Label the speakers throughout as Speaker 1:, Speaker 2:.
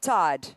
Speaker 1: Tide.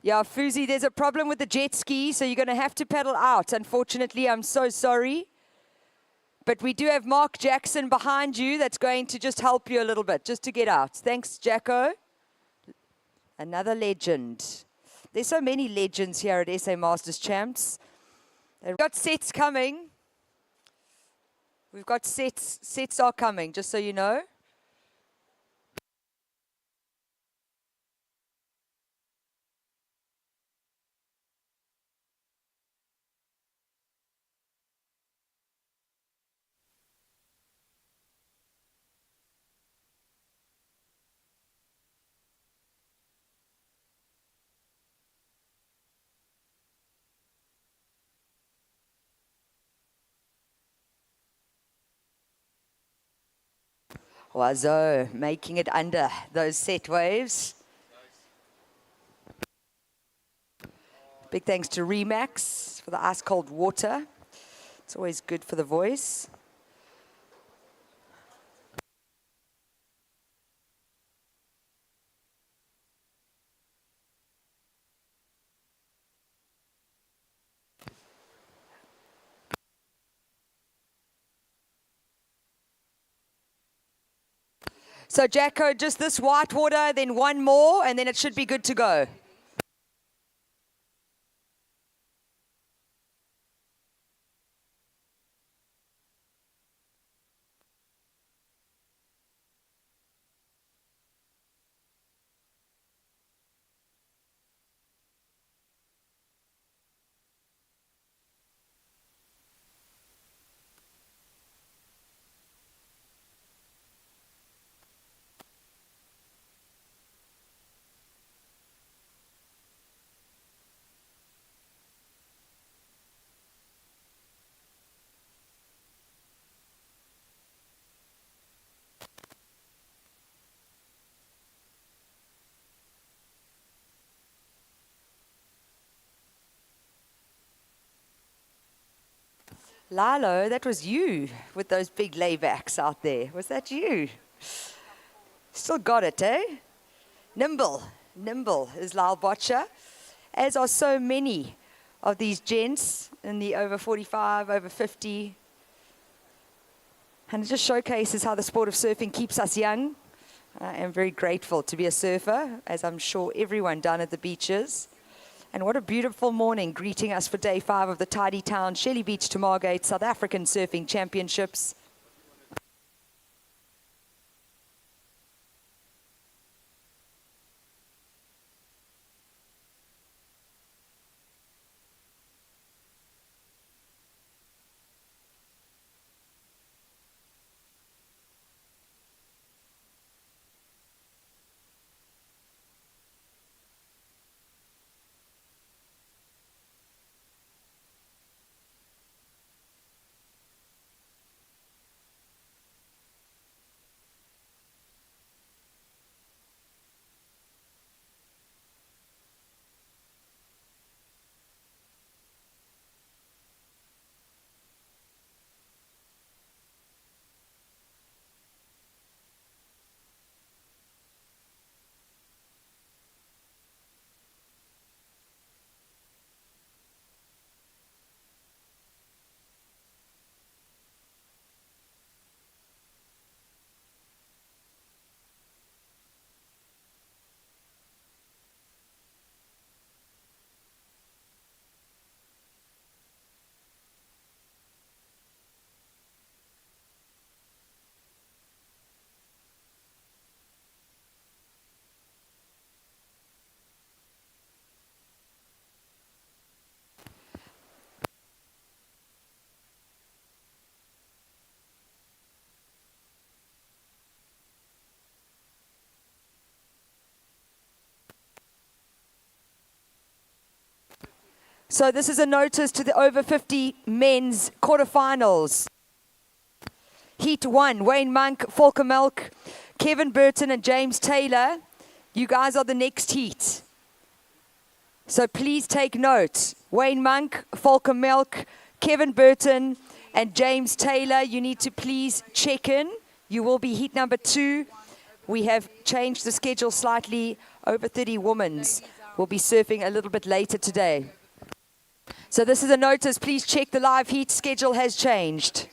Speaker 1: Yeah, Fuzi, there's a problem with the jet ski, so you're going to have to pedal out. Unfortunately, I'm so sorry. But we do have Mark Jackson behind you that's going to just help you a little bit, just to get out. Thanks, Jacko. Another legend. There's so many legends here at SA Masters Champs. We've got sets coming. We've got sets. Sets are coming, just so you know. Wazo making it under those set waves. Big thanks to Remax for the ice cold water. It's always good for the voice. So Jacko, just this white water, then one more, and then it should be good to go. Lalo, that was you with those big laybacks out there. Was that you? Still got it, eh? Nimble is Lyle Botcher, as are so many of these gents in the over 45, over 50. And it just showcases how the sport of surfing keeps us young. I am very grateful to be a surfer, as I'm sure everyone down at the beaches. And what a beautiful morning greeting us for day 5 of the Tidy Town Shelly Beach to Margate South African Surfing Championships. So this is a notice to the over 50 men's quarterfinals. Heat 1, Wayne Monk, Volker Melk, Kevin Burton and James Taylor. You guys are the next heat. So please take note. Wayne Monk, Volker Melk, Kevin Burton and James Taylor. You need to please check in. You will be heat number 2. We have changed the schedule slightly. Over 30 women's will be surfing a little bit later today. So this is a notice. Please check the live heat schedule has changed.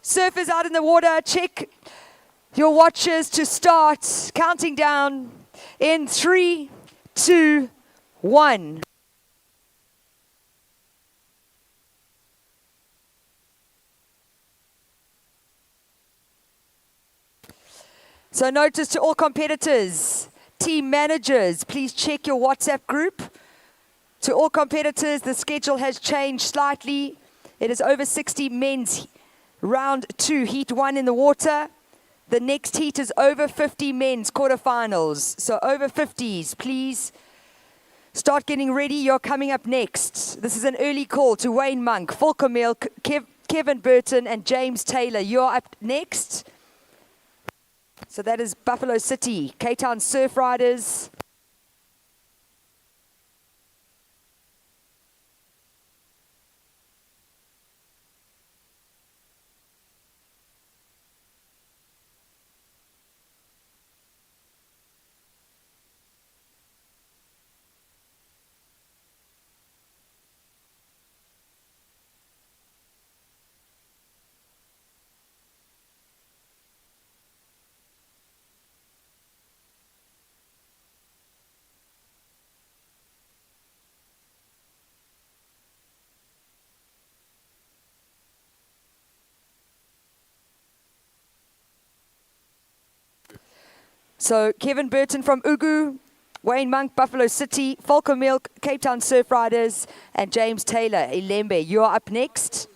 Speaker 1: Surfers out in the water, check your watches to start. Counting down in 3, 2, 1. So notice to all competitors, team managers, please check your WhatsApp group. To all competitors, the schedule has changed slightly. It is over 60 men's round 2, heat 1 in the water. The next heat is over 50 men's quarterfinals. So over 50s, please start getting ready. You're coming up next. This is an early call to Wayne Monk, Volker Melk, Kevin Burton and James Taylor. You're up next. So that is Buffalo City, Cape Town Surf Riders. So Kevin Burton from Ugu, Wayne Monk, Buffalo City, Volker Melk, Cape Town Surf Riders, and James Taylor, Ilembe. You're up next.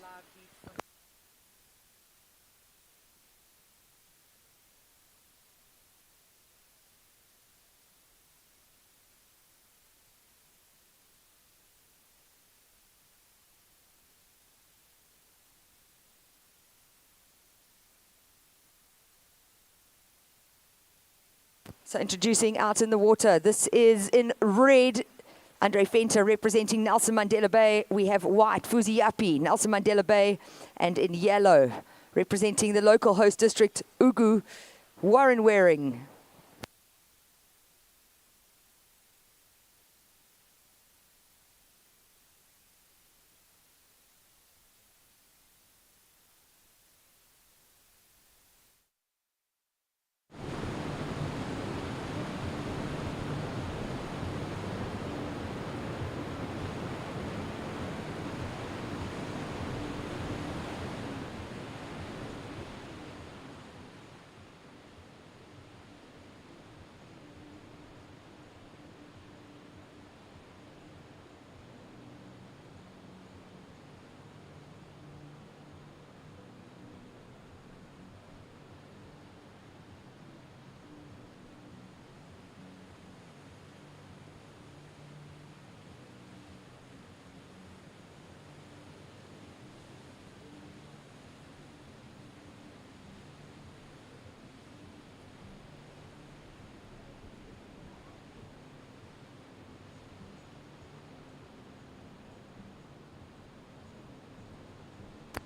Speaker 1: So introducing out in the water, this is in red, Andre Fenter representing Nelson Mandela Bay. We have white, Fuzi Yapi, Nelson Mandela Bay, and in yellow, representing the local host district, Ugu, Warren Waring.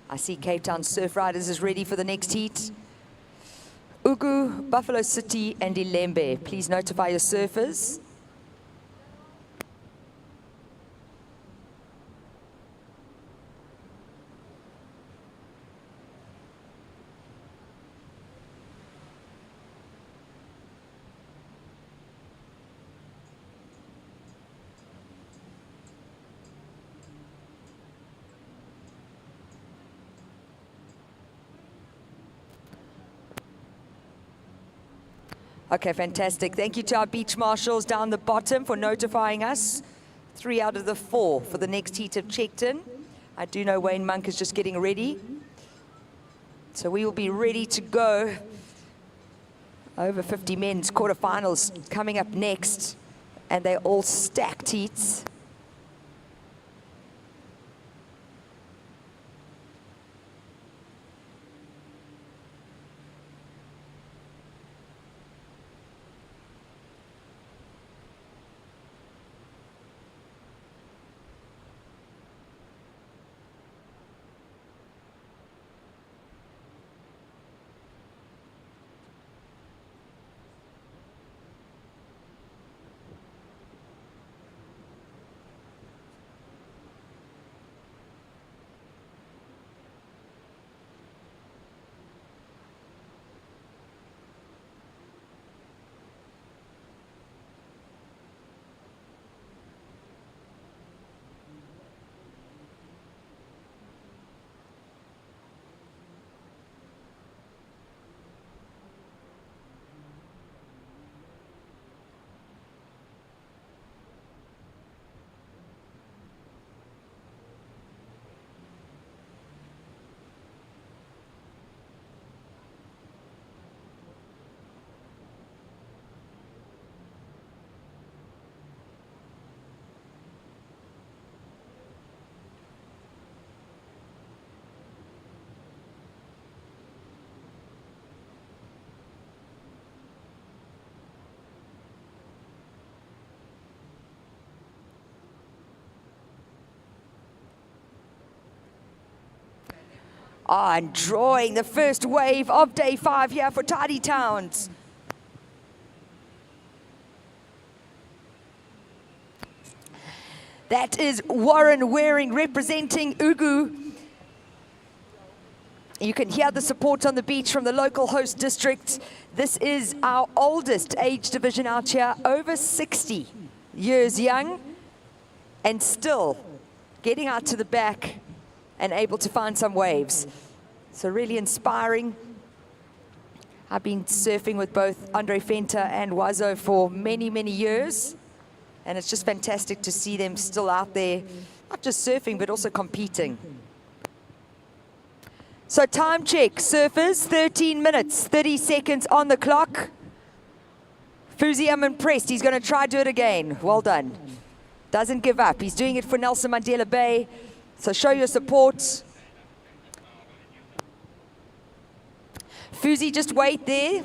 Speaker 1: I see Cape Town Surf Riders is ready for the next heat. Ugu, Buffalo City, and Ilembe. Please notify your surfers. Okay, fantastic. Thank you to our beach marshals down the bottom for notifying us. 3 out of the 4 for the next heat have checked in. I do know Wayne Monk is just getting ready. So we will be ready to go. Over 50 men's quarterfinals coming up next. And they're all stacked heats. And drawing the first wave of day 5 here for Tidy Towns. That is Warren Waring representing Ugu. You can hear the support on the beach from the local host district. This is our oldest age division out here, over 60 years young, and still getting out to the back and able to find some waves. So really inspiring. I've been surfing with both Andre Venter and Wazo for many, many years. And it's just fantastic to see them still out there, not just surfing, but also competing. So time check, surfers, 13 minutes, 30 seconds on the clock. Fuzi, I'm impressed. He's going to try to do it again. Well done. Doesn't give up. He's doing it for Nelson Mandela Bay. So show your support. Fuzi, just wait there.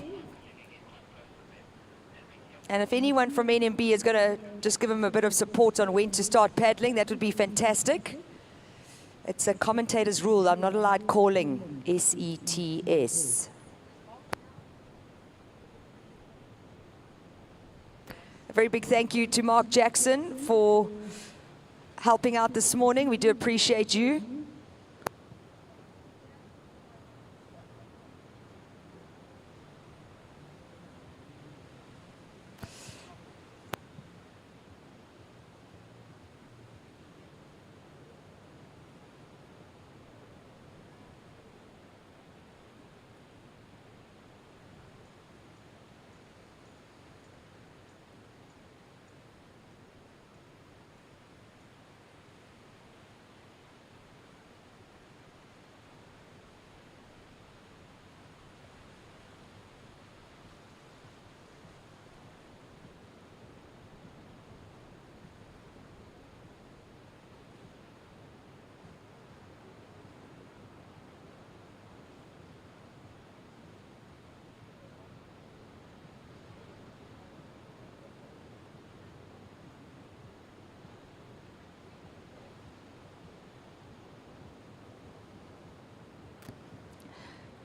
Speaker 1: And if anyone from NMB is going to just give him a bit of support on when to start paddling, that would be fantastic. It's a commentator's rule. I'm not allowed calling SETS. A very big thank you to Mark Jackson for helping out this morning. We do appreciate you.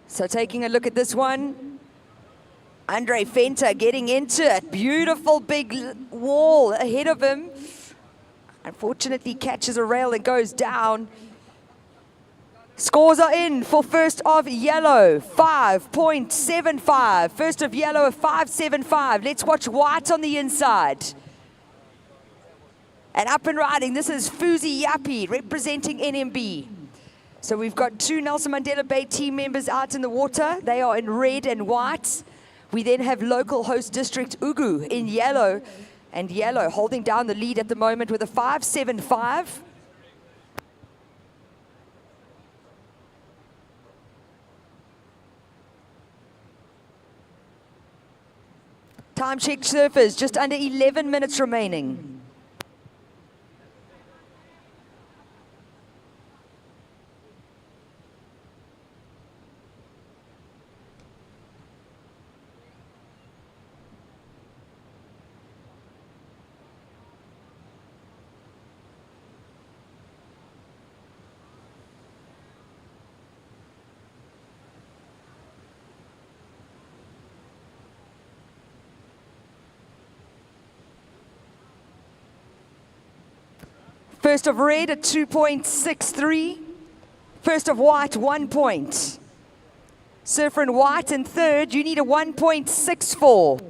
Speaker 1: So taking a look at this one, Andre Venter getting into it. Beautiful big wall ahead of him. Unfortunately catches a rail and goes down. Scores are in for first of yellow, 5.75. First of yellow, 5.75. Let's watch white on the inside. And up and riding, this is Fuzi Yapi representing NMB. So we've got 2 Nelson Mandela Bay team members out in the water. They are in red and white. We then have local host district Ugu in yellow, and yellow holding down the lead at the moment with a 5.75. Time check surfers, just under 11 minutes remaining. First of red at 2.63. First of white, 1 point. Surfer in white in third, you need a 1.64.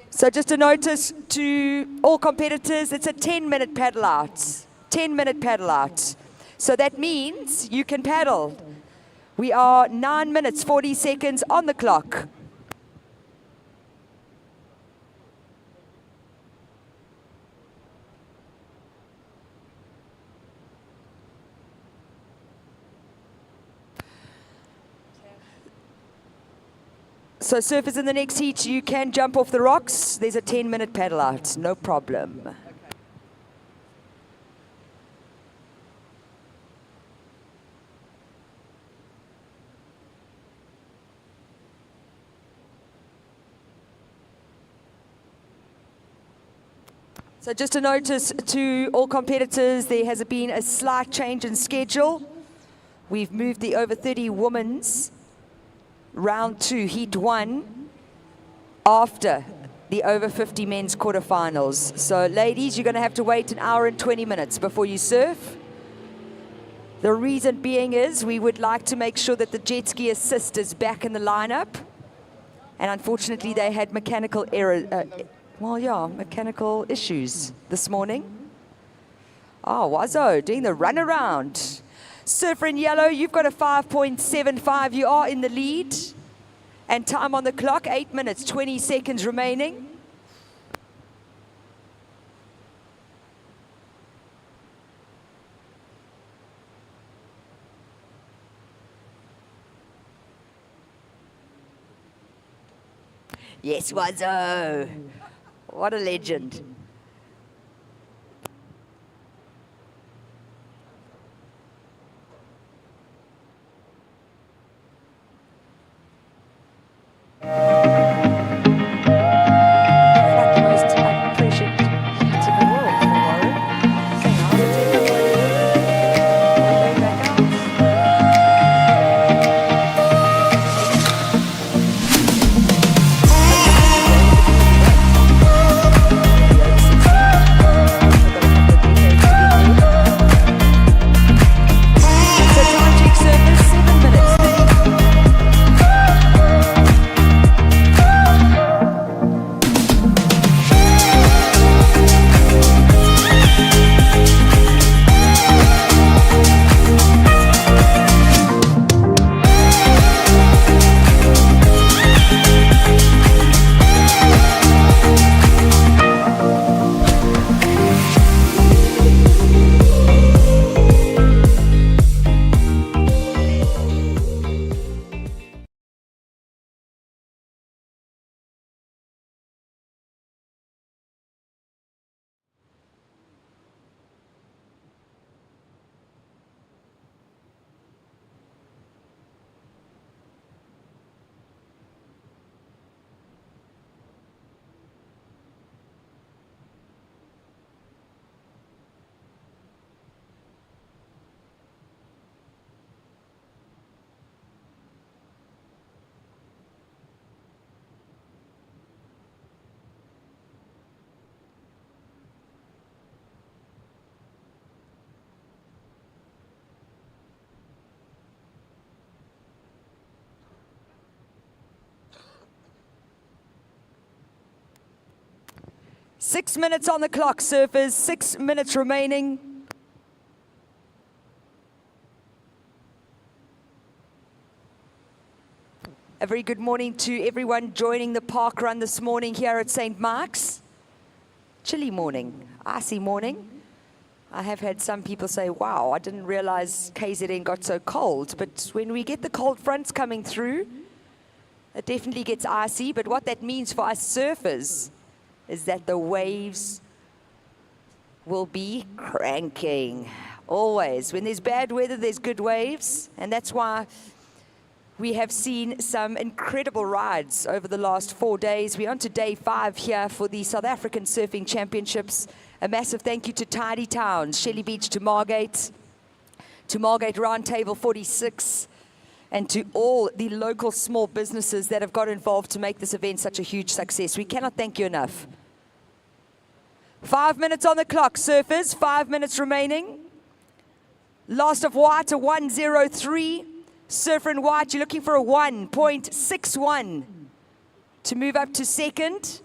Speaker 1: So just a notice to all competitors, it's a 10-minute paddle out. 10-minute paddle out. So that means you can paddle. We are 9 minutes, 40 seconds on the clock. So surfers in the next heat, you can jump off the rocks. There's a 10-minute paddle out, no problem. So just a notice to all competitors, there has been a slight change in schedule. We've moved the over 30 women's round 2, heat 1, after the over 50 men's quarterfinals. So ladies, you're going to have to wait 1 hour and 20 minutes before you surf. The reason being is we would like to make sure that the jet ski assist is back in the lineup. And unfortunately, they had mechanical error. Mechanical issues this morning. Oh, Wazo doing the run around. Surfer in yellow, you've got a 5.75. You are in the lead. And time on the clock, 8 minutes, 20 seconds remaining. Yes, Wazo. What a legend. 6 minutes on the clock, surfers. 6 minutes remaining. A very good morning to everyone joining the park run this morning here at St. Mark's. Chilly morning, icy morning. I have had some people say, wow, I didn't realize KZN got so cold. But when we get the cold fronts coming through, it definitely gets icy. But what that means for us surfers is that the waves will be cranking. Always. When there's bad weather, there's good waves. And that's why we have seen some incredible rides over the last 4 days. We're on to day 5 here for the South African Surfing Championships. A massive thank you to Tidy Towns, Shelly Beach to Margate Round Table 46, and to all the local small businesses that have got involved to make this event such a huge success. We cannot thank you enough. 5 minutes on the clock, surfers, 5 minutes remaining. Last of white, a 1:03. Surfer in white, you're looking for a 1.61 to move up to second.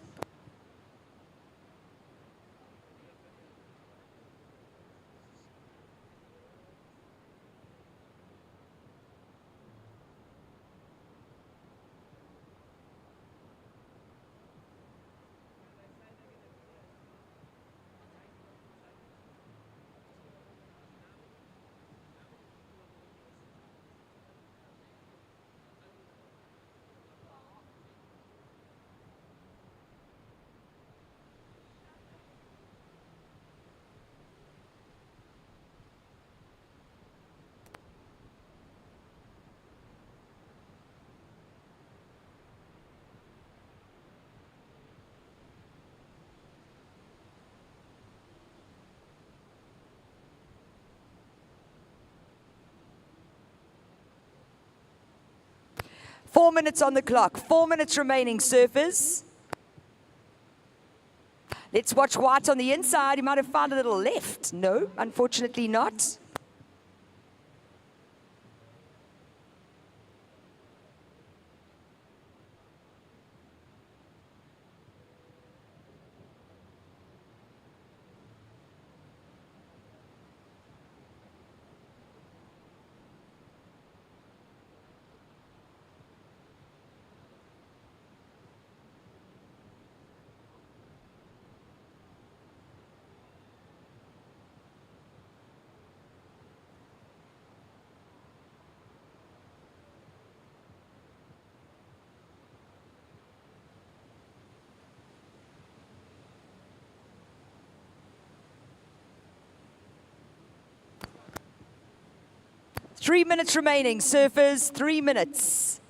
Speaker 1: Four minutes on the clock. 4 minutes remaining, surfers. Let's watch white on the inside. He might have found a little left. No, unfortunately not. Three minutes remaining, surfers, 3 minutes.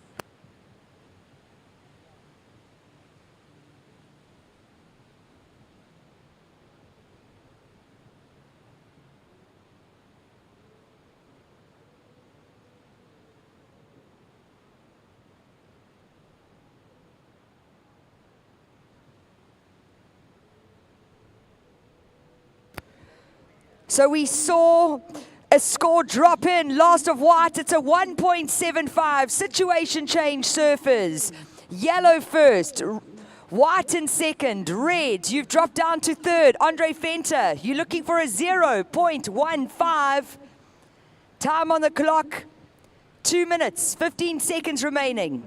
Speaker 1: So we saw a score drop in, last of white, it's a 1.75. Situation change, surfers. Yellow first, white in second, red, you've dropped down to third. Andre Venter, you're looking for a 0.15. Time on the clock, 2 minutes, 15 seconds remaining.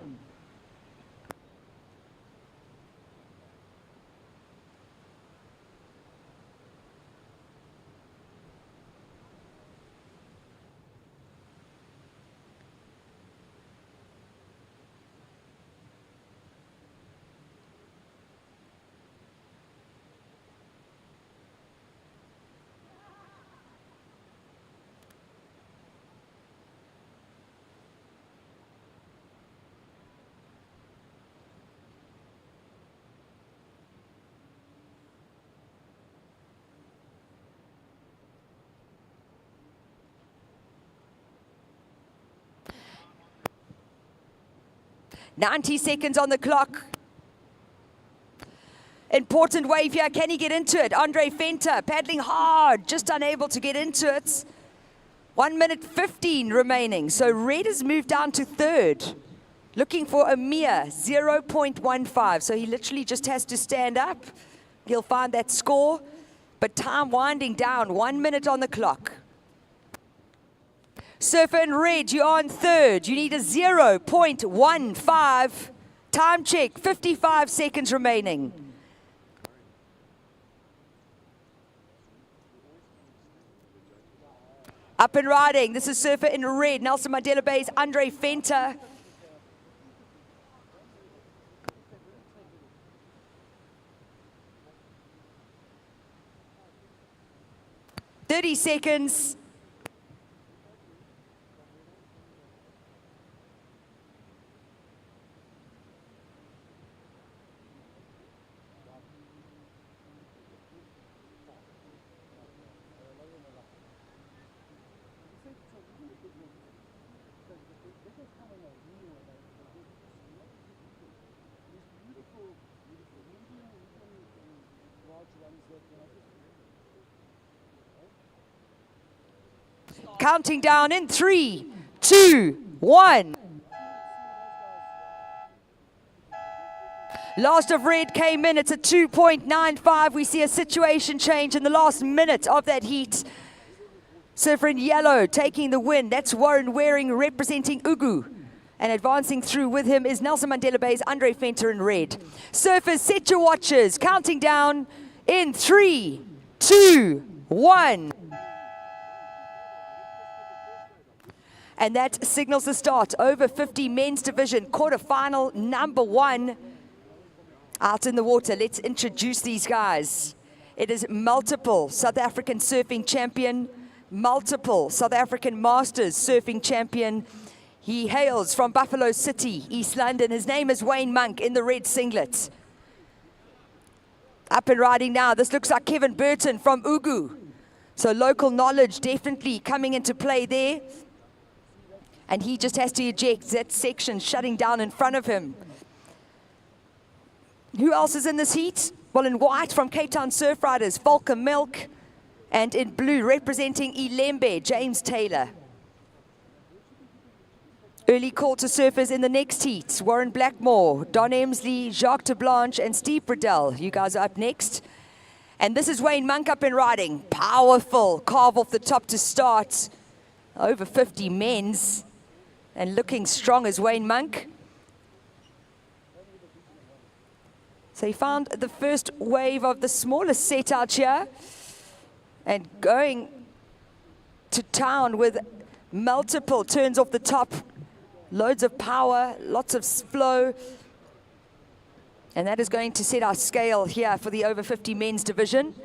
Speaker 1: .90 seconds on the clock. Important wave here. Can he get into it? Andre Venter paddling hard, just unable to get into it. 1 minute 15 remaining. So red has moved down to third, looking for a mere 0.15. So he literally just has to stand up. he'll find that score. But time winding down, 1 minute on the clock. Surfer in red, you're on third. You need a 0.15. Time check, 55 seconds remaining. Up and riding, this is Surfer in red. Nelson Mandela Bay's Andre Venter. "30 seconds. Counting down in 3, 2, 1. Last of red came in. It's a 2.95. We see a situation change in the last minute of that heat. Surfer in yellow taking the win. That's Warren Waring representing Ugu. And advancing through with him is Nelson Mandela Bay's Andre Venter in red. Surfers, set your watches. Counting down in 3, 2, 1. And that signals the start. Over 50 men's division, quarterfinal number 1 out in the water. Let's introduce these guys. It is multiple South African surfing champion, multiple South African Masters surfing champion. He hails from Buffalo City, East London. His name is Wayne Monk in the red singlet. Up and riding now. This looks like Kevin Burton from Ugu. So local knowledge definitely coming into play there. And he just has to eject. That section shutting down in front of him. Who else is in this heat? Well, in white from Cape Town Surf Riders, Volker Milk. And in blue, representing Ilembe, James Taylor. Early call to surfers in the next heat. Warren Blackmore, Don Emsley, Jacques de Blanche, and Steve Bradell. You guys are up next. And this is Wayne Monk up and riding. Powerful carve off the top to start. Over 50 men's. And looking strong as Wayne Monk. So he found the first wave of the smallest set out here. And going to town with multiple turns off the top. Loads of power, lots of flow. And that is going to set our scale here for the over 50 men's division.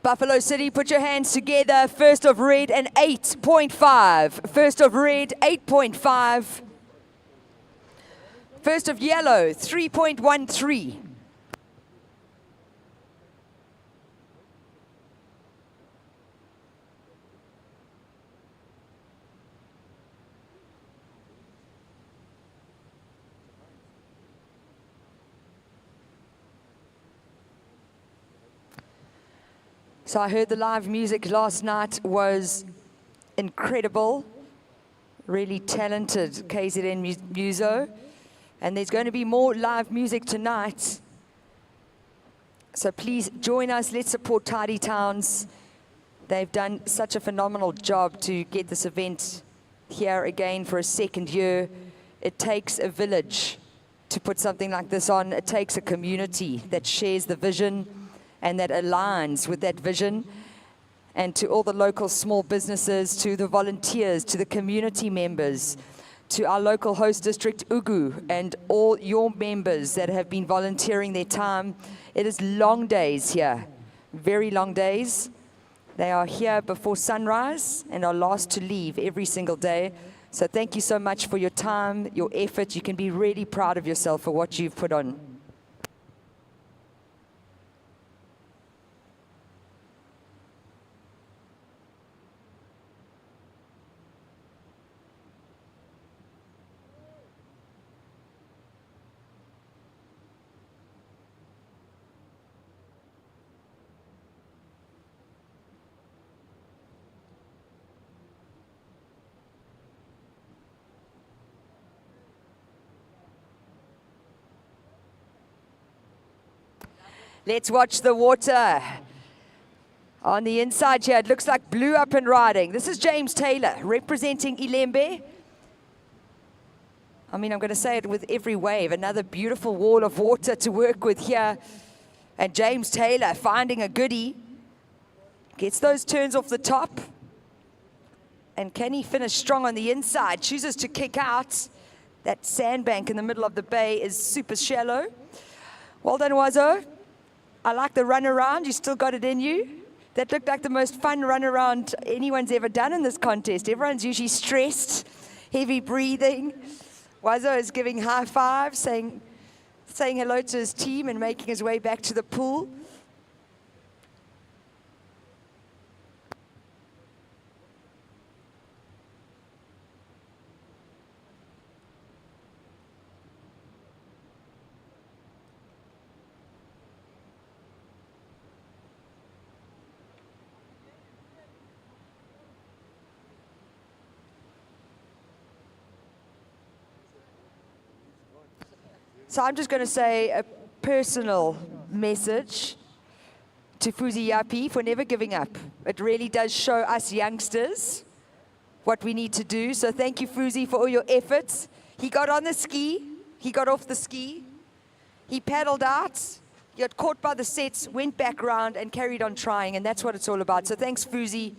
Speaker 1: Buffalo City, put your hands together. First of red and 8.5. First of red, 8.5. First of yellow, 3.13. So I heard the live music last night was incredible. Really talented KZN Muso. And there's going to be more live music tonight. So please join us. Let's support Tidy Towns. They've done such a phenomenal job to get this event here again for a second year. It takes a village to put something like this on. It takes a community that shares the vision and that aligns with that vision. And to all the local small businesses, to the volunteers, to the community members, to our local host district, Ugu, and all your members that have been volunteering their time. It is long days here, very long days. They are here before sunrise and are last to leave every single day. So thank you so much for your time, your effort. You can be really proud of yourself for what you've put on. Let's watch the water. On the inside here, it looks like blue up and riding. This is James Taylor representing Ilembe. I mean, I'm going to say it with every wave. Another beautiful wall of water to work with here. And James Taylor finding a goodie. Gets those turns off the top. And can he finish strong on the inside? Chooses to kick out. That sandbank in the middle of the bay is super shallow. Well done, Wazo. I like the run around. You still got it in you. That looked like the most fun run around anyone's ever done in this contest. Everyone's usually stressed, heavy breathing. Wazo is giving high fives, saying hello to his team and making his way back to the pool. So I'm just going to say a personal message to Fuzi Yapi for never giving up. It really does show us youngsters what we need to do. So thank you, Fuzi, for all your efforts. He got on the ski. He got off the ski. He paddled out. He got caught by the sets, went back round, and carried on trying. And that's what it's all about. So thanks, Fuzi.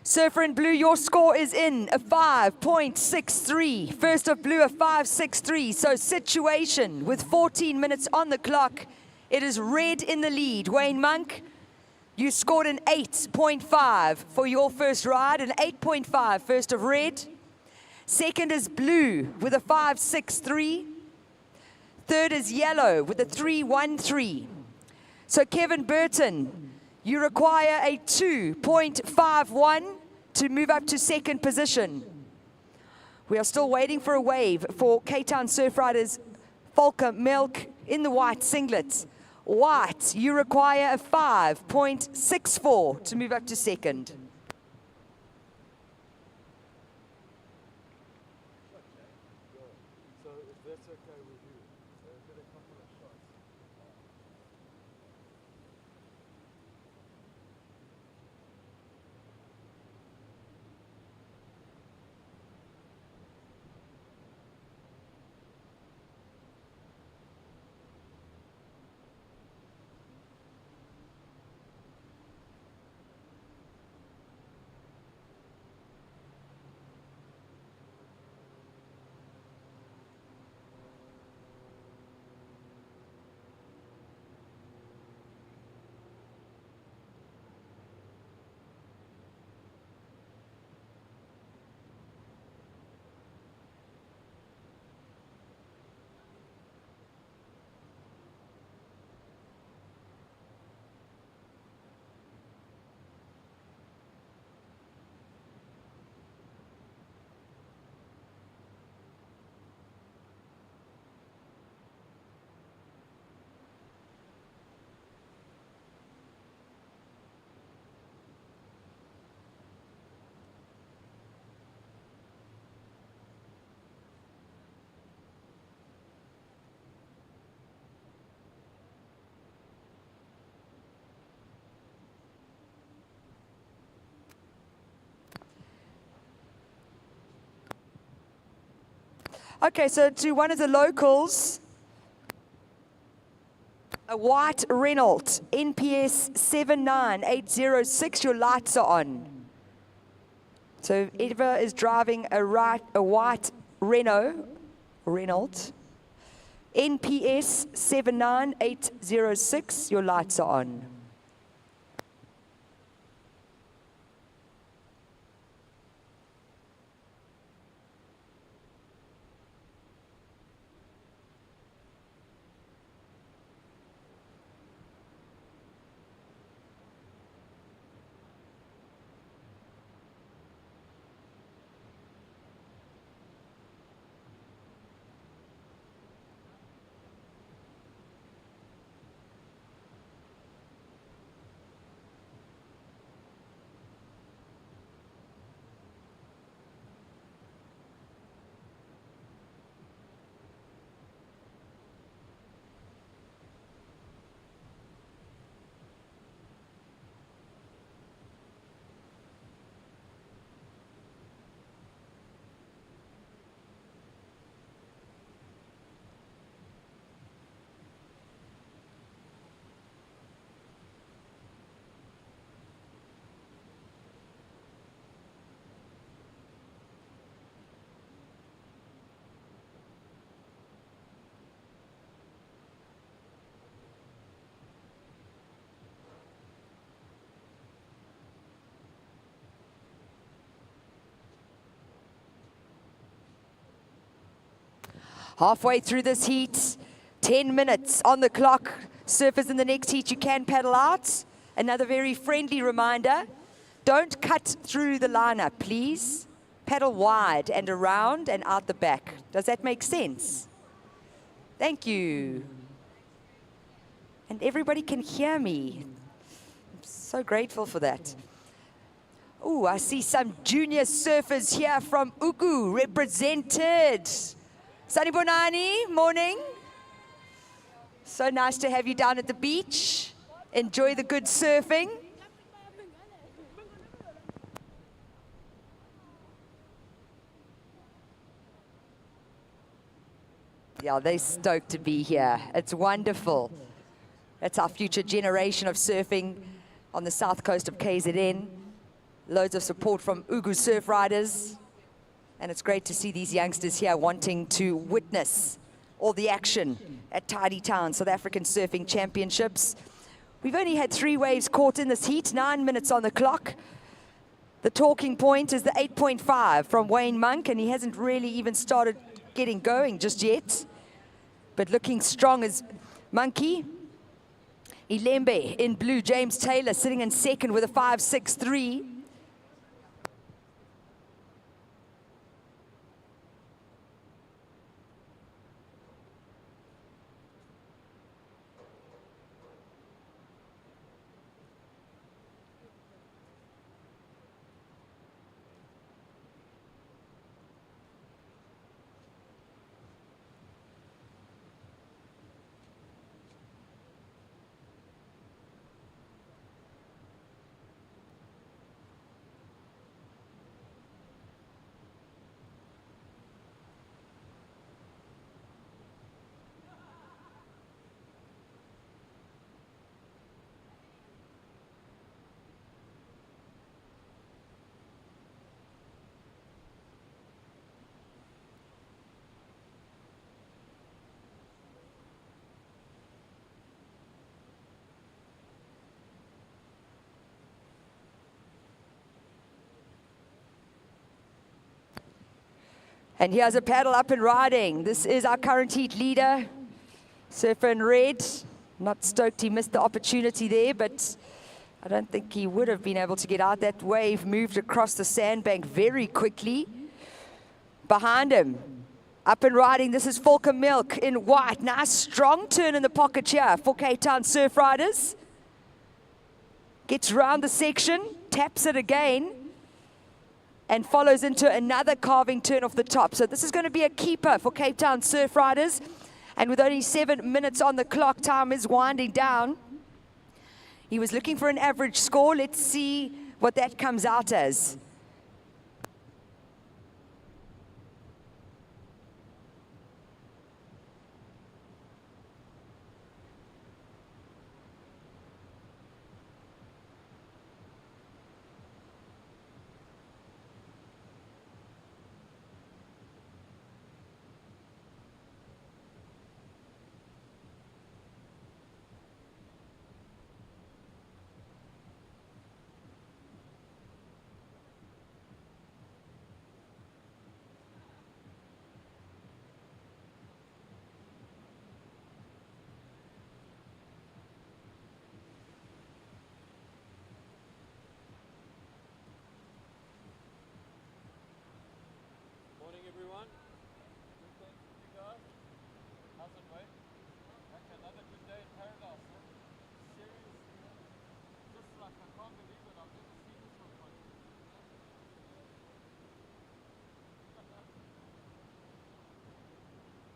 Speaker 1: Surfer in blue, your score is in, a 5.63. First of blue, a 5.63. So situation with 14 minutes on the clock. It is red in the lead. Wayne Monk, you scored an 8.5 for your first ride, an 8.5 first of red. Second is blue with a 5.63. Third is yellow with a 3.13. So Kevin Burton, you require a 2.51 to move up to second position. We are still waiting for a wave for Cape Town Surf Riders Volker Melk in the white singlet. White, you require a 5.64 to move up to second. Okay, so to one of the locals, a white Renault NPS 79806, your lights are on. So Eva is driving a white Renault, NPS 79806. Your lights are on. Halfway through this heat, 10 minutes on the clock. Surfers in the next heat, you can paddle out. Another very friendly reminder, don't cut through the lineup, please. Paddle wide and around and out the back. Does that make sense? Thank you. And everybody can hear me. I'm so grateful for that. Oh, I see some junior surfers here from Ugu represented. Sanibonani, morning. So nice to have you down at the beach. Enjoy the good surfing. Yeah, they're stoked to be here. It's wonderful. That's our future generation of surfing on the south coast of KZN. Loads of support from Ugu surf riders. And it's great to see these youngsters here wanting to witness all the action at Tidy Town South African Surfing Championships. We've only had 3 waves caught in this heat, 9 minutes on the clock. The talking point is the 8.5 from Wayne Monk, and he hasn't really even started getting going just yet. But looking strong as Monkey. Ilembe in blue, James Taylor sitting in second with a 5.63. And here's a paddle up and riding. This is our current heat leader, surfer in red. Not stoked he missed the opportunity there, but I don't think he would have been able to get out. That wave moved across the sandbank very quickly. Behind him, up and riding, this is Volker Milk in white. Nice strong turn in the pocket here for Cape Town surf riders. Gets round the section, taps it again, and follows into another carving turn off the top. So this is going to be a keeper for Cape Town surf riders. And with only 7 minutes on the clock, time is winding down. He was looking for an average score. Let's see what that comes out as.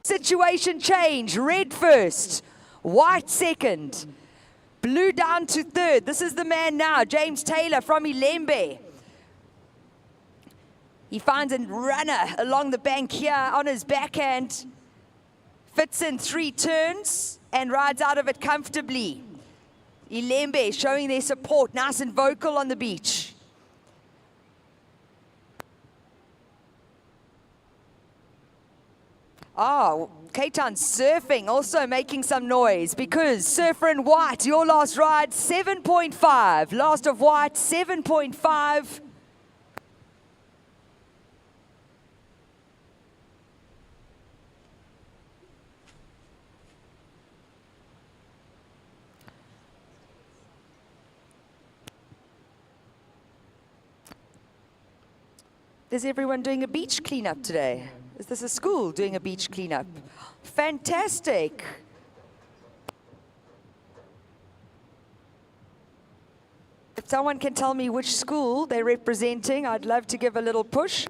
Speaker 1: Situation change. Red first, white second, blue down to third. This is the man now, James Taylor from Ilembe. He finds a runner along the bank here on his backhand, fits in 3 turns and rides out of it comfortably. Ilembe showing their support, nice and vocal on the beach. Oh, K-Town Surfing also making some noise because Surfer in white, your last ride, 7.5. Last of white, 7.5. Is everyone doing a beach cleanup today? Is this a school doing a beach cleanup? Fantastic. If someone can tell me which school they're representing, I'd love to give a little push.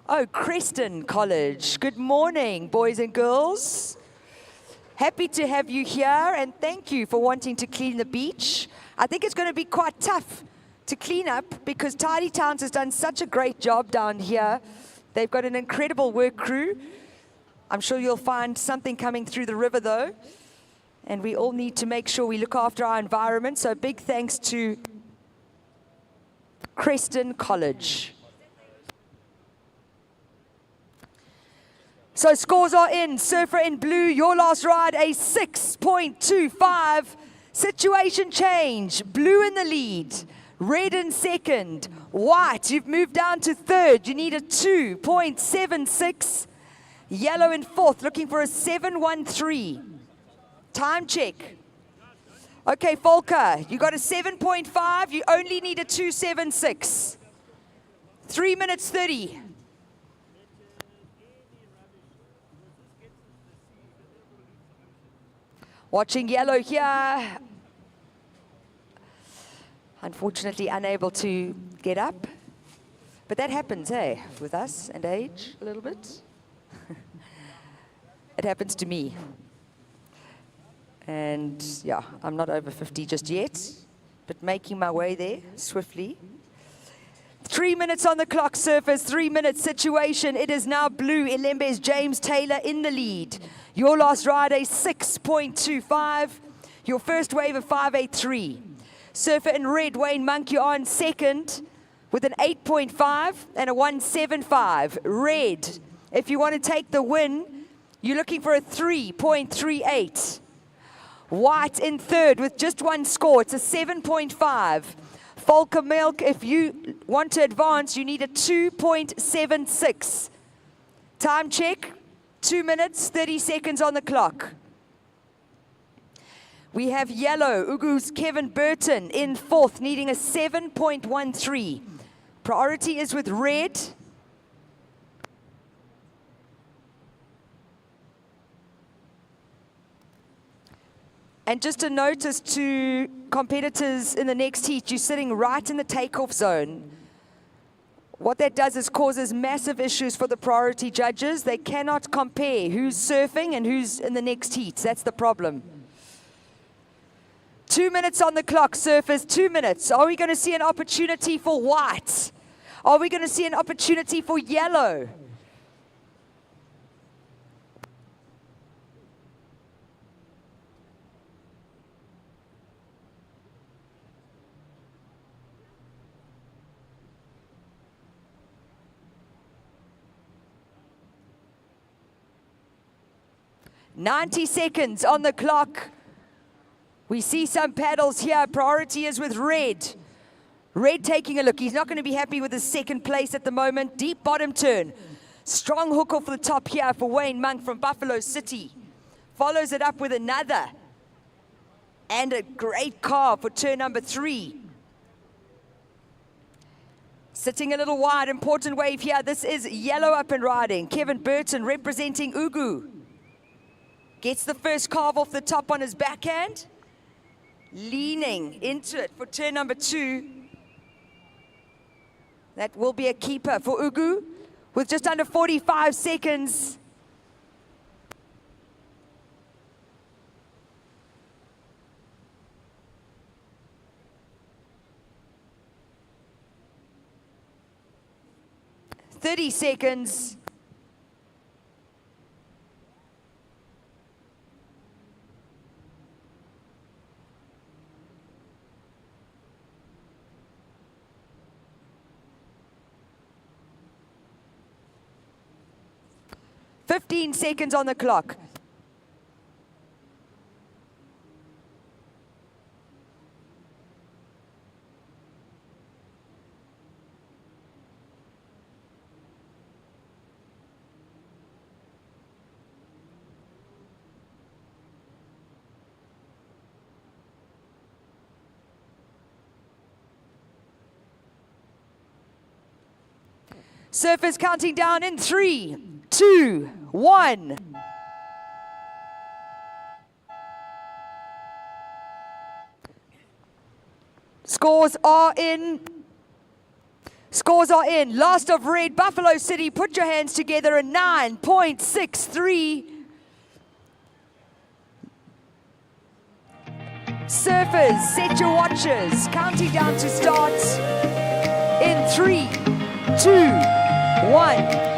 Speaker 1: Oh, Creston College. Good morning, boys and girls. Happy to have you here, and thank you for wanting to clean the beach. I think it's going to be quite tough to clean up because Tidy Towns has done such a great job down here. They've got an incredible work crew. I'm sure you'll find something coming through the river though. And we all need to make sure we look after our environment. So big thanks to Creston College. So scores are in. Surfer in blue, your last ride, a 6.25. Situation change. Blue in the lead. Red in second. White, you've moved down to third. You need a 2.76. Yellow in fourth, looking for a 7.13. Time check. Okay, Volker, you got a 7.5. You only need a 2.76. 3 minutes 30. Watching yellow here. Unfortunately unable to get up. But that happens, hey, with us and age a little bit. It happens to me. And yeah, I'm not over 50 just yet, but making my way there swiftly. 3 minutes on the clock, surfers, 3 minutes situation. It is now blue. Ilembe's James Taylor in the lead. Your last ride, a 6.25. Your first wave, a 5.83. Surfer in red, Wayne Monk, you're on second with an 8.5 and a 1.75. Red, if you want to take the win, you're looking for a 3.38. White in third with just one score. It's a 7.5. Volker Milk, if you want to advance, you need a 2.76. Time check, 2 minutes, 30 seconds on the clock. We have yellow, Ugu's Kevin Burton in fourth, needing a 7.13. Priority is with red. And just a notice to competitors in the next heat, you're sitting right in the takeoff zone. What that does is causes massive issues for the priority judges. They cannot compare who's surfing and who's in the next heat. That's the problem. 2 minutes on the clock, surfers, 2 minutes. Are we going to see an opportunity for white? Are we going to see an opportunity for yellow? "90 seconds on the clock. We see some paddles here. Priority is with red. Red taking a look. He's not going to be happy with his second place at the moment. Deep bottom turn. Strong hook off the top here for Wayne Monk from Buffalo City. Follows it up with another. And a great carve for turn number 3. Sitting a little wide. Important wave here. This is yellow up and riding. Kevin Burton representing Ugu. Gets the first carve off the top on his backhand. Leaning into it for turn number 2. That will be a keeper for Ugu with just under 45 seconds. 30 seconds. Fifteen seconds on the clock. Surfers counting down in 3, 2, 1. Scores are in. Scores are in. Last of red, Buffalo City, put your hands together, a 9.63. Surfers, set your watches. Counting down to start in 3, 2, 1.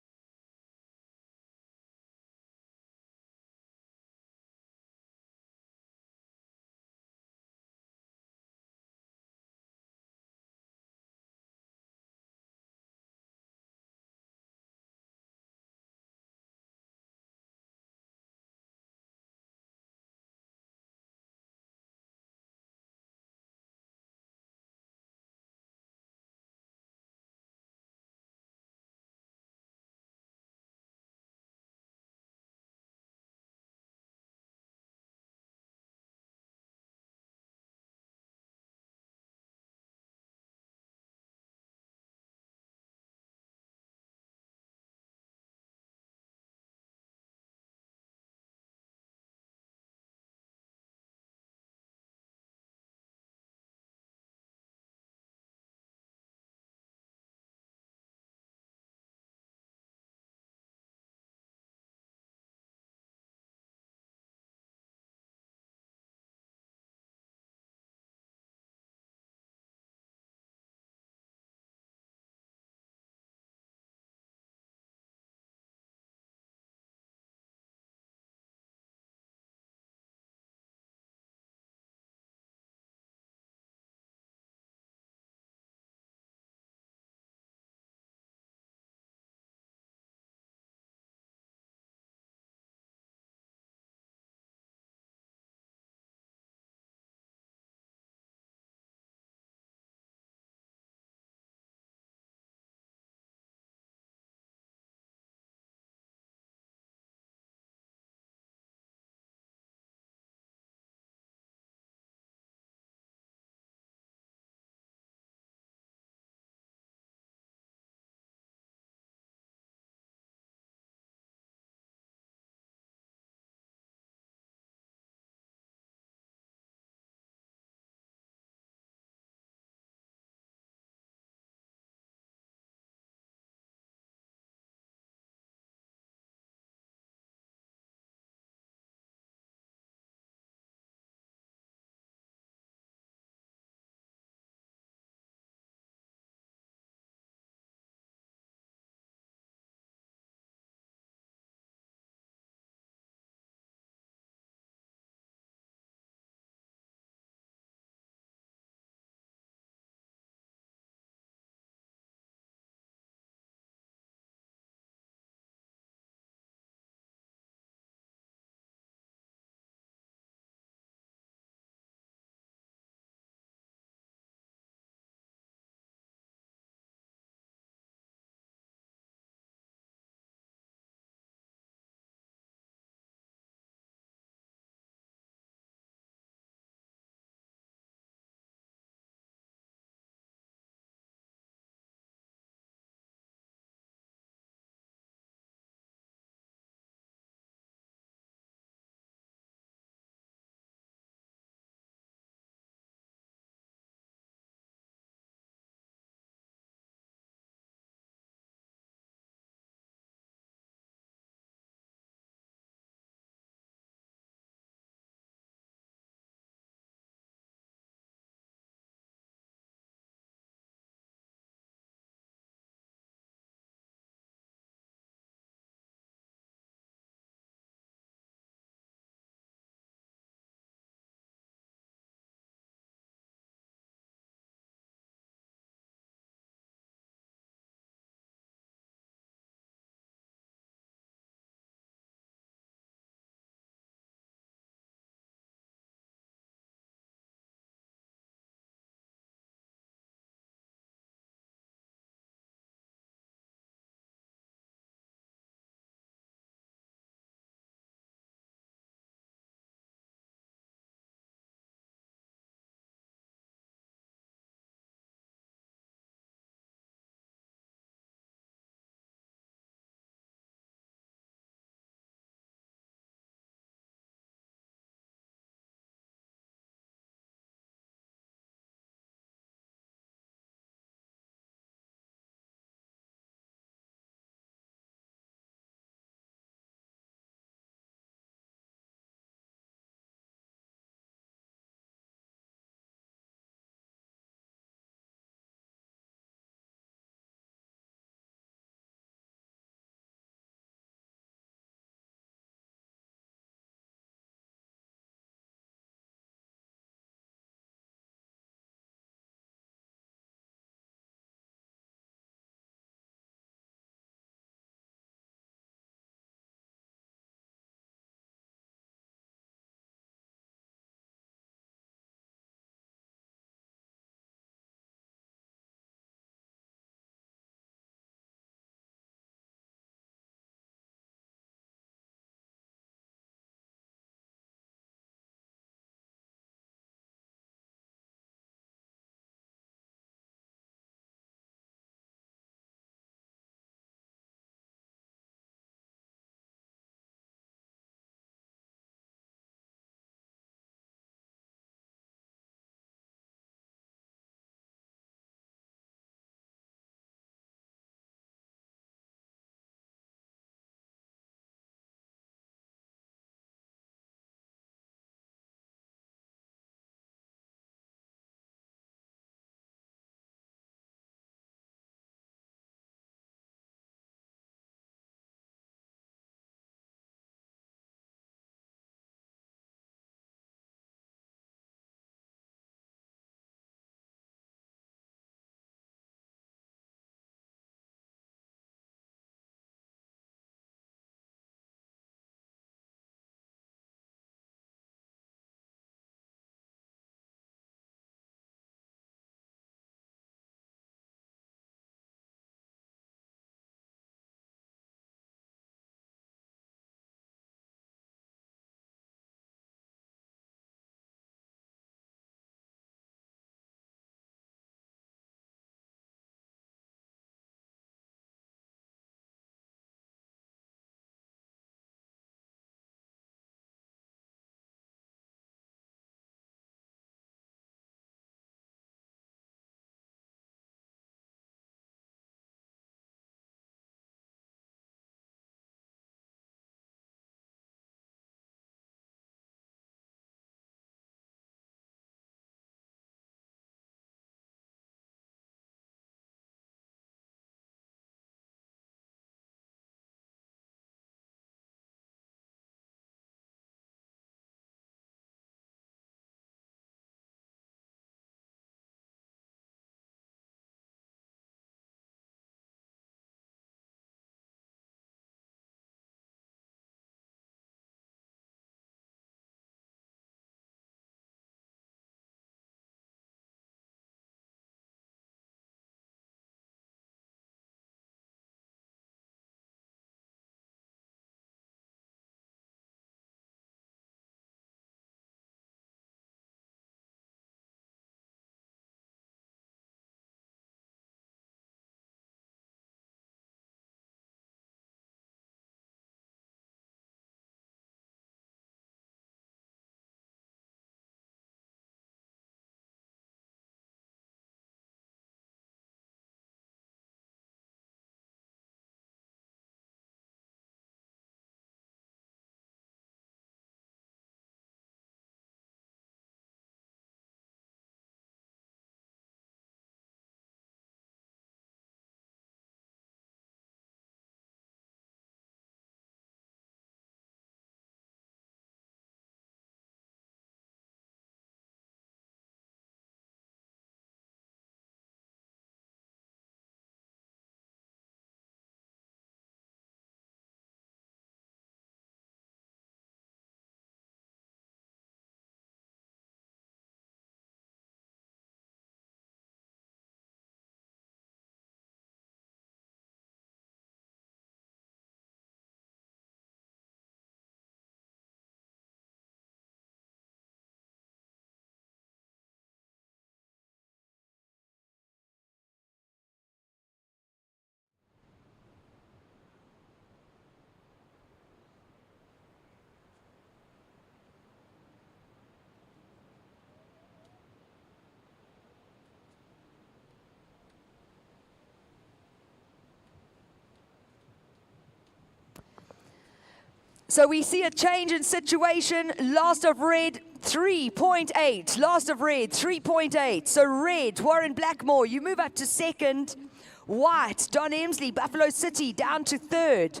Speaker 1: So we see a change in situation. Last of red, 3.8. Last of red, 3.8. So red, Warren Blackmore, you move up to second. White, Don Emsley, Buffalo City, down to third.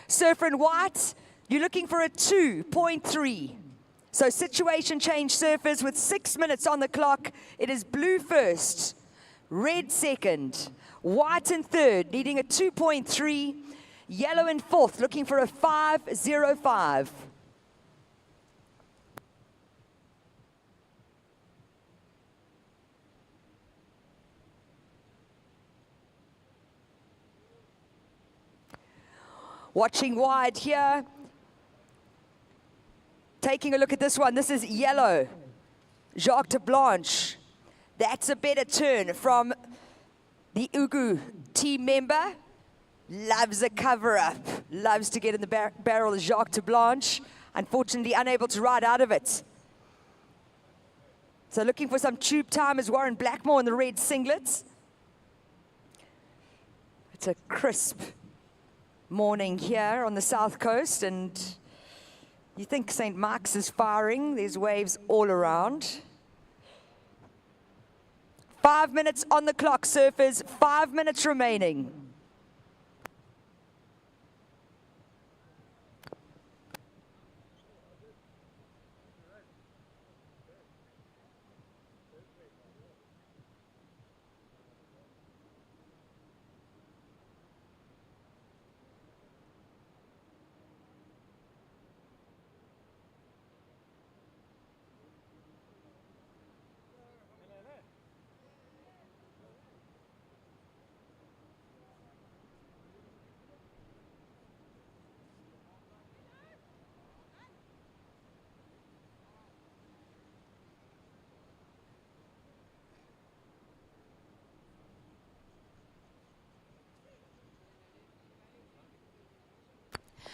Speaker 1: Surfer and White, you're looking for a 2.3. So situation change surfers with 6 minutes on the clock. It is blue first, red second, white in third, needing a 2.3. Yellow in fourth, looking for a 5.05. Watching wide here. Taking a look at this one. This is yellow. Jacques de Blanche. That's a better turn from the Ugu team member. Loves a cover-up. Loves to get in the barrel of Jacques de Blanche. Unfortunately, unable to ride out of it. So looking for some tube time is Warren Blackmore in the red singlets. It's a crisp morning here on the south coast, and you think St. Mark's is firing. There's waves all around. 5 minutes on the clock, surfers. 5 minutes remaining.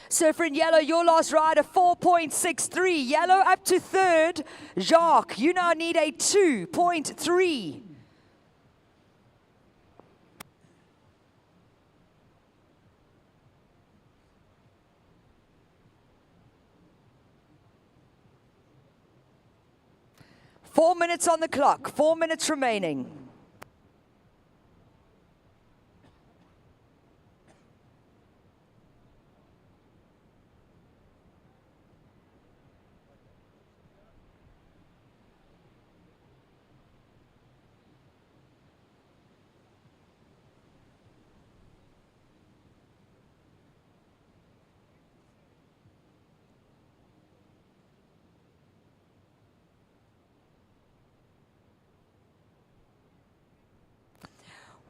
Speaker 1: Surfer in yellow, your last ride, a 4.63. Yellow up to third. Jacques, you now need a 2.3. Four minutes on the clock, 4 minutes remaining.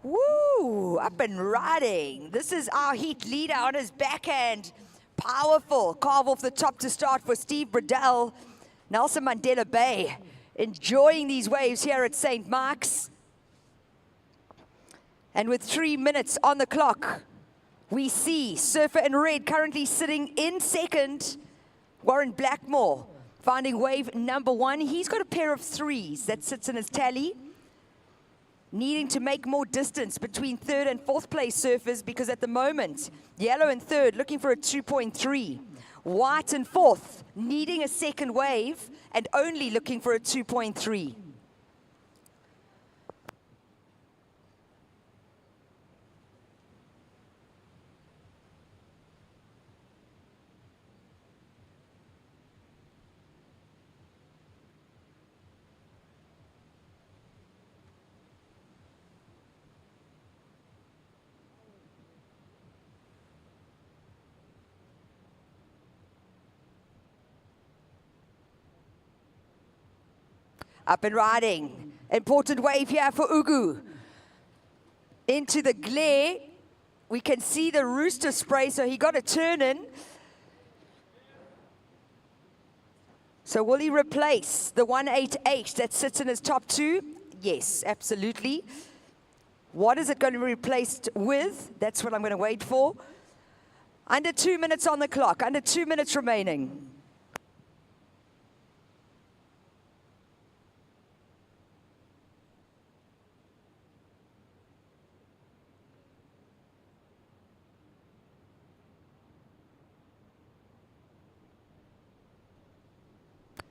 Speaker 1: Woo, up and riding. This is our heat leader on his backhand. Powerful. Carve off the top to start for Steve Bradell. Nelson Mandela Bay enjoying these waves here at St. Mark's. And with 3 minutes on the clock, we see Surfer in red currently sitting in second. Warren Blackmore finding wave number one. He's got a pair of threes that sits in his tally. Needing to make more distance between third and fourth place surfers, because at the moment, yellow in third looking for a 2.3. White in fourth needing a second wave and only looking for a 2.3. Up and riding. Important wave here for Ugu. Into the glare. We can see the rooster spray, so he got a turn in. So will he replace the 188 that sits in his top two? Yes, absolutely. What is it going to be replaced with? That's what I'm going to wait for. Under 2 minutes on the clock. Under 2 minutes remaining.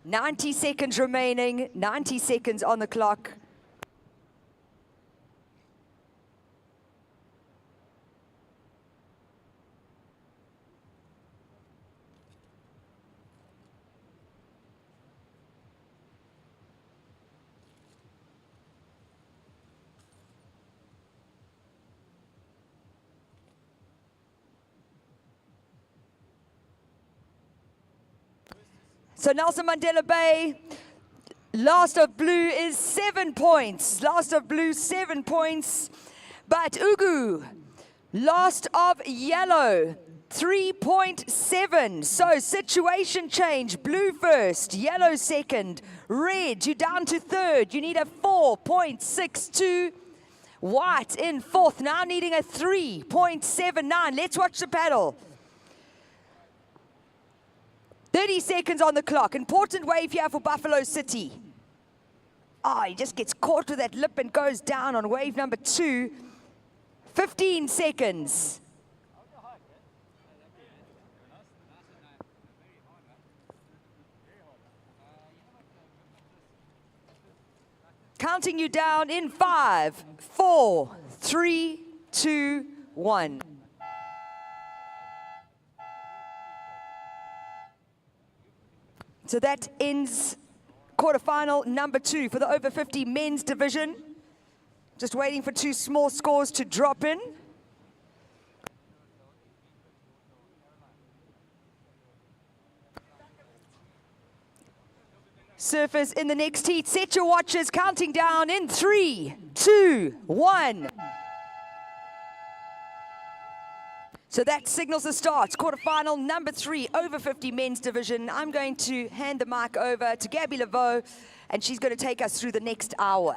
Speaker 1: 90 seconds remaining, 90 seconds on the clock. So Nelson Mandela Bay, last of blue is 7 points. Last of blue, 7 points. But Ugu, last of yellow, 3.7. So situation change. Blue first, yellow second, red, you're down to third. You need a 4.62. White in fourth, now needing a 3.79. Let's watch the paddle. 30 seconds on the clock. Important wave here for Buffalo City. He just gets caught with that lip and goes down on wave number 2. 15 seconds. Counting you down in 5, 4, 3, 2, 1. So that ends quarterfinal number 2 for the over 50 men's division. Just waiting for 2 small scores to drop in. Surfers in the next heat. Set your watches, counting down in 3, 2, 1. So that signals the start. Quarterfinal number 3, over 50 men's division. I'm going to hand the mic over to Gabby Laveau, and she's going to take us through the next hour.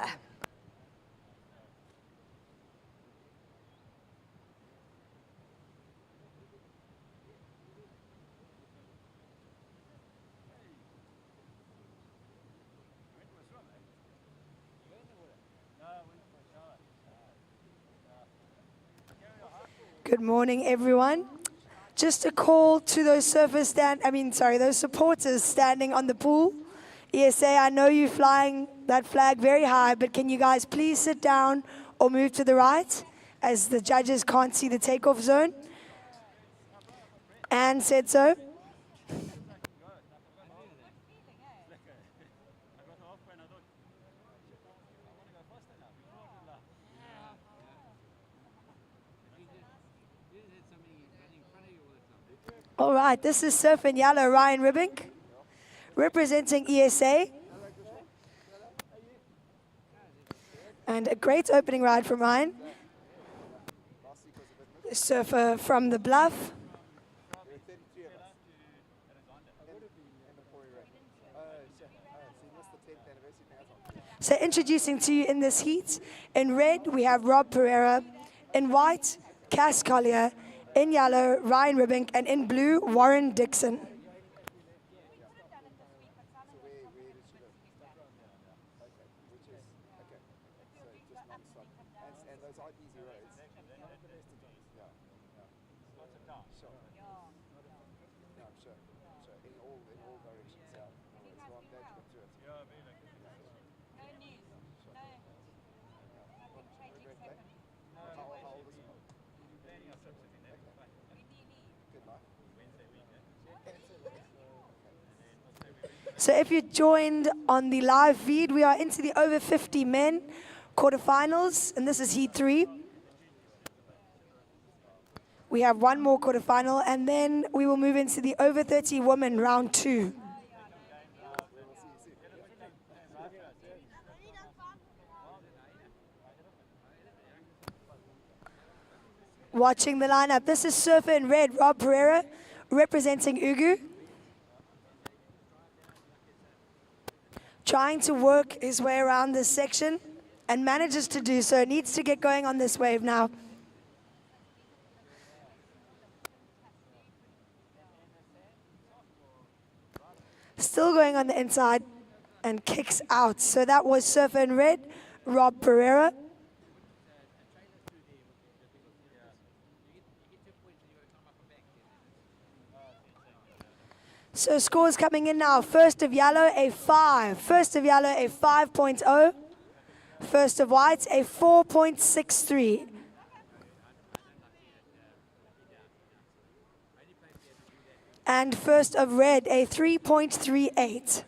Speaker 2: Good morning, everyone. Just a call to those surfers those supporters standing on the pool. ESA, I know you're flying that flag very high, but can you guys please sit down or move to the right as the judges can't see the takeoff zone? Anne said so. All right, this is Surf in Yellow, Ryan Ribbink, representing ESA. And a great opening ride from Ryan. The surfer from the Bluff. So introducing to you in this heat, in red we have Rob Pereira, in white, Cass Collier, in yellow, Ryan Ribbink, and in blue, Warren Dixon. So if you joined on the live feed, we are into the over 50 men quarterfinals, and this is heat 3. We have one more quarterfinal, and then we will move into the over 30 women round 2. Watching the lineup, this is surfer in red, Rob Pereira, representing Ugu. Trying to work his way around this section and manages to do so. Needs to get going on this wave now. Still going on the inside and kicks out. So that was surfer in red, Rob Pereira. So scores coming in now. First of yellow, a 5. First of yellow, a 5.0. First of white, a 4.63. And first of red, a 3.38.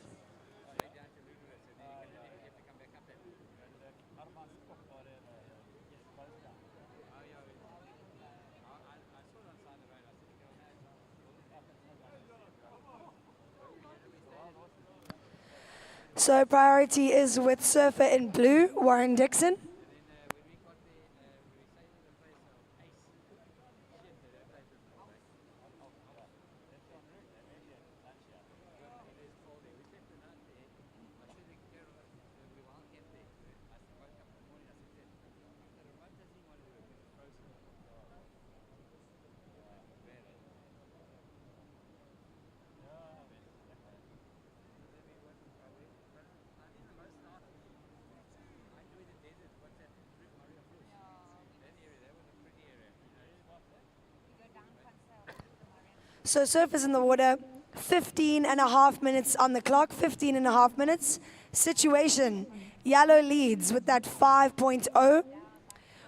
Speaker 2: So priority is with surfer in blue, Warren Dixon. So surfers in the water, 15 and a half minutes on the clock, 15 and a half minutes. Situation, yellow leads with that 5.0.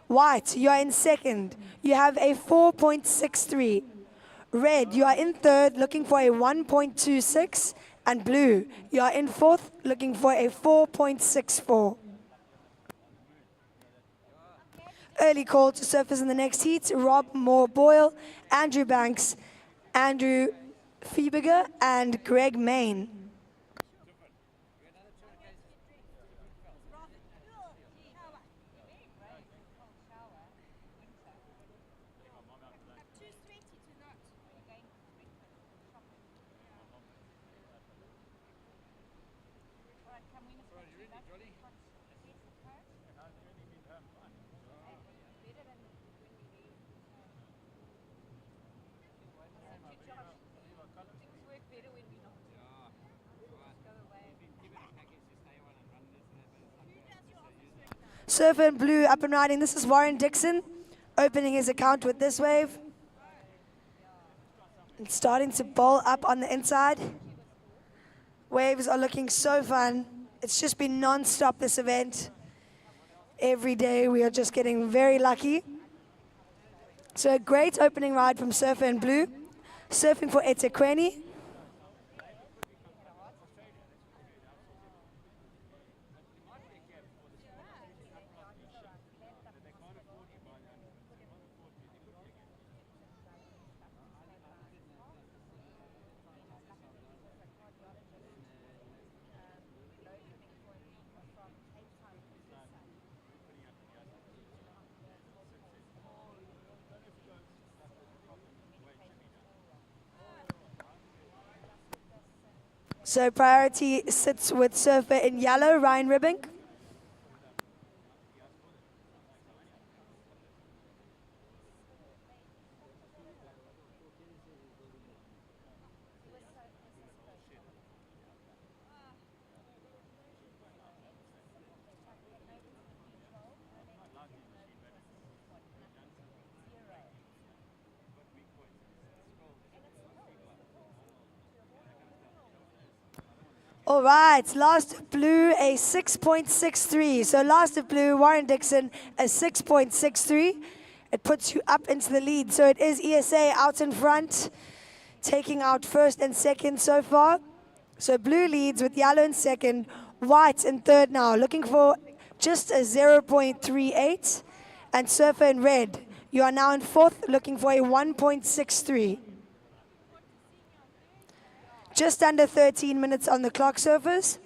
Speaker 2: White, you are in second. You have a 4.63. Red, you are in third, looking for a 1.26. And blue, you are in fourth, looking for a 4.64. Early call to surfers in the next heat, Rob Moore-Boyle, Andrew Banks, Andrew Fiebiger, and Greg Main. Surfer in blue up and riding. This is Warren Dixon opening his account with this wave. And starting to bowl up on the inside. Waves are looking so fun. It's just been non-stop this event. Every day we are just getting very lucky. So a great opening ride from Surfer in blue. Surfing for eThekwini. So priority sits with surfer in yellow, Ryan Ribbink. All right, last of blue, a 6.63. So last of blue, Warren Dixon, a 6.63. It puts you up into the lead. So it is ESA out in front, taking out first and second so far. So blue leads with yellow in second, white in third now, looking for just a 0.38. And surfer in red, you are now in fourth, looking for a 1.63. Just under 13 minutes on the clock, surfers.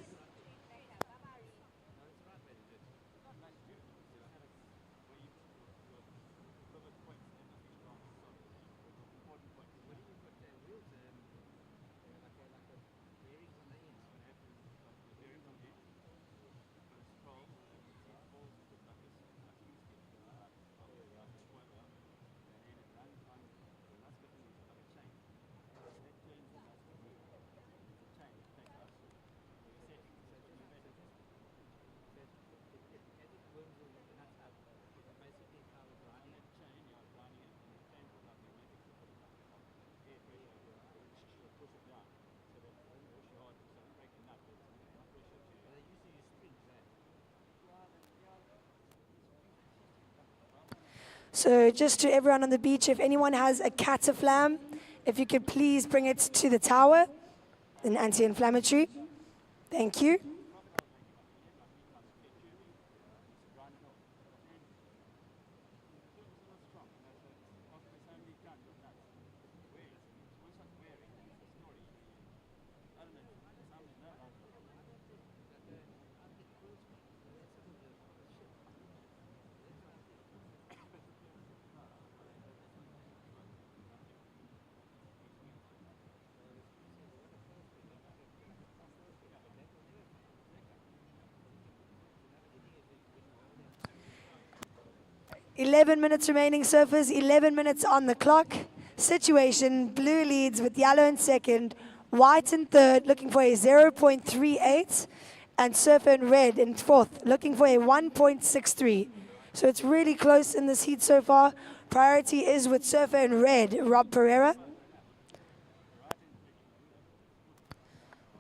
Speaker 2: So just to everyone on the beach, if anyone has a cataflam, if you could please bring it to the tower, an anti-inflammatory. Thank you. "11 minutes remaining, surfers, 11 minutes on the clock. Situation, blue leads with yellow in second, white in third, looking for a 0.38, and surfer in red in fourth, looking for a 1.63. So it's really close in this heat so far. Priority is with surfer in red, Rob Pereira.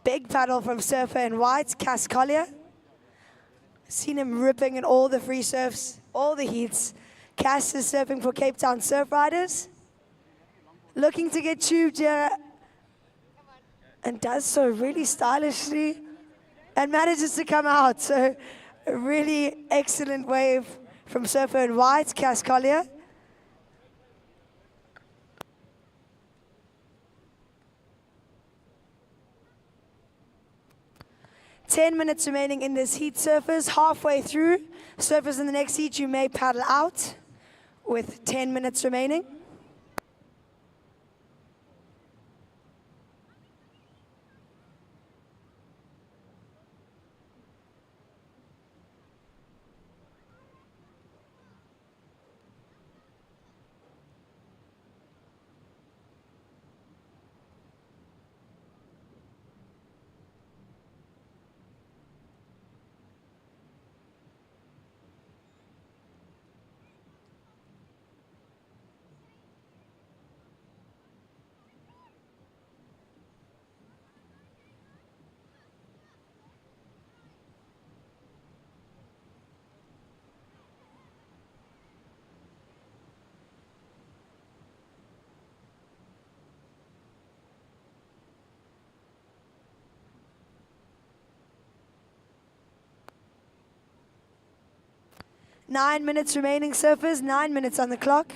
Speaker 2: Big paddle from surfer in white, Cass Collier. Seen him ripping in all the free surfs, all the heats. Cass is surfing for Cape Town Surf Riders. Looking to get tubed here, and does so really stylishly, and manages to come out. So a really excellent wave from surfer in white, Cass Collier. "10 minutes remaining in this heat, surfers. Halfway through. Surfers in the next heat, you may paddle out with 10 minutes remaining. "9 minutes remaining, surfers. 9 minutes on the clock.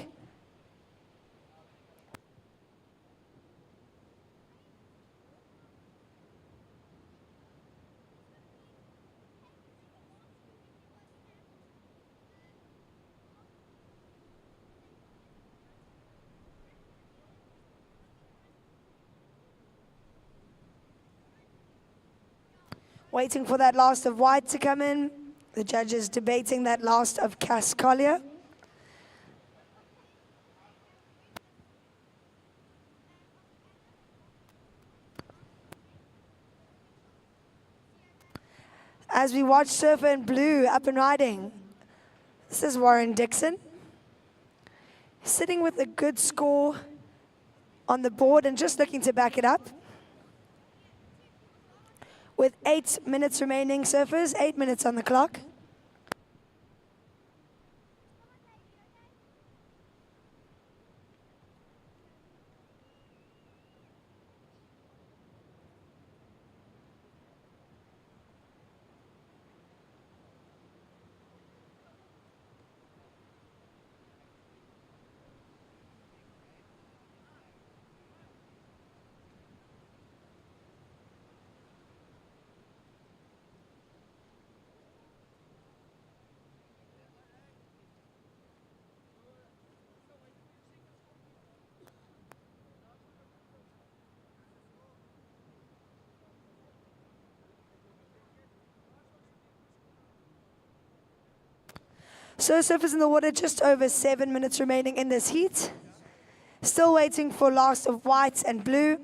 Speaker 2: Waiting for that last of white to come in. The judges debating that last of Cass Collier. As we watch surfer in blue up and riding, this is Warren Dixon. Sitting with a good score on the board and just looking to back it up. With 8 minutes remaining, surfers, 8 minutes on the clock. So surfers in the water, just over 7 minutes remaining in this heat. Still waiting for last of white and blue.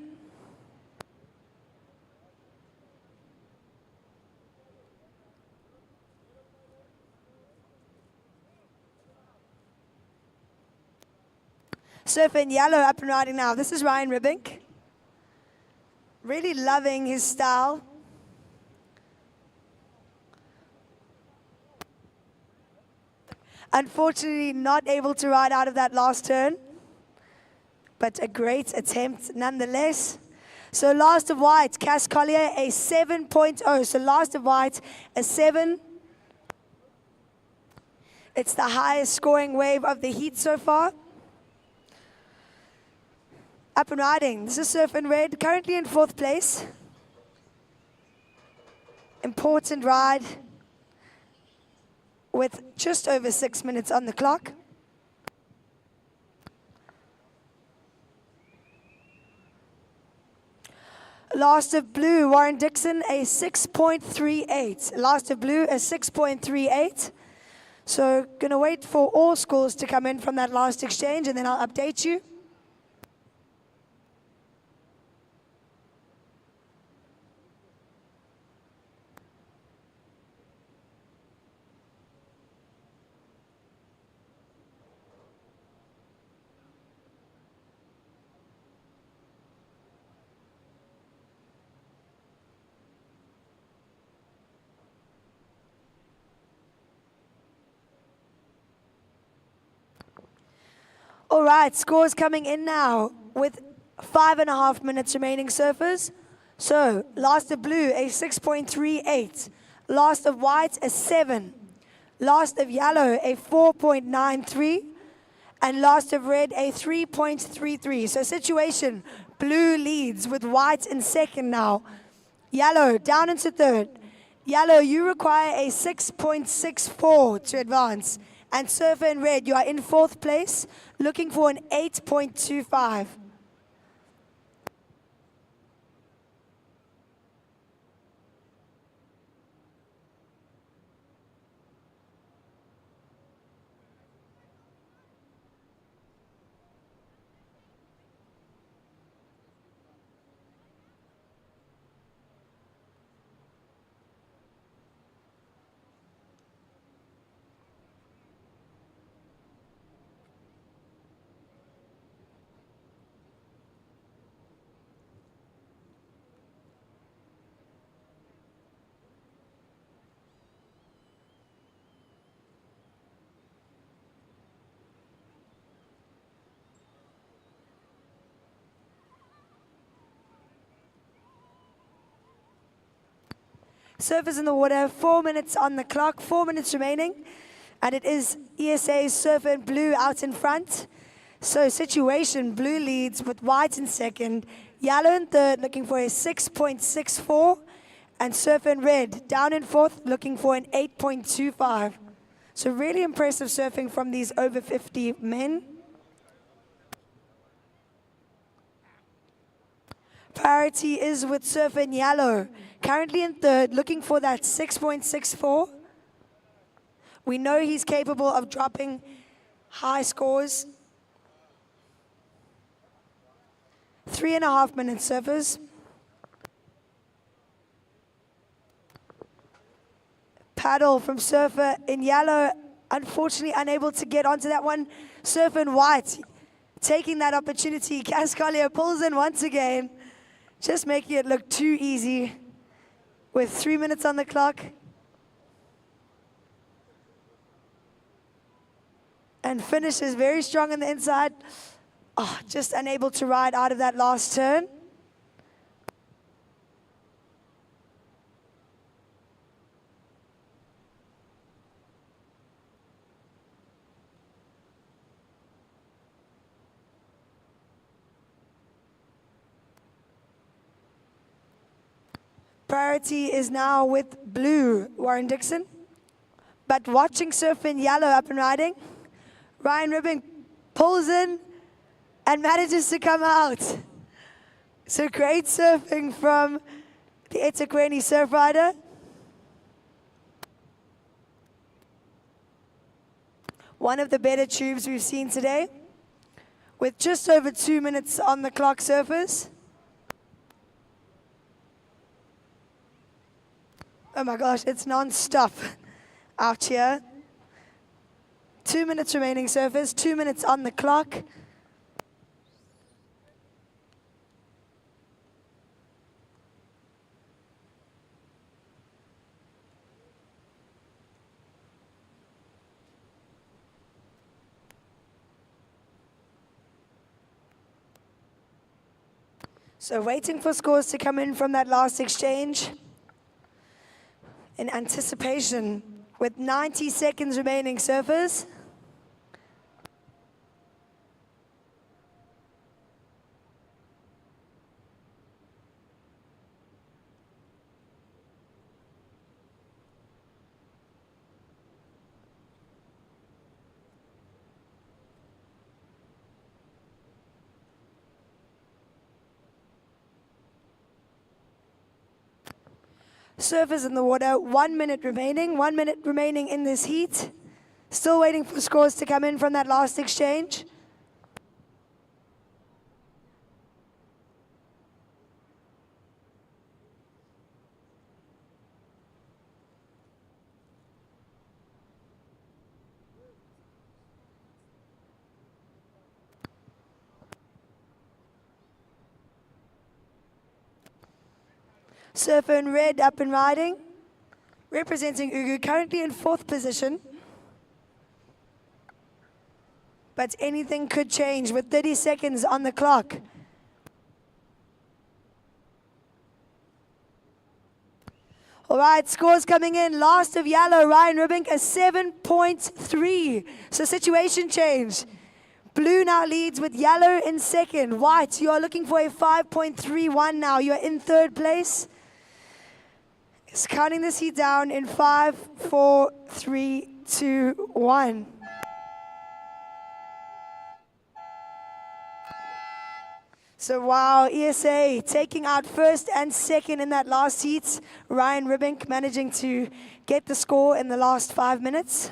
Speaker 2: Surfer in yellow up and riding now. This is Ryan Ribbink. Really loving his style. Unfortunately, not able to ride out of that last turn, but a great attempt nonetheless. So last of white, Cass Collier, a 7.0. So last of white, a 7. It's the highest scoring wave of the heat so far. Up and riding. This is Surf and Red, currently in 4th place. Important ride with just over 6 minutes on the clock. Last of Blue, Warren Dixon, a 6.38. Last of Blue, a 6.38. So gonna wait for all scores to come in from that last exchange, and then I'll update you. All right, scores coming in now with 5.5 minutes remaining, surfers. So, last of Blue, a 6.38. Last of White, a 7. Last of Yellow, a 4.93. And last of Red, a 3.33. So, situation, Blue leads with White in second now. Yellow down into third. Yellow, you require a 6.64 to advance. And Surfer in Red, you are in 4th place, looking for an 8.25. Surfers in the water, 4 minutes on the clock, 4 minutes remaining. And it is ESA Surfer and Blue out in front. So situation, Blue leads with White in second. Yellow in third, looking for a 6.64. And Surfer and Red down in 4th, looking for an 8.25. So really impressive surfing from these over 50 men. Priority is with Surfer in Yellow. Currently in third, looking for that 6.64. We know he's capable of dropping high scores. 3.5 minutes, surfers. Paddle from Surfer in Yellow, unfortunately unable to get onto that one. Surfer in White, taking that opportunity. Cass Collier pulls in once again, just making it look too easy with 3 minutes on the clock. And finishes very strong on the inside. Oh, just unable to ride out of that last turn. Priority is now with Blue, Warren Dixon. But watching Surf in Yellow up and riding, Ryan Ribbing pulls in and manages to come out. So great surfing from the eThekwini surf rider. One of the better tubes we've seen today, with just over 2 minutes on the clock, surfers. Oh my gosh, it's non-stop out here. 2 minutes remaining, surfers, 2 minutes on the clock. So waiting for scores to come in from that last exchange. In anticipation, with 90 seconds remaining, surfers. Surfers in the water, 1 minute remaining. 1 minute remaining in this heat. Still waiting for scores to come in from that last exchange. Surfer in red up and riding, representing Ugu, currently in 4th position. But anything could change with 30 seconds on the clock. All right, scores coming in. Last of yellow, Ryan Ribink, a 7.3. So situation change. Blue now leads with yellow in 2nd. White, you are looking for a 5.31 now. You are in 3rd place. It's counting this heat down in 5, 4, 3, 2, 1. So wow, ESA taking out 1st and 2nd in that last heat. Ryan Ribink managing to get the score in the last 5 minutes.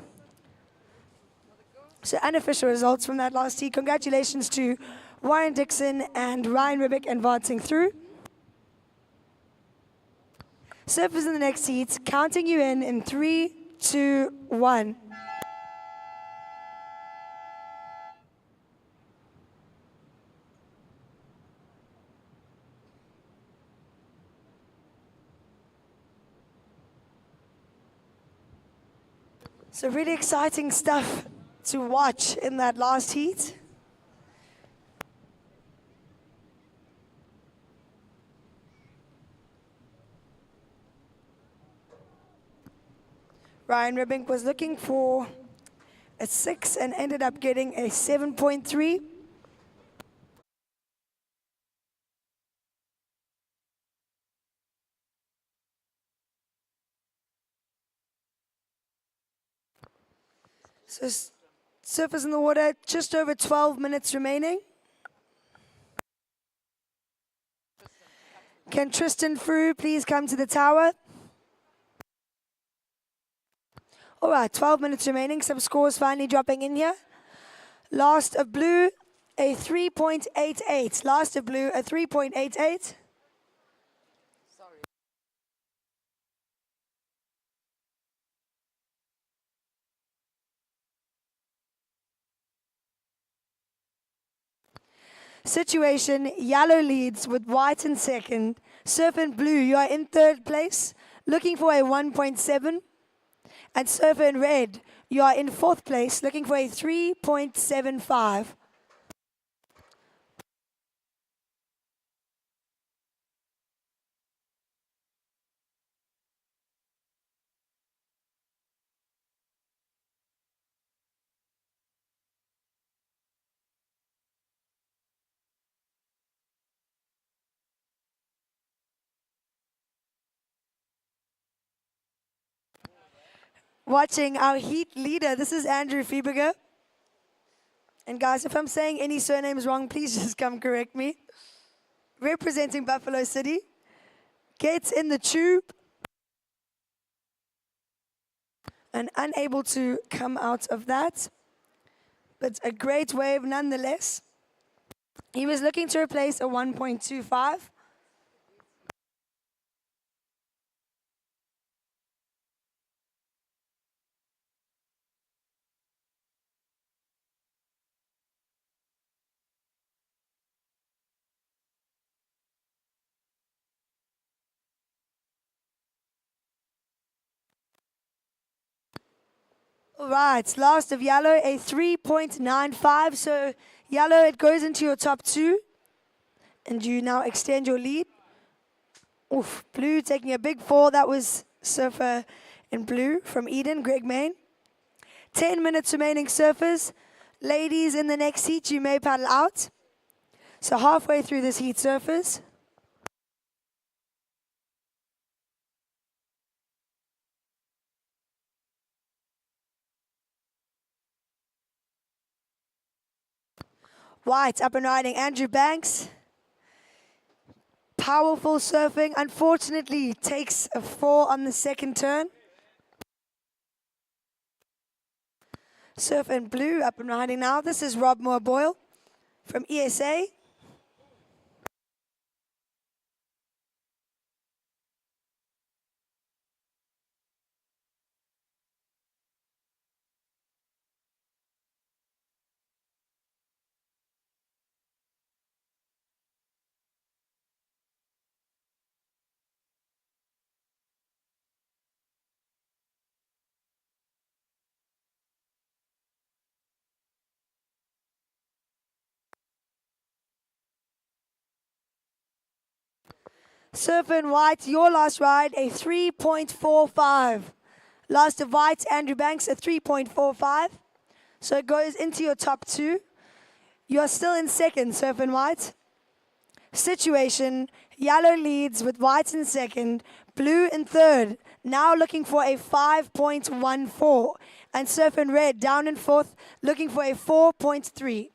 Speaker 2: So unofficial results from that last heat. Congratulations to Warren Dixon and Ryan Ribik advancing through. Surfers in the next heat, counting you in 3, 2, 1. So really exciting stuff to watch in that last heat. Ryan Ribink was looking for a 6 and ended up getting a 7.3. So surfers in the water, just over 12 minutes remaining. Can Tristan Frew please come to the tower? All right, 12 minutes remaining. Some scores finally dropping in here. Last of blue, a 3.88. Last of blue, a 3.88. Situation, yellow leads with white in 2nd. Surf in blue, you are in 3rd place, looking for a 1.7. And surfer in red, you are in 4th place, looking for a 3.75. Watching our heat leader, this is Andrew Fieberger. And guys, if I'm saying any surnames wrong, please just come correct me. Representing Buffalo City, gets in the tube and unable to come out of that. But a great wave nonetheless. He was looking to replace a 1.25. All right, last of yellow, a 3.95. So yellow, it goes into your top 2. And you now extend your lead. Oof, blue taking a big fall. That was surfer in blue from Eden, Greg Main. 10 minutes remaining, surfers. Ladies in the next heat, you may paddle out. So halfway through this heat, surfers. White up and riding, Andrew Banks. Powerful surfing, unfortunately takes a fall on the second turn. Surf in blue up and riding now. This is Rob Moore Boyle from ESA. Surf in white, your last ride, a 3.45. Last of white, Andrew Banks, a 3.45. So it goes into your top two. You're still in second, surf in white. Situation, yellow leads with white in second, blue in third. Now looking for a 5.14. And surf in red down in fourth, looking for a 4.3.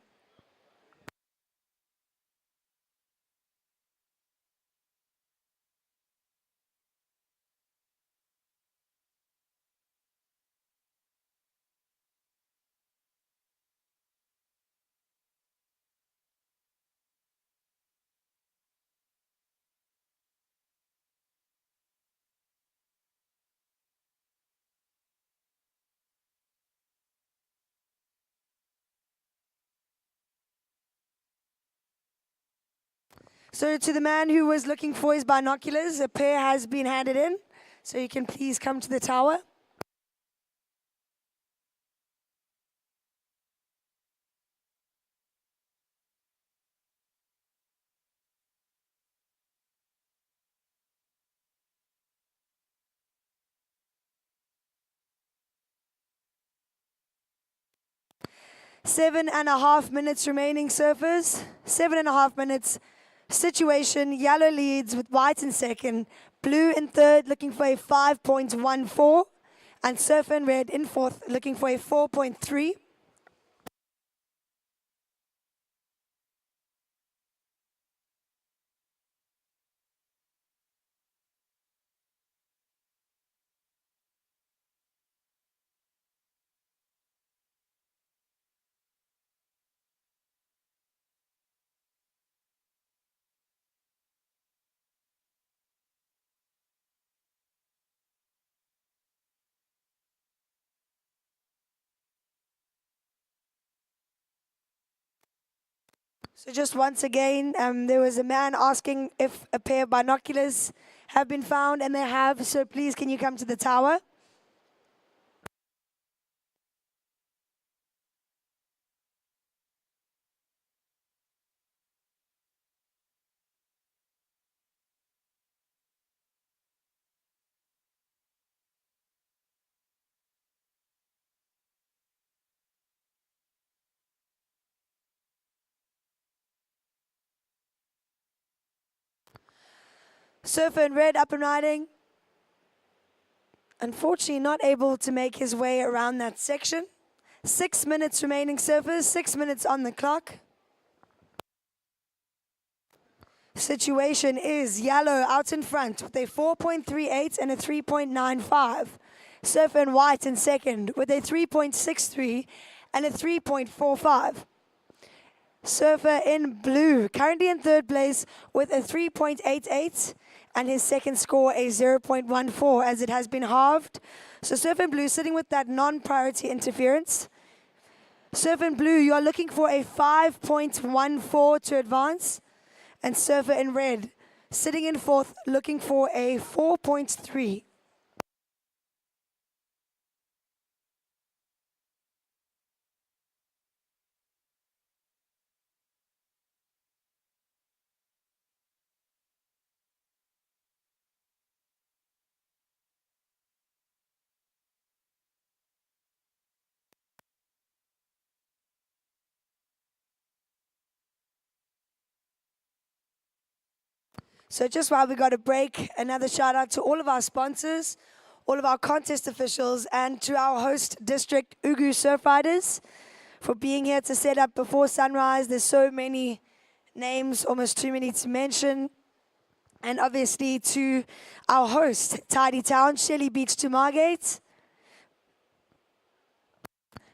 Speaker 2: So to the man who was looking for his binoculars, a pair has been handed in. So you can please come to the tower. Seven and a half minutes remaining, surfers. 7.5 minutes. Situation, yellow leads with white in second, blue in third, looking for a 5.14, and surfer in red in fourth, looking for a 4.3. So just once again, there was a man asking if a pair of binoculars have been found, and they have, so please can you come to the tower? Surfer in red up and riding. Unfortunately not able to make his way around that section. 6 minutes remaining, surfers, 6 minutes on the clock. Situation is yellow out in front with a 4.38 and a 3.95. Surfer in white in second with a 3.63 and a 3.45. Surfer in blue, currently in third place with a 3.88 and his second score a 0.14 as it has been halved. So Surfer in blue sitting with that non-priority interference. Surfer in blue, you are looking for a 5.14 to advance. And surfer in red, sitting in fourth, looking for a 4.3. So just while we got a break, another shout out to all of our sponsors, all of our contest officials, and to our host district, Ugu Surf Riders, for being here to set up before sunrise. There's so many names, almost too many to mention. And obviously to our host, Tidy Town, Shelley Beach to Margate.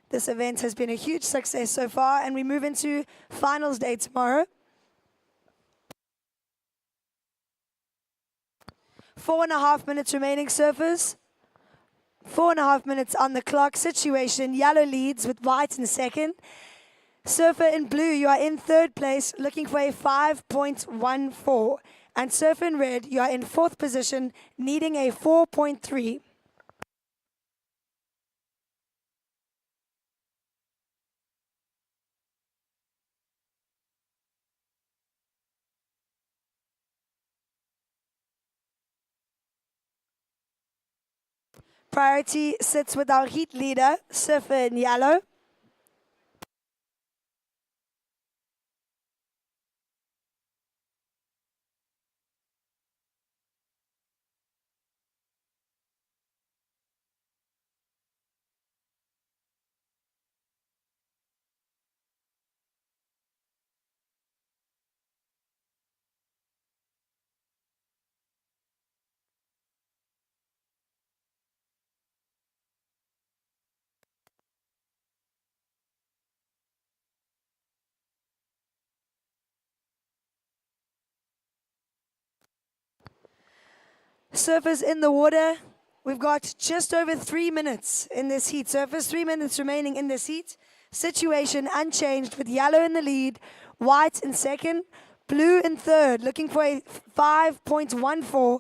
Speaker 2: This event has been a huge success so far, and we move into finals day tomorrow. 4.5 minutes remaining, surfers. 4.5 minutes on the clock. Situation, yellow leads with white in second. Surfer in blue, you are in third place, looking for a 5.14. And surfer in red, you are in fourth position, needing a 4.3. Priority sits with our heat leader, surfer in yellow. Surfers in the water. We've got just over 3 minutes in this heat. Surfers, 3 minutes remaining in this heat. Situation unchanged with yellow in the lead, white in second, blue in third, looking for a 5.14,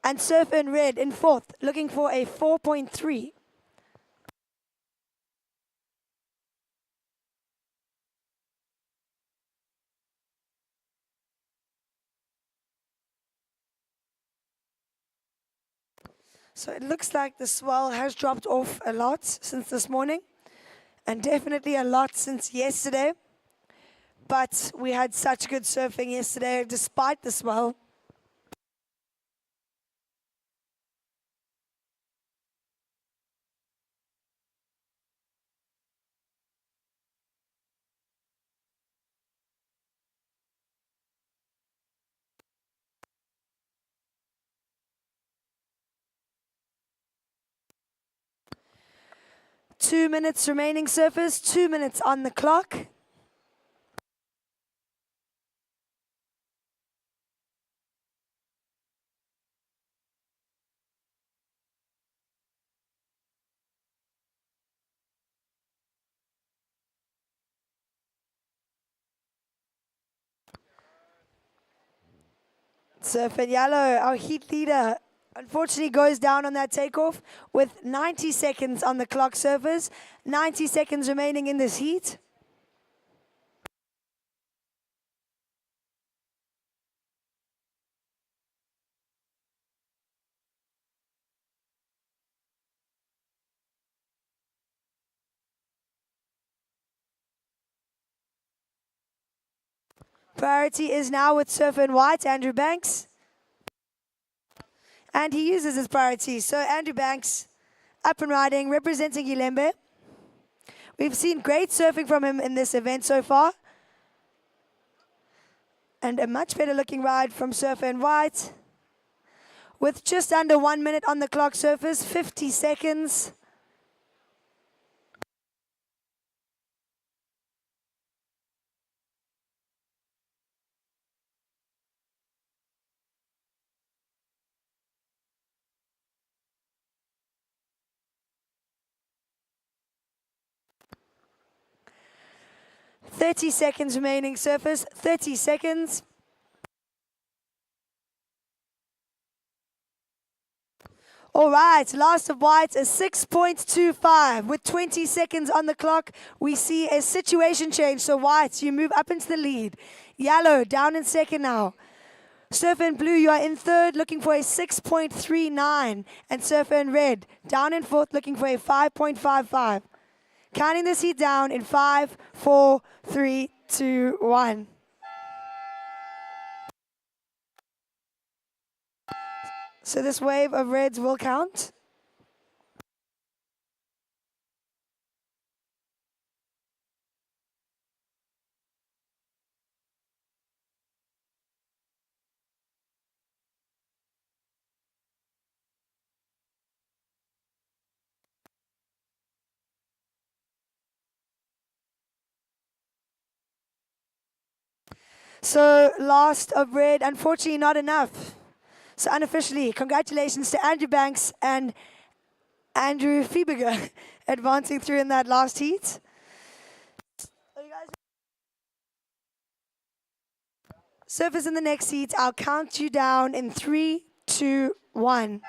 Speaker 2: and surfer in red in fourth, looking for a 4.3. So it looks like the swell has dropped off a lot since this morning, and definitely a lot since yesterday. But we had such good surfing yesterday despite the swell. Two minutes remaining, surfers, 2 minutes on the clock. Surfer yellow, our heat leader, unfortunately goes down on that takeoff with 90 seconds on the clock, surfers. 90 seconds remaining in this heat. Priority is now with surfer in white, Andrew Banks. And he uses his priority. So Andrew Banks, up and riding, representing Ilembe. We've seen great surfing from him in this event so far. And a much better looking ride from surfer in white. With just under 1 minute on the clock, surfers, 50 seconds. "30 seconds remaining, surfers. 30 seconds. All right, last of white, a 6.25. With 20 seconds on the clock, we see a situation change. So white, you move up into the lead. Yellow, down in second now. Surfer in blue, you are in third, looking for a 6.39. And surfer in red, down in fourth, looking for a 5.55. Counting this heat down in 5, 4, 3, 2, 1. So this wave of reds will count. So last of red, unfortunately not enough. So unofficially, congratulations to Andrew Banks and Andrew Fiebiger advancing through in that last heat. Surfers in the next heat, I'll count you down in 3, 2, 1.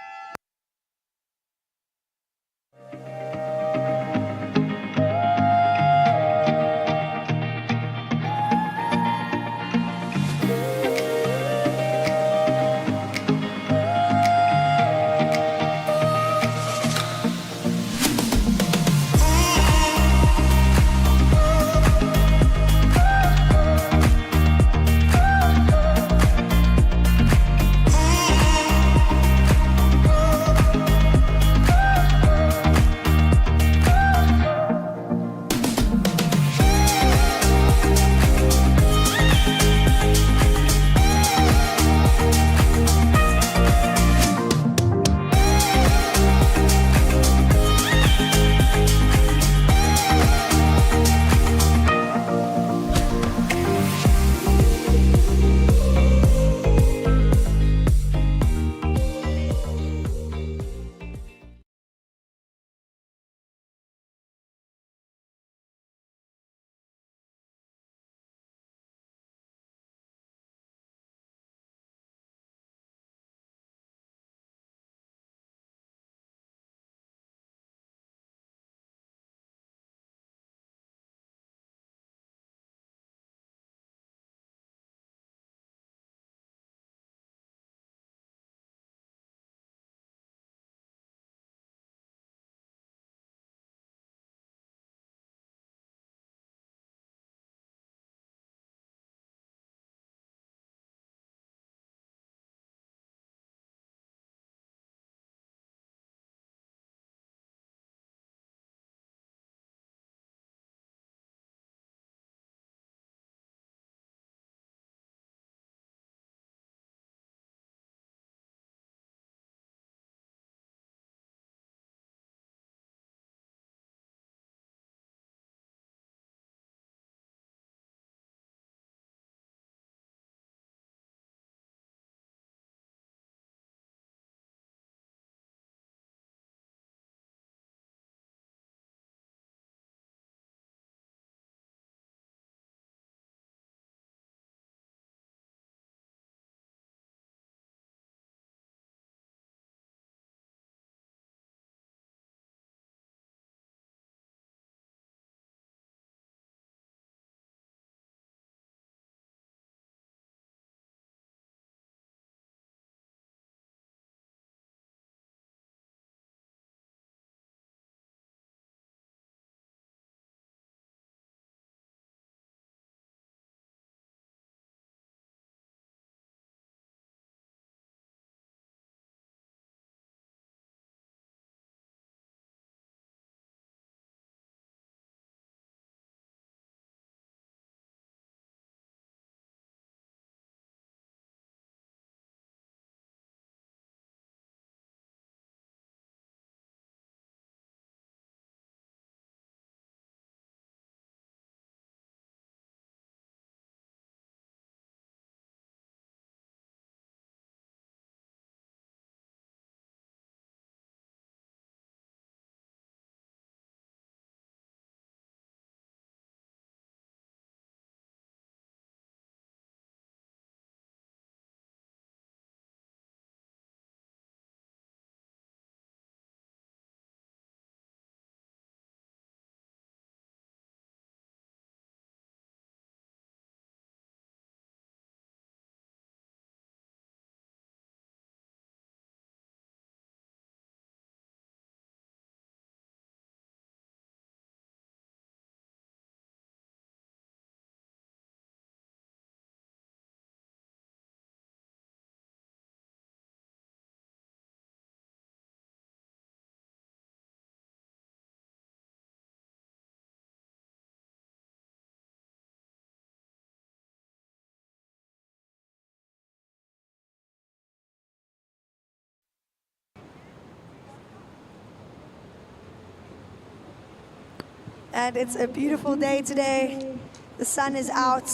Speaker 2: And it's a beautiful day today. The sun is out,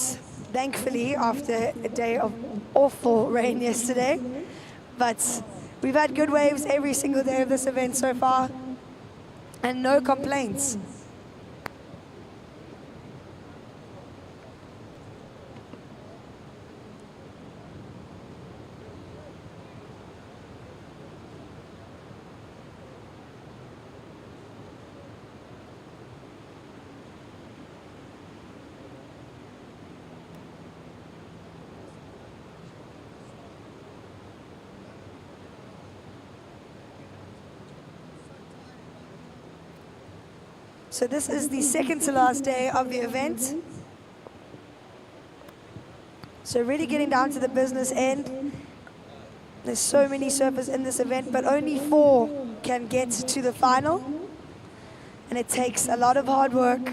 Speaker 2: thankfully, after a day of awful rain yesterday. But we've had good waves every single day of this event so far, and no complaints. So this is the second to last day of the event. So really getting down to the business end. There's so many surfers in this event, but only 4 can get to the final. And it takes a lot of hard work.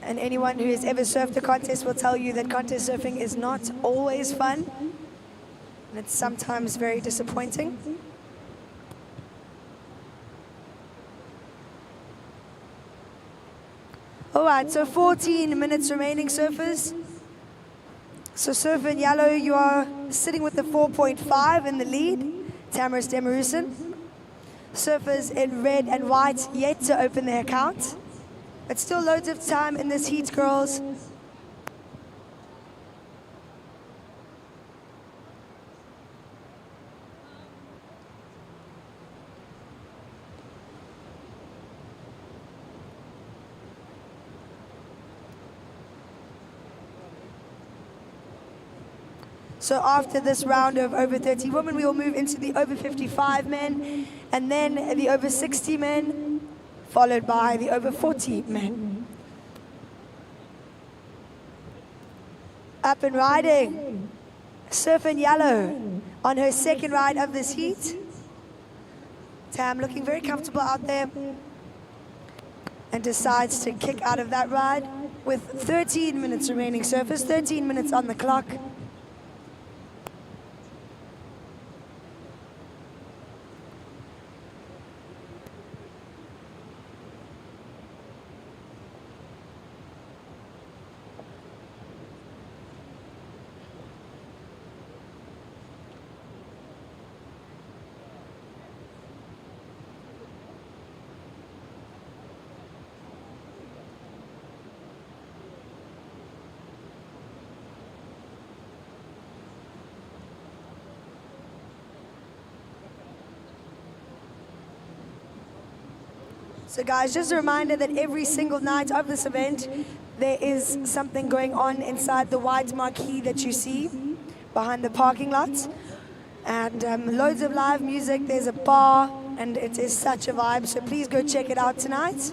Speaker 2: And anyone who has ever surfed a contest will tell you that contest surfing is not always fun. And it's sometimes very disappointing. All right, so 14 minutes remaining, surfers. So surfer in yellow, you are sitting with the 4.5 in the lead, Tamaris Demarusin. Surfers in red and white yet to open their account. But still loads of time in this heat, girls. So after this round of over 30 women, we will move into the over 55 men, and then the over 60 men, followed by the over 40 men. Up and riding, surfer in yellow on her second ride of this heat. Tam looking very comfortable out there, and decides to kick out of that ride with 13 minutes remaining, surfers, 13 minutes on the clock. So guys, just a reminder that every single night of this event, there is something going on inside the white marquee that you see behind the parking lot. And loads of live music, there's a bar, and it is such a vibe. So please go check it out tonight.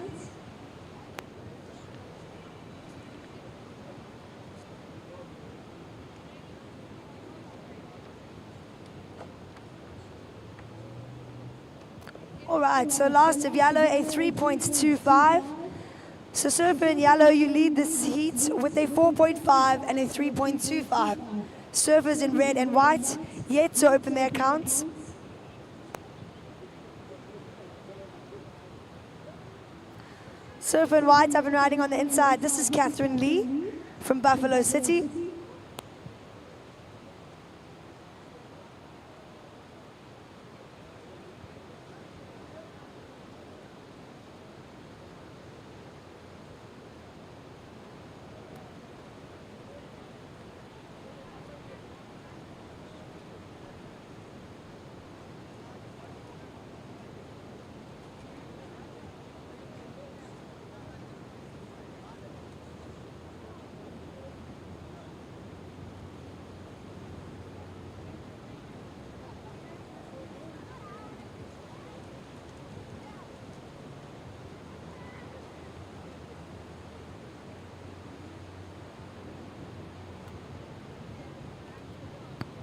Speaker 2: All right, so last of yellow, a 3.25. So surfer in yellow, you lead this heat with a 4.5 and a 3.25. Surfers in red and white, yet to open their accounts. Surfer in white, up and riding on the inside. This is Catherine Lee from Buffalo City.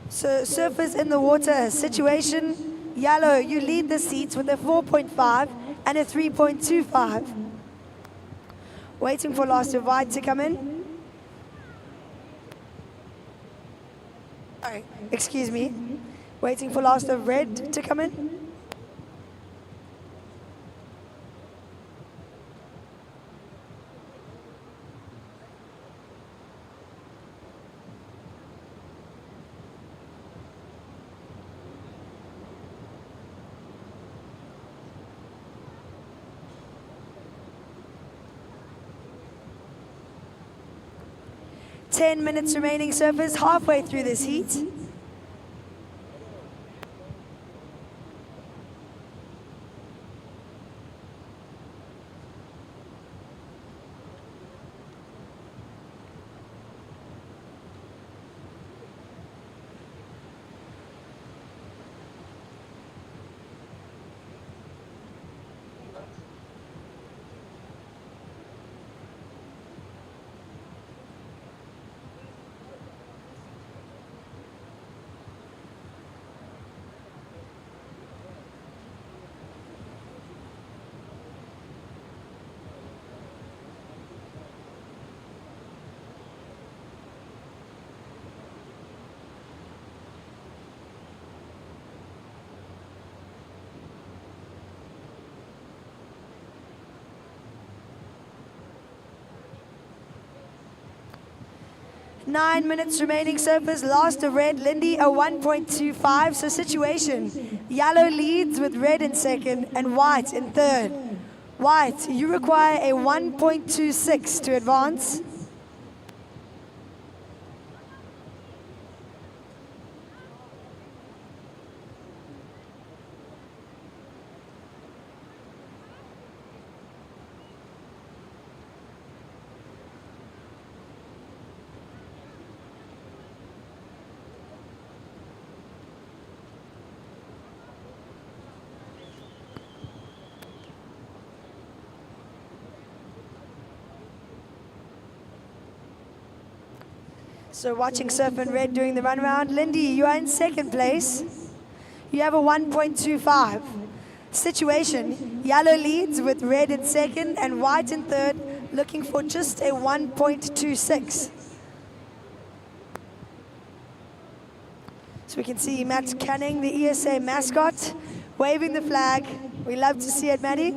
Speaker 2: So surfers in the water, situation, yellow, you lead the seats with a 4.5 and a 3.25. Waiting for last of white to come in. Sorry, excuse me. Waiting for last of red to come in. 10 minutes remaining, surfers, halfway through this heat. Nine minutes remaining, surfers. Last of red, Lindy a 1.25. So situation, yellow leads with red in second and white in third. White, you require a 1.26 to advance. So watching Surf and Red doing the run around. Lindy, you are in second place. You have a 1.25. Situation, yellow leads with red in second and white in third, looking for just a 1.26. So we can see Matt Canning, the ESA mascot, waving the flag. We love to see it, Maddie.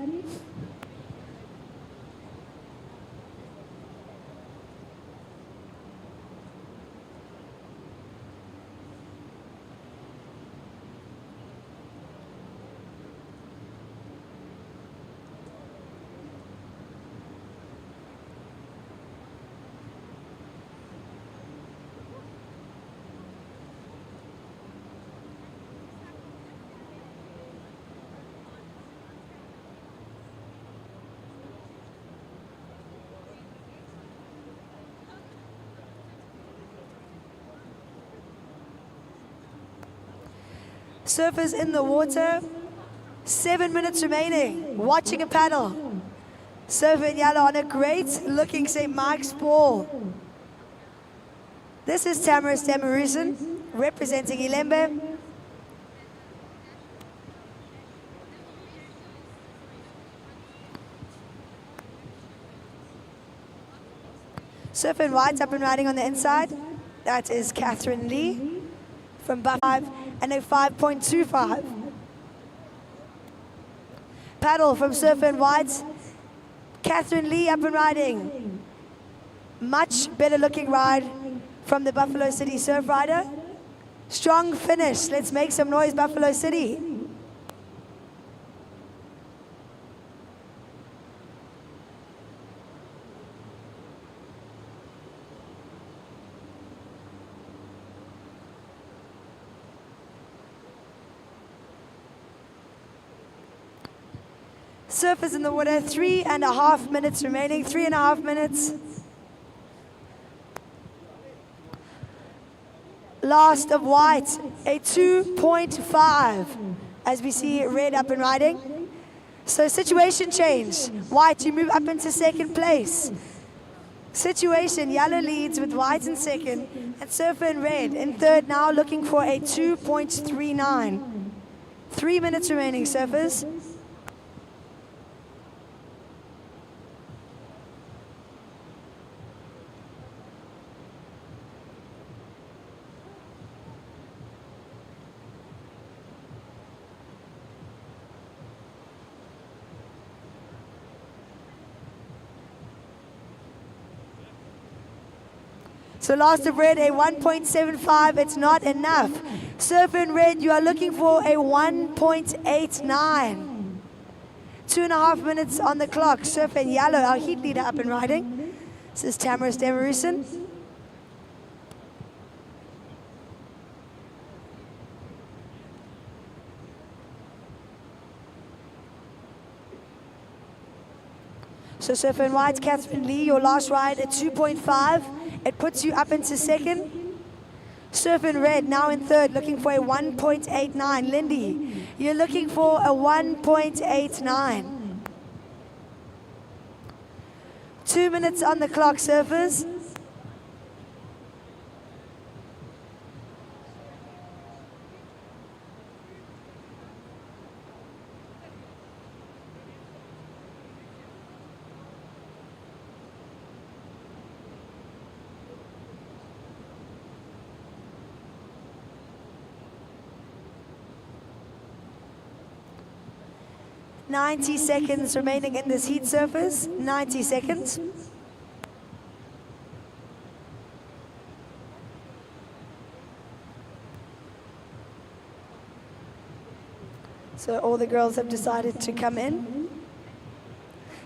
Speaker 2: Surfers in the water, 7 minutes remaining, watching a paddle. Surfer in yellow on a great looking St. Mike's ball. This is Tamaris Demarusin representing Ilembe. Surfer in white up and riding on the inside. That is Catherine Lee from Buff 5 and a 5.25. Paddle from Surfer in white. Catherine Lee up and riding. Much better looking ride from the Buffalo City surf rider. Strong finish. Let's make some noise, Buffalo City. Surfers in the water, 3.5 minutes remaining, 3.5 minutes. Last of white, a 2.5, as we see red up and riding. So situation change. White, you move up into second place. Situation, yellow leads with white in second, and surfer in red in third now, looking for a 2.39. 3 minutes remaining, surfers. So last of red, a 1.75, it's not enough. Surfer in red, you are looking for a 1.89. 2.5 minutes on the clock. Surfer in yellow, our heat leader up and riding. This is Tamaris Demarusin. So surfer in white, Catherine Lee, your last ride at 2.5. It puts you up into second. Surfer in red, now in third, looking for a 1.89. Lindy, you're looking for a 1.89. 2 minutes on the clock, surfers. Ninety seconds remaining in this heat, surfers. 90 seconds. So all the girls have decided to come in.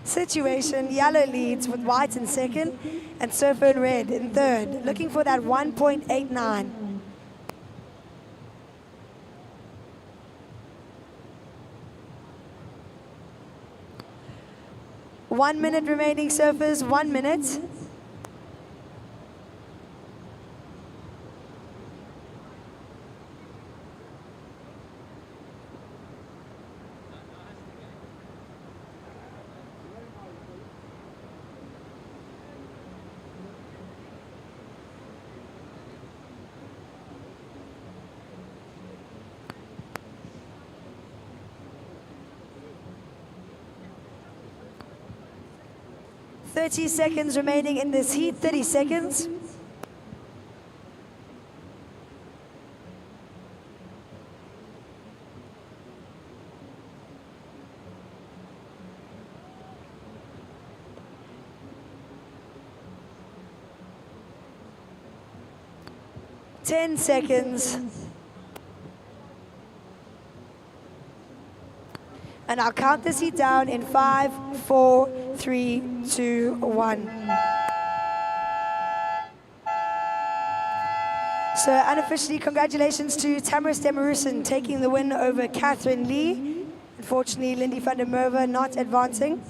Speaker 2: Situation, yellow leads with white in second and surfer in red in third, looking for that 1.89. One minute remaining, surfers, 1 minute. Thirty seconds remaining in this heat, 30 seconds. Ten seconds. And I'll count this heat down in 5, 4, 3, 2, 1. So unofficially, congratulations to Tamaris Demarusin taking the win over Catherine Lee. Unfortunately, Lindy van der Merwe not advancing.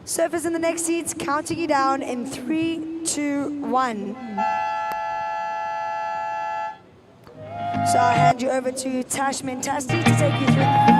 Speaker 2: Surfers in the next heats, counting you down in 3, 2, 1. So I'll hand you over to Tash Mentasti to take you through.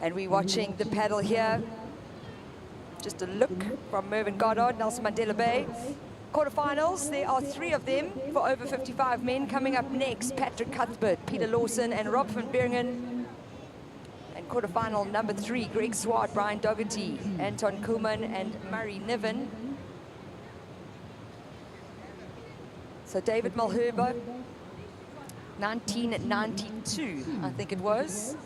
Speaker 1: And we're watching the paddle here. Just a look from Mervyn Goddard, Nelson Mandela Bay. Quarterfinals, there are 3 of them for over 55 men. Coming up next, Patrick Cuthbert, Peter Lawson, and Rob van Beringen. And quarterfinal number 3, Greg Swart, Brian Dougherty, Anton Koeman, and Murray Niven. So David Malherbe, 1992, I think it was.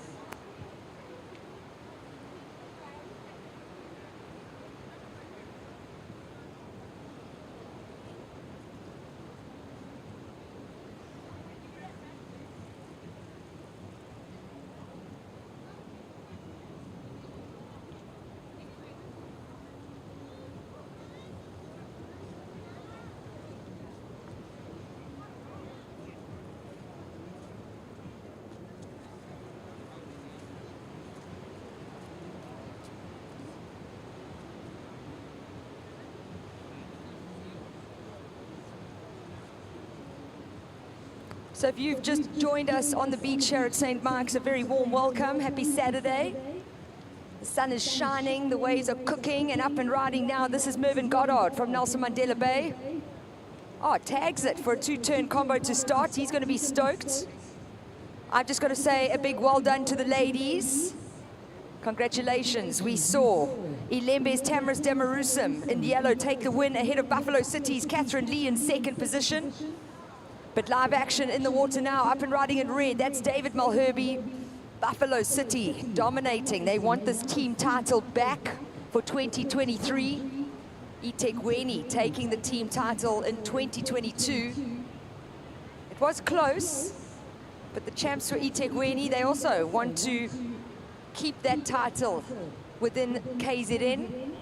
Speaker 1: So if you've just joined us on the beach here at St. Mark's, a very warm welcome. Happy Saturday. The sun is shining, the waves are cooking and up and riding now. This is Mervyn Goddard from Nelson Mandela Bay. Oh, tags it for a two-turn combo to start. He's going to be stoked. I've just got to say a big well done to the ladies. Congratulations. We saw Ilembe's Tamaris Demarusum in yellow take the win ahead of Buffalo City's Catherine Lee in second position. But live action in the water now, up and riding in red. That's David Malherbe. Buffalo City dominating. They want this team title back for 2023. eThekwini taking the team title in 2022. It was close, but the champs for eThekwini, they also want to keep that title within KZN.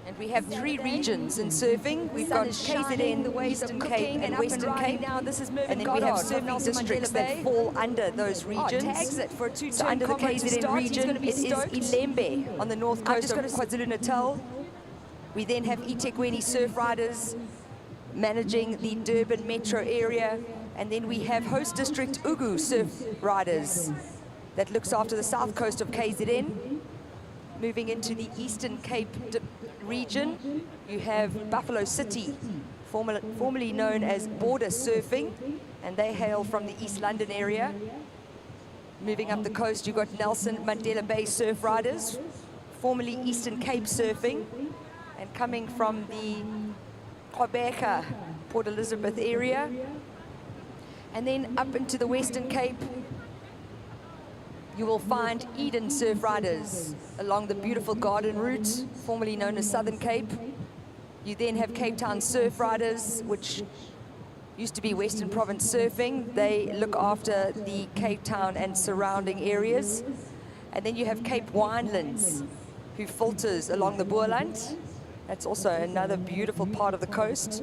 Speaker 1: And we have three regions in surfing. We've got KZN, the Eastern Cape, and Western Cape. Now this is Mervyn and then we have surfing districts that fall under those regions. Tags it for a two-turn so under the KZN region, it is Ilembe on the north coast of KwaZulu-Natal. We then have eThekwini Surf Riders managing the Durban metro area. And then we have host district Ugu Surf Riders that looks after the south coast of KZN. Moving into the Eastern Cape region, you have Buffalo City, formerly known as Border Surfing, and they hail from the East London area. Moving up the coast, you've got Nelson Mandela Bay Surf Riders, formerly Eastern Cape Surfing, and coming from the Gqeberha, Port Elizabeth area. And then up into the Western Cape, you will find Eden Surf Riders along the beautiful Garden Route, formerly known as Southern Cape. You then have Cape Town Surf Riders, which used to be Western Province Surfing. They look after the Cape Town and surrounding areas. And then you have Cape Winelands, who filters along the Boerland. That's also another beautiful part of the coast.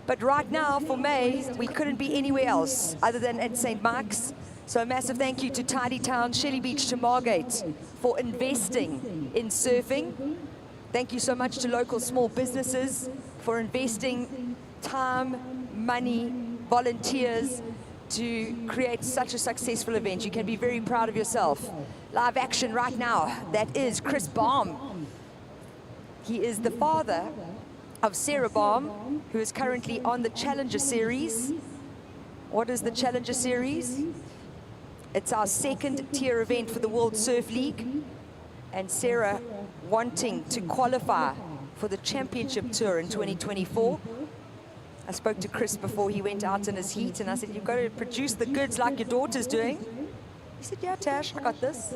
Speaker 1: But right now, for May, we couldn't be anywhere else other than at St. Mark's. So a massive thank you to Tidy Town, Shelley Beach to Margate for investing in surfing. Thank you so much to local small businesses for investing time, money, volunteers to create such a successful event. You can be very proud of yourself. Live action right now, that is Chris Baum. He is the father of Sarah Baum, who is currently on the Challenger Series. What is the Challenger Series? It's our second tier event for the World Surf League, and Sarah wanting to qualify for the championship tour in 2024. I spoke to Chris before he went out in his heat, and I said, you've got to produce the goods like your daughter's doing. He said, yeah, Tash, I got this.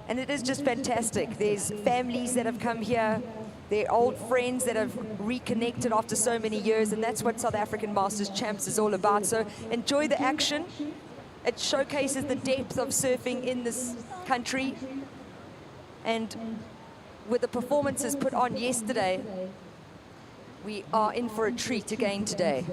Speaker 1: And it is just fantastic. There's families that have come here, they're old friends that have reconnected after so many years, and that's what South African Masters Champs is all about. So enjoy the action. It showcases the depth of surfing in this country. And with the performances put on yesterday, we are in for a treat again today.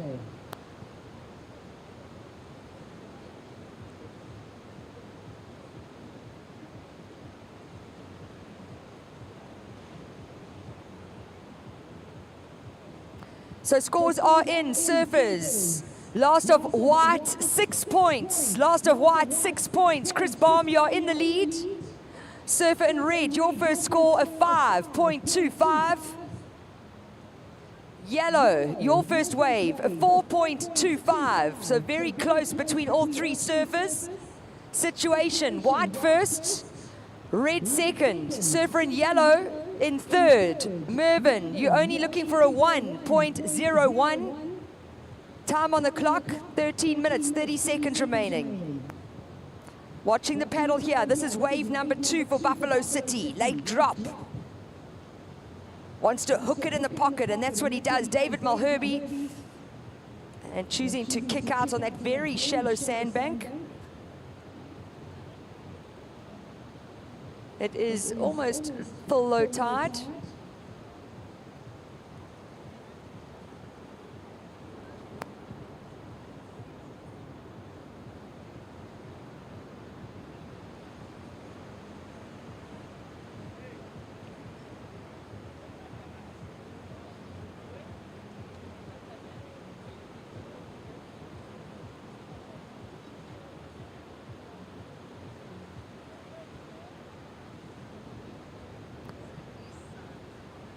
Speaker 1: So scores are in, surfers. Last of white, 6 points. Last of white, 6 points. Chris Baum, you're in the lead. Surfer in red, your first score of 5.25. Yellow, your first wave, a 4.25. So very close between all three surfers. Situation, white first, red second. Surfer in yellow in third. Mervyn, you're only looking for a 1.01. Time on the clock, 13 minutes, 30 seconds remaining. Watching the paddle here, this is wave number 2 for Buffalo City. Late drop. Wants to hook it in the pocket, and that's what he does. David Malherbe, and choosing to kick out on that very shallow sandbank. It is almost full low tide.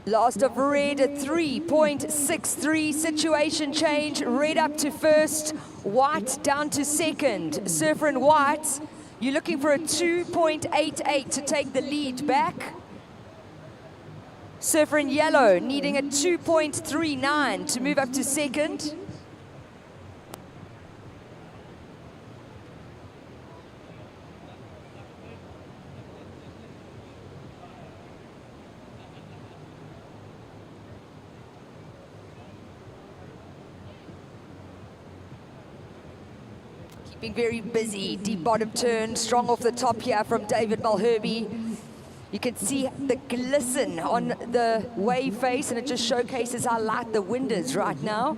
Speaker 1: Last of red at 3.63. Situation change. Red up to first, white down to second. Surfer in white, you're looking for a 2.88 to take the lead back. Surfer in yellow needing a 2.39 to move up to second. Keeping very busy, deep bottom turn, strong off the top here from David Malherbe. You can see the glisten on the wave face, and it just showcases how light the wind is right now.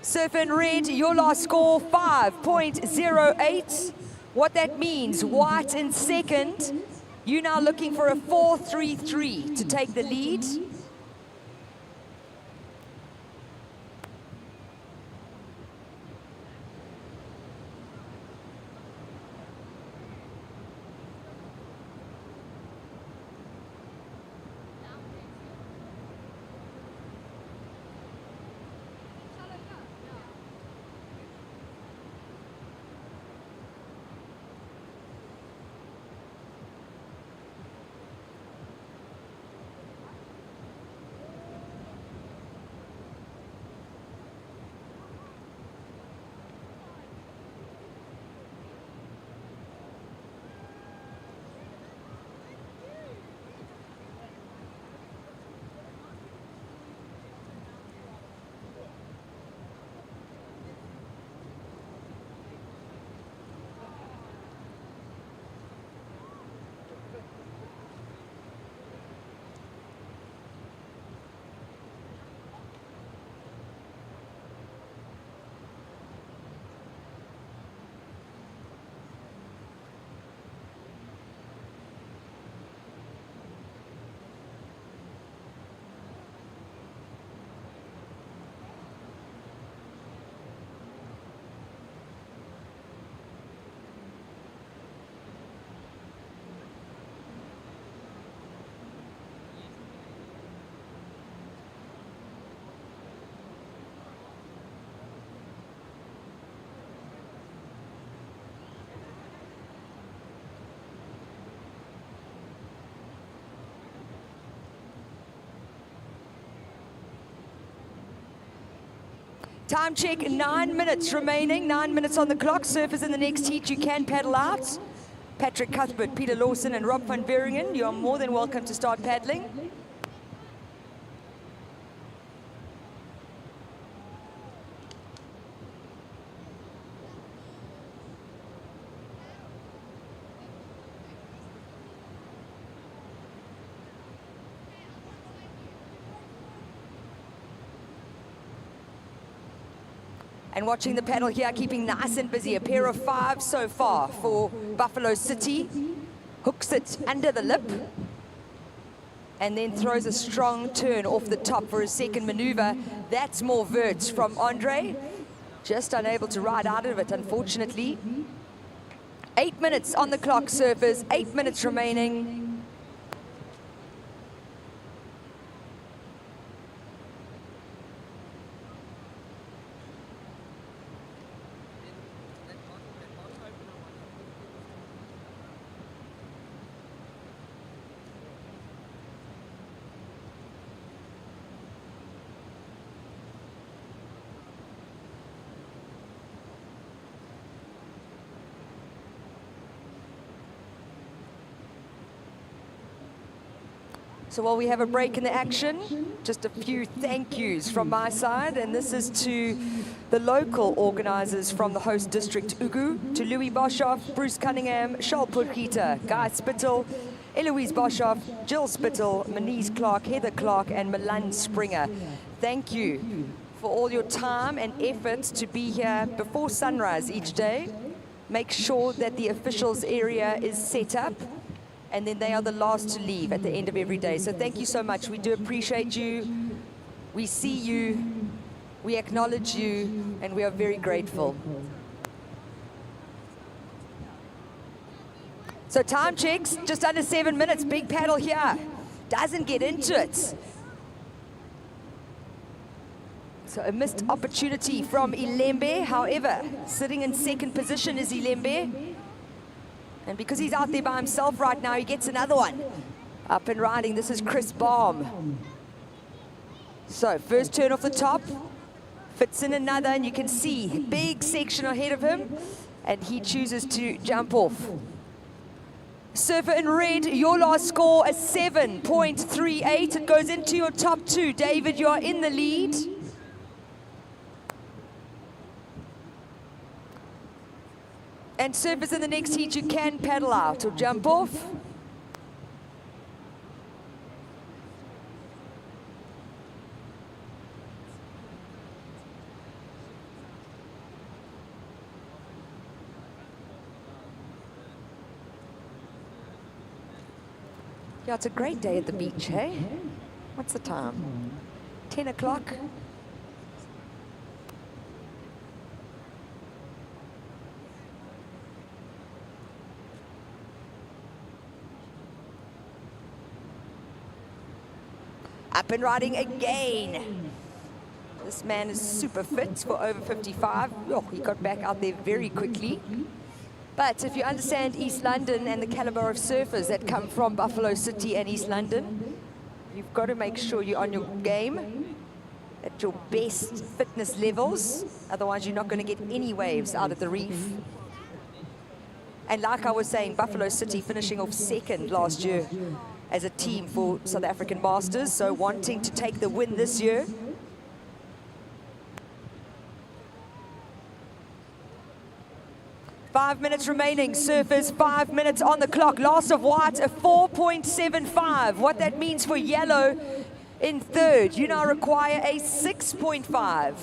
Speaker 1: Surf in red, your last score 5.08. What that means, white in second. You now looking for a 4.33 to take the lead. Time check, 9 minutes remaining, 9 minutes on the clock. Surfers in the next heat, you can paddle out. Patrick Cuthbert, Peter Lawson and Rob van Beringen, you are more than welcome to start paddling. And watching the paddle here, keeping nice and busy. A pair of 5 so far for Buffalo City. Hooks it under the lip. And then throws a strong turn off the top for a second maneuver. That's more verts from Andre. Just unable to ride out of it, unfortunately. 8 minutes on the clock, surfers. 8 minutes remaining. So while we have a break in the action, just a few thank yous from my side, and this is to the local organizers from the host district, Ugu, to Louis Boshoff, Bruce Cunningham, Charles Purkita, Guy Spittle, Eloise Boshoff, Jill Spittle, Manise Clark, Heather Clark, and Milan Springer. Thank you for all your time and effort to be here before sunrise each day. Make sure that the officials area is set up, and then they are the last to leave at the end of every day. So thank you so much. We do appreciate you. We see you, we acknowledge you, and we are very grateful. So time checks, just under 7 minutes. Big paddle here. Doesn't get into it. So a missed opportunity from Ilembe. However, sitting in second position is Ilembe. And because he's out there by himself right now, he gets another one. Up and riding, this is Chris Baum. So first turn off the top, fits in another, and you can see big section ahead of him, and he chooses to jump off. Surfer in red, your last score a 7.38. It goes into your top two. David, you are in the lead. And surfers in the next heat, you can paddle out or jump off. Yeah, it's a great day at the beach, hey? What's the time? 10 o'clock? Up and riding again. This man is super fit for over 55. Oh, he got back out there very quickly. But if you understand East London and the caliber of surfers that come from Buffalo City and East London, you've got to make sure you're on your game, at your best fitness levels. Otherwise, you're not going to get any waves out of the reef. And like I was saying, Buffalo City finishing off second last year as a team for South African Masters, so wanting to take the win this year. Five minutes remaining, surfers, 5 minutes on the clock. Last of white, a 4.75. What that means for yellow in third, you now require a 6.5.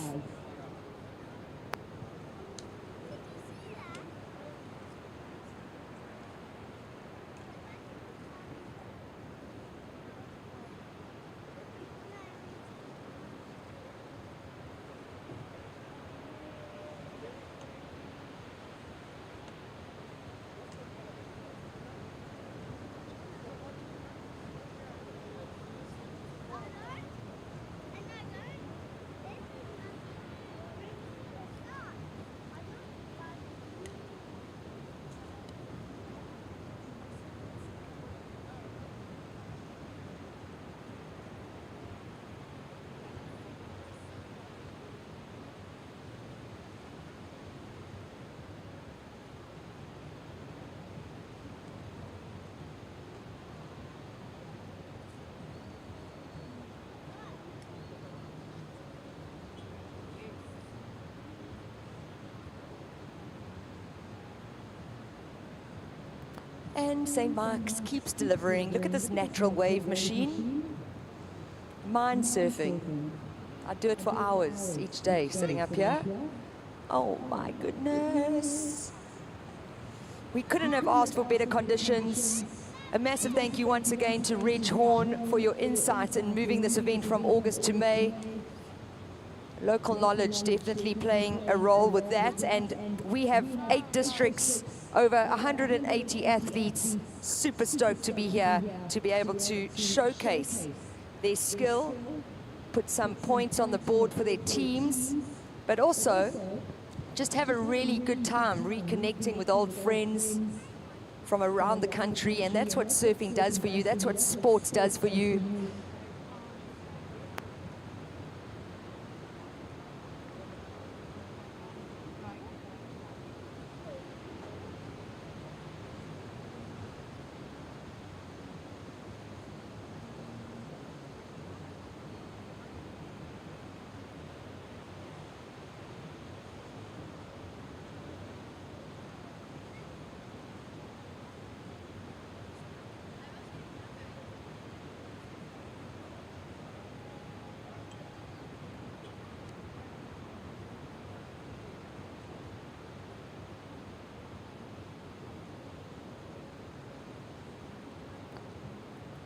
Speaker 1: And St. Mark's keeps delivering. Look at this natural wave machine. Mind surfing. I do it for hours each day, sitting up here. Oh my goodness. We couldn't have asked for better conditions. A massive thank you once again to Reg Horn for your insight in moving this event from August to May. Local knowledge definitely playing a role with that, and we have 8 districts, over 180 athletes, super stoked to be here, to be able to showcase their skill, put some points on the board for their teams, but also just have a really good time reconnecting with old friends from around the country. And that's what surfing does for you, that's what sports does for you.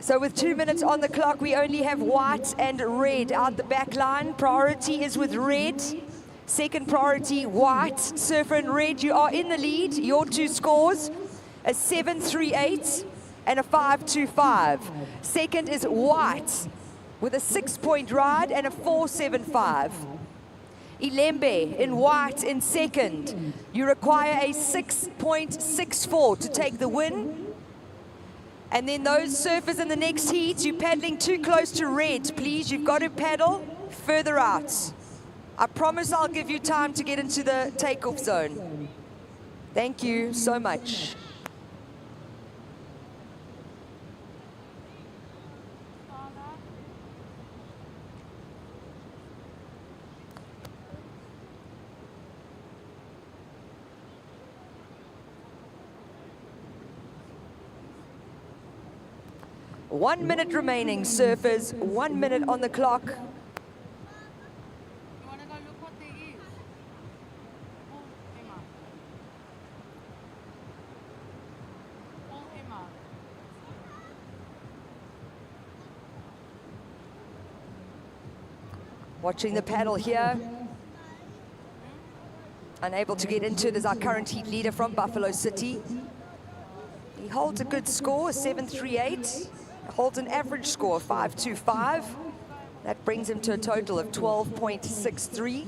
Speaker 1: So with 2 minutes on the clock, we only have white and red out the back line. Priority is with red. Second priority, white. Surfer in red, you are in the lead. Your two scores, a 7.38 and a 5.25. Second is white with a 6-point ride and a 4.75. Ilembe in white in second. You require a 6.64 to take the win. And then those surfers in the next heat, you're paddling too close to red, please. You've got to paddle further out. I promise I'll give you time to get into the takeoff zone. Thank you so much. One minute remaining, surfers. 1 minute on the clock.
Speaker 3: You want to go look what there is? Pull Emma. Pull Emma.
Speaker 1: Watching the paddle here. Unable to get into it is our current heat leader from Buffalo City. He holds a good score, 7.38. Holds an average score of 5.25. That brings him to a total of 12.63.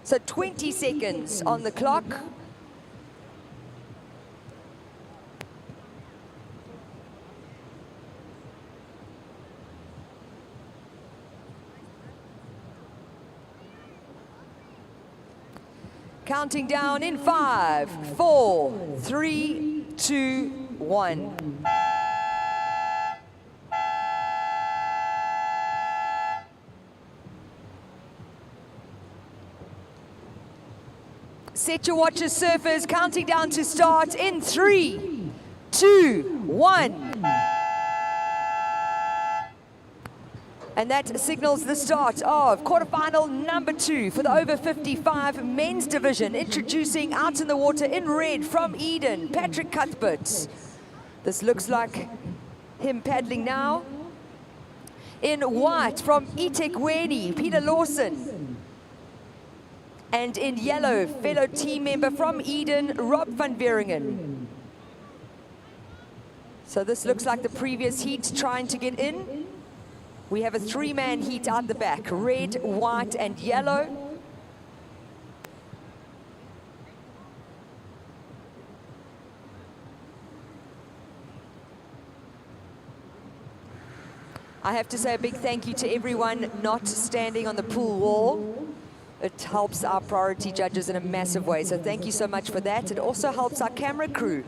Speaker 1: So 20 seconds on the clock. Counting down in 5, 4, 3, 2, 1. Set your watches, surfers. Counting down to start in 3, 2, 1. And that signals the start of quarterfinal number 2 for the over 55 men's division. Introducing out in the water in red from Eden, Patrick Cuthbert. This looks like him paddling now. In white from eThekwini, Peter Lawson. And in yellow, fellow team member from Eden, Rob van Veeringen. So this looks like the previous heat trying to get in. We have a 3-man heat out the back, red, white, and yellow. I have to say a big thank you to everyone not standing on the pool wall. It helps our priority judges in a massive way, so thank you so much for that. It also helps our camera crew.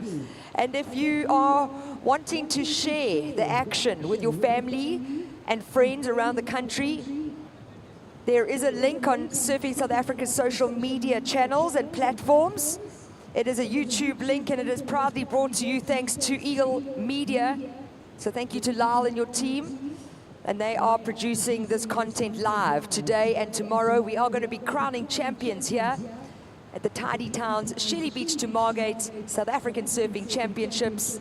Speaker 1: And if you are wanting to share the action with your family and friends around the country, there is a link on Surfing South Africa's social media channels and platforms. It is a YouTube link, and it is proudly brought to you thanks to Eagle Media. So thank you to Lyle and your team. And they are producing this content live today and tomorrow. We are going to be crowning champions here at the Tidy Towns Shelly Beach to Margate South African Surfing Championships.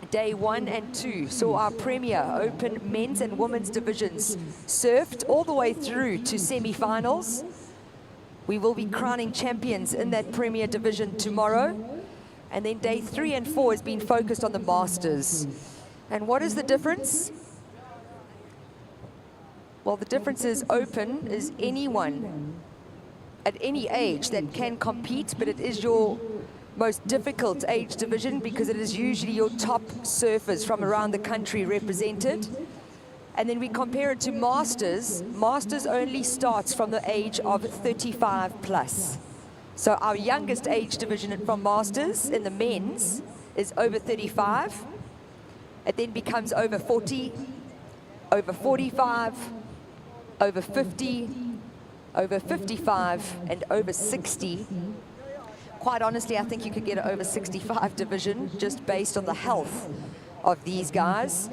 Speaker 1: Day 1 and 2 saw our Premier Open men's and women's divisions surfed all the way through to semi-finals. We will be crowning champions in that Premier division tomorrow. And then day 3 and 4 has been focused on the Masters. And what is the difference? Well, the difference is Open is anyone at any age that can compete, but it is your most difficult age division because it is usually your top surfers from around the country represented. And then we compare it to Masters. Masters only starts from the age of 35 plus. So our youngest age division from Masters in the men's is over 35. It then becomes over 40, over 45, over 50, over 55, and over 60. Quite honestly, I think you could get an over 65 division just based on the health of these guys.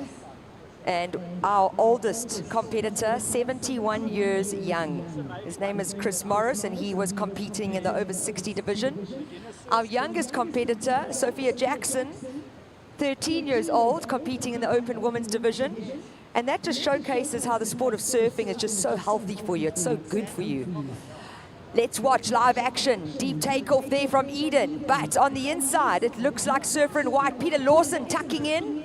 Speaker 1: And our oldest competitor, 71 years young. His name is Chris Morris, and he was competing in the over 60 division. Our youngest competitor, Sophia Jackson, 13 years old, competing in the open women's division. And that just showcases how the sport of surfing is just so healthy for you. It's so good for you. Let's watch live action. Deep takeoff there from Eden. But on the inside, it looks like surfer in white. Peter Lawson tucking in.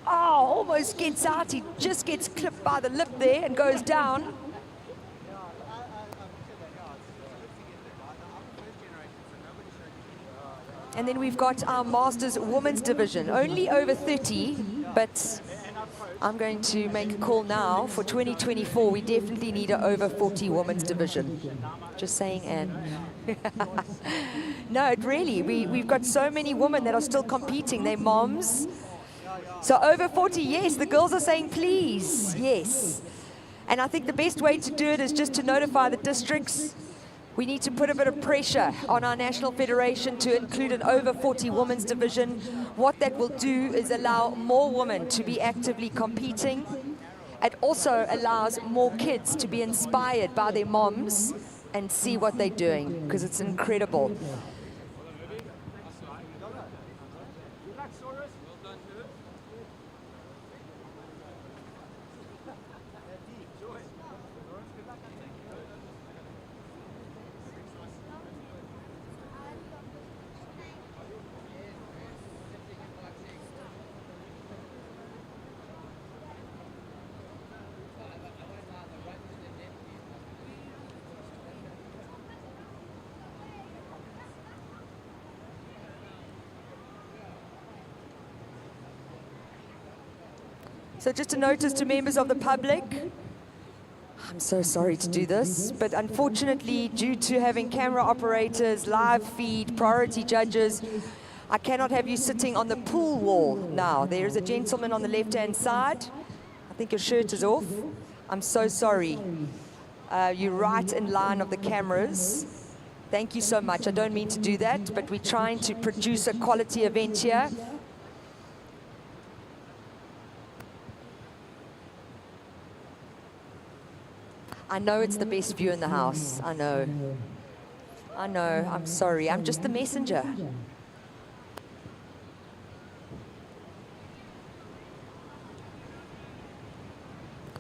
Speaker 1: Oh, almost gets out. He just gets clipped by the lip there and goes down. And then we've got our Masters Women's Division. Only over 30, but I'm going to make a call now. For 2024, we definitely need an over 40 Women's Division. Just saying, Anne. No, it really, we've got so many women that are still competing. They're moms. So over 40, yes, the girls are saying please, yes. And I think the best way to do it is just to notify the districts. We need to put a bit of pressure on our National Federation to include an over 40 women's division. What that will do is allow more women to be actively competing. It also allows more kids to be inspired by their moms and see what they're doing, because it's incredible. So just a notice to members of the public, I'm so sorry to do this, but unfortunately, due to having camera operators, live feed, priority judges, I cannot have you sitting on the pool wall now. There is a gentleman on the left-hand side. I think your shirt is off. I'm so sorry. You're right in line of the cameras. Thank you so much. I don't mean to do that, but we're trying to produce a quality event here. I know it's the best view in the house. I know. I know. I'm sorry. I'm just the messenger.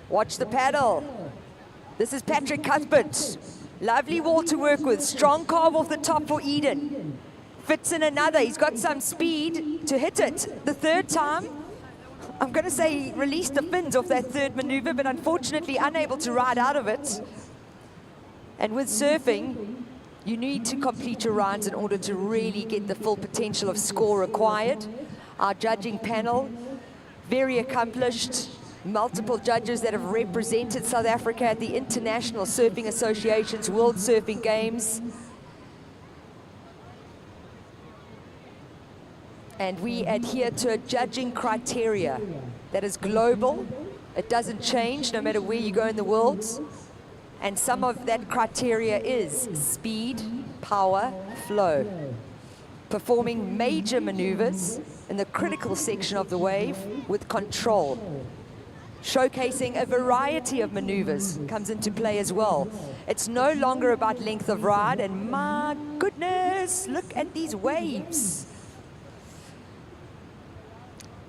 Speaker 1: Watch the paddle. This is Patrick Cuthbert. Lovely wall to work with. Strong carve off the top for Eden. Fits in another. He's got some speed to hit it. The third time. I'm going to say he released the fins off that third maneuver, but unfortunately unable to ride out of it. And with surfing, you need to complete your rides in order to really get the full potential of score required. Our judging panel, very accomplished, multiple judges that have represented South Africa at the International Surfing Association's World Surfing Games. And we adhere to a judging criteria that is global. It doesn't change no matter where you go in the world. And some of that criteria is speed, power, flow. Performing major maneuvers in the critical section of the wave with control. Showcasing a variety of maneuvers comes into play as well. It's no longer about length of ride, and my goodness, look at these waves.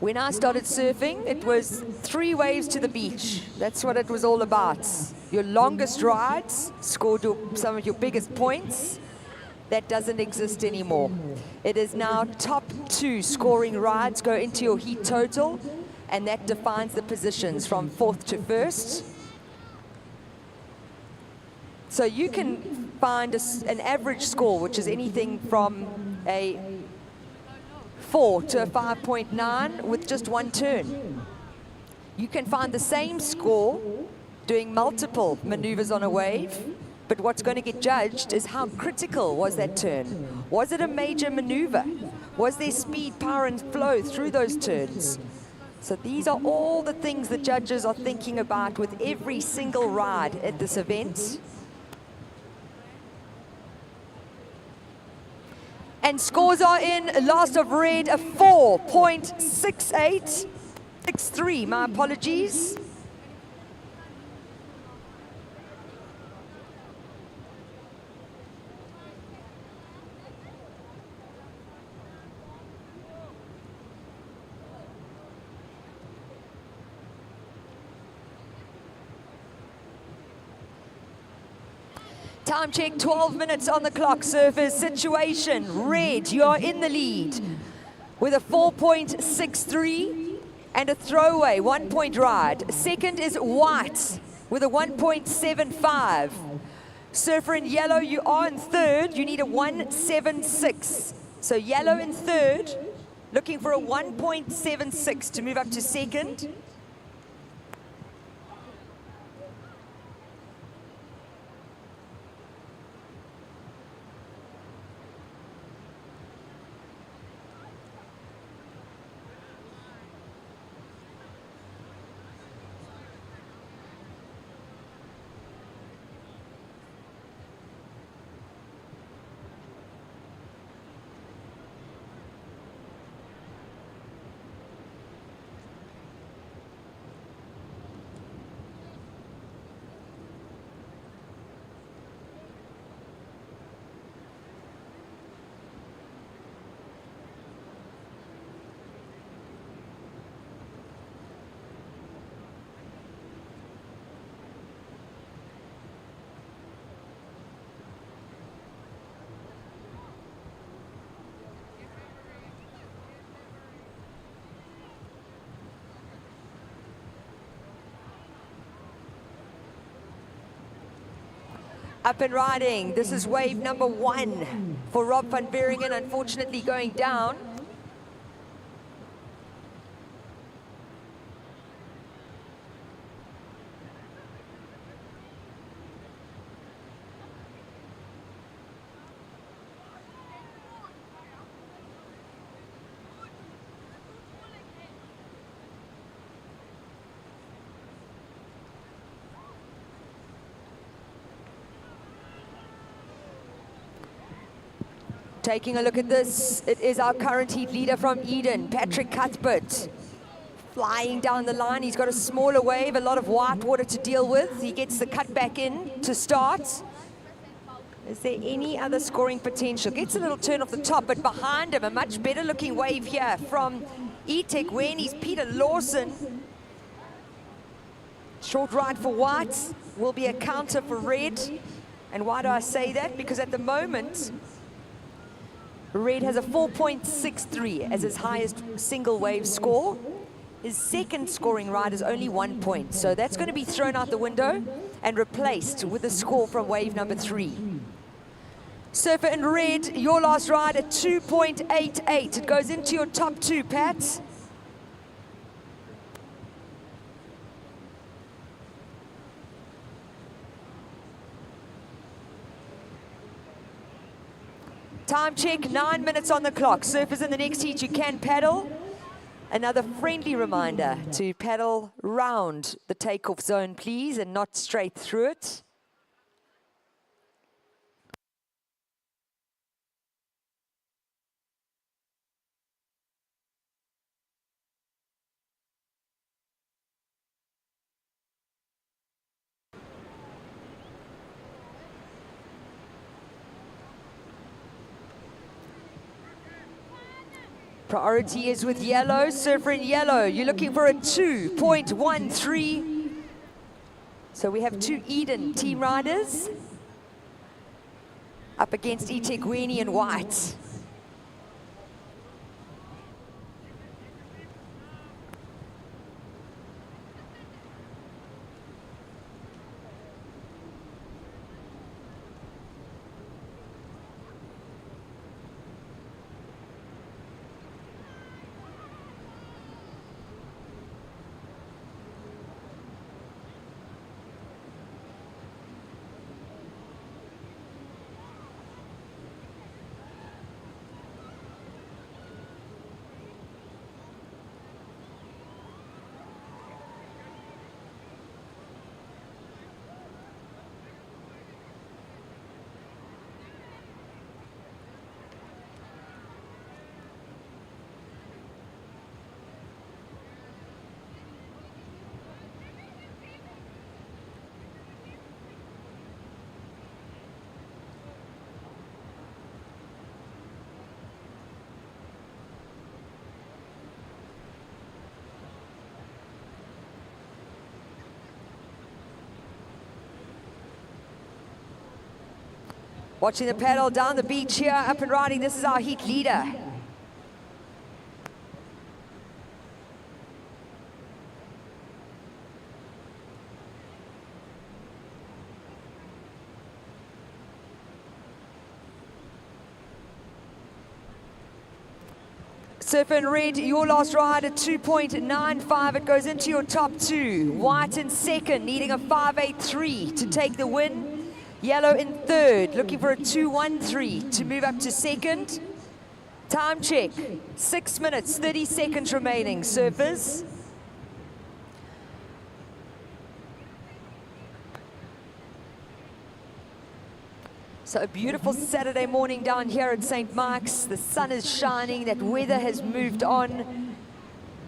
Speaker 1: When I started surfing, it was 3 waves to the beach. That's what it was all about. Your longest rides scored some of your biggest points. That doesn't exist anymore. It is now top 2 scoring rides go into your heat total, and that defines the positions from 4th to 1st. So you can find an average score, which is anything from a 4 to a 5.9 with just 1 turn. You can find the same score doing multiple maneuvers on a wave, but what's going to get judged is how critical was that turn. Was it a major maneuver? Was there speed, power, and flow through those turns? So these are all the things the judges are thinking about with every single ride at this event. And scores are in. Last of red, a 4.68. 6-3, my apologies. Time check, 12 minutes on the clock. Surfers situation, red, you are in the lead with a 4.63 and a throwaway 1-point ride. Second is white with a 1.75. Surfer in yellow, you are in third. You need a 1.76. So yellow in third, looking for a 1.76 to move up to second. Up and riding. This is wave number 1 for Rob van Beringen, unfortunately going down. Taking a look at this, it is our current heat leader from Eden, Patrick Cuthbert. Flying down the line, he's got a smaller wave, a lot of white water to deal with. He gets the cut back in to start. Is there any other scoring potential? Gets a little turn off the top, but behind him, a much better looking wave here from eThekwini's Peter Lawson. Short ride for white will be a counter for red. And why do I say that? Because at the moment, red has a 4.63 as his highest single wave score. His second scoring ride is only 1 point. So that's going to be thrown out the window and replaced with a score from wave number 3. Surfer in red, your last ride at 2.88. It goes into your top 2, Pat. Time check, 9 minutes on the clock. Surfers in the next heat, you can paddle. Another friendly reminder to paddle round the takeoff zone, please, and not straight through it. Priority is with yellow. Surfer in yellow, you're looking for a 2.13. So we have 2 Eden team riders up against eThekwini in white. Watching the paddle down the beach here, up and riding. This is our heat leader. Surfer in red, your last ride at 2.95. It goes into your top two. White in second, needing a 5.83 to take the win. Yellow in third, looking for a 2.13 to move up to second. Time check, 6 minutes, 30 seconds remaining, surfers. So a beautiful Saturday morning down here at St. Mark's. The sun is shining, that weather has moved on.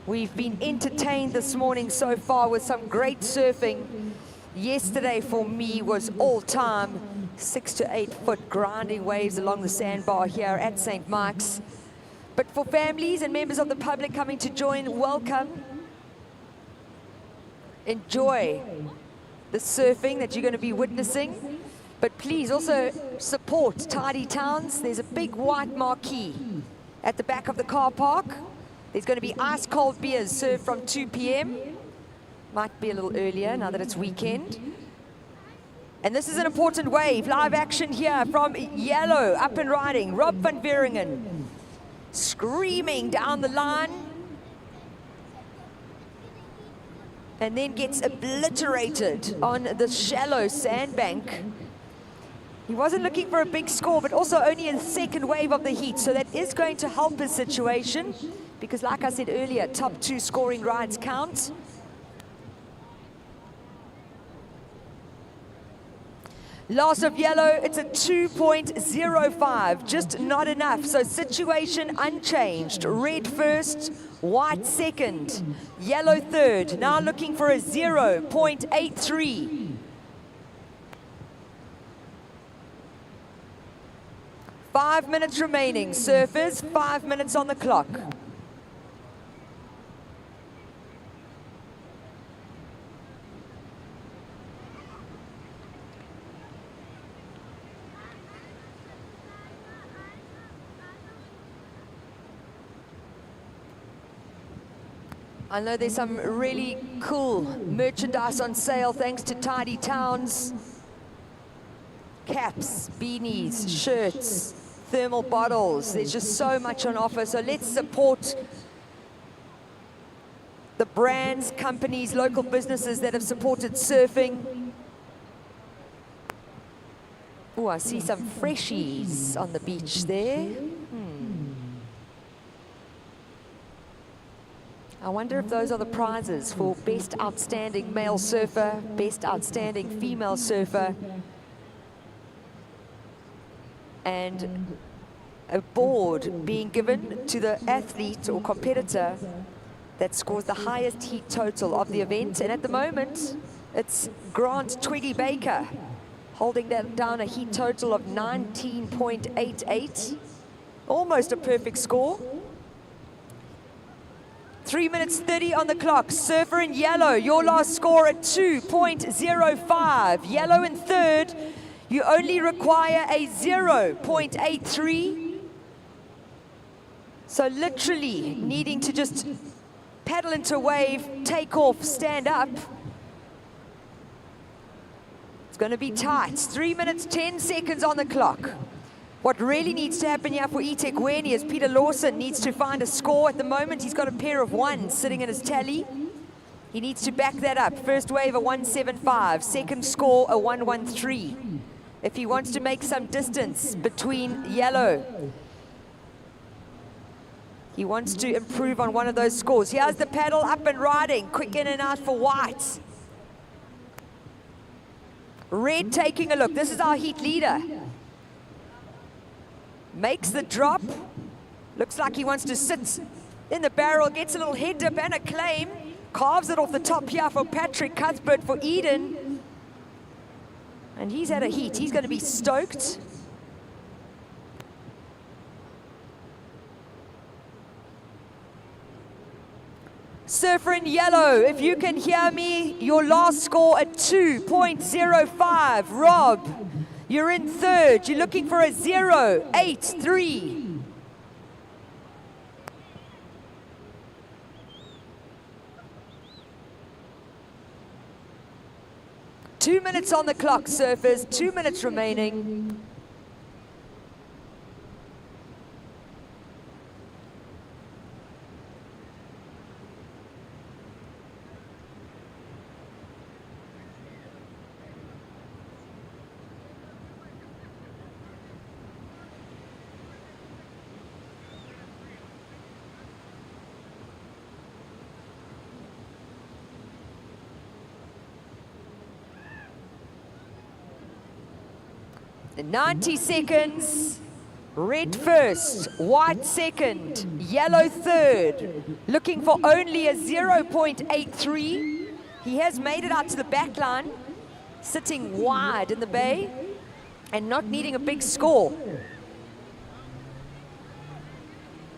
Speaker 1: We've been entertained this morning so far with some great surfing. Yesterday for me was all time, 6 to 8 foot grinding waves along the sandbar here at St. Mark's. But for families and members of the public coming to join, welcome. Enjoy the surfing that you're going to be witnessing. But please also support Tidy Towns. There's a big white marquee at the back of the car park. There's going to be ice cold beers served from 2 p.m. Might be a little earlier now that it's weekend. And this is an important wave. Live action here from Yellow, up and riding. Rob van Veeringen screaming down the line. And then gets obliterated on the shallow sandbank. He wasn't looking for a big score, but also only in the second wave of the heat. So that is going to help his situation because, like I said earlier, top two scoring rides count. Last of Yellow, it's a 2.05, just not enough. So situation unchanged. Red first, white second, yellow third. Now looking for a 0.83. 5 minutes remaining, surfers, 5 minutes on the clock. I know there's some really cool merchandise on sale thanks to Tidy Towns. Caps, beanies, shirts, thermal bottles. There's just so much on offer. So let's support the brands, companies, local businesses that have supported surfing. Oh, I see some freshies on the beach there. I wonder if those are the prizes for Best Outstanding Male Surfer, Best Outstanding Female Surfer, and a board being given to the athlete or competitor that scores the highest heat total of the event. And at the moment, it's Grant Twiggy Baker holding that down a heat total of 19.88, almost a perfect score. 3 minutes 30 on the clock. Surfer in yellow, your last score at 2.05. Yellow in third, you only require a 0.83. So literally needing to just paddle into a wave, take off, stand up. It's going to be tight. 3 minutes 10 seconds on the clock. What really needs to happen here for eThekwini is Peter Lawson needs to find a score. At the moment, he's got a pair of ones sitting in his tally. He needs to back that up. First wave, a 175. Second score, a 113. If he wants to make some distance between yellow, he wants to improve on one of those scores. Here's the paddle up and riding. Quick in and out for white. Red taking a look. This is our heat leader. Makes the drop. Looks like he wants to sit in the barrel, gets a little head dip and a claim. Carves it off the top here for Patrick Cuthbert for Eden. And he's had a heat. He's going to be stoked. Surfer in yellow, if you can hear me, your last score at 2.05. Rob, You're in third. You're looking for a 0.83. Two minutes on the clock, surfers. 2 minutes remaining. The 90 seconds. Red first, white second, yellow third. Looking for only a 0.83. He has made it out to the back line, sitting wide in the bay and not needing a big score.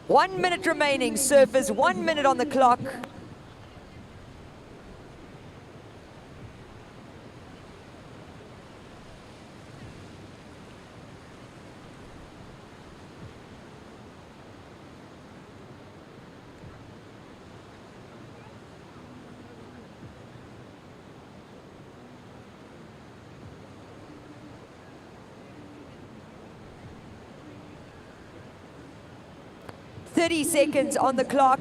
Speaker 1: 1 minute remaining, surfers, 1 minute on the clock. Thirty seconds on the clock.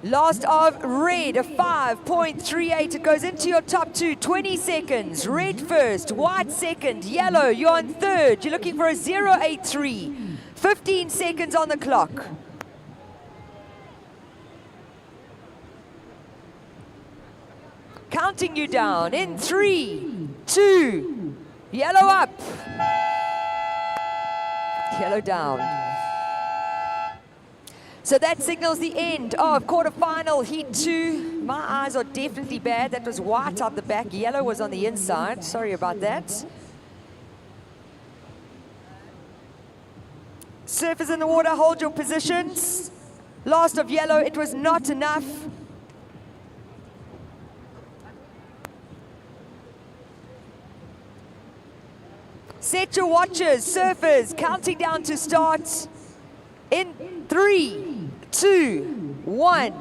Speaker 1: Last of red, a 5.38. It goes into your top two. 20 seconds. Red first, white second, yellow. You're on third. You're looking for a 0.83. 15 seconds on the clock. Counting you down in 3, 2, yellow up, yellow down. So that signals the end of quarterfinal heat 2. My eyes are definitely bad. That was white out the back, yellow was on the inside. Sorry about that. Surfers in the water, hold your positions. Last of yellow, it was not enough. Set your watches, surfers, counting down to start in 3, 2, 1.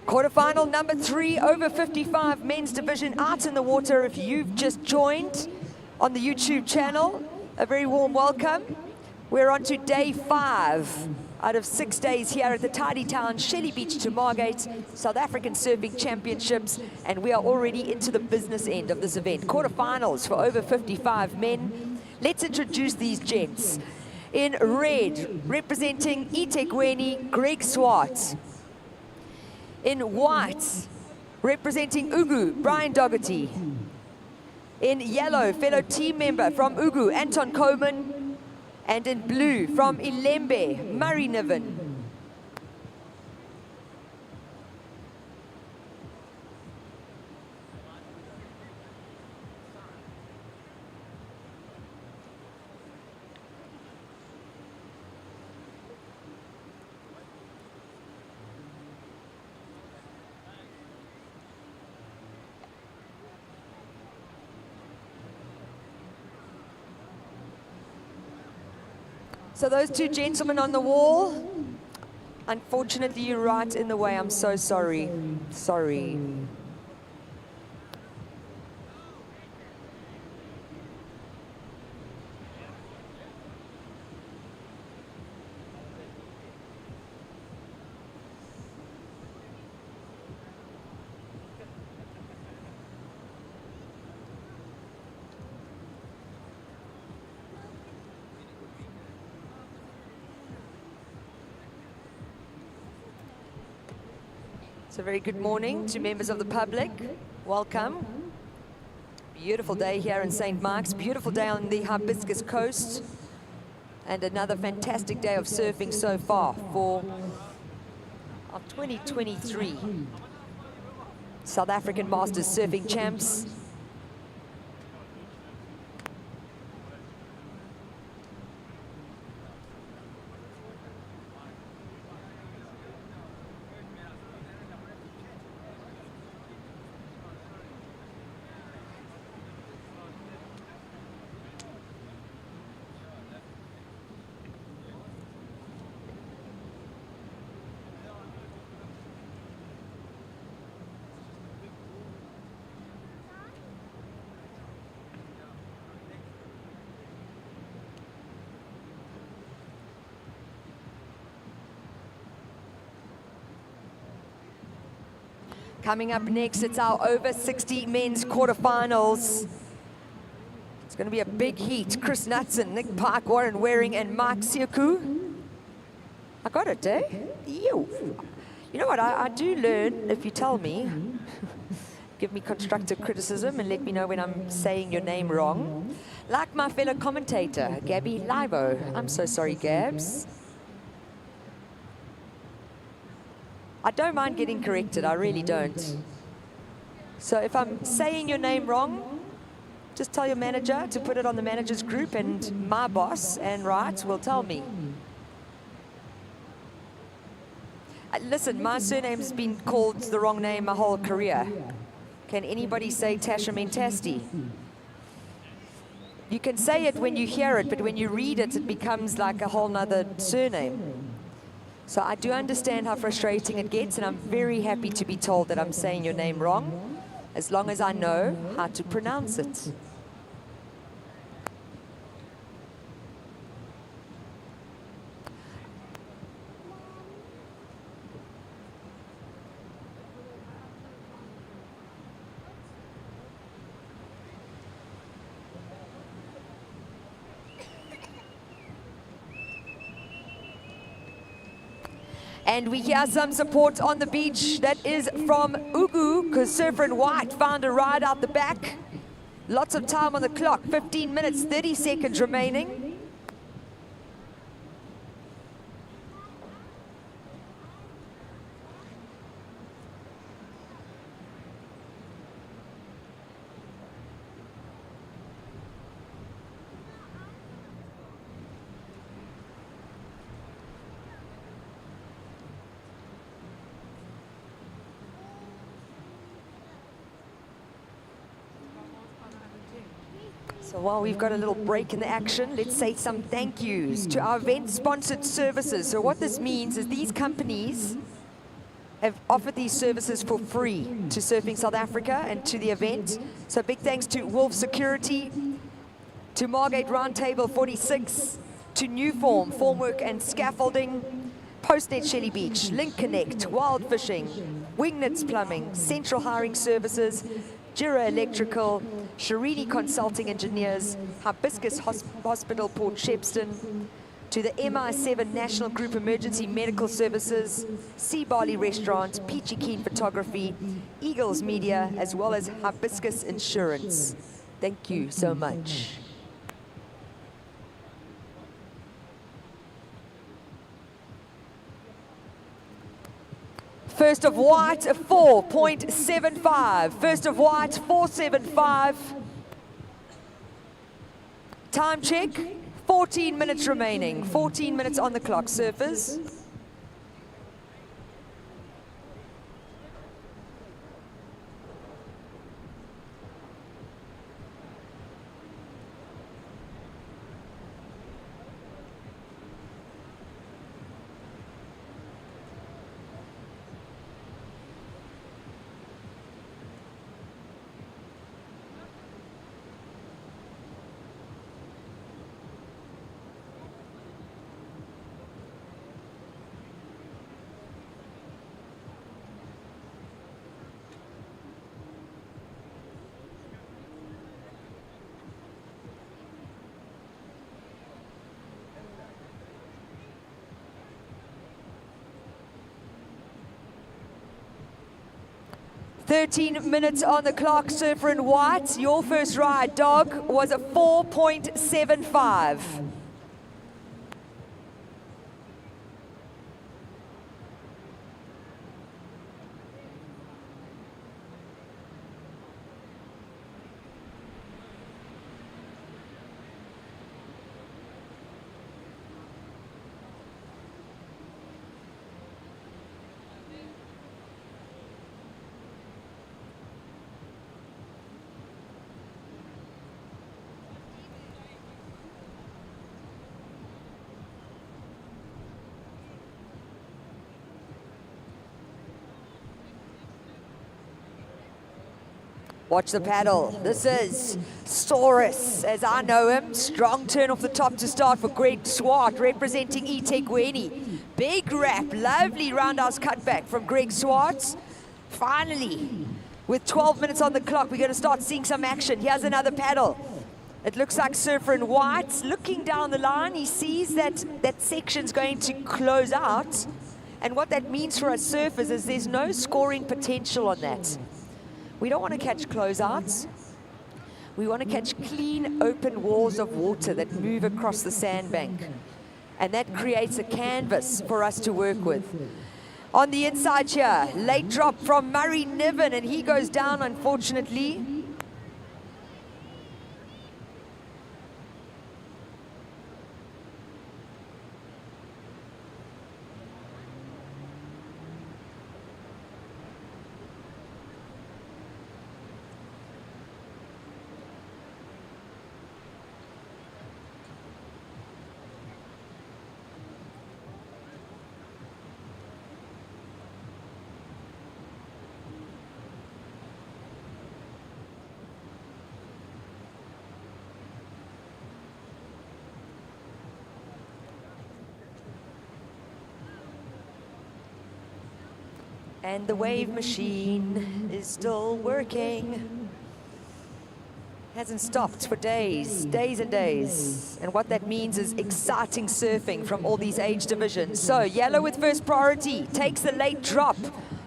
Speaker 1: Quarterfinal number 3, over 55 men's division out in the water. If you've just joined on the YouTube channel, a very warm welcome. We're on to day 5 out of 6 days here at the Tidy Town, Shelly Beach to Margate, South African Surfing Championships, and we are already into the business end of this event. Quarterfinals for over 55 men. Let's introduce these gents. In red, representing eThekwini, Greg Swart. In white, representing Ugu, Brian Dougherty. In yellow, fellow team member from Ugu, Anton Coman. And in blue, from Ilembe, Murray Niven. So those two gentlemen on the wall, unfortunately you're right in the way. I'm so sorry. Sorry. So very good morning to members of the public. Welcome. Beautiful day here in St. Mark's. Beautiful day on the Hibiscus Coast. And another fantastic day of surfing so far for our 2023 South African Masters Surfing Champs. Coming up next, it's our over 60 men's quarterfinals. It's going to be a big heat. Chris Knutson, Nick Park, Warren Waring, and Mike Siaku. I got it, eh? You know what? I do learn if you tell me. Give me constructive criticism and let me know when I'm saying your name wrong. Like my fellow commentator, Gabby Livo. I'm so sorry, Gabs. I don't mind getting corrected, I really don't. So if I'm saying your name wrong, just tell your manager to put it on the manager's group, and my boss, Anne Wright, will tell me. Listen, my surname's been called the wrong name my whole career. Can anybody say Tasha Mentasti? You can say it when you hear it, but when you read it, it becomes like a whole nother surname. So I do understand how frustrating it gets, and I'm very happy to be told that I'm saying your name wrong, as long as I know how to pronounce it. And we hear some support on the beach. That is from Ugu, because Surfer and White found a ride out the back. Lots of time on the clock, 15 minutes, 30 seconds remaining. So while we've got a little break in the action, let's say some thank yous to our event-sponsored services. So what this means is these companies have offered these services for free to Surfing South Africa and to the event. So big thanks to Wolf Security, to Margate Roundtable 46, to Newform, Formwork and Scaffolding, Postnet Shelly Beach, Link Connect, Wild Fishing, Wingnets Plumbing, Central Hiring Services, Jira Electrical, Sharini Consulting Engineers, Hibiscus Hospital Port Shepstone, to the MI7 National Group Emergency Medical Services, Sea Barley Restaurant, Peachy Keen Photography, Eagles Media, as well as Hibiscus Insurance. Thank you so much. First of white, a 4.75. First of white, 4.75. Time check, 14 minutes remaining. 14 minutes on the clock, surfers. "13 minutes on the clock, Surfer and White. Your first ride, dog, was a 4.75. Watch the paddle. This is Saurus, as I know him. Strong turn off the top to start for Greg Swart, representing eThekwini. Big wrap, lovely roundhouse cutback from Greg Swart. Finally, with 12 minutes on the clock, we're going to start seeing some action. Here's another paddle. It looks like surfer in white. Looking down the line, he sees that that section's going to close out. And what that means for us surfers is there's no scoring potential on that. We don't want to catch closeouts. We want to catch clean, open walls of water that move across the sandbank. And that creates a canvas for us to work with. On the inside here, late drop from Murray Niven, and he goes down, unfortunately. And the wave machine is still working. Hasn't stopped for days, days and days. And what that means is exciting surfing from all these age divisions. So yellow with first priority, takes the late drop,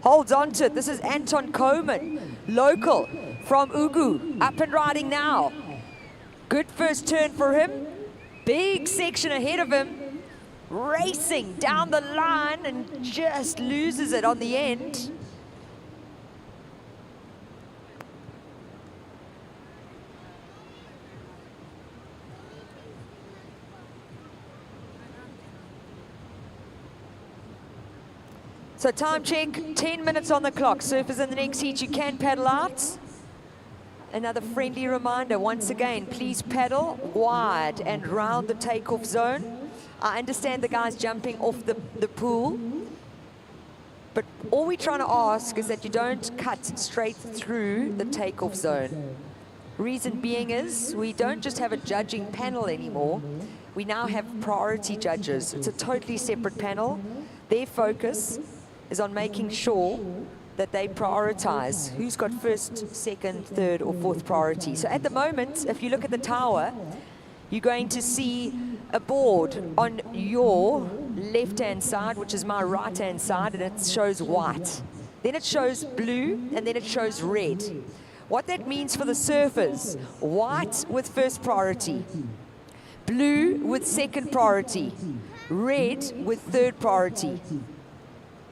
Speaker 1: holds on to it. This is Anton Coman, local from Ugu, up and riding now. Good first turn for him. Big section ahead of him. Racing down the line and just loses it on the end. So time check, 10 minutes on the clock. Surfers in the next heat, you can paddle out. Another friendly reminder, once again, please paddle wide and round the takeoff zone. I understand the guys jumping off the pool, but all we're trying to ask is that you don't cut straight through the takeoff zone. Reason being is we don't just have a judging panel anymore. We now have priority judges. It's a totally separate panel. Their focus is on making sure that they prioritize who's got first, second, third, or fourth priority. So at the moment, if you look at the tower, you're going to see a board on your left-hand side, which is my right-hand side, and it shows white. Then it shows blue, and then it shows red. What that means for the surfers, white with first priority, blue with second priority, red with third priority.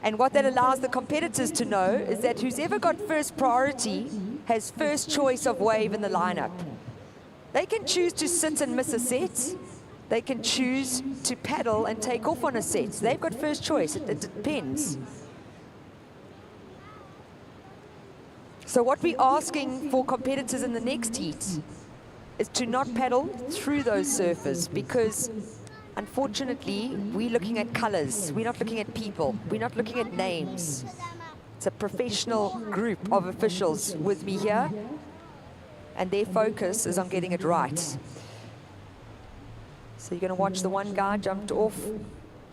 Speaker 1: And what that allows the competitors to know is that who's ever got first priority has first choice of wave in the lineup. They can choose to sit and miss a set. They can choose to paddle and take off on a set. They've got first choice. It depends. So what we're asking for competitors in the next heat is to not paddle through those surfers, because unfortunately we're looking at colors. We're not looking at people. We're not looking at names. It's a professional group of officials with me here, and their focus is on getting it right. So you're going to watch the one guy jumped off.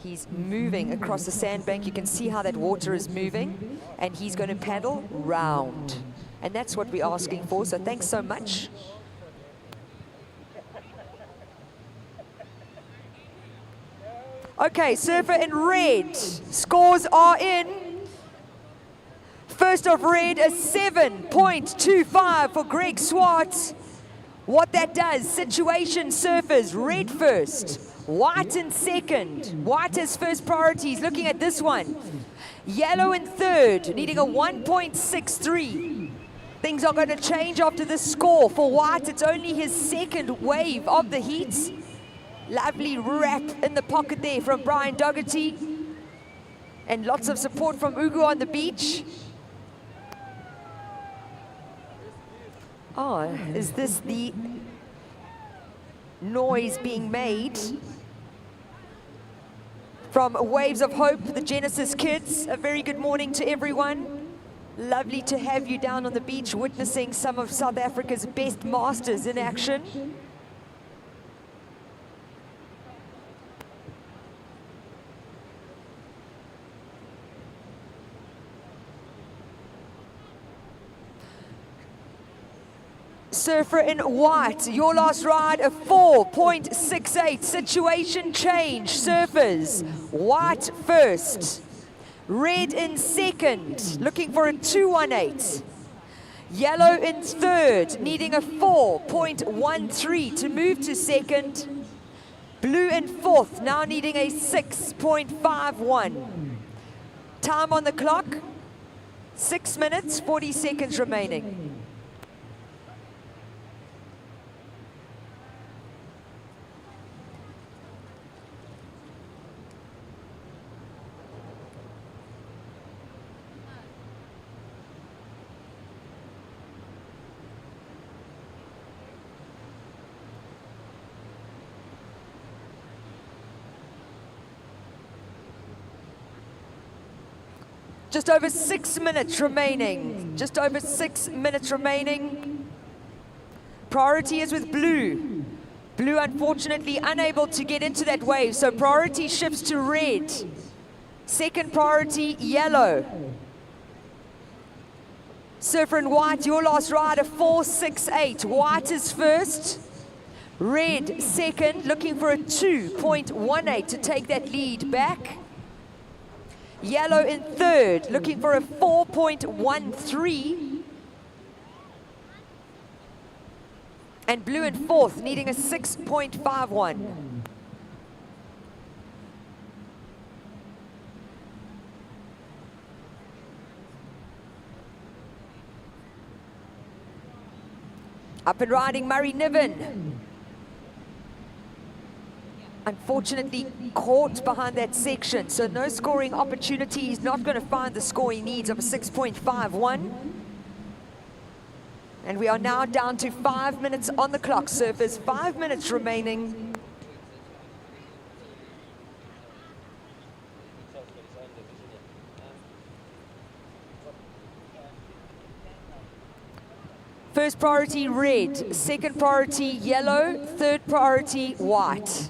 Speaker 1: He's moving across the sandbank. You can see how that water is moving, and he's going to paddle round. And that's what we're asking for, so thanks so much. Okay, surfer in red. Scores are in. First of red, a 7.25 for Greg Swart. What that does, situation surfers, red first, white in second. White has first priorities, looking at this one. Yellow in third, needing a 1.63. Things are going to change after this score. For white, it's only his second wave of the heat. Lovely wrap in the pocket there from Brian Dougherty. And lots of support from Ugu on the beach. Oh, is this the noise being made from Waves of Hope, the Genesis kids? A very good morning to everyone. Lovely to have you down on the beach witnessing some of South Africa's best masters in action. Surfer in white, your last ride, a 4.68. Situation change. Surfers, white first. Red in second, looking for a 218. Yellow in third, needing a 4.13 to move to second. Blue in fourth, now needing a 6.51. Time on the clock, 6 minutes, 40 seconds remaining. Just over 6 minutes remaining. Just over 6 minutes remaining. Priority is with blue. Blue, unfortunately, unable to get into that wave, so priority shifts to red. Second priority, yellow. Surfer in white, your last ride, a 4.68. White is first. Red second, looking for a 2.18 to take that lead back. Yellow in third, looking for a 4.13. And blue in fourth, needing a 6.51. Up and riding, Murray Niven. Unfortunately caught behind that section, so no scoring opportunity. He's not going to find the score he needs of a 6.51. And we are now down to 5 minutes on the clock. Surfers, 5 minutes remaining. First priority red, second priority yellow, third priority white.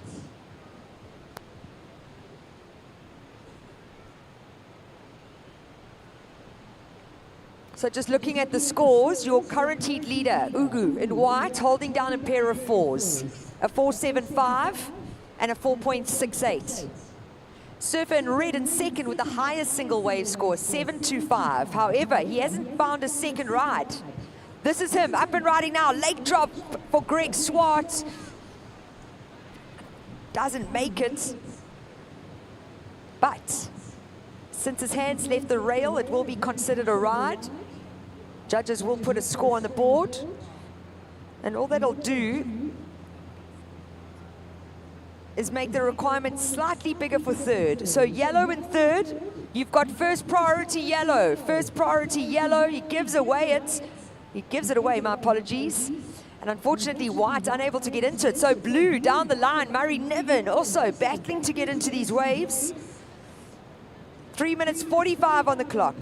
Speaker 1: So just looking at the scores, your current heat leader, Ugu, in white, holding down a pair of fours, a 4.75 and a 4.68. Surfer in red in second with the highest single wave score, 7.25. However, he hasn't found a second ride. This is him, up and riding now, lake drop for Greg Swart. Doesn't make it, but since his hands left the rail, it will be considered a ride. Judges will put a score on the board, and all that'll do is make the requirement slightly bigger for third. So yellow in third, you've got first priority yellow. First priority yellow, he gives away, my apologies. And unfortunately white unable to get into it. So blue down the line, Murray Niven also battling to get into these waves. 3 minutes 45 on the clock.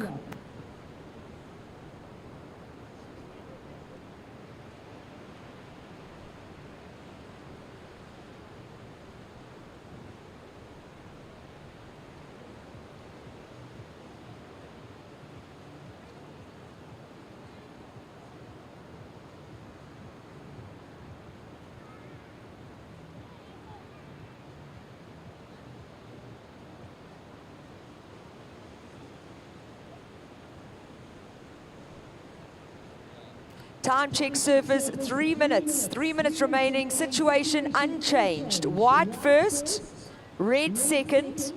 Speaker 1: Time check, surfers, 3 minutes. 3 minutes remaining, situation unchanged. White first, red second,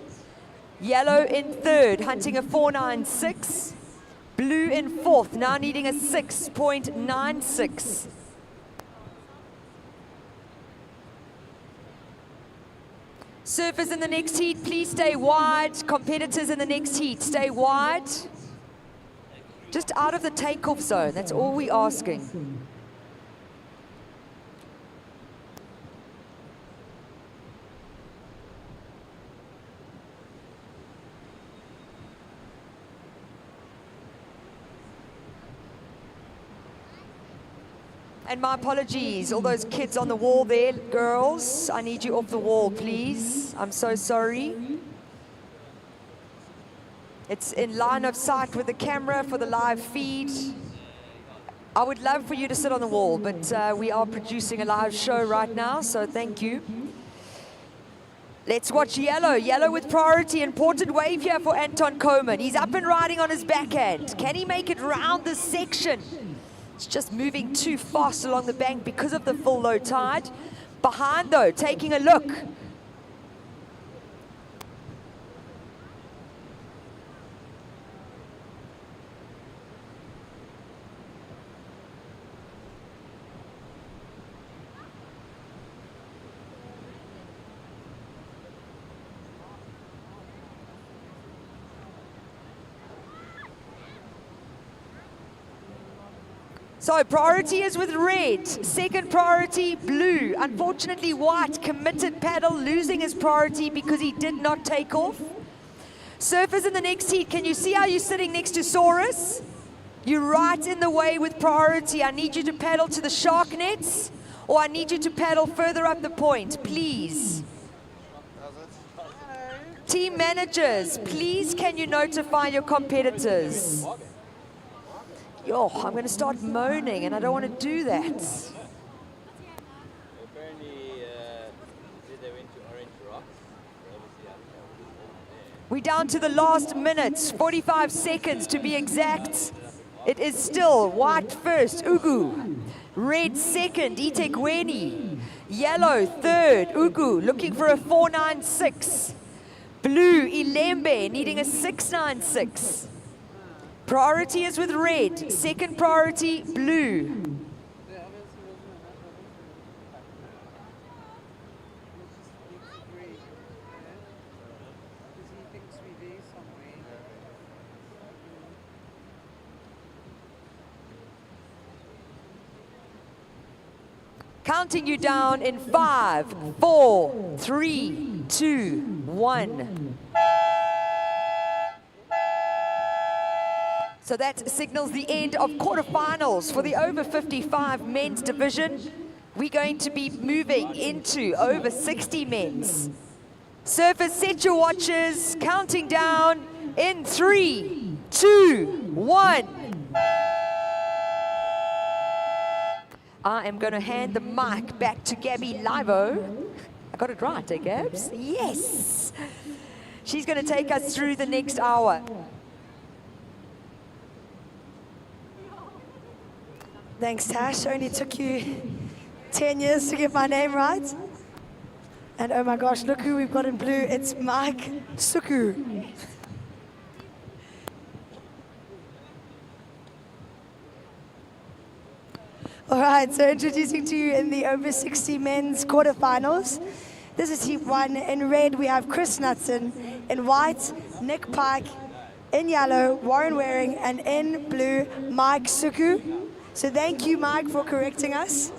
Speaker 1: yellow in third, hunting a 4.96. Blue in fourth, now needing a 6.96. Surfers in the next heat, please stay wide. Competitors in the next heat, stay wide. Just out of the takeoff zone, that's all we're asking. And my apologies, all those kids on the wall there, girls, I need you off the wall, please. I'm so sorry. It's in line of sight with the camera for the live feed. I would love for you to sit on the wall, but we are producing a live show right now, so thank you. Let's watch Yellow. Yellow with priority. Important wave here for Anton Koeman. He's up and riding on his backhand. Can he make it round this section? It's just moving too fast along the bank because of the full low tide. Behind though, taking a look. So priority is with red, second priority blue. Unfortunately white committed paddle losing his priority because he did not take off. Surfers in the next heat, can you see how you're sitting next to Saurus? You're right in the way with priority. I need you to paddle to the shark nets or I need you to paddle further up the point, please. Team managers, please can you notify your competitors? Yo, I'm going to start moaning, and I don't want to do that.
Speaker 4: Apparently, they went to Orange Rocks.
Speaker 1: We're down to the last minutes, 45 seconds to be exact. It is still white first, Ugu. Red second, Itekweni. Yellow third, Ugu, looking for a 4.96. Blue, Ilembe, needing a 6.96. Priority is with red, second priority, blue. Counting you down in 5, 4, 3, 2, 1. So that signals the end of quarterfinals for the over 55 men's division. We're going to be moving into over 60 men's. Surfers, set your watches, counting down in 3, 2, 1. I am going to hand the mic back to Gabby Livo. I got it right, eh, Gabs? Yes. She's going to take us through the next hour.
Speaker 2: Thanks, Tash. Only took you 10 years to get my name right. And oh my gosh, look who we've got in blue. It's Mike Suku. All right, so introducing to you in the over 60 men's quarterfinals. This is heat 1. In red, we have Chris Knudsen. In white, Nick Pike. In yellow, Warren Waring. And in blue, Mike Suku. So thank you, Mike, for correcting us.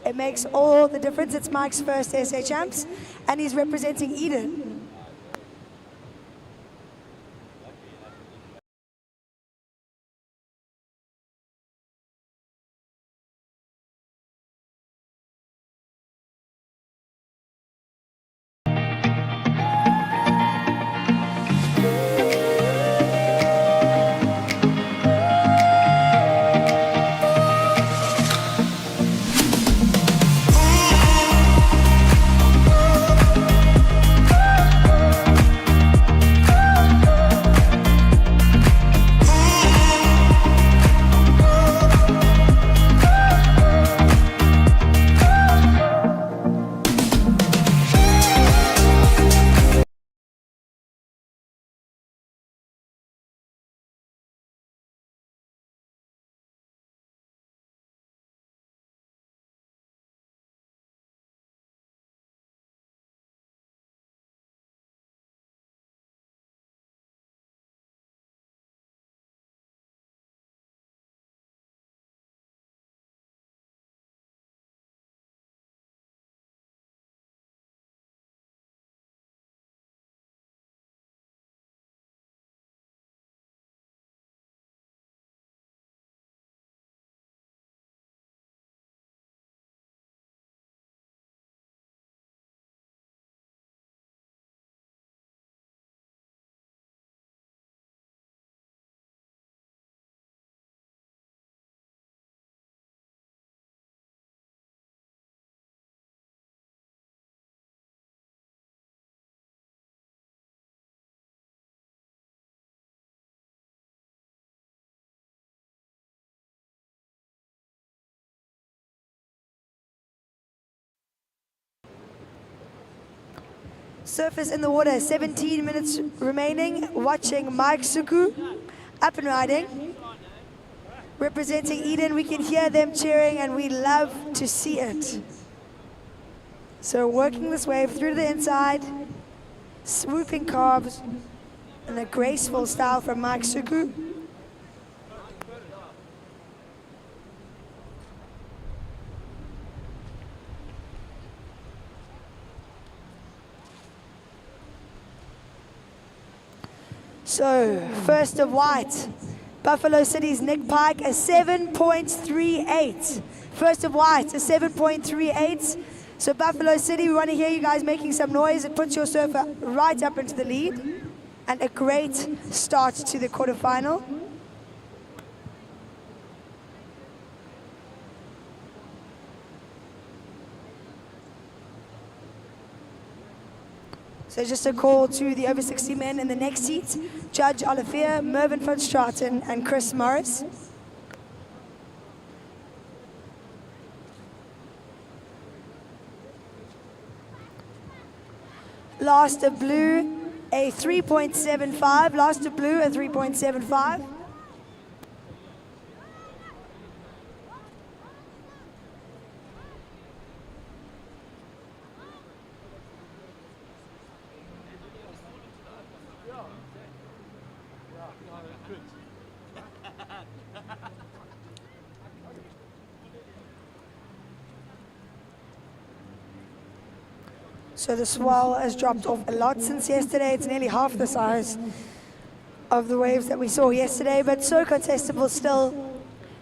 Speaker 2: It makes all the difference. It's Mike's first SA Champs, and he's representing Eden. Surfers in the water, 17 minutes remaining. Watching Mike Suku up and riding. Representing Eden, we can hear them cheering and we love to see it. So working this wave through to the inside, swooping carbs, and a graceful style from Mike Suku. So, first of white, Buffalo City's Nick Pike, a 7.38. First of white, a 7.38. So Buffalo City, we want to hear you guys making some noise. It puts your surfer right up into the lead. And a great start to the quarterfinal. So just a call to the over 60 men in the next heat. Judge Olivier, Mervyn van Straten, and Chris Morris. Last of blue, a 3.75. Last of blue, a 3.75. So the swell has dropped off a lot since yesterday. It's nearly half the size of the waves that we saw yesterday, but so contestable still.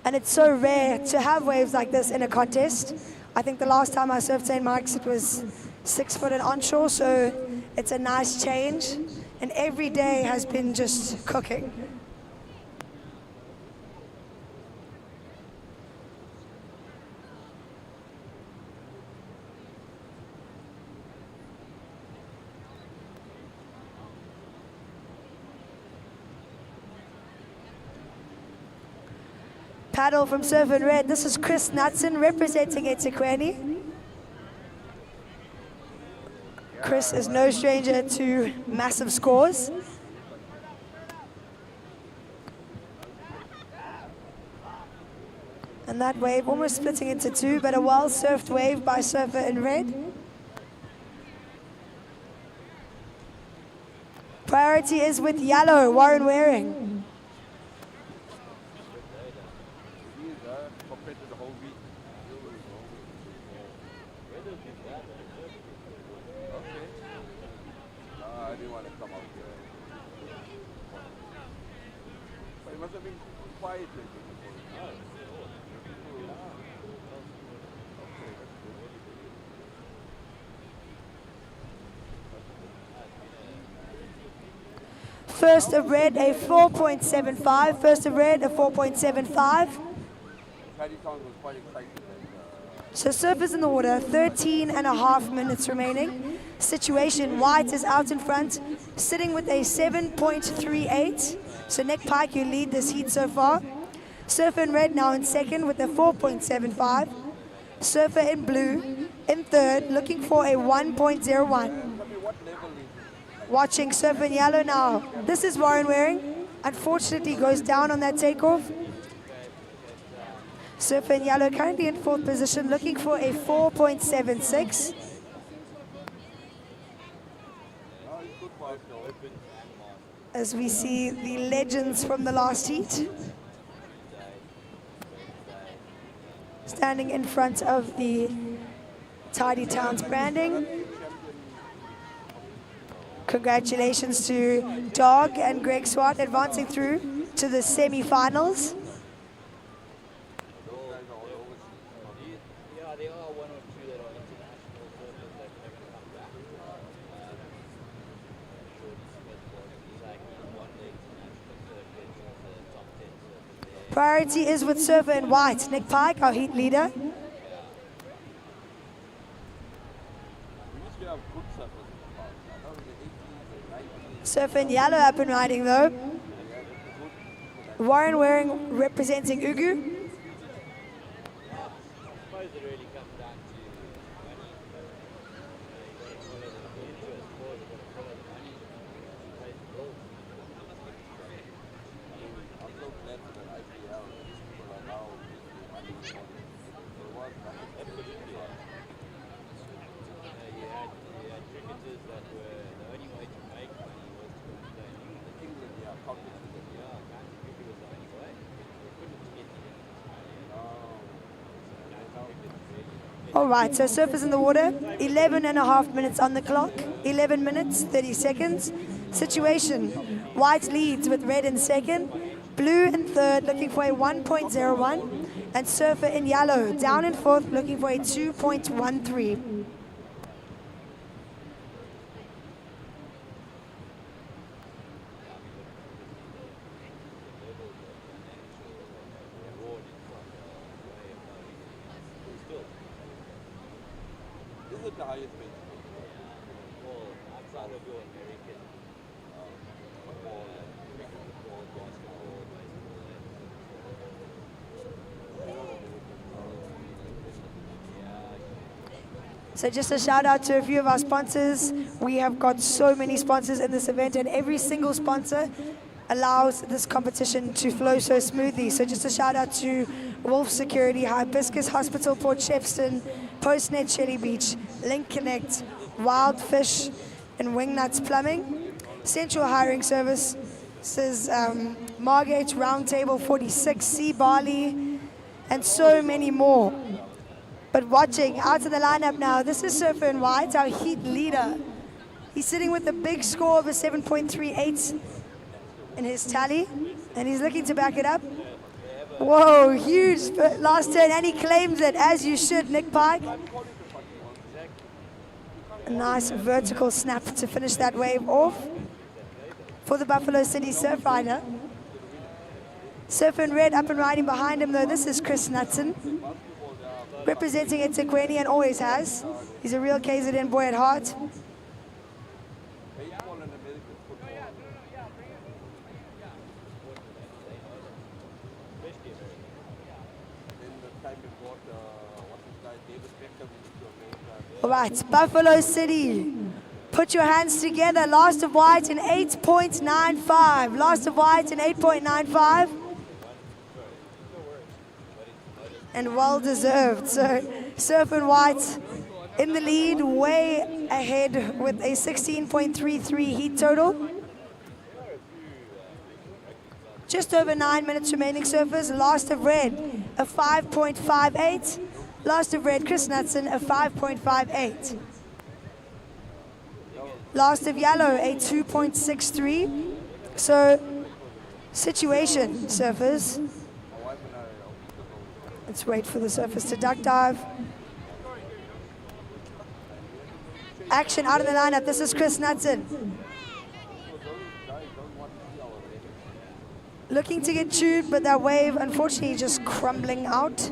Speaker 2: And it's so rare to have waves like this in a contest. I think the last time I surfed St. Mike's, it was 6 foot and onshore, so it's a nice change. And every day has been just cooking. Paddle from Surf and Red. This is Chris Knudsen representing eThekwini. Chris is no stranger to massive scores. And that wave almost splitting into two, but a well-surfed wave by Surfer in Red. Priority is with yellow, Warren Waring. First of Red, a 4.75. First of Red, a 4.75. So surfers in the water, 13 and a half minutes remaining. Situation, white is out in front, sitting with a 7.38. So Nick Pike, you lead this heat so far. Surfer in red now in second with a 4.75. Surfer in blue in third, looking for a 1.01. Watching Surfer in yellow now. This is Warren Waring. Unfortunately goes down on that takeoff. Surfer in yellow currently in fourth position, looking for a 4.76. As we see the legends from the last heat standing in front of the Tidy Towns branding. Congratulations to Dog and Greg Swart advancing through to the semi-finals.
Speaker 4: Yeah, there are one or two that are international surfers that can come back. Jordan Smith was exactly one day international circuit, the top 10 surfers there.
Speaker 2: Priority is with Surfer in white. Nick Pike, our heat leader. Surfer in yellow up and riding though. Warren Waring representing Ugu.
Speaker 4: I suppose it really comes down to money. You got to follow the interest for
Speaker 2: All right, so surfers in the water, 11 and a half minutes on the clock, 11 minutes, 30 seconds. Situation, white leads with red in second, blue in third, looking for a 1.01, and surfer in yellow, down in fourth, looking for a 2.13.
Speaker 5: This is the highest pitch.
Speaker 4: Well, outside of your American football, cricket, football, basketball, baseball,
Speaker 2: So just a shout out to a few of our sponsors. We have got so many sponsors in this event, and every single sponsor allows this competition to flow so smoothly. So just a shout out to Wolf Security, Hibiscus Hospital, Port Shepstone, Postnet Shelly Beach, Link Connect, Wild Fish, and Wingnuts Plumbing, Central Hiring Services, Margate Roundtable 46, Sea Barley, and so many more. But watching out of the lineup now, this is Surfer in White, our heat leader. He's sitting with a big score of a 7.38 in his tally, and he's looking to back it up. Whoa, huge last turn, and he claims it, as you should, Nick Pike. A nice vertical snap to finish that wave off for the Buffalo City Surf Rider. Surfer in red up and riding behind him, though, this is Chris Knutson, representing eThekwini and always has. He's a real KZN boy at heart.
Speaker 5: Baseball and American football. Then the time we got, what's his guy, David Beckham to America.
Speaker 2: All right, Buffalo City, put your hands together. Last of white in 8.95. Last of white in 8.95. And well deserved. So Surf in White in the lead, way ahead with a 16.33 heat total. Just over 9 minutes remaining, surfers. Last of red, a 5.58. Last of red, Chris Knutson, a 5.58. Last of yellow, a 2.63. So, situation, surfers. Let's wait for the surfers to duck dive. Action out of the lineup. This is Chris Knutson. Looking to get chewed, but that wave, unfortunately, just crumbling out.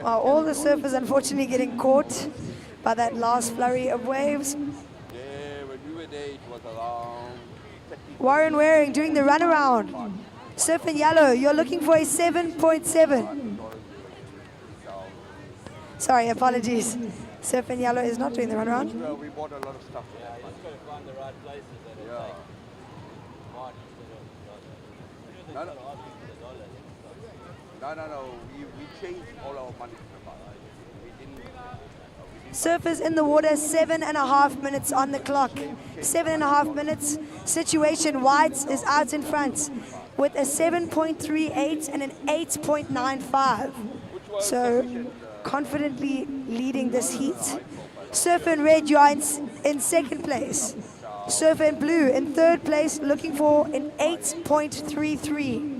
Speaker 2: All the surfers unfortunately getting caught by that last flurry of waves.
Speaker 5: Yeah, when we were there, it was around 30.
Speaker 2: Warren Waring doing the runaround. Surf in yellow, you're looking for a 7.7. Sorry, apologies. Surf in yellow is not doing the runaround.
Speaker 5: Well, we bought a lot of stuff.
Speaker 4: yeah, you just got to find the right places and
Speaker 5: Yeah.
Speaker 4: smart instead of
Speaker 5: No, no. No. We changed all our money. We didn't.
Speaker 2: Surfers in the water, 7.5 minutes on the clock. 7.5 minutes. Situation, White is out in front with a 7.38 and an 8.95. So confidently leading this heat. Surfer in red, you are in second place. Surfer in blue in third place, looking for an 8.33.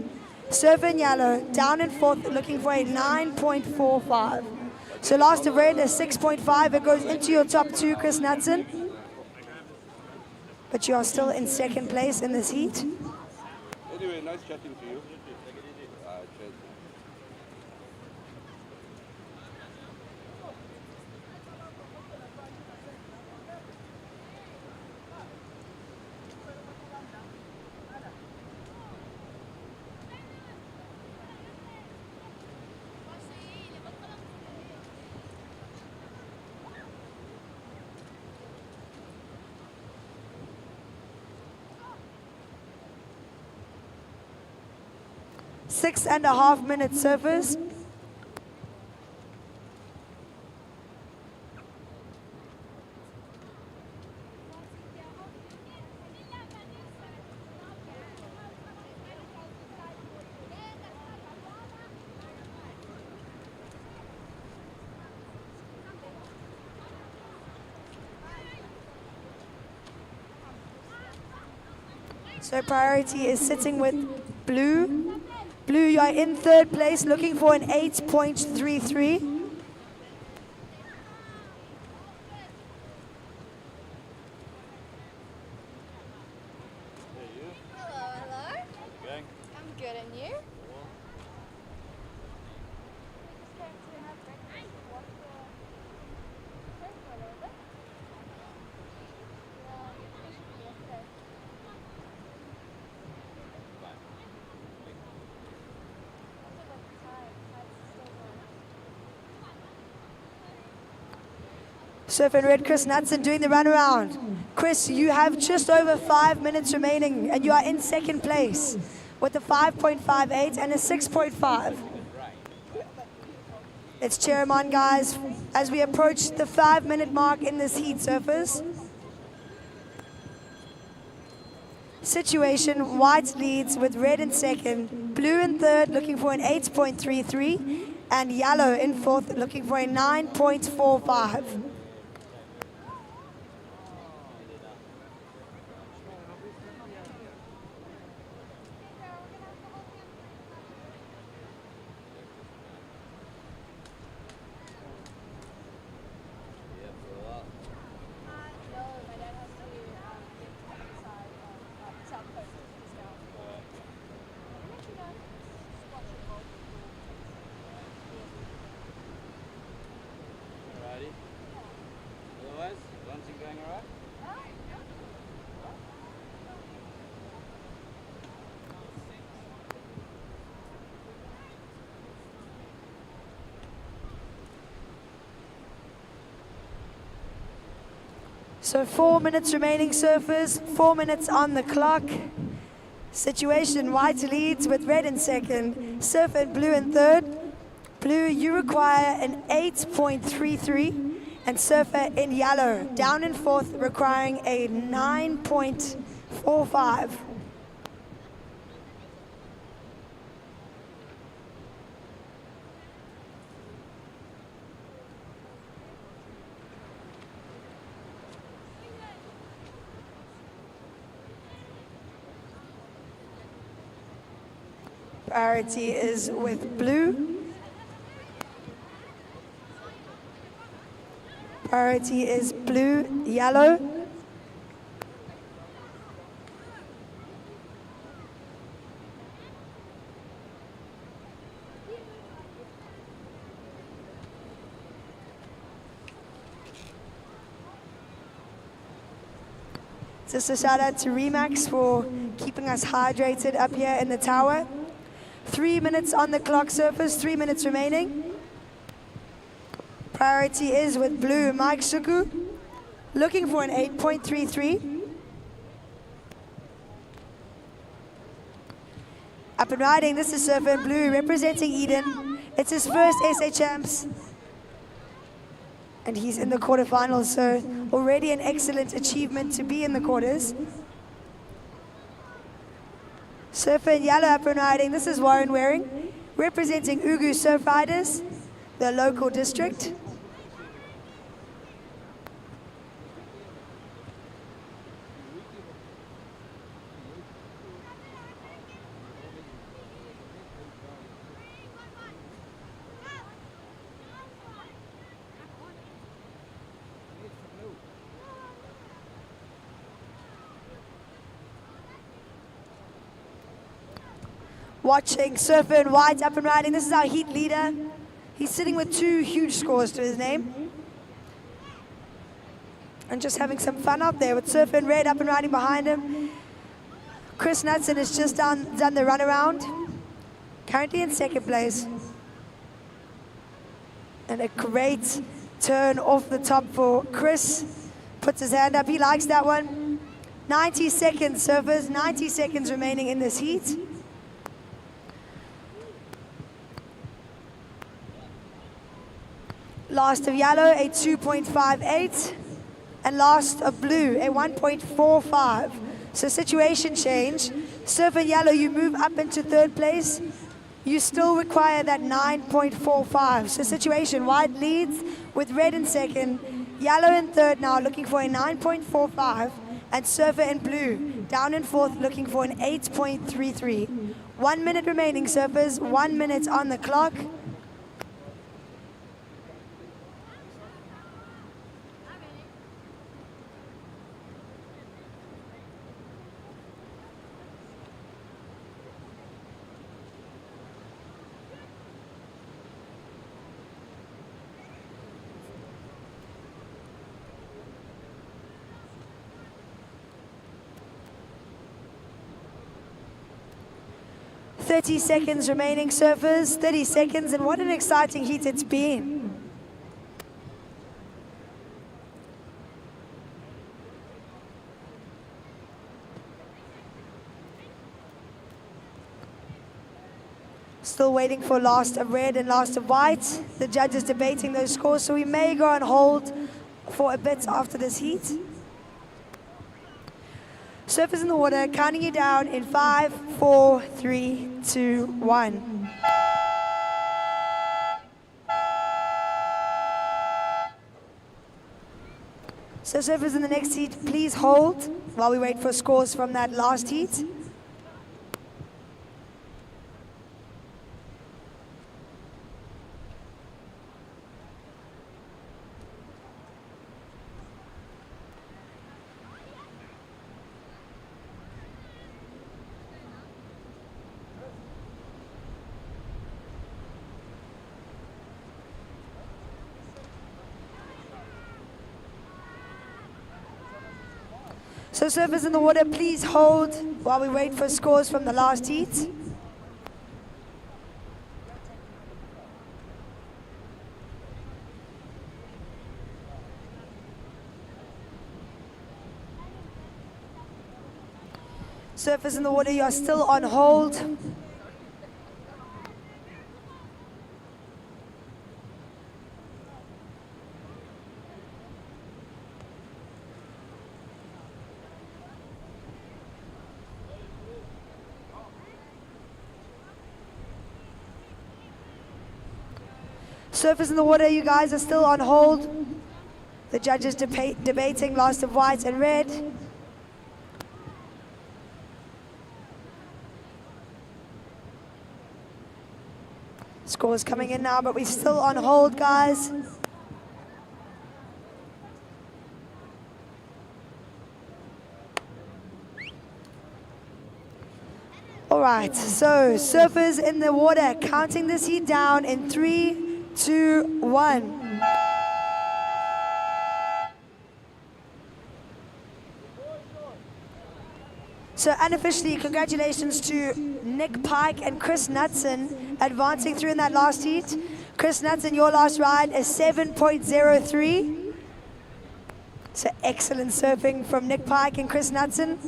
Speaker 2: Surfer in yellow, down in fourth, looking for a 9.45. So last of red, a 6.5. It goes into your top two, Chris Knutson. But you are still in second place in this heat.
Speaker 5: Anyway, nice chatting to you. Cheers.
Speaker 2: 6.5 minute surfers. So priority is sitting with blue. Blue, you are in third place, looking for an 8.33.
Speaker 3: Hello, hello.
Speaker 5: Gang.
Speaker 3: I'm good, and you?
Speaker 2: Surf and Red, Chris Knudsen doing the runaround. Chris, you have just over 5 minutes remaining and you are in second place with a 5.58 and a 6.5. Let's cheer him on, guys, as we approach the 5-minute mark in this heat, surfers. Situation, white leads with red in second, blue in third looking for an 8.33, and yellow in fourth looking for a 9.45.
Speaker 3: No, my dad has to get outside South Coast now. I'll let you know. Just watch it all.
Speaker 4: Alrighty. Otherwise, launching going alright?
Speaker 2: So 4 minutes remaining, surfers, 4 minutes on the clock. Situation, white leads with red in second, surfer and blue in third. Blue, you require an 8.33, and surfer in yellow, down in fourth, requiring a 9.45. Priority is with blue. Priority is blue, yellow. Just a shout out to Remax for keeping us hydrated up here in the tower. 3 minutes on the clock, surfers, 3 minutes remaining. Priority is with blue, Mike Shuku, looking for an 8.33. Up and riding, this is Surfer in Blue representing Eden. It's his first SA Champs. And he's in the quarterfinals, so already an excellent achievement to be in the quarters. Surfer in yellow up and riding, this is Warren Waring, representing Ugu Surf Riders, the local district. Watching Surfer in white up and riding. This is our heat leader. He's sitting with 2 huge scores to his name. And just having some fun up there with Surfer in red up and riding behind him. Chris Knudsen has just done the runaround. Currently in second place. And a great turn off the top for Chris. Puts his hand up. He likes that one. 90 seconds, surfers. 90 seconds remaining in this heat. Last of yellow, a 2.58. And last of blue, a 1.45. So situation change. Surfer yellow, you move up into third place. You still require that 9.45. So situation, white leads with red in second. Yellow in third now, looking for a 9.45. And surfer in blue, down in fourth, looking for an 8.33. 1 minute remaining, surfers. 1 minute on the clock. Thirty seconds remaining, surfers. 30 seconds, and what an exciting heat it's been. Still waiting for last of red and last of white. The judges debating those scores, so we may go on hold for a bit after this heat. Surfers in the water, counting you down in 5, 4, 3, 2, 1. So surfers in the next heat, please hold while we wait for scores from that last heat. So surfers in the water, please hold while we wait for scores from the last heat. Surfers in the water, you are still on hold. Surfers in the water, you guys are still on hold. The judges debating last of white and red. Scores coming in now, but we're still on hold, guys. All right, so surfers in the water, counting this heat down in 3, 2, 1. So unofficially, congratulations to Nick Pike and Chris Knudsen advancing through in that last heat. Chris Knudsen, your last ride is 7.03. So excellent surfing from Nick Pike and Chris Knudsen,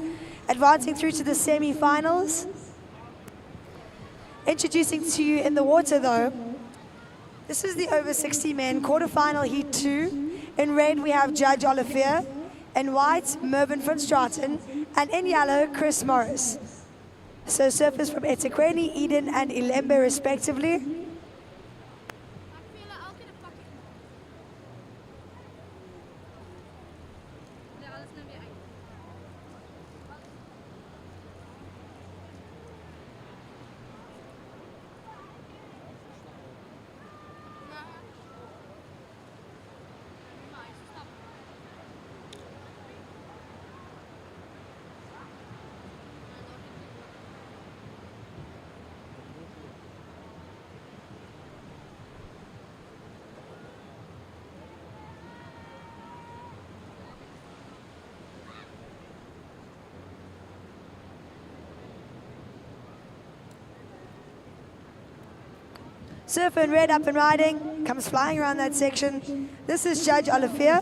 Speaker 2: advancing through to the semi-finals. Introducing to you in the water though, this is the over 60 men quarterfinal heat 2. In red we have Judge Olivier, in white Mervyn van Straten, and in yellow Chris Morris. So surfers from eThekwini, Eden and Ilembe respectively. Surfer in red up and riding, comes flying around that section. This is Judge Olivier.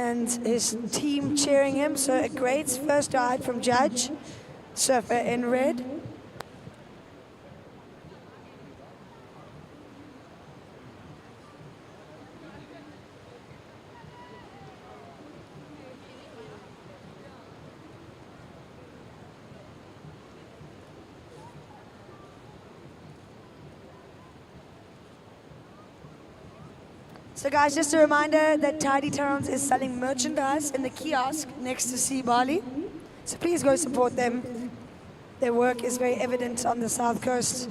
Speaker 2: and his team cheering him. So a great first ride from Judge, surfer in red. So guys, just a reminder that Tidy Towns is selling merchandise in the kiosk next to Sea Bali. So please go support them. Their work is very evident on the south coast.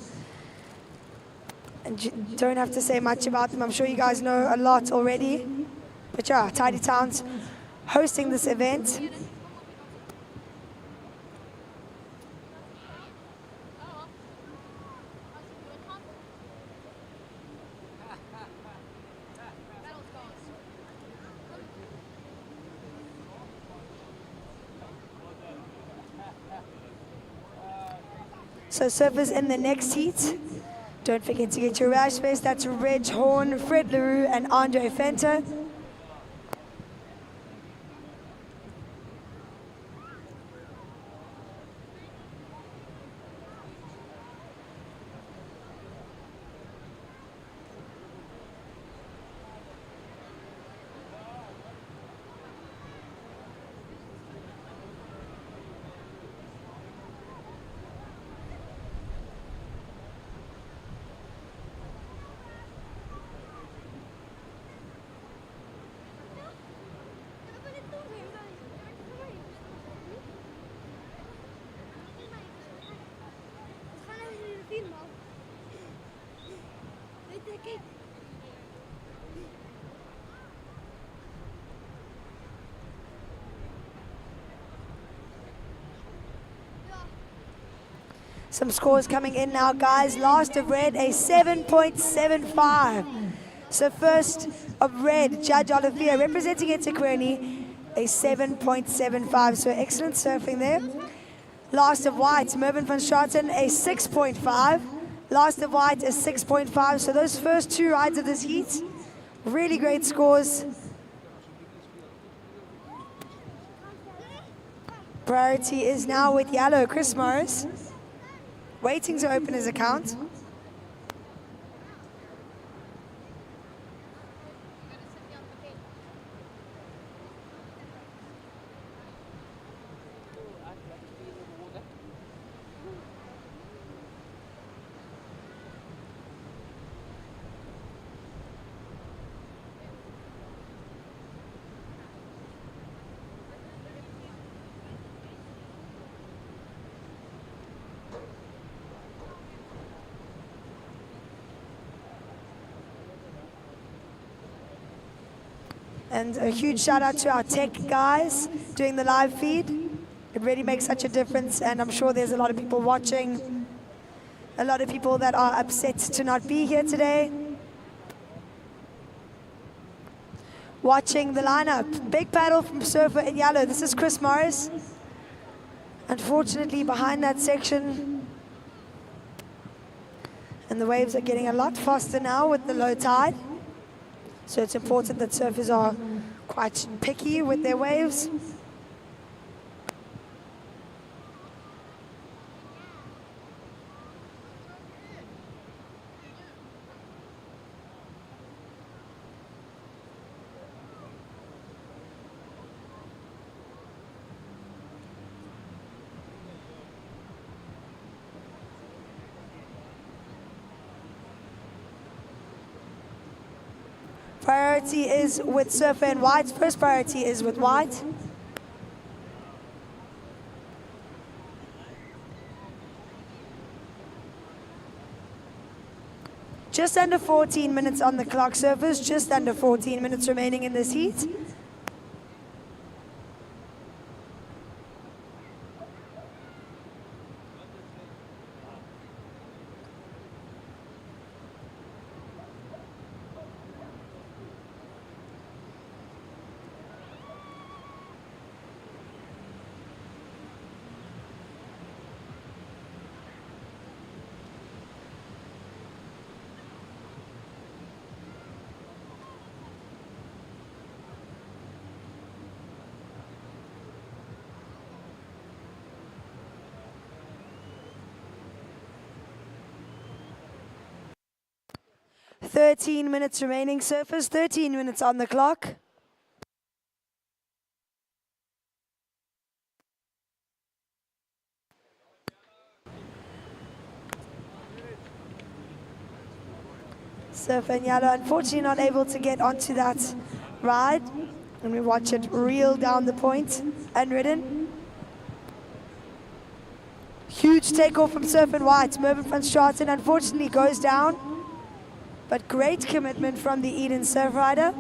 Speaker 2: And you don't have to say much about them. I'm sure you guys know a lot already. But yeah, Tidy Towns hosting this event. So surfers in the next heat, don't forget to get your rash face. That's Reg Horn, Fred LaRue, and Andre Fenter. Some scores coming in now, guys. Last of red, a 7.75. So first of red, Judge Olivia representing eThekwini, a 7.75. So excellent surfing there. Last of white, Mervyn van Straten, a 6.5. Last of white, a 6.5. So those first two rides of this heat, really great scores. Priority is now with yellow, Chris Morris, waiting to open his account. And a huge shout out to our tech guys doing the live feed. It really makes such a difference, and I'm sure there's a lot of people watching, a lot of people that are upset to not be here today. Watching the lineup, big paddle from Surfer in yellow. This is Chris Morris. Unfortunately, behind that section. And the waves are getting a lot faster now with the low tide. So it's important that surfers are quite picky with their waves. Priority is with Surfer in white. First priority is with white. Just under 14 minutes on the clock, surfers. Just under 14 minutes remaining in this heat. 13 minutes remaining, surfers. 13 minutes on the clock. Surfer in yellow, unfortunately not able to get onto that ride. And we watch it reel down the point, unridden. Huge takeoff from Surf and White. Mervyn van Straten unfortunately goes down. But great commitment from the Eden Surf rider.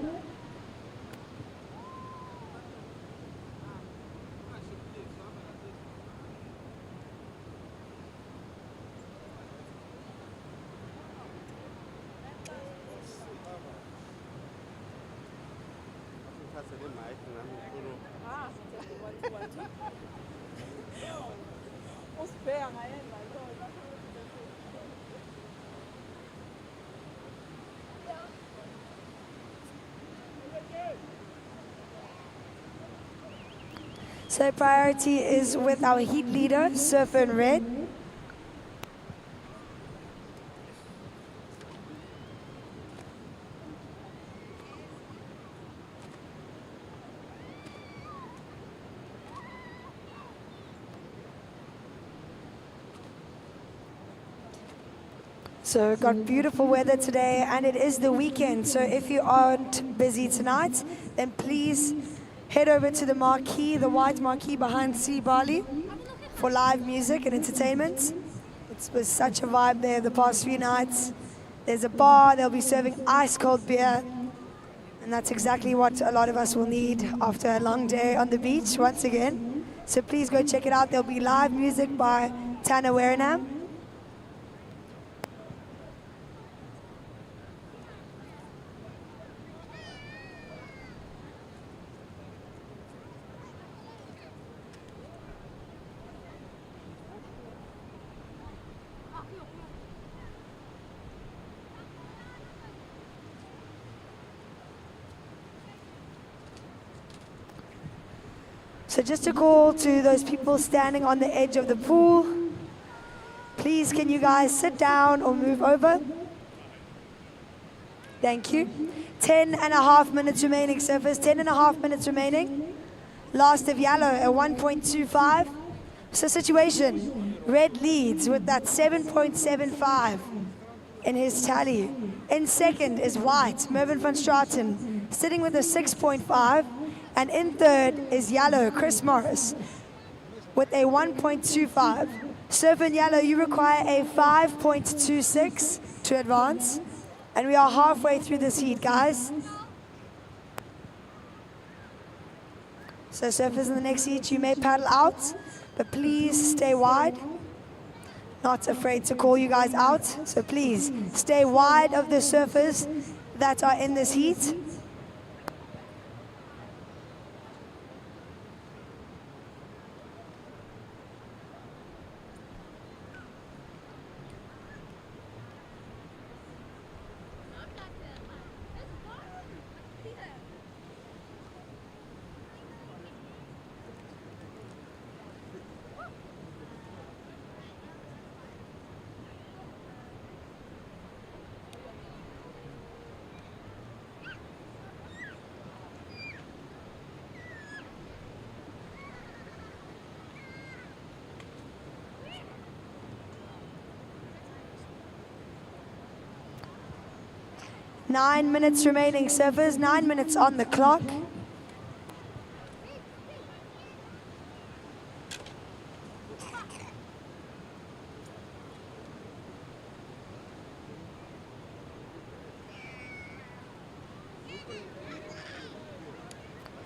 Speaker 2: So priority is with our heat leader, Surfer in red. So we've got beautiful weather today and it is the weekend. So if you aren't busy tonight, then please head over to the marquee, the white marquee behind Sea Bali for live music and entertainment. It was such a vibe there the past few nights. There's a bar, they'll be serving ice cold beer. And that's exactly what a lot of us will need after a long day on the beach once again. So please go check it out. There'll be live music by Tana Werenham. So just a call to those people standing on the edge of the pool. Please, can you guys sit down or move over? Thank you. 10.5 minutes remaining, surfers. 10.5 minutes remaining. Last of yellow at 1.25. So situation, red leads with that 7.75 in his tally. In second is white, Mervyn van Straten, sitting with a 6.5. And in third is yellow, Chris Morris, with a 1.25. Surf in yellow, you require a 5.26 to advance. And we are halfway through this heat, guys. So surfers in the next heat, you may paddle out, but please stay wide. Not afraid to call you guys out. So please stay wide of the surfers that are in this heat. Nine minutes remaining, surfers. 9 minutes on the clock.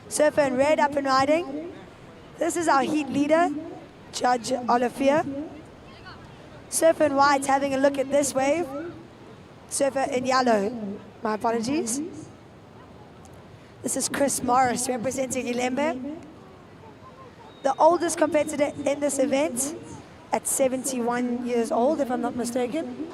Speaker 2: Surfer in red up and riding. This is our heat leader, Judge Olivier. Surfer in white having a look at this wave. Surfer in yellow. My apologies. This is Chris Morris representing Ilembe. The oldest competitor in this event at 71 years old, if I'm not mistaken.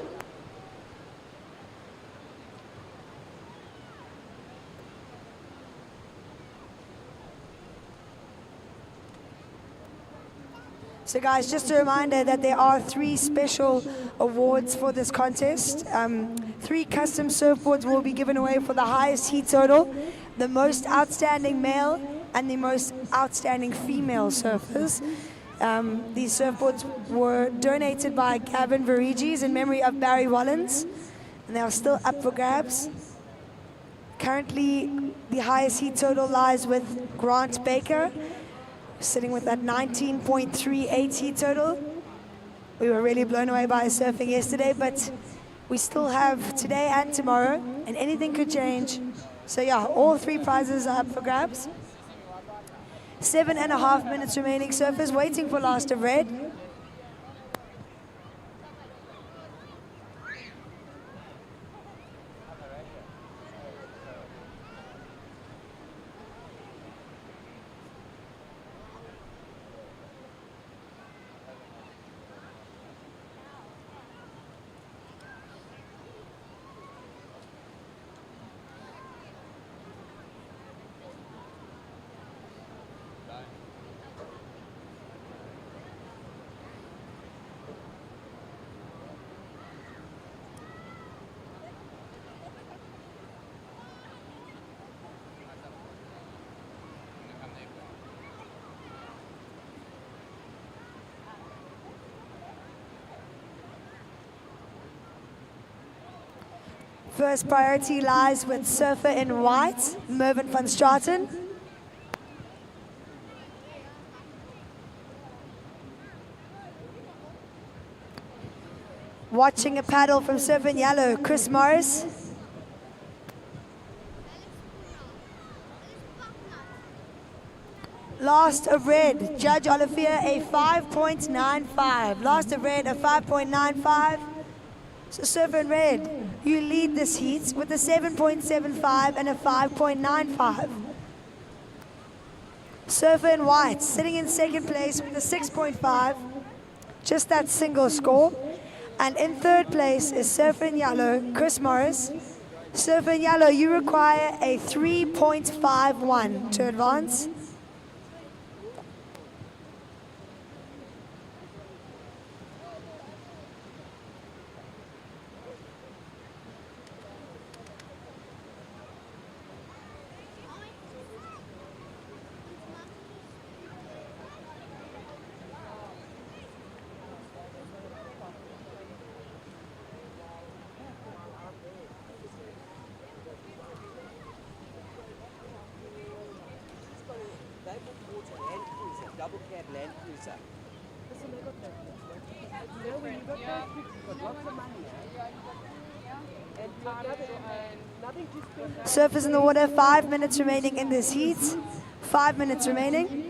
Speaker 2: So guys, just a reminder that there are 3 special awards for this contest. 3 custom surfboards will be given away for the highest heat total, the most outstanding male, and the most outstanding female surfers. These surfboards were donated by Gavin Verigis in memory of Barry Wallens, and they are still up for grabs. Currently, the highest heat total lies with Grant Baker, sitting with that 19.38 heat total. We were really blown away by his surfing yesterday, but we still have today and tomorrow, and anything could change. So yeah, all 3 prizes are up for grabs. 7.5 minutes remaining. Surfers waiting for last of red. First priority lies with surfer in white, Mervyn van Straten. Watching a paddle from surfer in yellow, Chris Morris. Last of red, Judge Olivier, a 5.95. Last of red, a 5.95. So surfer in red, you lead this heat with a 7.75 and a 5.95. Surfer in white, sitting in second place with a 6.5, just that single score. And in third place is surfer in yellow, Chris Morris. Surfer in yellow, you require a 3.51 to advance.
Speaker 6: Double cab Land Cruiser.
Speaker 2: Surfers in the water, 5 minutes remaining in this heat. 5 minutes remaining.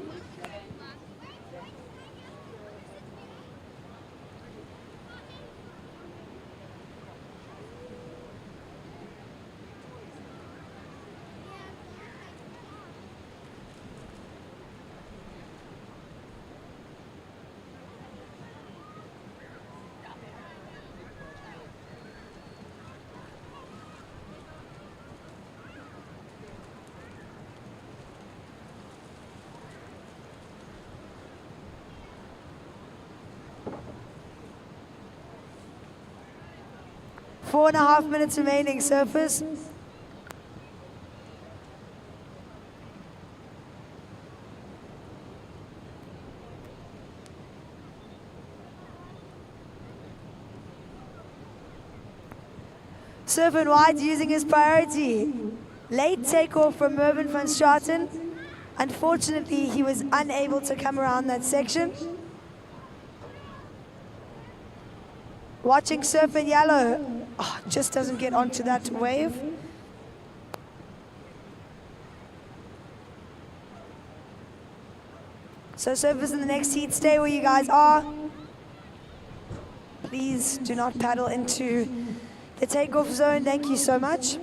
Speaker 2: Four and a half minutes remaining, surfers. Surfer in white using his priority. Late takeoff from Mervyn van Straten. Unfortunately, he was unable to come around that section. Watching surfer in yellow, just doesn't get onto that wave. So surfers in the next heat, stay where you guys are. Please do not paddle into the takeoff zone. Thank you so much.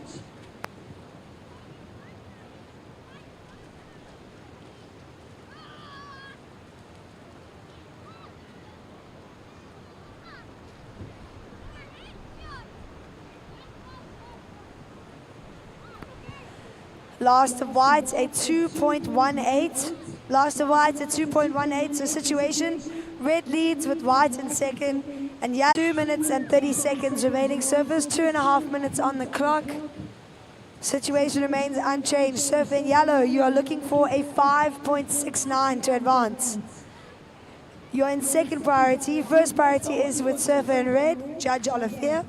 Speaker 2: Last of whites, a 2.18. Last of whites, a 2.18. So situation red leads with white in second, and yellow 2 minutes and 30 seconds remaining. Surfers 2.5 minutes on the clock. Situation remains unchanged. Surfer in yellow, you are looking for a 5.69 to advance. You're in second priority. First priority is with surfer in red, Judge Olivier.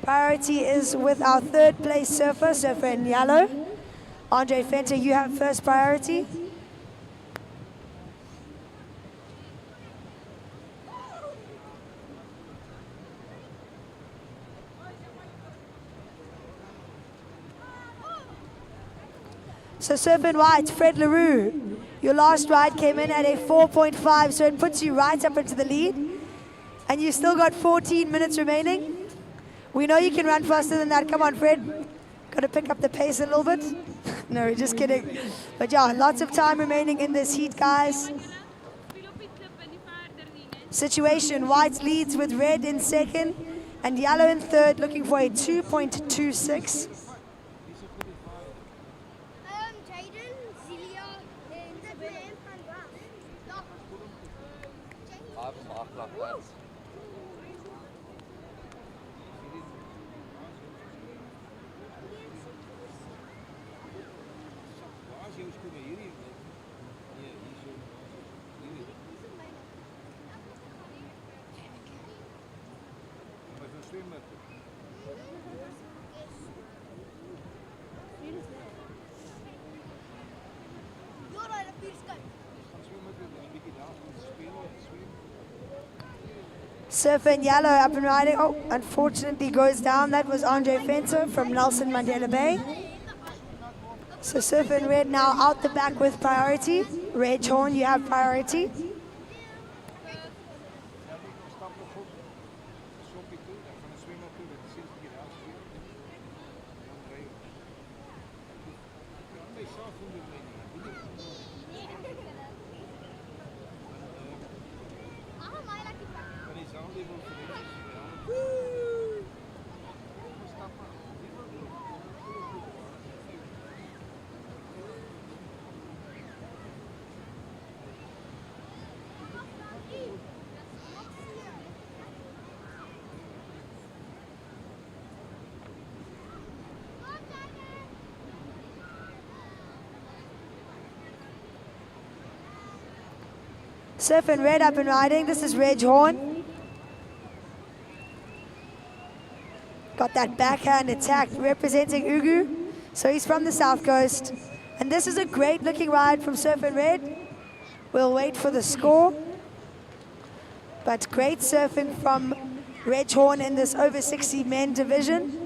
Speaker 2: Priority is with our third place surfer, surfer in yellow. Andre Fenter, you have first priority. So surfer in white, Fred LaRue. Your last ride came in at a 4.5, so it puts you right up into the lead. And you still got 14 minutes remaining. We know you can run faster than that. Come on, Fred. Got to pick up the pace a little bit. No, just kidding. But yeah, lots of time remaining in this heat, guys. Situation, white leads with red in second and yellow in third, looking for a 2.26.
Speaker 3: Jaden, Zelia, and Sabine van Graaf.
Speaker 5: I have a mark like that.
Speaker 2: Surfer in yellow up and riding. Oh, unfortunately goes down. That was Andre Fenter from Nelson Mandela Bay. So surfer in red now out the back with priority. Reg Horn, you have priority. Surf in red up and riding. This is Reg Horn. Got that backhand attack representing Ugu. So he's from the South Coast. And this is a great looking ride from Surf in red. We'll wait for the score. But great surfing from Reg Horn in this over 60 men division.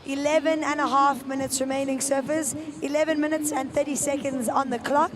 Speaker 2: .5 minutes remaining, surfers. 11 minutes and 30 seconds on the clock.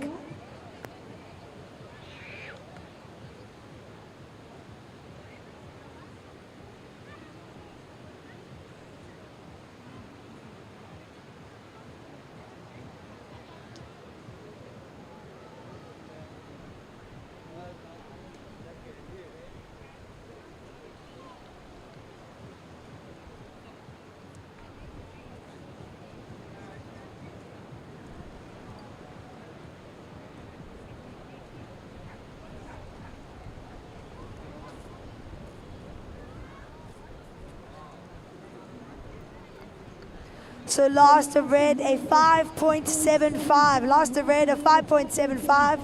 Speaker 2: So last of red, a 5.75. Last of red, a 5.75.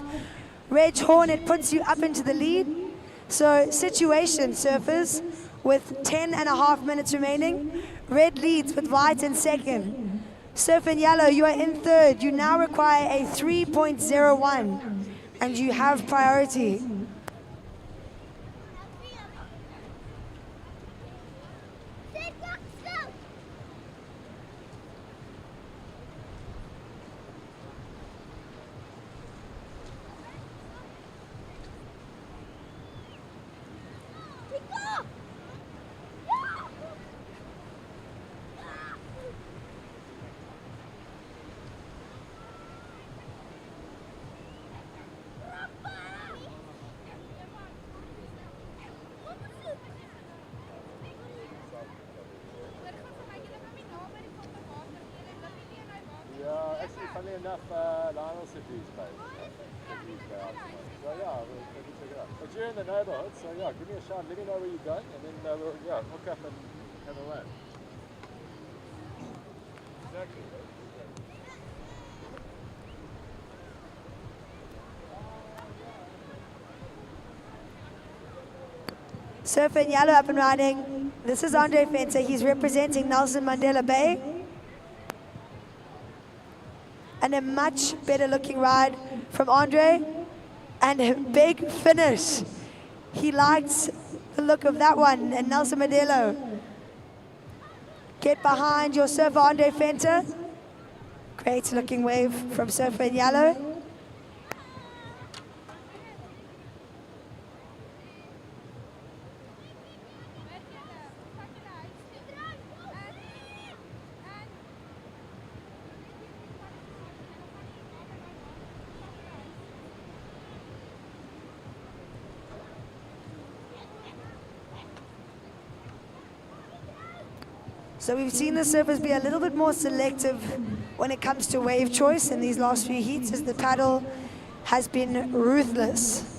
Speaker 2: Reg Horn, it puts you up into the lead. So situation, surfers, with 10.5 minutes remaining. Red leads with white in second. Surf in yellow, you are in third. You now require a 3.01, and you have priority.
Speaker 5: Actually, funnily enough, Lionel said these guys. So yeah, we'll maybe check it out. But you're in the neighborhood, so yeah, give me a shout. Let me know where you're going, and then we'll hook up and have a run. Exactly.
Speaker 2: Surfer in yellow up and riding. This is Andre Fenter. He's representing Nelson Mandela Bay. And a much better looking ride from Andre. And a big finish. He likes the look of that one. And Nelson Mandela. Get behind your surfer, Andre Fenter. Great looking wave from Surfer in yellow. So we've seen the surfers be a little bit more selective when it comes to wave choice in these last few heats, as the paddle has been ruthless.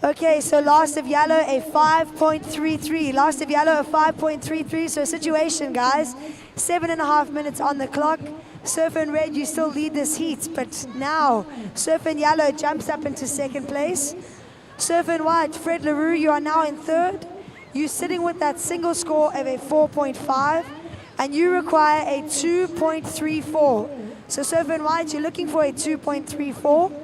Speaker 2: Okay, so last of yellow, a 5.33. Last of yellow, a 5.33. So situation, guys. 7.5 minutes on the clock. Surfer in red, you still lead this heat, but now Surfer in yellow jumps up into second place. Surfer in white, Fred LaRue, you are now in third. You're sitting with that single score of a 4.5, and you require a 2.34. So Surfer in white, you're looking for a 2.34.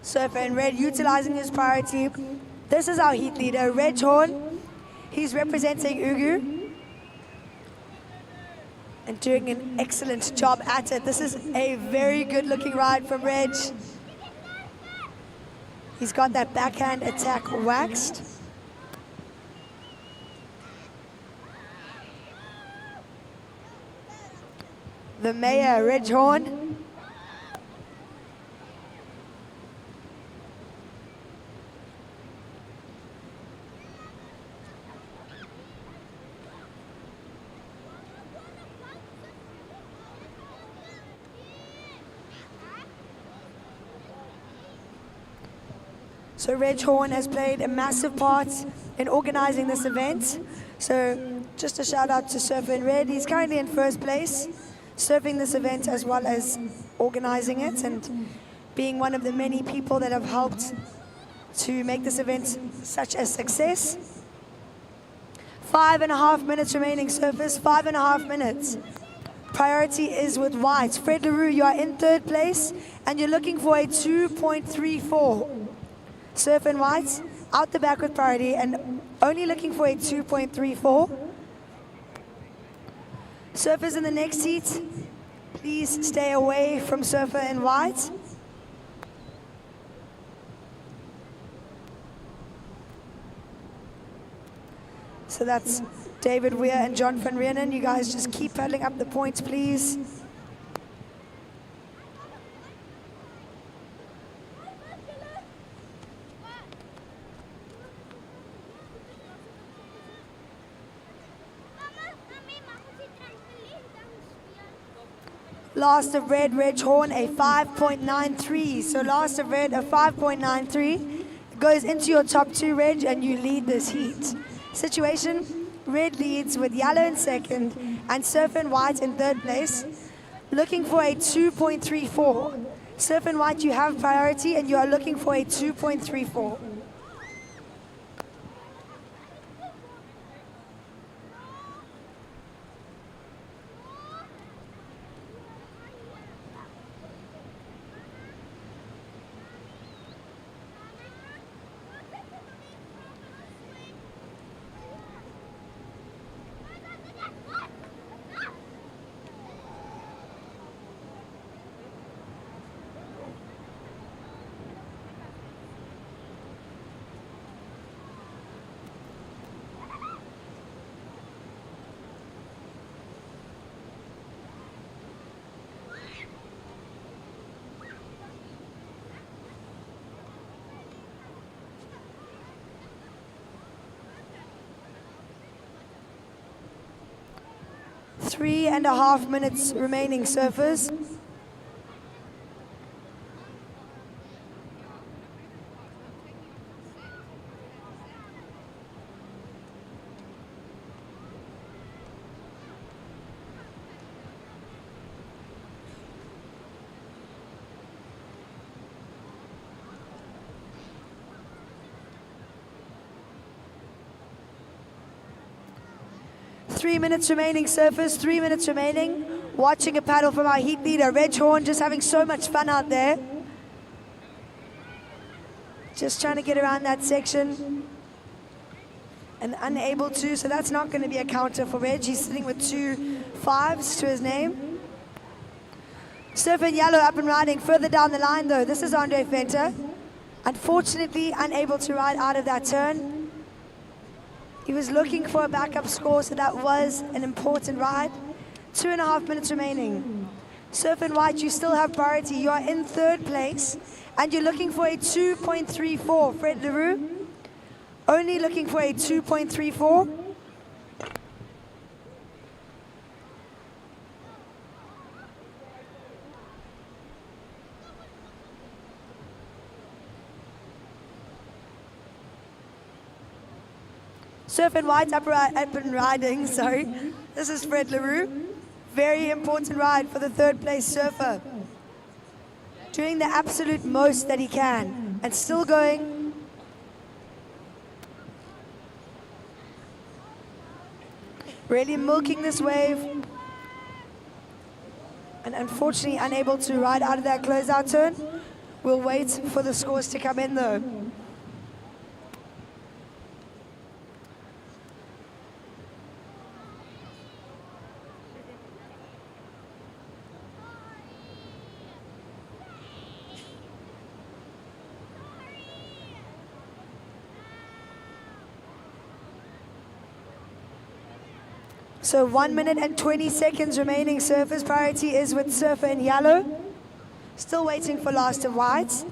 Speaker 2: Surfer in red, utilizing his priority. This is our heat leader, Reg Horn. He's representing Ugu and doing an excellent job at it. This is a very good looking ride from Reg. He's got that backhand attack waxed. The mayor, Reg Horn. So Reg Horn has played a massive part in organizing this event. So just a shout out to Surfer in Red. He's currently in first place, surfing this event as well as organizing it and being one of the many people that have helped to make this event such a success. 5.5 minutes remaining, surfers, 5.5 minutes. Priority is with white. Fred LaRue, you are in third place and you're looking for a 2.34. Surfer in white, out the back with priority and only looking for a 2.34. Surfers in the next heat, please stay away from Surfer in white. So that's David Weir and John van Reenen. You guys just keep paddling up the points, please. Last of red, Reg Horn, a 5.93. So last of red, a 5.93. Goes into your top two, Reg, and you lead this heat. Situation, red leads with yellow in second and Surf and White in third place. Looking for a 2.34. Surf and White, you have priority and you are looking for a 2.34. Three and a half minutes remaining, surfers. Three minutes remaining, surfers. 3 minutes remaining. Watching a paddle from our heat leader, Reg Horn, just having so much fun out there. Just trying to get around that section. And unable to, so that's not going to be a counter for Reg. He's sitting with 2 5s to his name. Surf and Yellow up and riding further down the line though. This is Andre Venter. Unfortunately, unable to ride out of that turn. He was looking for a backup score, so that was an important ride. 2.5 minutes remaining. Surf and White, you still have priority. You are in third place, and you're looking for a 2.34. Fred LaRue, only looking for a 2.34. Surf and White up and riding, sorry. This is Fred LaRue. Very important ride for the third place surfer. Doing the absolute most that he can. And still going. Really milking this wave. And unfortunately unable to ride out of that closeout turn. We'll wait for the scores to come in though. So 1 minute and 20 seconds remaining. Surfers priority is with Surfer in Yellow. Still waiting for Last of White.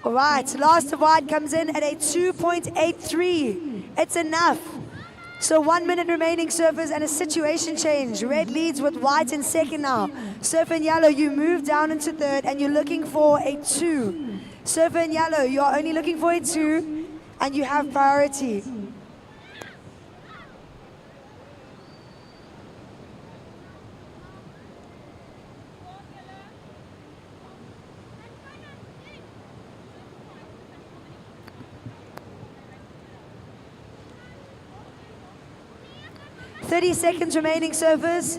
Speaker 2: All right, Last of White comes in at a 2.83. It's enough. So 1 minute remaining, surfers, and a situation change. Red leads with White in second now. Surfer in Yellow, you move down into third, and you're looking for a 2. Surfer in Yellow, you're only looking for a 2. And you have priority. "30 seconds remaining, surfers.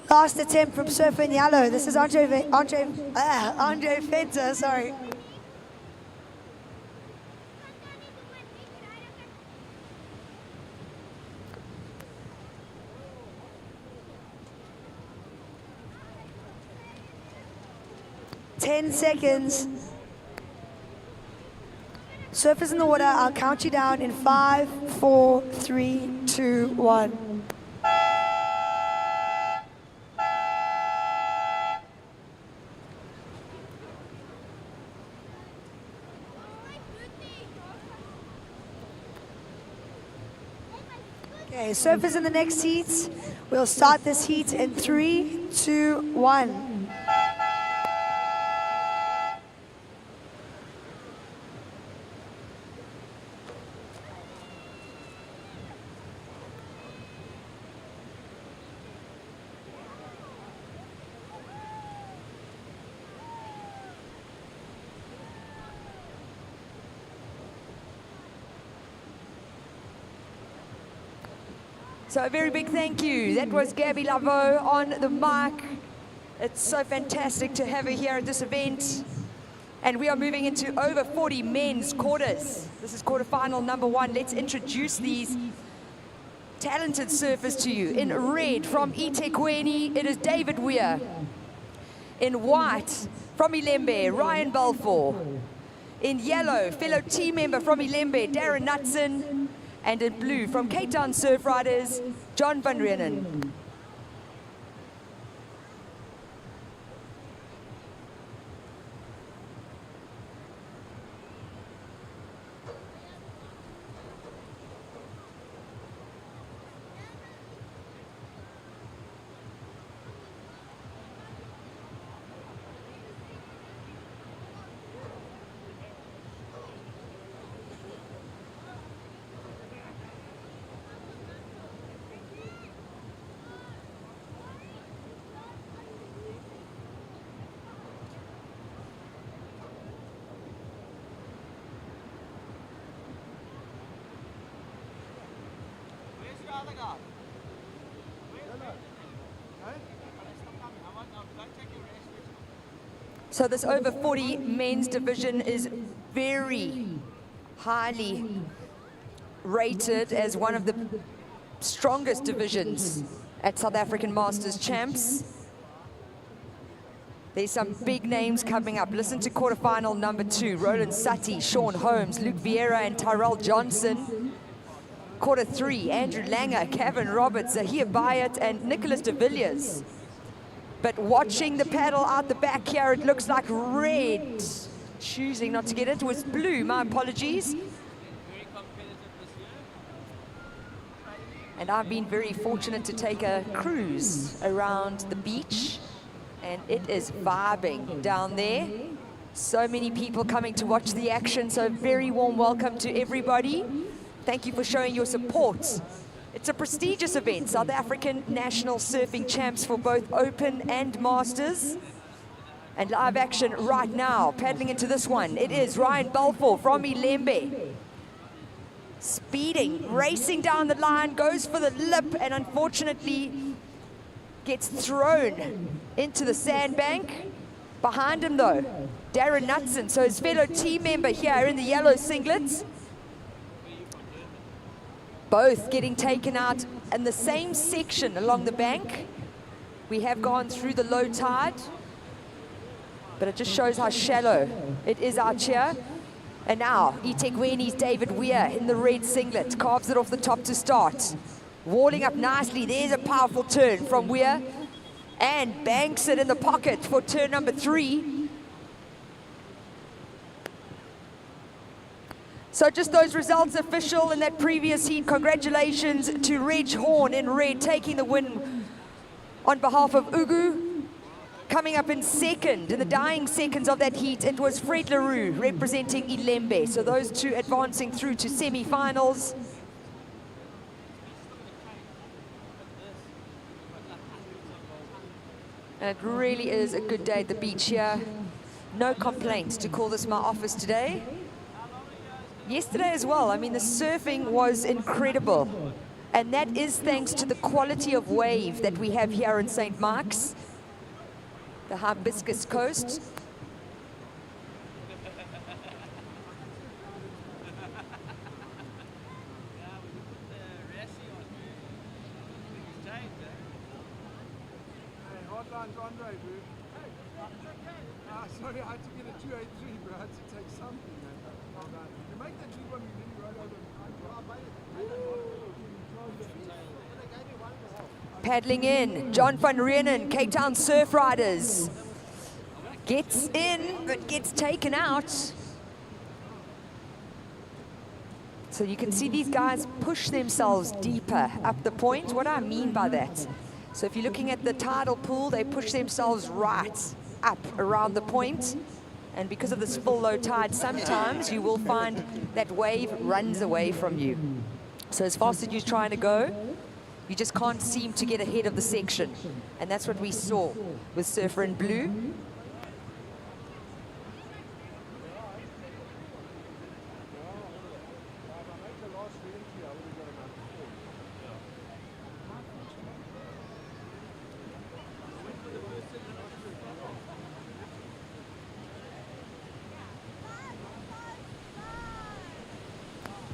Speaker 2: Last attempt from Surfer in Yellow. This is Andre Venter, sorry. "10 seconds. Surfers in the water, I'll count you down in 5, 4, 3, 2, 1. Okay, Okay, surfers in the next heat. We'll start this heat in 3, 2, 1.
Speaker 1: So a very big thank you. That was Gabby Lavo on the mic. It's so fantastic to have her here at this event. And we are moving into over 40 men's quarters. This is quarterfinal number 1. Let's introduce these talented surfers to you. In red from eThekwini, it is David Weir. In white from Ilembe, Ryan Balfour. In yellow, fellow team member from Ilembe, Darren Knutson. And in blue, from Cape Town Surf Riders, John van Reenen. So this over 40 men's division is very highly rated as one of the strongest divisions at South African Masters Champs. There's some big names coming up. Listen to quarterfinal number 2. Roland Sutty, Sean Holmes, Luke Vieira and Tyrell Johnson. Quarter 3, Andrew Langer, Kevin Roberts, Zahir Bayat and Nicholas de Villiers. But watching the paddle out the back here, it looks like red. Choosing not to get it. It was blue, my apologies. And I've been very fortunate to take a cruise around the beach. And it is vibing down there. So many people coming to watch the action. So very warm welcome to everybody. Thank you for showing your support. It's a prestigious event, South African National Surfing Champs for both Open and Masters. And live action right now, paddling into this one, it is Ryan Balfour from Ilembe. Speeding, racing down the line, goes for the lip and unfortunately gets thrown into the sandbank. Behind him though, Darren Knutson, so his fellow team member here in the yellow singlets. Both getting taken out in the same section along the bank. We have gone through the low tide, but it just shows how shallow it is out here. And now, eThekwini's David Weir in the red singlet, carves it off the top to start. Walling up nicely, there's a powerful turn from Weir, and banks it in the pocket for turn number 3. So just those results official in that previous heat. Congratulations to Reg Horn in red, taking the win on behalf of Ugu. Coming up in second, in the dying seconds of that heat, it was Fred Leroux representing Ilembe. So those two advancing through to semi-finals. And it really is a good day at the beach here. No complaints to call this my office today. Yesterday as well, I mean, the surfing was incredible. And that is thanks to the quality of wave that we have here in St. Mark's, the Hibiscus Coast.
Speaker 6: Andre, bro. Sorry, I had to get a 283, bro. I had to take something, man. You make that big one, you really right over.
Speaker 1: Paddling in, John van Reenen, Cape Town Surf Riders. Gets in, but gets taken out. It's So you can see these guys push themselves deeper up the point. What do I mean by that? So if you're looking at the tidal pool, they push themselves right up around the point. And because of this full low tide, sometimes you will find that wave runs away from you. So as fast as you're trying to go, you just can't seem to get ahead of the section. And that's what we saw with Surfer in Blue.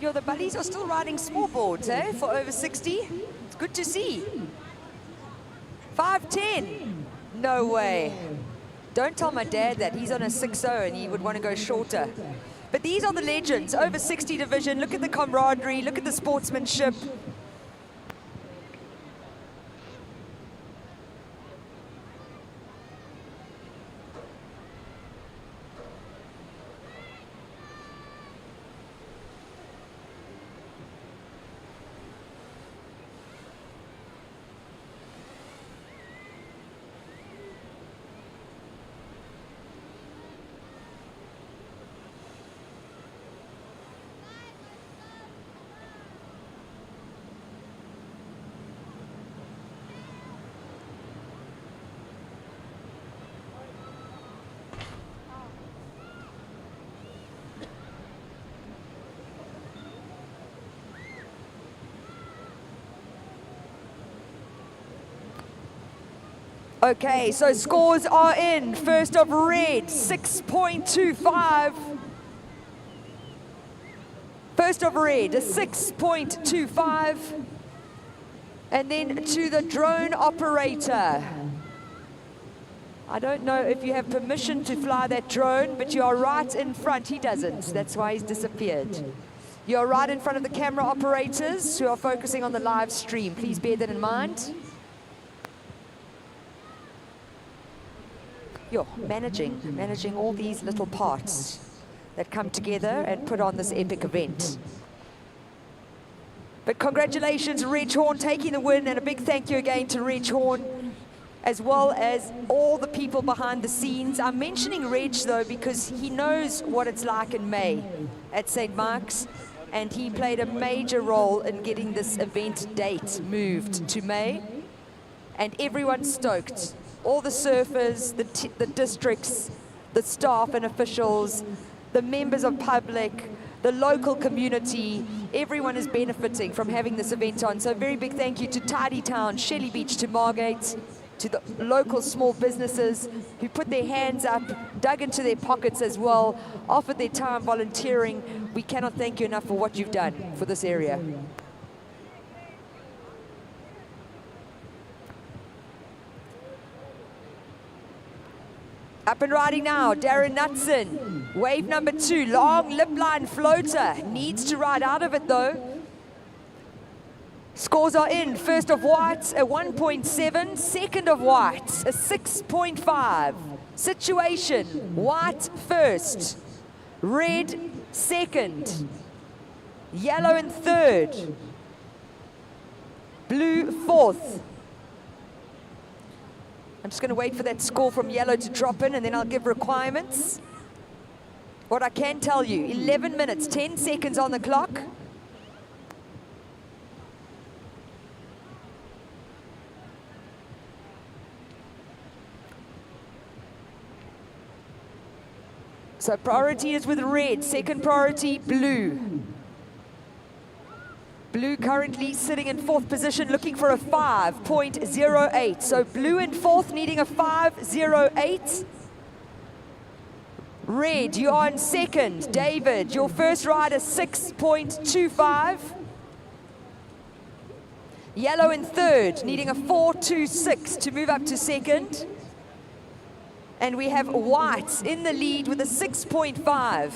Speaker 1: Yo, the buddies are still riding small boards, eh, for over 60. It's good to see. 5'10". No way. Don't tell my dad that. He's on a 6'0" and he would want to go shorter. But these are the legends, over 60 division. Look at the camaraderie, look at the sportsmanship. Okay, so scores are in. First of red, 6.25. First of red, a 6.25. And then to the drone operator. I don't know if you have permission to fly that drone, but you are right in front. He doesn't. That's why he's disappeared. You are right in front of the camera operators who are focusing on the live stream. Please bear that in mind. You're managing all these little parts that come together and put on this epic event. But congratulations, Reg Horn, taking the win, and a big thank you again to Reg Horn, as well as all the people behind the scenes. I'm mentioning Reg, though, because he knows what it's like in May at St. Mark's, and he played a major role in getting this event date moved to May, and everyone's stoked. All the surfers, the districts, the staff and officials, the members of public, the local community, everyone is benefiting from having this event on. So a very big thank you to Tidy Town, Shelley Beach, to Margate, to the local small businesses who put their hands up, dug into their pockets as well, offered their time volunteering. We cannot thank you enough for what you've done for this area. Up and riding now, Darren Knutson. Wave number 2, long lip line floater. Needs to ride out of it though. Scores are in. First of white, a 1.7. Second of white, a 6.5. Situation, white first. Red second. Yellow in third. Blue fourth. I'm just going to wait for that score from yellow to drop in, and then I'll give requirements. What I can tell you, 11 minutes, 10 seconds on the clock. So priority is with red, second priority, blue. Blue currently sitting in fourth position, looking for a 5.08. So blue in fourth, needing a 5.08. Red, you are in second. David, your first ride is 6.25. Yellow in third, needing a 4.26 to move up to second. And we have white in the lead with a 6.5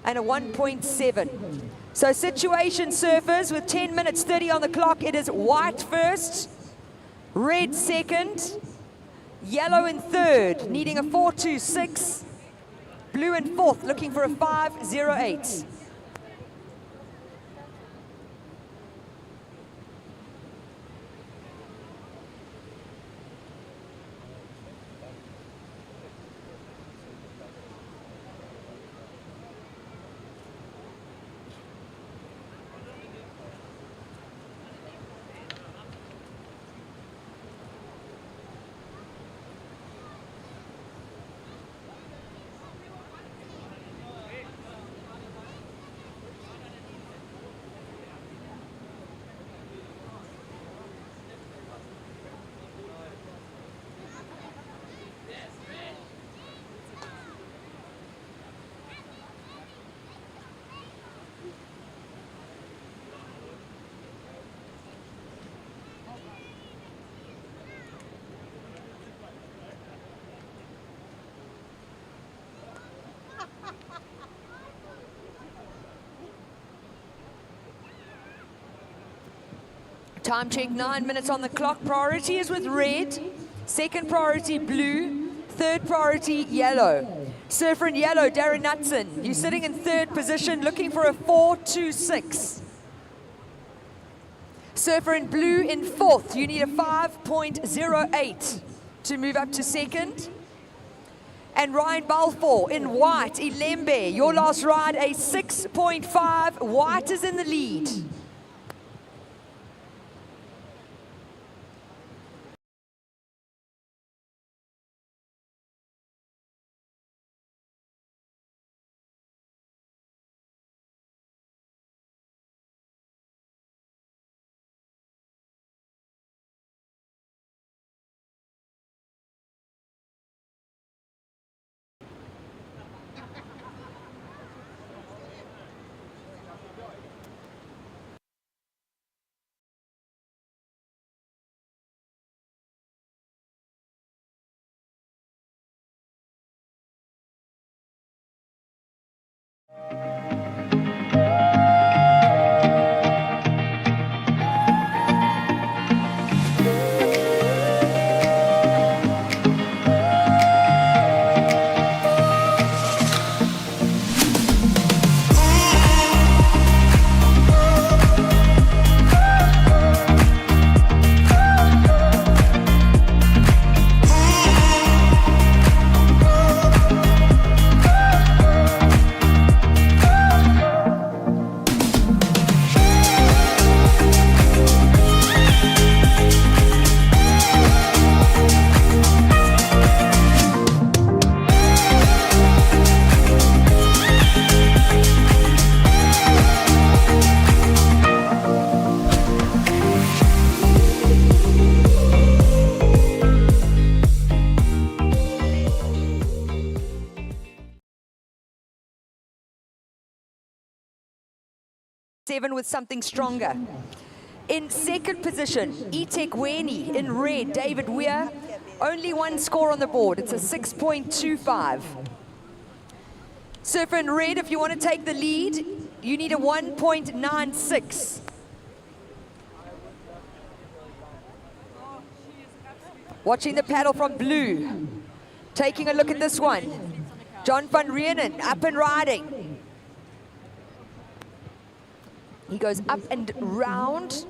Speaker 1: and a 1.7. So situation surfers with 10 minutes 30 on the clock. It is white first, red second, yellow in third, needing a 4.26, blue in fourth, looking for a 5.08. Time check, 9 minutes on the clock. Priority is with red, second priority blue, third priority yellow. Surfer in yellow, Darren Knutson. You're sitting in third position looking for a 4.26. Surfer in blue in fourth. You need a 5.08 to move up to second. And Ryan Balfour in white, Ilembe. Your last ride, a 6.5. White is in the lead. Seven with something stronger. In second position, eThekwini in red, David Weir. Only one score on the board. It's a 6.25. Surfer in red, if you want to take the lead, you need a 1.96. Watching the paddle from blue. Taking a look at this one. John van Rienen, up and riding. He goes up and round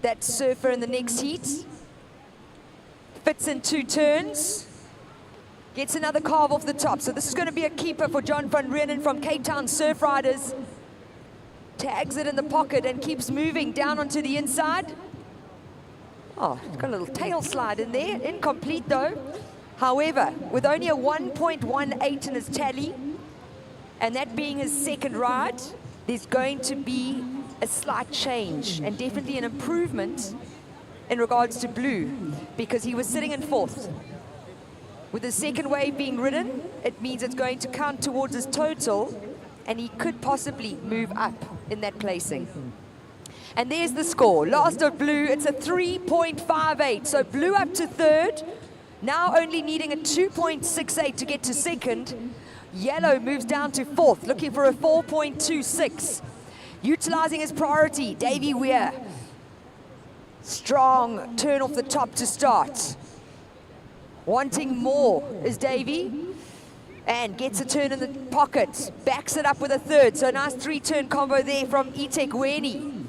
Speaker 1: that surfer in the next heat. Fits in 2 turns. Gets another carve off the top. So this is going to be a keeper for John van Rienen from Cape Town Surf Riders. Tags it in the pocket and keeps moving down onto the inside. Oh, it's got a little tail slide in there. Incomplete though. However, with only a 1.18 in his tally, and that being his second ride, there's going to be a slight change and definitely an improvement in regards to blue, because he was sitting in fourth. With the second wave being ridden, it means it's going to count towards his total, and he could possibly move up in that placing. And there's the score. Last of blue, it's a 3.58. So blue up to third, now only needing a 2.68 to get to second. Yellow moves down to fourth, looking for a 4.26. Utilizing his priority, Davy Weir. Strong turn off the top to start. Wanting more is Davy. And gets a turn in the pocket. Backs it up with a third. So a nice 3-turn combo there from eThekwini.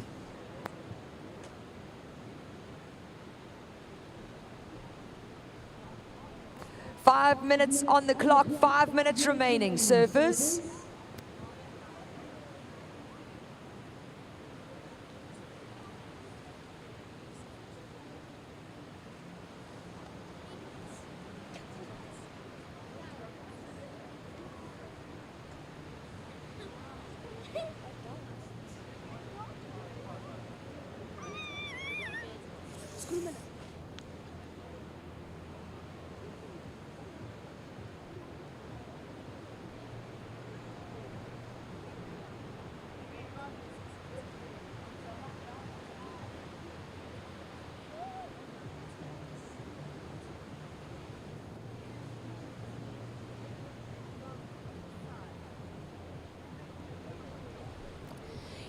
Speaker 1: Five minutes on the clock, 5 minutes remaining, surfers.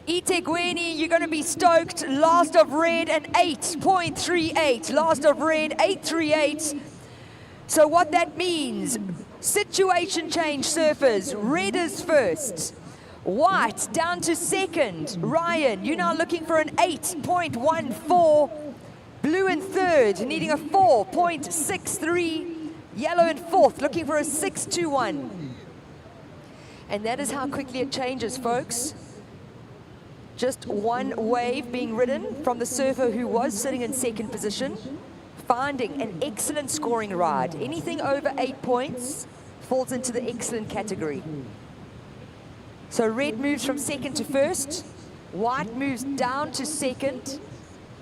Speaker 1: Itegweni, you're going to be stoked. Last of red, an 8.38. Last of red, 8.38. So what that means, situation change surfers. Red is first. White down to second. Ryan, you're now looking for an 8.14. Blue in third, needing a 4.63. Yellow in fourth, looking for a 6.21. And that is how quickly it changes, folks. Just one wave being ridden from the surfer who was sitting in second position, finding an excellent scoring ride. Anything over 8 points falls into the excellent category. So red moves from second to first, white moves down to second,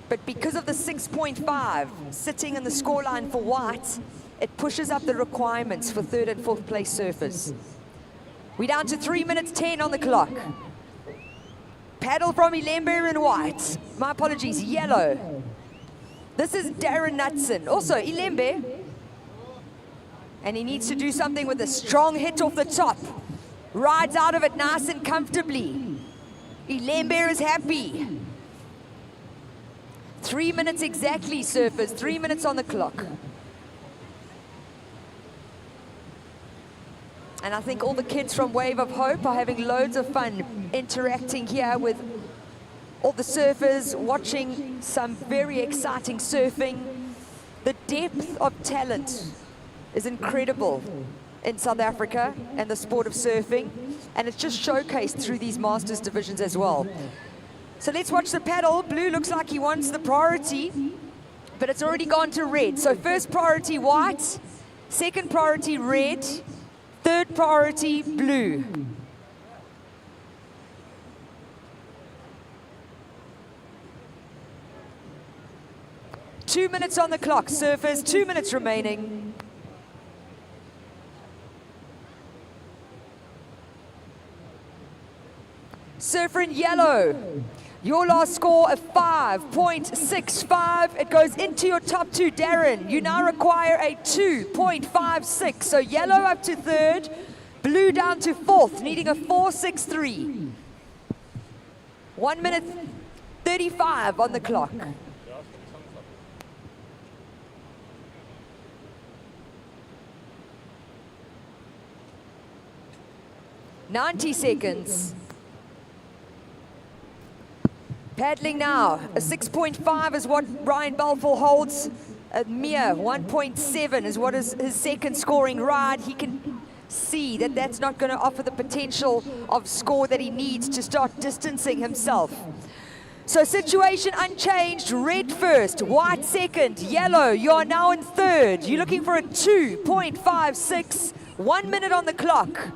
Speaker 1: but because of the 6.5 sitting in the scoreline for white, it pushes up the requirements for third and fourth place surfers. We're down to 3 minutes 10 on the clock. Paddle from Ilembe in white. My apologies, yellow. This is Darren Knudsen, also Ilembe. And he needs to do something with a strong hit off the top. Rides out of it nice and comfortably. Ilembe is happy. 3 minutes exactly, surfers, 3 minutes on the clock. And I think all the kids from Wave of Hope are having loads of fun interacting here with all the surfers, watching some very exciting surfing. The depth of talent is incredible in South Africa and the sport of surfing, and it's just showcased through these Masters divisions as well. So let's watch the paddle. Blue looks like he wants the priority, but it's already gone to red. So first priority white, second priority red, third priority blue. Two minutes on the clock, surfers, 2 minutes remaining. Surfer in yellow, your last score of 5.65. It goes into your top two, Darren. You now require a 2.56. So yellow up to third, blue down to fourth, needing a 4.63. 1 minute 35 on the clock. 90 seconds. Paddling now, a 6.5 is what Ryan Balfour holds. A mere 1.7 is what is his second scoring ride. He can see that that's not going to offer the potential of score that he needs to start distancing himself. So situation unchanged, red first, white second, yellow, you are now in third. You're looking for a 2.56, 1 minute on the clock.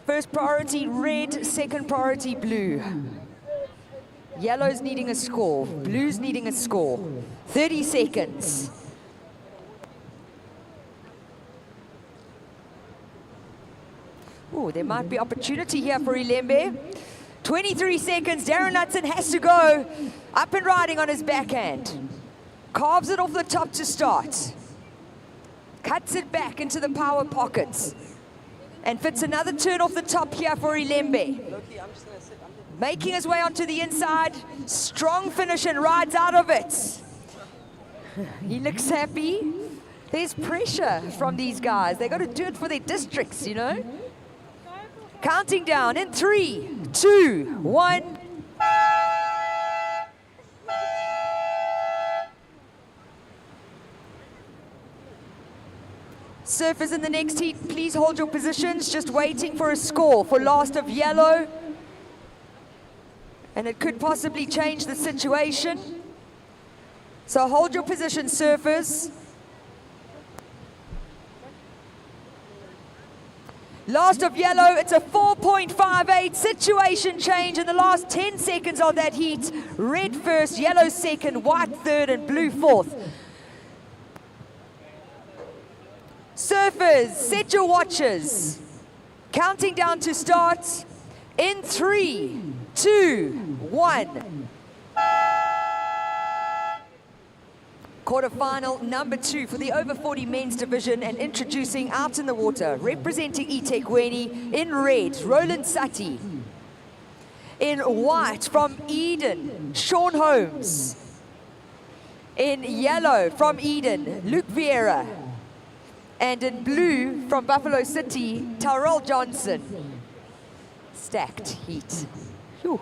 Speaker 1: First priority red, second priority blue. Yellow's needing a score, blue's needing a score. 30 seconds. Ooh, there might be opportunity here for Ilembe. 23 seconds, Darren Knudsen has to go. Up and riding on his backhand. Carves it off the top to start. Cuts it back into the power pockets. And fits another turn off the top here for Ilembe. Making his way onto the inside. Strong finish and rides out of it. He looks happy. There's pressure from these guys. They got to do it for their districts, you know. Counting down in 3, 2, 1. Surfers in the next heat, please hold your positions. Just waiting for a score for last of yellow. And it could possibly change the situation. So hold your position, surfers. Last of yellow, it's a 4.58 situation change in the last 10 seconds of that heat. Red first, yellow second, white third, and blue fourth. Surfers, set your watches. Counting down to start. In 3, 2, 1. Quarterfinal number 2 for the over 40 men's division, and introducing out in the water, representing eThekwini in red, Roland Sati. In white from Eden, Sean Holmes. In yellow from Eden, Luke Vieira. And in blue from Buffalo City, Tyrell Johnson. Stacked heat. Whew.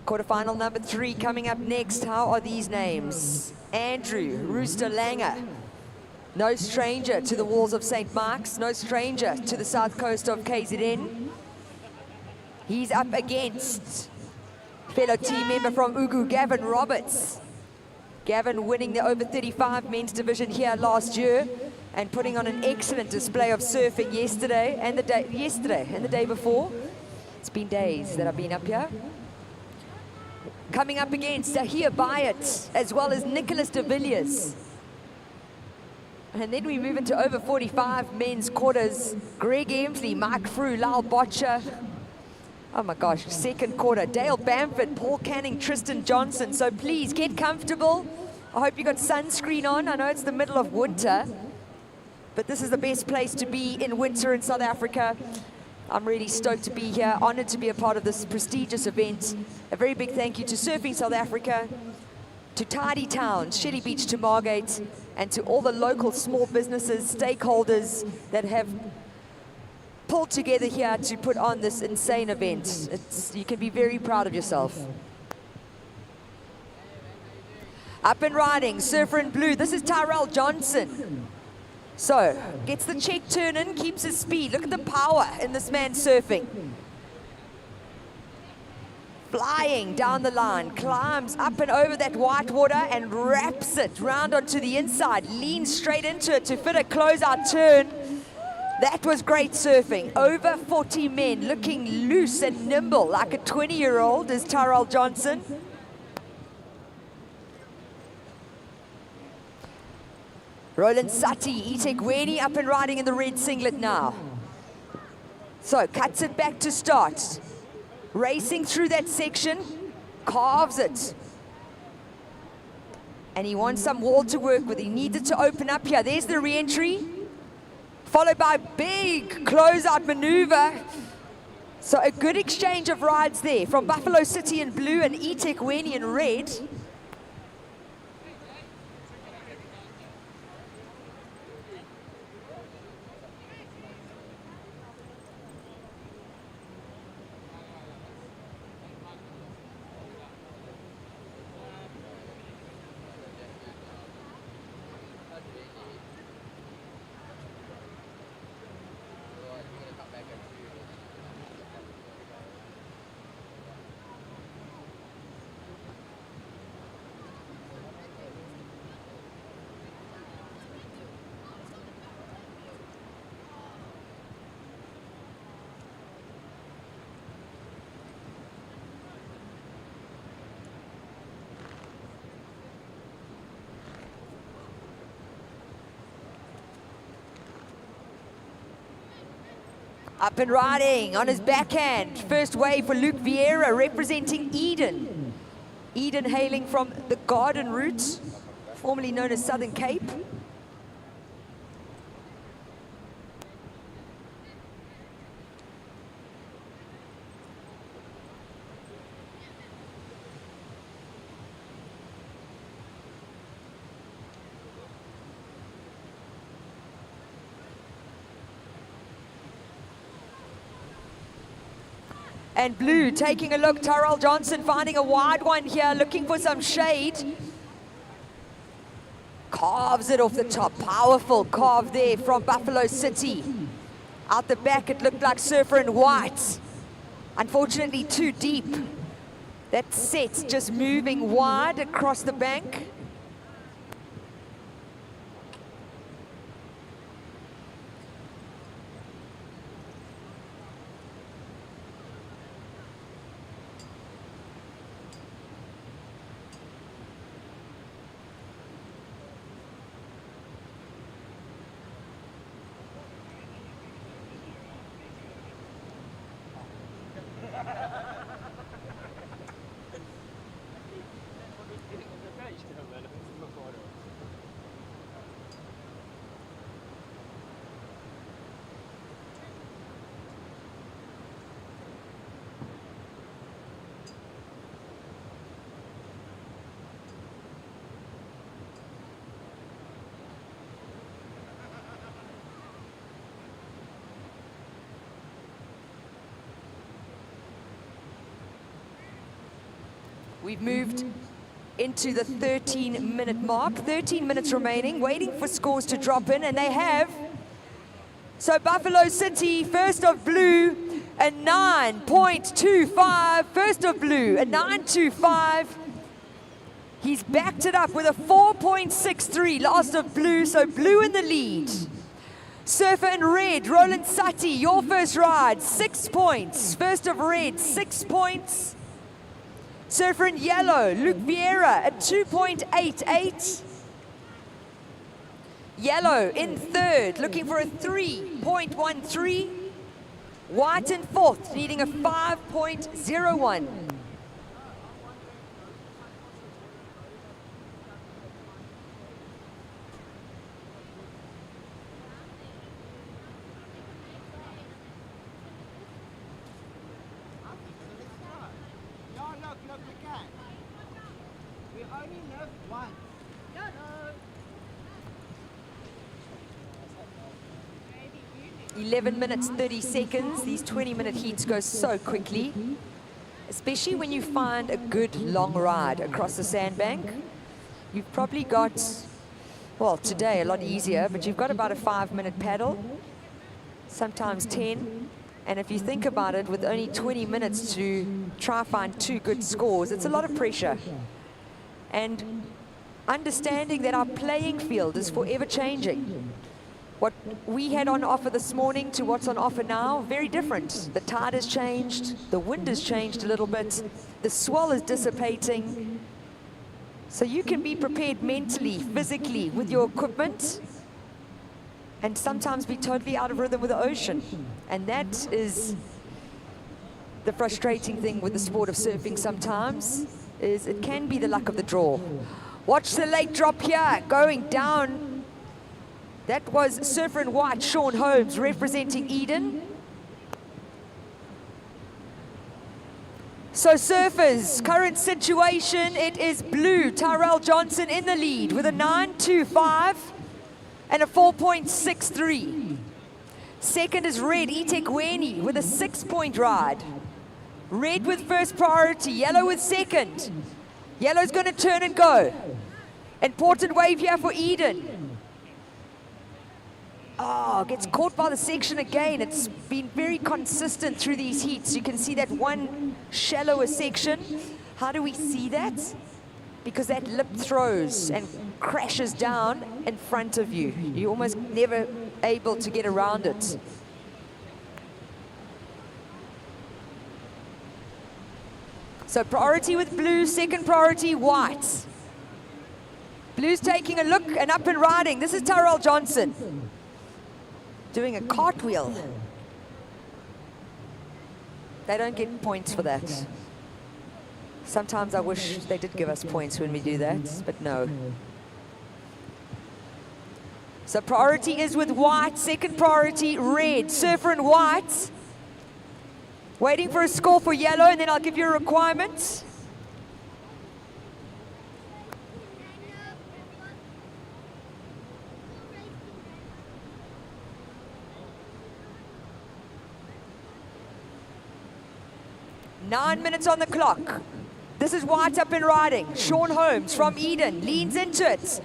Speaker 1: Quarterfinal number 3 coming up next. How are these names? Andrew Rooster Langer. No stranger to the walls of St. Mark's, no stranger to the south coast of KZN. He's up against fellow team member from Ugu, Gavin Roberts. Gavin winning the over 35 men's division here last year and putting on an excellent display of surfing yesterday and the day before. It's been days that I've been up here. Coming up against Zahir Bayat, as well as Nicholas de Villiers. And then we move into over 45 men's quarters. Greg Emsley, Mike Frew, Lyle Botcher. Oh my gosh, second quarter. Dale Bamford, Paul Canning, Tristan Johnson. So please get comfortable. I hope you got sunscreen on. I know it's the middle of winter, but this is the best place to be in winter in South Africa. I'm really stoked to be here, honored to be a part of this prestigious event. A very big thank you to Surfing South Africa, to Tidy Town, Shelly Beach to Margate, and to all the local small businesses, stakeholders that have pulled together here to put on this insane event. You can be very proud of yourself. Up and riding, surfer in blue. This is Tyrell Johnson. So, gets the check turn in, keeps his speed. Look at the power in this man surfing. Flying down the line, climbs up and over that white water and wraps it round onto the inside. Leans straight into it to fit a closeout turn. That was great surfing. Over 40 men looking loose and nimble like a 20-year-old is Tyrell Johnson. Roland Sati, eThekwini up and riding in the red singlet now. So cuts it back to start. Racing through that section, carves it. And he wants some wall to work with. He needed to open up here. There's the re-entry, followed by a big closeout maneuver. So a good exchange of rides there from Buffalo City in blue and eThekwini in red. Up and riding on his backhand. First wave for Luke Vieira representing Eden. Eden hailing from the Garden Route, formerly known as Southern Cape. And blue taking a look, Tyrell Johnson finding a wide one here, looking for some shade. Carves it off the top, powerful carve there from Buffalo City. Out the back it looked like Surfer in White. Unfortunately too deep. That set just moving wide across the bank. We've moved into the 13-minute mark. 13 minutes remaining, waiting for scores to drop in, and they have. So Buffalo City, first of blue, a 9.25. First of blue, a 9.25. He's backed it up with a 4.63. Last of blue, so blue in the lead. Surfer in red, Roland Sati, your first ride, 6 points. First of red, 6 points. Surfer in yellow, Luke Vieira at 2.88. Yellow in third, looking for a 3.13. White in fourth, needing a 5.01.
Speaker 6: Look, we can. We only live once. No.
Speaker 1: 11 minutes, 30 seconds. These 20-minute heats go so quickly, especially when you find a good long ride across the sandbank. You've probably got, well, today a lot easier, but you've got about a 5-minute paddle, sometimes 10. And if you think about it, with only 20 minutes to try find 2 good scores, it's a lot of pressure. And understanding that our playing field is forever changing. What we had on offer this morning to what's on offer now, very different. The tide has changed, the wind has changed a little bit, the swell is dissipating. So you can be prepared mentally, physically, with your equipment, and sometimes be totally out of rhythm with the ocean. And that is the frustrating thing with the sport of surfing sometimes, is it can be the luck of the draw. Watch the late drop here, going down. That was Surfer in White, Sean Holmes, representing Eden. So surfers, current situation, it is blue, Tyrell Johnson in the lead with a 9.25 and a 4.63. Second is red, Itekweni with a 6-point ride. Red with first priority, yellow with second. Yellow's going to turn and go. Important wave here for Eden. Oh, gets caught by the section again. It's been very consistent through these heats. You can see that one shallower section. How do we see that? Because that lip throws and crashes down in front of you. You're almost never able to get around it. So priority with blue, second priority white. Blue's taking a look and up and riding. This is Tyrell Johnson doing a cartwheel. They don't get points for that. Sometimes I wish they did give us points when we do that, but no. So priority is with white, second priority red. Surfer in white. Waiting for a score for yellow, and then I'll give you a requirement. Nine minutes on the clock. This is white up and riding. Sean Holmes from Eden leans into it.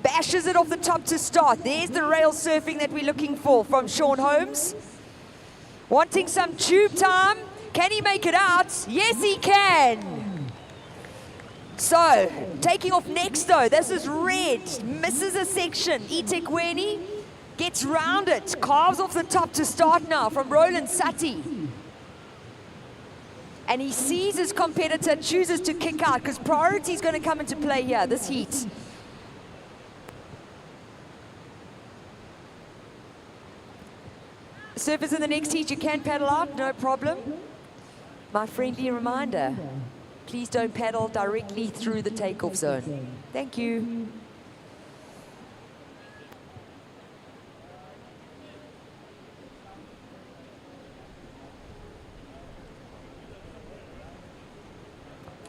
Speaker 1: Bashes it off the top to start. There's the rail surfing that we're looking for from Sean Holmes. Wanting some tube time. Can he make it out? Yes, he can. So, taking off next though, this is red. Misses a section. eThekwini gets round it. Carves off the top to start now from Roland Sati. And he sees his competitor, chooses to kick out because priority is going to come into play here, this heat. Surfers in the next heat, you can paddle out, no problem. My friendly reminder, please don't paddle directly through the takeoff zone. Thank you.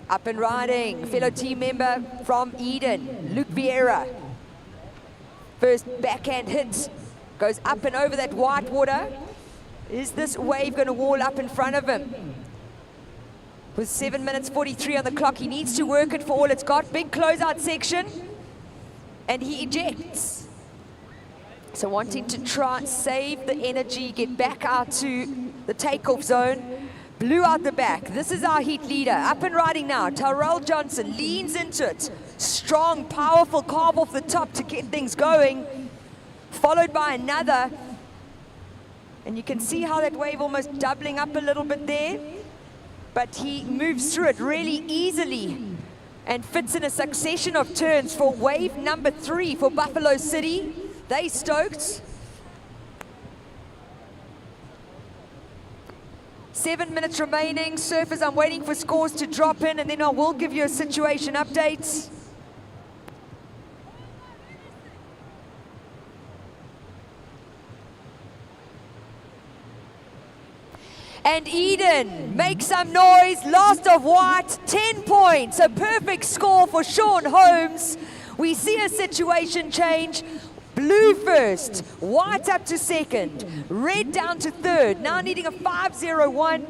Speaker 1: Up and riding, fellow team member from Eden, Luke Vieira. First backhand hit, goes up and over that white water. Is this wave going to wall up in front of him? With 7 minutes 43 on the clock, he needs to work it for all it's got. Big closeout section, and he ejects. So wanting to try and save the energy, get back out to the takeoff zone. Blue out the back. This is our heat leader. Up and riding now. Tyrell Johnson leans into it. Strong, powerful carve off the top to get things going. Followed by another. And you can see how that wave almost doubling up a little bit there. But he moves through it really easily and fits in a succession of turns for wave number 3 for Buffalo City. They stoked. 7 minutes remaining. Surfers, I'm waiting for scores to drop in, and then I will give you a situation update. And Eden, make some noise. Last of white, 10 points. A perfect score for Sean Holmes. We see a situation change. Blue first, white up to second, red down to third, now needing a 5-0-1.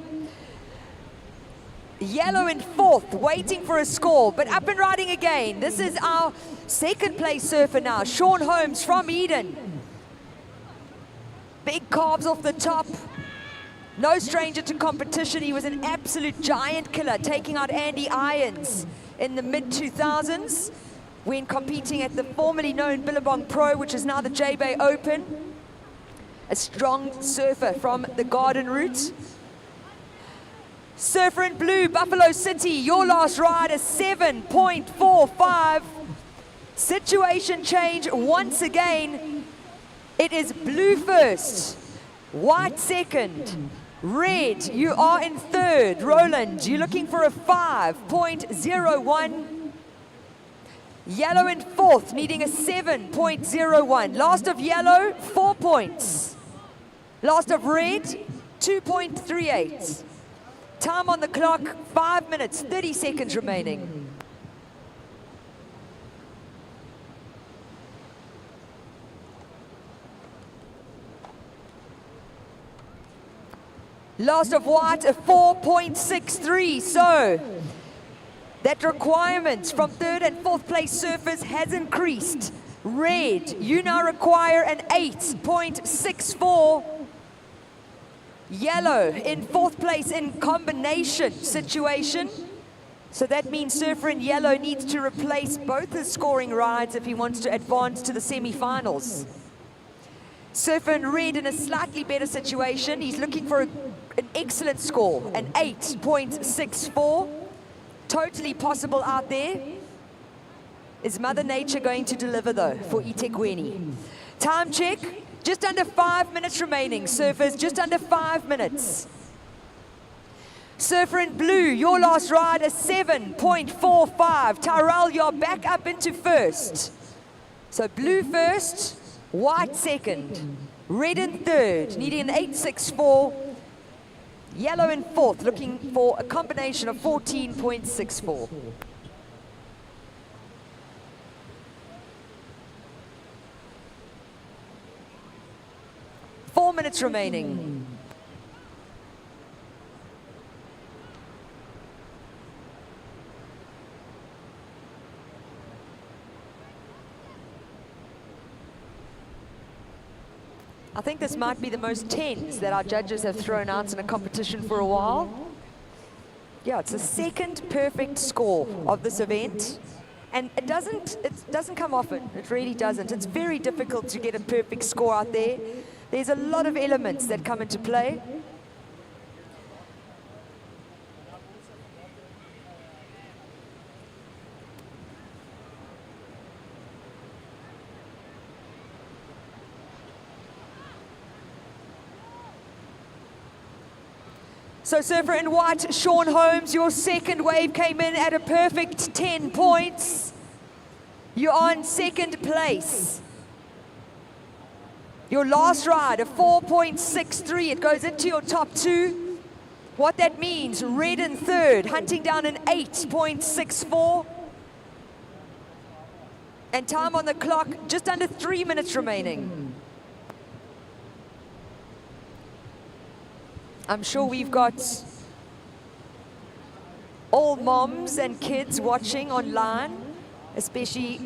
Speaker 1: Yellow in fourth, waiting for a score, but up and riding again. This is our second place surfer now, Sean Holmes from Eden. Big carbs off the top. No stranger to competition. He was an absolute giant killer, taking out Andy Irons in the mid-2000s. When competing at the formerly known Billabong Pro, which is now the J-Bay Open. A strong surfer from the Garden Route. Surfer in blue, Buffalo City, your last ride, a 7.45. Situation change once again. It is blue first, white second, red, you are in third. Roland, you're looking for a 5.01. Yellow in fourth, needing a 7.01. Last of yellow, 4 points. Last of red, 2.38. Time on the clock, 5 minutes, 30 seconds remaining. Last of white, a 4.63. So that requirement from third and fourth place surfers has increased. Red, you now require an 8.64. Yellow in fourth place in combination situation. So that means surfer in yellow needs to replace both his scoring rides if he wants to advance to the semi-finals. Surfer in red in a slightly better situation. He's looking for an excellent score, an 8.64. Totally possible out there. Is Mother Nature going to deliver though for eThekwini? Time check, just under 5 minutes remaining. Surfers, just under 5 minutes. Surfer in blue, your last ride, a 7.45. Tyrell, you're back up into first. So blue first, white second, red in third, needing an 8.64. Yellow in fourth, looking for a combination of 14.64. Four minutes remaining. I think this might be the most tens that our judges have thrown out in a competition for a while. Yeah, it's the second perfect score of this event. And it doesn't come often, it really doesn't. It's very difficult to get a perfect score out there. There's a lot of elements that come into play. So surfer in white, Sean Holmes, your second wave came in at a perfect 10 points. You're on second place. Your last ride, a 4.63. It goes into your top two. What that means, red in third, hunting down an 8.64. And time on the clock, just under 3 minutes remaining. I'm sure we've got all moms and kids watching online, especially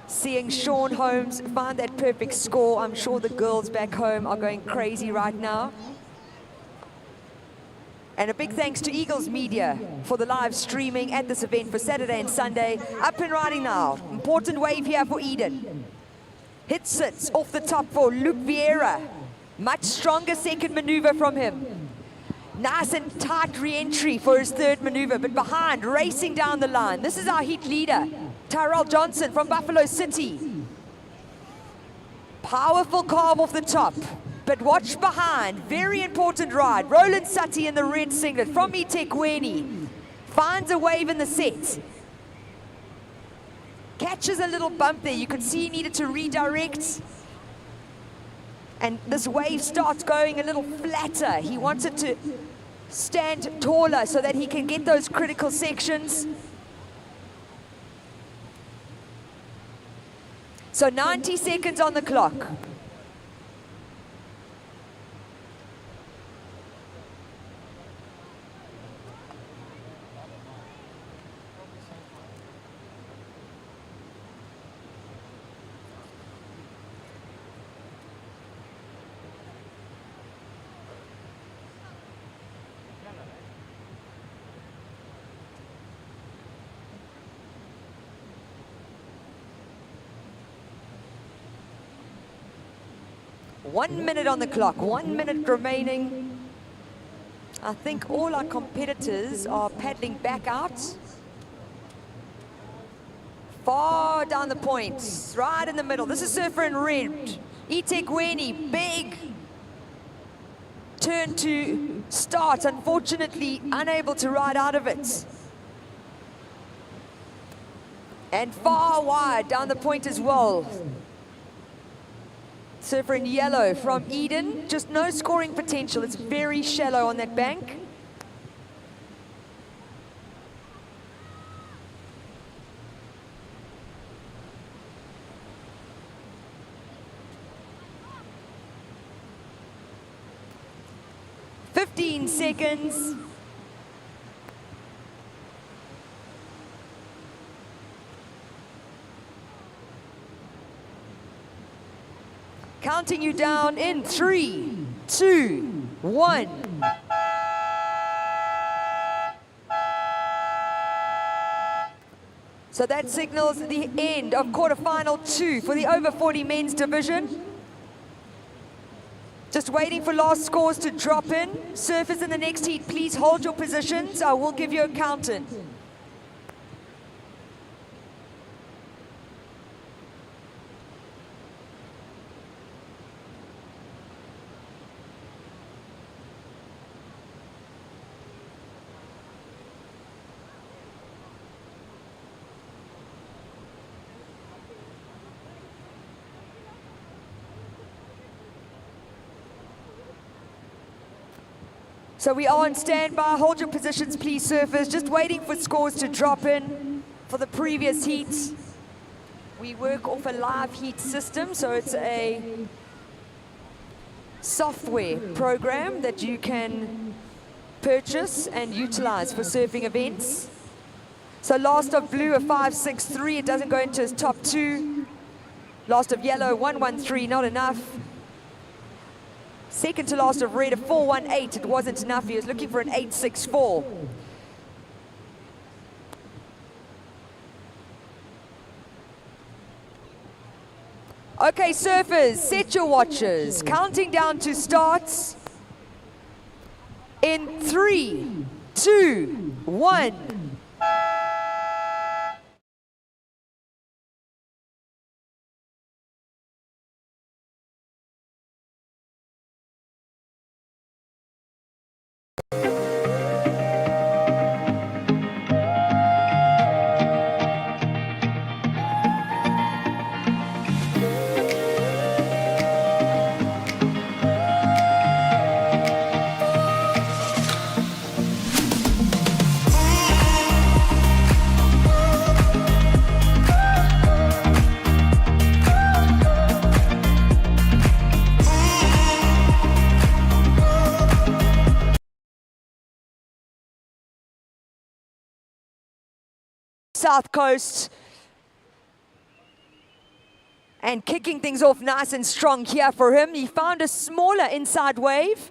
Speaker 1: seeing Sean Holmes find that perfect score. I'm sure the girls back home are going crazy right now. And a big thanks to Eagles Media for the live streaming at this event for Saturday and Sunday. Up and riding now. Important wave here for Eden. Hit sits off the top for Luke Vieira. Much stronger second maneuver from him. Nice and tight re-entry for his third maneuver, but behind, racing down the line. This is our heat leader, Tyrell Johnson from Buffalo City. Powerful carve off the top, but watch behind. Very important ride. Roland Sutty in the red singlet from eThekwini. Finds a wave in the set. Catches a little bump there. You could see he needed to redirect. And this wave starts going a little flatter. He wants it to stand taller so that he can get those critical sections. So 90 seconds on the clock. One minute on the clock, 1 minute remaining. I think all our competitors are paddling back out. Far down the points, right in the middle. This is surfer in red. eThekwini, big turn to start. Unfortunately, unable to ride out of it. And far wide down the point as well. Surfer in yellow from Eden, just no scoring potential. It's very shallow on that bank. "15 seconds. Counting you down in 3, 2, 1. So that signals the end of quarterfinal 2 for the over 40 men's division. Just waiting for last scores to drop in. Surfers in the next heat, please hold your positions. I will give you a count-in. So we are on standby. Hold your positions, please, surfers. Just waiting for scores to drop in for the previous heat. We work off a live heat system, so it's a software program that you can purchase and utilize for surfing events. So last of blue, a 5.63. It doesn't go into his top two. Last of yellow, 1.13, not enough. Second to last of red, a 4.18. It wasn't enough. He was looking for an 8.64. Okay, surfers, set your watches. Counting down to starts in 3, 2, 1. South Coast, and kicking things off nice and strong here for him. He found a smaller inside wave,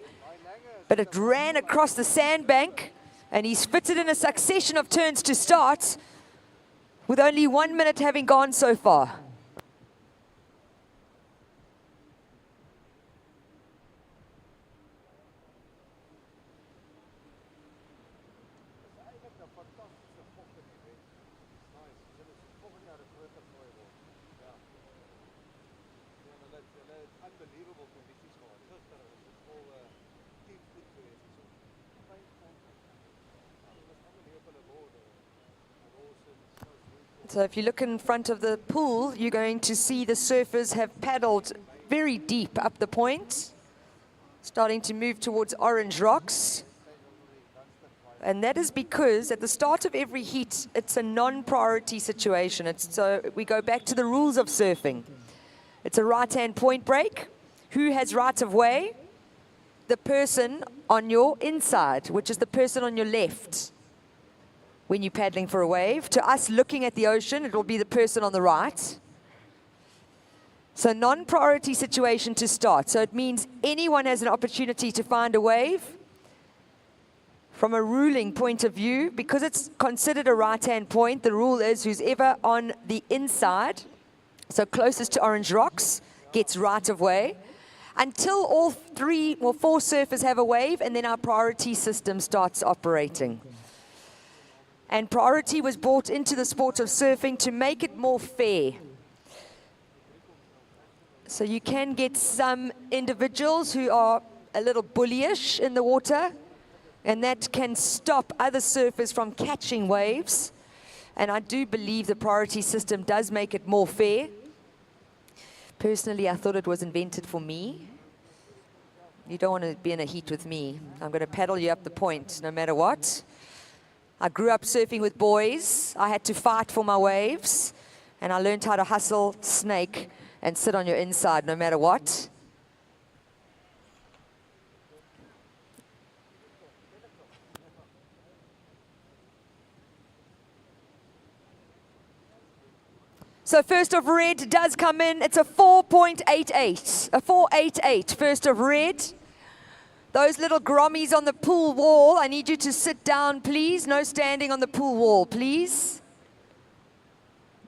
Speaker 1: but it ran across the sandbank, and he's fitted in a succession of turns to start with only 1 minute having gone so far. So if you look in front of the pool, you're going to see the surfers have paddled very deep up the point, starting to move towards orange rocks. And that is because at the start of every heat, it's a non-priority situation. So we go back to the rules of surfing. It's a right-hand point break. Who has right of way? The person on your inside, which is the person on your left. When you're paddling for a wave, to us looking at the ocean, it will be the person on the right. So non-priority situation to start. So it means anyone has an opportunity to find a wave. From a ruling point of view, because it's considered a right-hand point, the rule is who's ever on the inside, so closest to orange rocks, gets right of way, until all four surfers have a wave, and then our priority system starts operating. And priority was brought into the sport of surfing to make it more fair. So you can get some individuals who are a little bullyish in the water, and that can stop other surfers from catching waves. And I do believe the priority system does make it more fair. Personally, I thought it was invented for me. You don't want to be in a heat with me. I'm going to paddle you up the point no matter what. I grew up surfing with boys. I had to fight for my waves, and I learned how to hustle, snake, and sit on your inside no matter what. So first of red does come in. It's a 4.88, a 4.88 first of red. Those little grommies on the pool wall, I need you to sit down, please. No standing on the pool wall, please.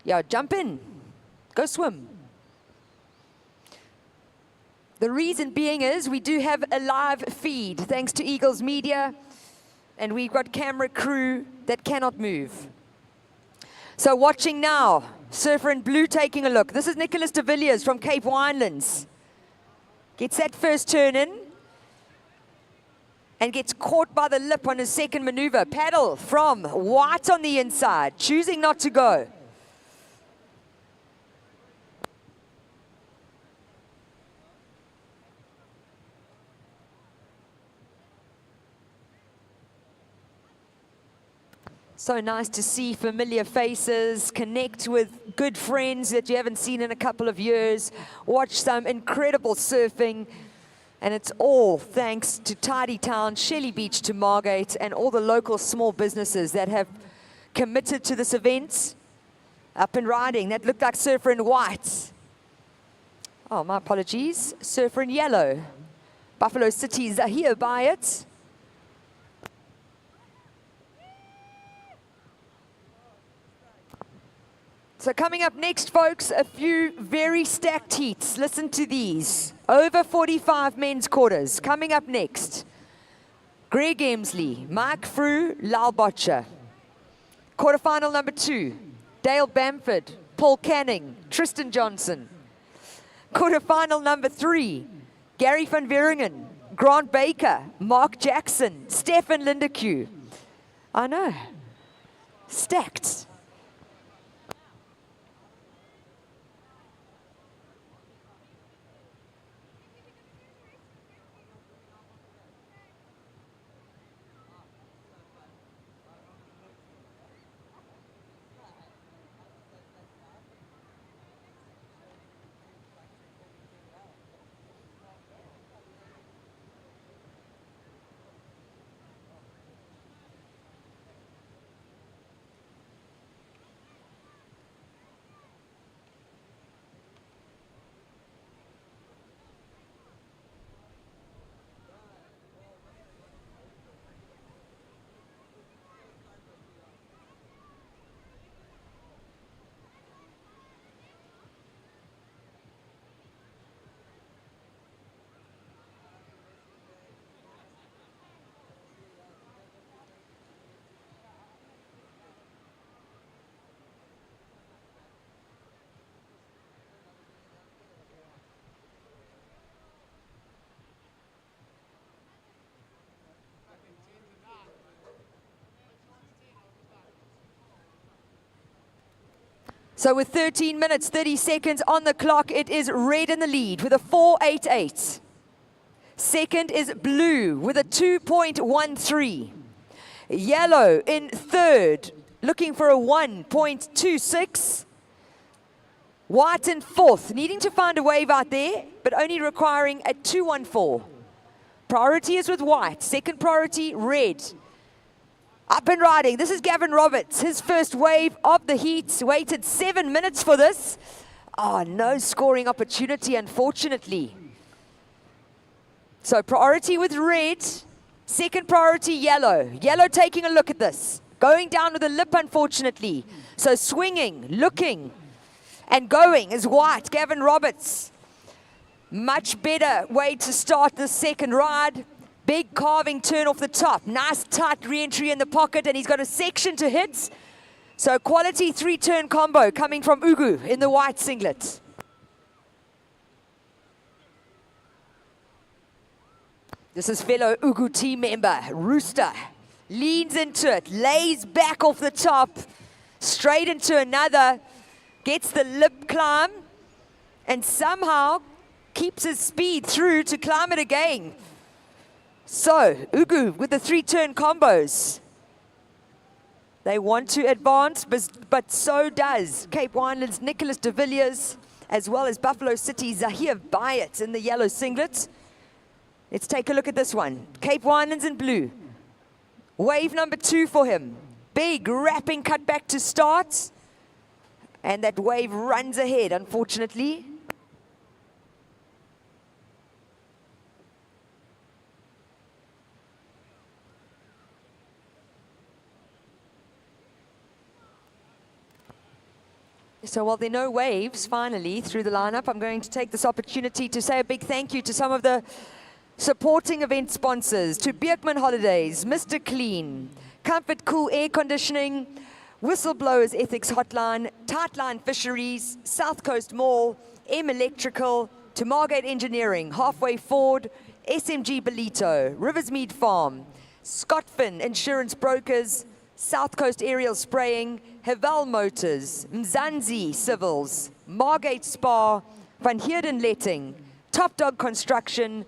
Speaker 1: Yeah, jump in. Go swim. The reason being is we do have a live feed, thanks to Eagles Media, and we've got camera crew that cannot move. So watching now, surfer in blue taking a look. This is Nicholas de Villiers from Cape Winelands. Gets that first turn in, and gets caught by the lip on his second maneuver. Paddle from white on the inside, choosing not to go. So nice to see familiar faces, connect with good friends that you haven't seen in a couple of years, watch some incredible surfing, and it's all thanks to Tidy Town, Shelley Beach to Margate, and all the local small businesses that have committed to this event. Up and riding, that looked like surfer in white. Oh, my apologies, surfer in yellow. Buffalo City Zahir by it. So coming up next, folks, a few very stacked heats. Listen to these. Over 45 men's quarters. Coming up next, Greg Emsley, Mike Frew, Lal Botcher. Quarterfinal number 2, Dale Bamford, Paul Canning, Tristan Johnson. Quarterfinal number 3, Gary van Veringen, Grant Baker, Mark Jackson, Stefan Lindeque. I know, stacked. So with 13 minutes, 30 seconds on the clock, it is red in the lead with a 4.88. Second is blue with a 2.13. Yellow in third, looking for a 1.26. White in fourth, needing to find a wave out there, but only requiring a 2.14. Priority is with white, second priority, red. Up and riding, this is Gavin Roberts, his first wave of the heat, waited 7 minutes for this. Oh, no scoring opportunity, unfortunately. So priority with red, second priority yellow. Yellow taking a look at this, going down with a lip, unfortunately. So swinging, looking, and going is white, Gavin Roberts. Much better way to start the second ride. Big carving turn off the top. Nice tight re-entry in the pocket, and he's got a section to hit. So quality 3-turn combo coming from Ugu in the white singlet. This is fellow Ugu team member, Rooster. Leans into it, lays back off the top, straight into another, gets the lip climb, and somehow keeps his speed through to climb it again. So, Ugu with the 3-turn combos. They want to advance, but so does Cape Winelands' Nicholas de Villiers, as well as Buffalo City Zahir Bayat in the yellow singlet. Let's take a look at this one. Cape Winelands in blue. Wave number 2 for him. Big wrapping cut back to start. And that wave runs ahead, unfortunately. So while there are no waves, finally, through the lineup, I'm going to take this opportunity to say a big thank you to some of the supporting event sponsors, to Beekman Holidays, Mr. Clean, Comfort Cool Air Conditioning, Whistleblowers Ethics Hotline, Tightline Fisheries, South Coast Mall, M Electrical, to Margate Engineering, Halfway Ford, SMG Belito, Riversmead Farm, Scottfin Insurance Brokers, South Coast Aerial Spraying, Havel Motors, Mzansi Civils, Margate Spa, Van Heerden Letting, Top Dog Construction,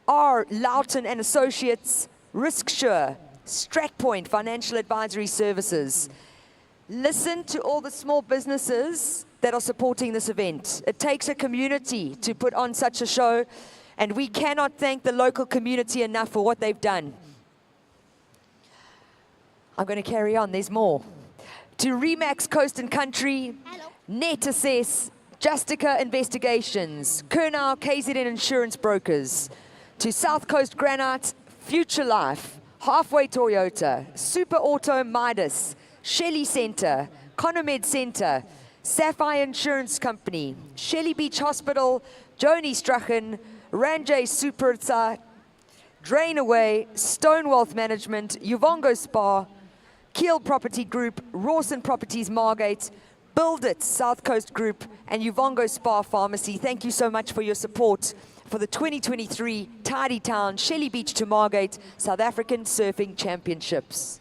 Speaker 1: R. Loughton and Associates, RiskSure, StratPoint Financial Advisory Services. Listen to all the small businesses that are supporting this event. It takes a community to put on such a show, and we cannot thank the local community enough for what they've done. I'm going to carry on, there's more. To Remax Coast and Country, Net Assess, Justica Investigations, Kernau KZN Insurance Brokers, to South Coast Granite, Future Life, Halfway Toyota, Super Auto Midas, Shelley Center, Conomed Center, Sapphire Insurance Company, Shelley Beach Hospital, Joni Strachen, Ranjay Superza, Drain Away, Stone Wealth Management, Uvongo Spa, Keel Property Group, Rawson Properties Margate, Build It South Coast Group, and Uvongo Spa Pharmacy. Thank you so much for your support for the 2023 Tidy Town Shelley Beach to Margate South African Surfing Championships.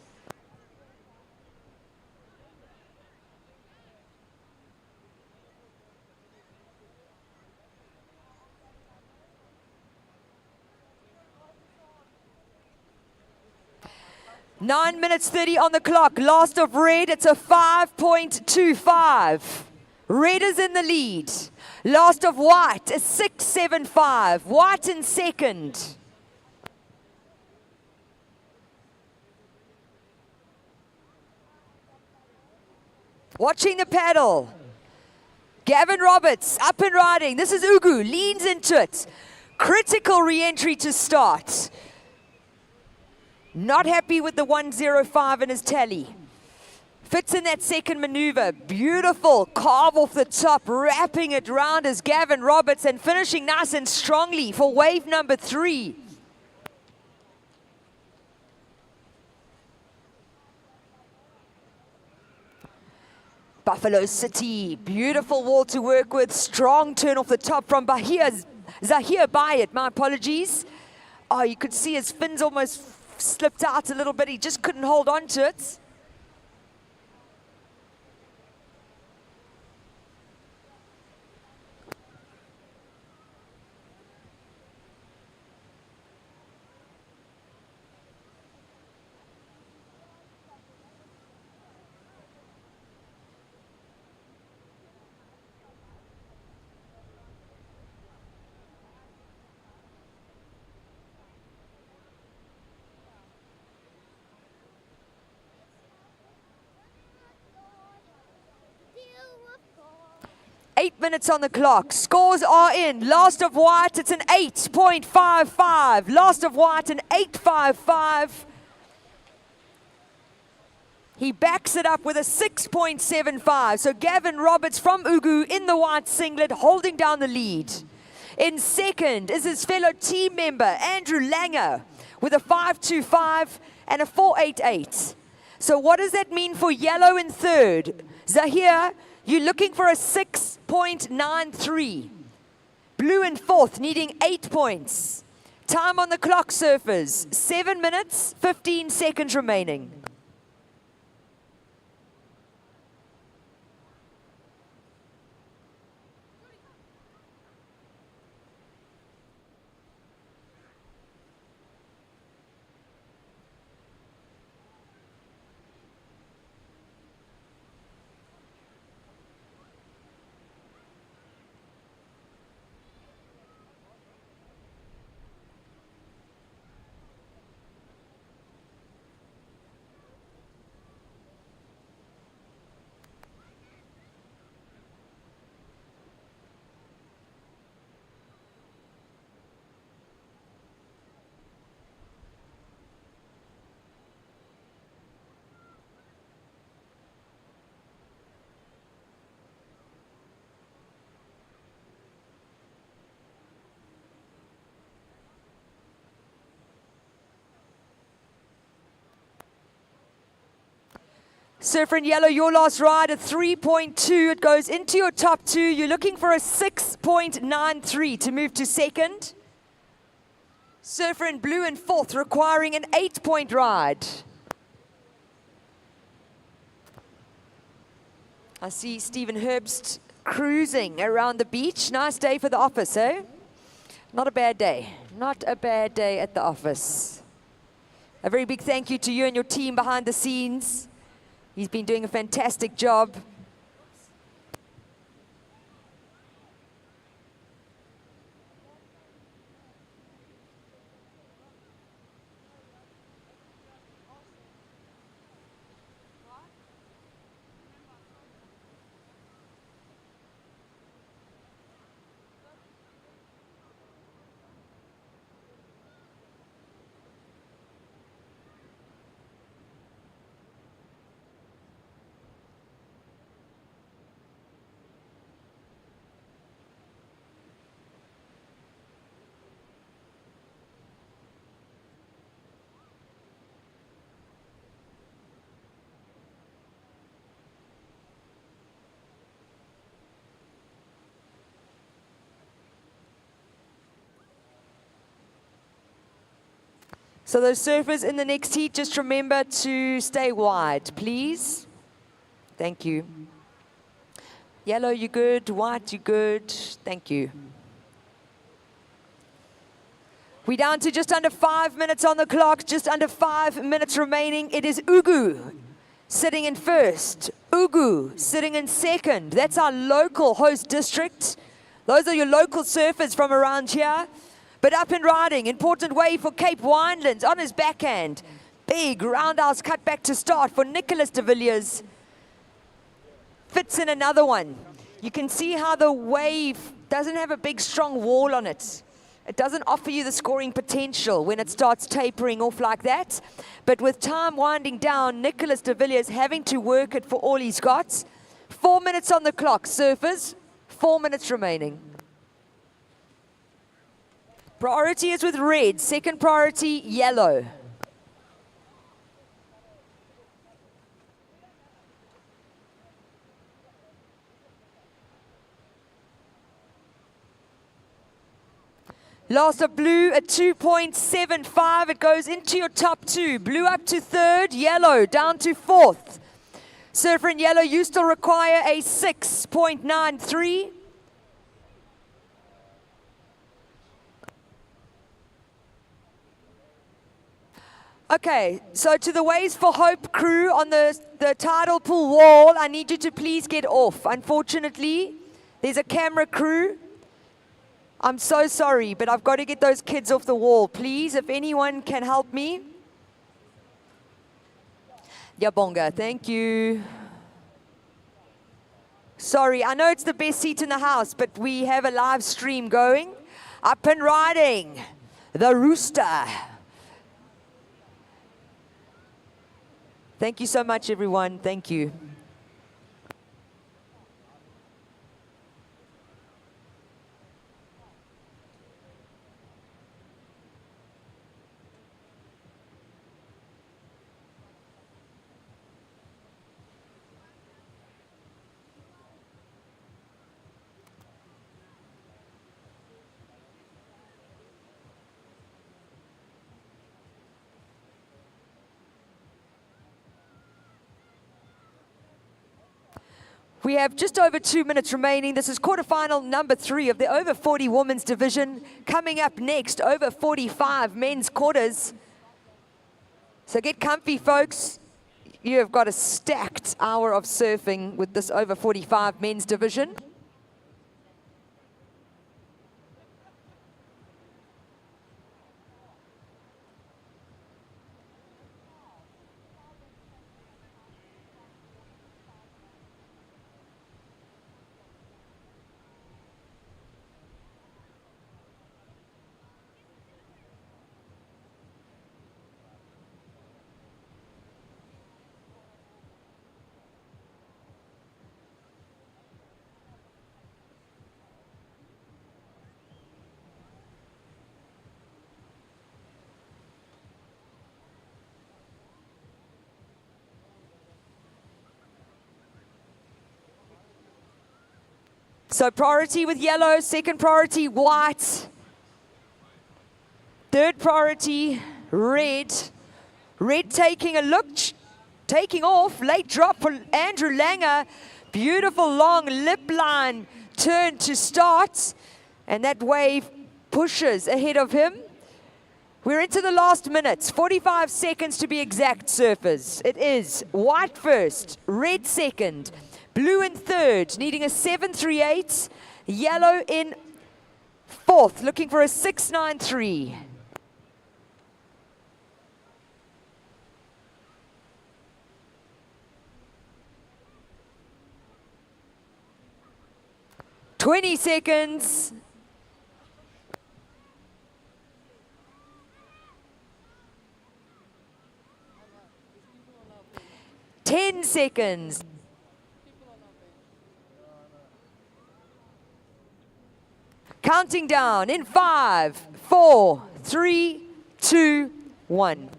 Speaker 1: Nine minutes 30 on the clock. Last of red, it's a 5.25. Red is in the lead. Last of white is 6.75. White in second. Watching the paddle. Gavin Roberts up and riding. This is Ugu, leans into it. Critical re-entry to start. Not happy with the 105 in his tally. Fits in that second maneuver. Beautiful carve off the top, wrapping it round as Gavin Roberts and finishing nice and strongly for wave number 3. Buffalo City, beautiful wall to work with. Strong turn off the top from Zahir Bayat, my apologies. Oh, you could see his fins almost slipped out a little bit. He just couldn't hold on to it. Eight minutes on the clock. Scores are in. Last of white, it's an 8.55. Last of white, an 8.55. He backs it up with a 6.75. So Gavin Roberts from Ugu in the white singlet holding down the lead. In second is his fellow team member, Andrew Langer, with a 5.25 and a 4.88. So what does that mean for yellow in third? Zahir, you're looking for a 6.93. Blue in fourth, needing 8 points. Time on the clock, surfers. 7 minutes, 15 seconds remaining. Surfer in yellow, your last ride, a 3.2. It goes into your top two. You're looking for a 6.93 to move to second. Surfer in blue in fourth, requiring an 8-point ride. I see Stephen Herbst cruising around the beach. Nice day for the office, eh? Not a bad day. Not a bad day at the office. A very big thank you to you and your team behind the scenes. He's been doing a fantastic job. So those surfers in the next heat, just remember to stay wide, please. Thank you. Yellow, you good? White, you good? Thank you. We're down to just under 5 minutes on the clock, just under 5 minutes remaining. It is Ugu sitting in first, Ugu sitting in second. That's our local host district. Those are your local surfers from around here. But up and riding, important wave for Cape Winelands on his backhand. Big roundhouse cut back to start for Nicholas de Villiers. Fits in another one. You can see how the wave doesn't have a big strong wall on it. It doesn't offer you the scoring potential when it starts tapering off like that. But with time winding down, Nicholas de Villiers having to work it for all he's got. 4 minutes on the clock, surfers. 4 minutes remaining. Priority is with red, second priority, yellow. Last of blue at 2.75. It goes into your top two. Blue up to third, yellow down to fourth. Surfer in yellow, you still require a 6.93. Okay, so to the Waves for Hope crew on the tidal pool wall, I need you to please get off. Unfortunately, there's a camera crew. I'm so sorry, but I've got to get those kids off the wall. Please, if anyone can help me. Yabonga, thank you. Sorry, I know it's the best seat in the house, but we have a live stream going. Up and riding, the Rooster. Thank you so much, everyone. Thank you. We have just over 2 minutes remaining. This is quarterfinal number 3 of the over 40 women's division. Coming up next, over 45 men's quarters. So get comfy, folks. You have got a stacked hour of surfing with this over 45 men's division. So priority with yellow, second priority white, third priority red. Red taking a look, taking off, late drop for Andrew Langer. Beautiful long lip line turn to start, and that wave pushes ahead of him. We're into the last minutes, 45 seconds to be exact, surfers. It is white first, red second, blue in third, needing a 738, yellow in fourth, looking for a 693. Twenty seconds. 10 seconds. Counting down in 5, 4, 3, 2, 1.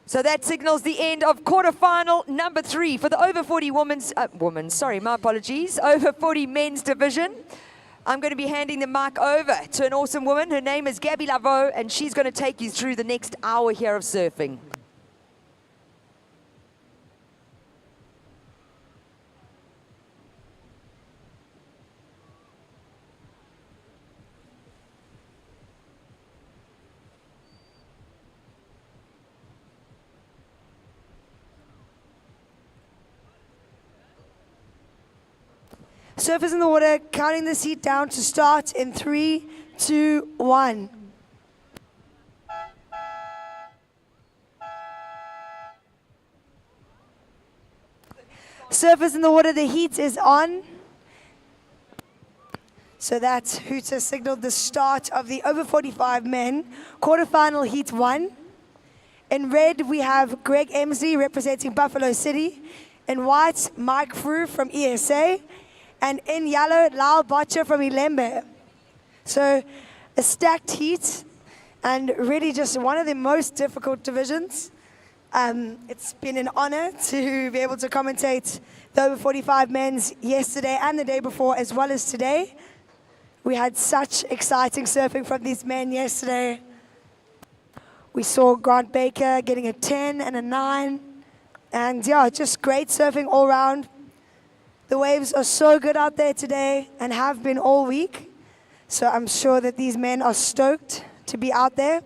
Speaker 1: So that signals the end of quarterfinal number 3 for the over 40 over 40 men's division. I'm going to be handing the mic over to an awesome woman. Her name is Gabby Laveau, and she's going to take you through the next hour here of surfing.
Speaker 2: Surfers in the water, counting the seat down to start in 3, 2, 1. Surfers in the water, the heat is on. So that's Hooter signaled the start of the over 45 men quarterfinal heat 1. In red, we have Greg Emsley representing Buffalo City. In white, Mike Frew from ESA. And in yellow, Lal Botcha from Ilembe. So a stacked heat and really just one of the most difficult divisions. It's been an honor to be able to commentate the over 45 men's yesterday and the day before as well as today. We had such exciting surfing from these men yesterday. We saw Grant Baker getting a 10 and a 9. And yeah, just great surfing all around. The waves are so good out there today and have been all week. So I'm sure that these men are stoked to be out there.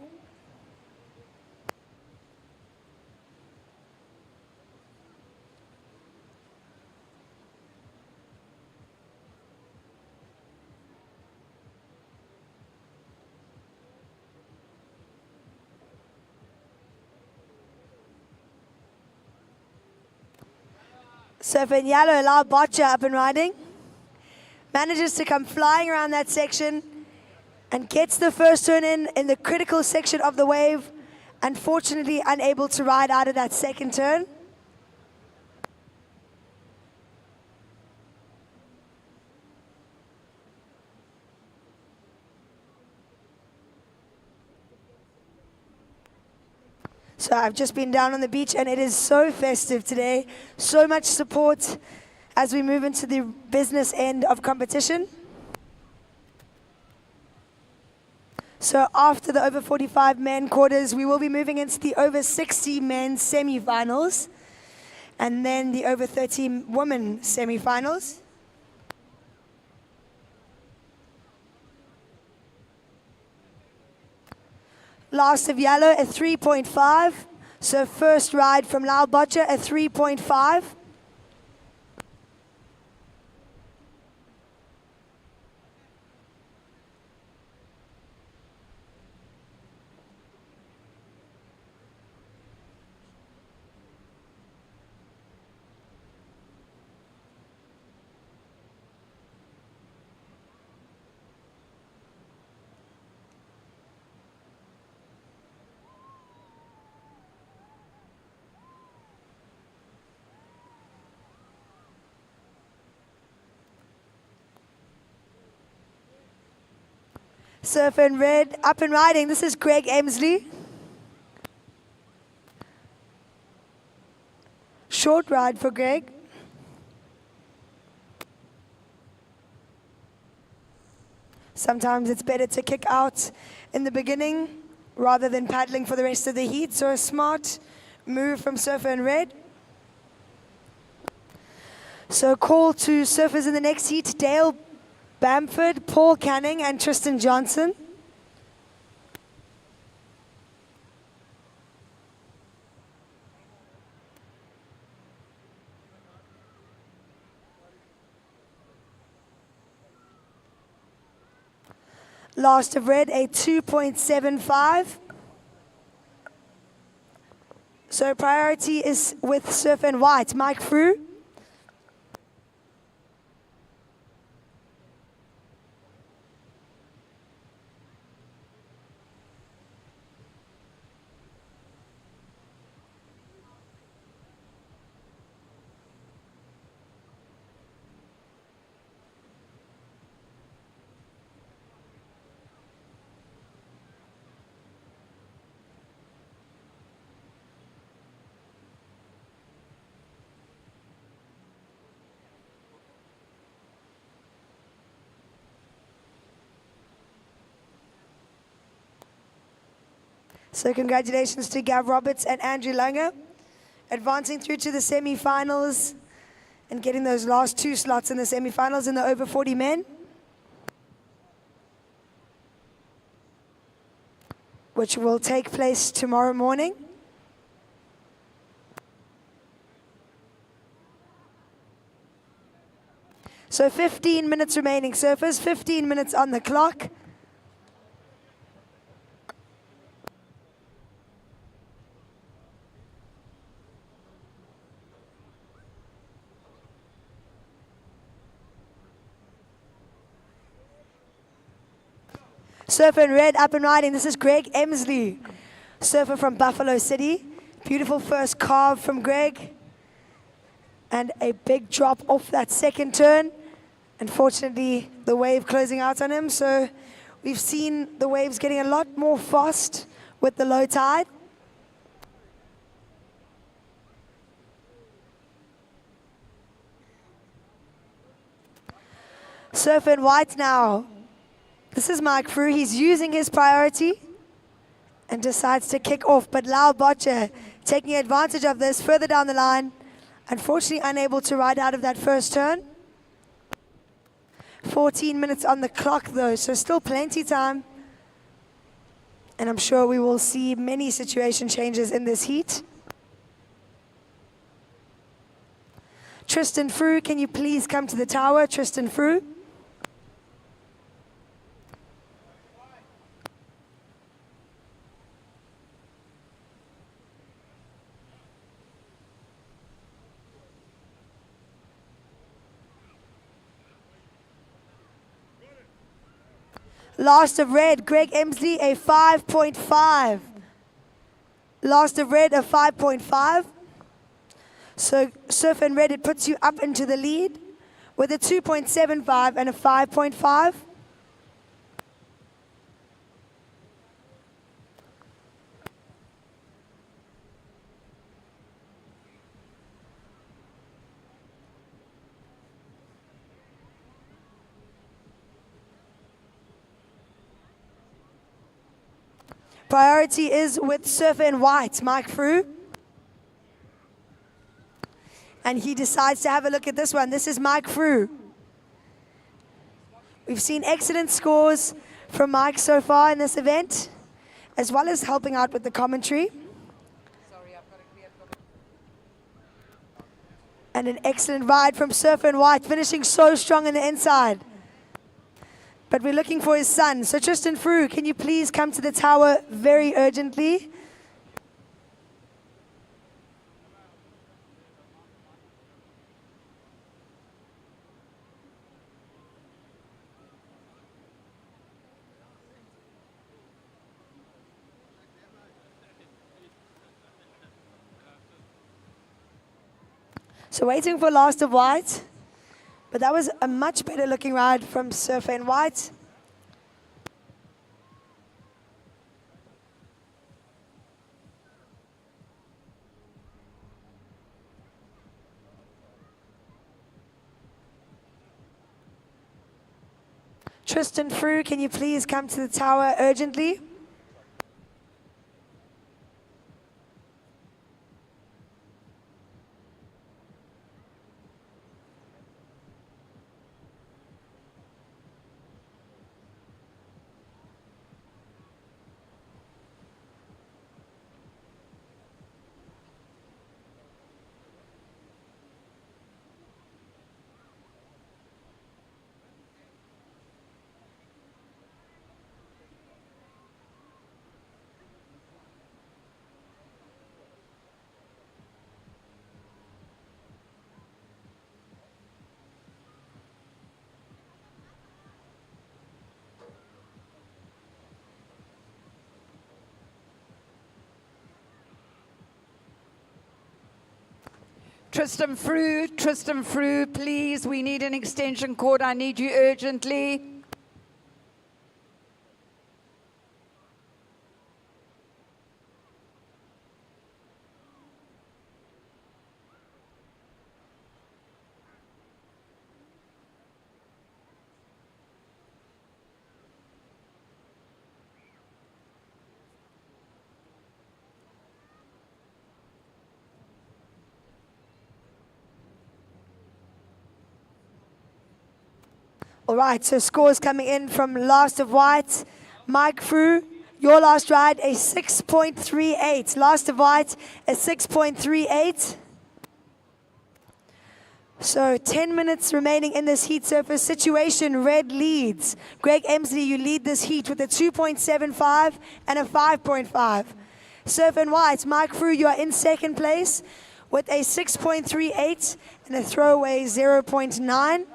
Speaker 2: Surfer in yellow, Lal Botcha up and riding. Manages to come flying around that section and gets the first turn in the critical section of the wave. Unfortunately, unable to ride out of that second turn. So I've just been down on the beach and it is so festive today. So much support as we move into the business end of competition. So after the over 45 men quarters, we will be moving into the over 60 men semifinals and then the over 30 women semifinals. Last of yellow, a 3.5. So first ride from Lal Botcha, a 3.5. Surfer in red, up and riding. This is Greg Emsley. Short ride for Greg. Sometimes it's better to kick out in the beginning rather than paddling for the rest of the heat. So a smart move from Surfer in red. So call to surfers in the next heat, Dale Bamford, Paul Canning, and Tristan Johnson. Last of red, a 2.75. So priority is with surf and white. Mike Frew. So congratulations to Gav Roberts and Andrew Langer, advancing through to the semi-finals and getting those last 2 slots in the semi-finals in the over 40 men, which will take place tomorrow morning. So 15 minutes remaining, surfers, 15 minutes on the clock. Surfer in red, up and riding. This is Greg Emsley, surfer from Buffalo City. Beautiful first carve from Greg. And a big drop off that second turn. Unfortunately, the wave closing out on him. So we've seen the waves getting a lot more fast with the low tide. Surfer in white now. This is Mike Frew. He's using his priority and decides to kick off. But Lau Botcher taking advantage of this further down the line. Unfortunately, unable to ride out of that first turn. 14 minutes on the clock, though, so still plenty time. And I'm sure we will see many situation changes in this heat. Tristan Frew, can you please come to the tower? Tristan Frew. Last of red, Greg Emsley, a 5.5. Last of red, a 5.5. So surf and red, it puts you up into the lead with a 2.75 and a 5.5. Priority is with surfer in white, Mike Frew. And he decides to have a look at this one. This is Mike Frew. We've seen excellent scores from Mike so far in this event, as well as helping out with the commentary. And an excellent ride from surfer in white, finishing so strong on the inside. But we're looking for his son. So Tristan Frew, can you please come to the tower very urgently? So waiting for last of white. But that was a much better looking ride from surfer in white. Tristan Frew, can you please come to the tower urgently?
Speaker 7: Tristan Frew, please. We need an extension cord. I need you urgently.
Speaker 2: All right, so scores coming in from Last of White. Mike Frew, your last ride, a 6.38. Last of White, a 6.38. So 10 minutes remaining in this heat surface situation. Red leads. Greg Emsley, you lead this heat with a 2.75 and a 5.5. Surf and White, Mike Frew, you are in second place with a 6.38 and a throwaway 0.9.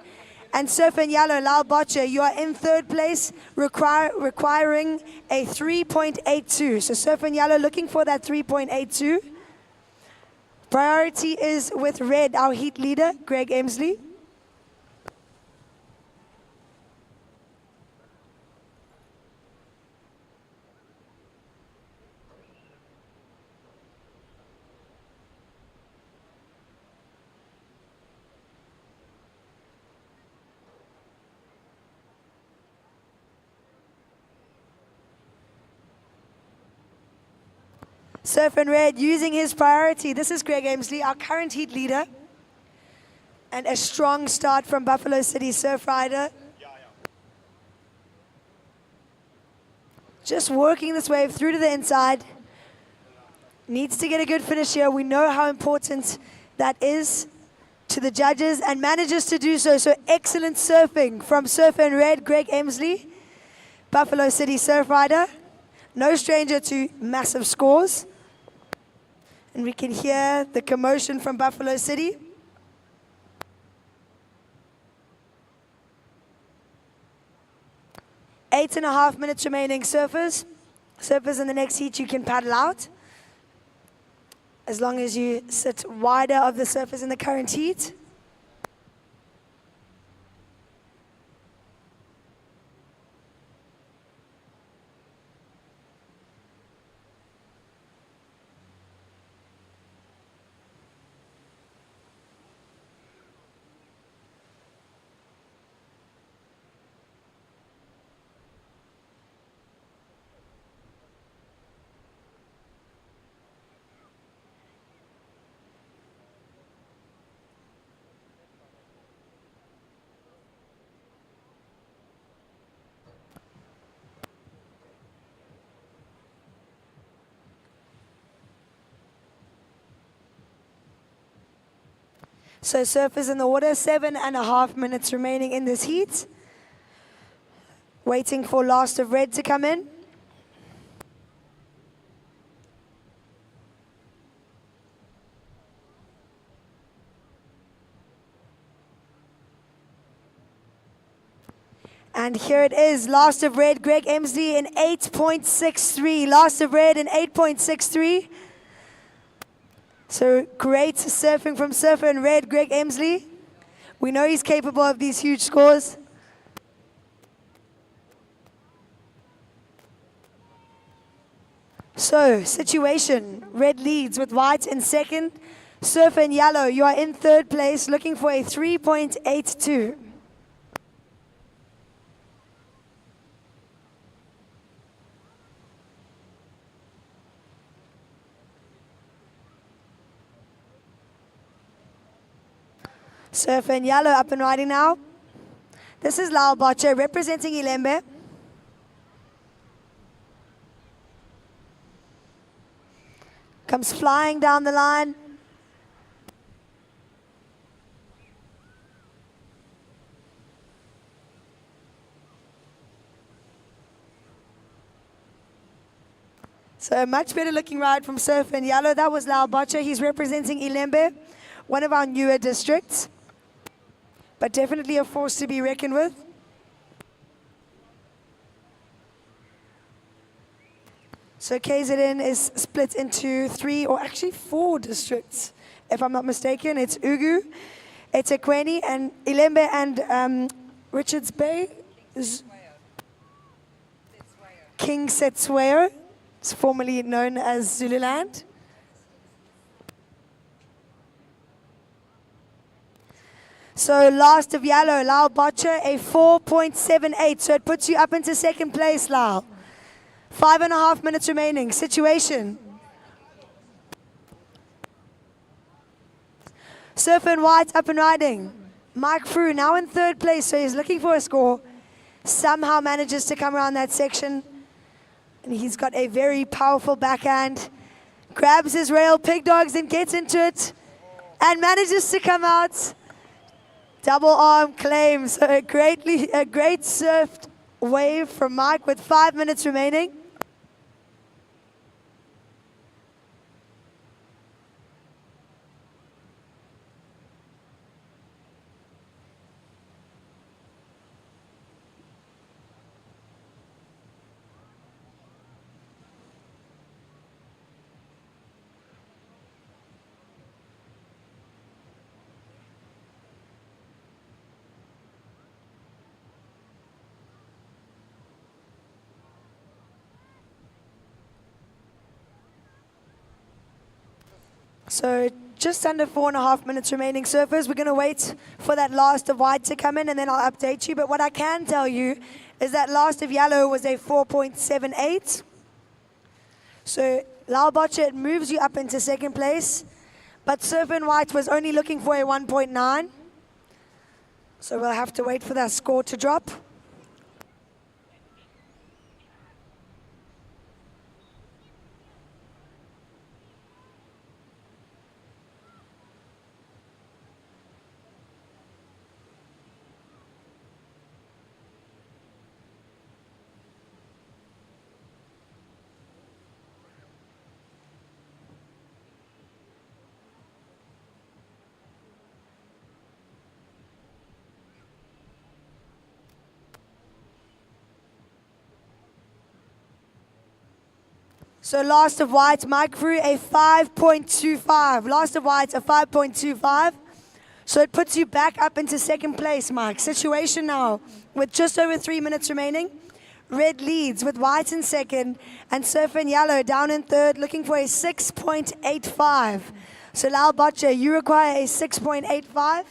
Speaker 2: And Surf and Yellow, Lal Botcher, you are in third place, requiring a 3.82. So Surf and Yellow looking for that 3.82. Priority is with Red, our heat leader, Greg Emsley. Surf and Red using his priority. This is Greg Emsley, our current heat leader. And a strong start from Buffalo City Surf Rider. Just working this wave through to the inside. Needs to get a good finish here. We know how important that is to the judges and manages to do so. So excellent surfing from Surf and Red, Greg Emsley, Buffalo City Surf Rider. No stranger to massive scores. And we can hear the commotion from Buffalo City. Eight and a half minutes remaining, surfers. Surfers in the next heat, you can paddle out. As long as you sit wider of the surfers in the current heat. So surfers in the water, 7.5 minutes remaining in this heat. Waiting for Last of Red to come in. And here it is, Last of Red, Greg Emsley in 8.63. Last of Red in 8.63. So great surfing from Surfer and Red, Greg Emsley. We know he's capable of these huge scores. So, situation, Red leads with White in second. Surfer and Yellow, you are in third place, looking for a 3.82. Surfer and Yellow up and riding now. This is Lal Botcher representing Ilembe. Comes flying down the line. So a much better looking ride from Surfer and Yellow. That was Lal Botcher. He's representing Ilembe, one of our newer districts. But definitely a force to be reckoned with. So KZN is split into 3 or actually 4 districts, if I'm not mistaken. It's Ugu, eThekwini, and Ilembe and Richards Bay. King Setswayo. It's formerly known as Zululand. So last of yellow, Lal Botcher, a 4.78. So it puts you up into second place, Lal. 5.5 minutes remaining. Situation. Surfer and White up and riding. Mike Frew now in third place, so he's looking for a score. Somehow manages to come around that section. And he's got a very powerful backhand. Grabs his rail, pig dogs, and gets into it. And manages to come out. Double arm claims. So a great surfed wave from Mike with 5 minutes remaining. So just under 4.5 minutes remaining, surfers. We're going to wait for that last of white to come in, and then I'll update you. But what I can tell you is that last of yellow was a 4.78. So Lal Botcher, it moves you up into second place. But Surfer and White was only looking for a 1.9. So we'll have to wait for that score to drop. So last of white, Mike Frew, a 5.25. Last of white, a 5.25. So it puts you back up into second place, Mike. Situation now, with just over 3 minutes remaining. Red leads with white in second, and Surfer and yellow down in third, looking for a 6.85. So Lal Botcher, you require a 6.85.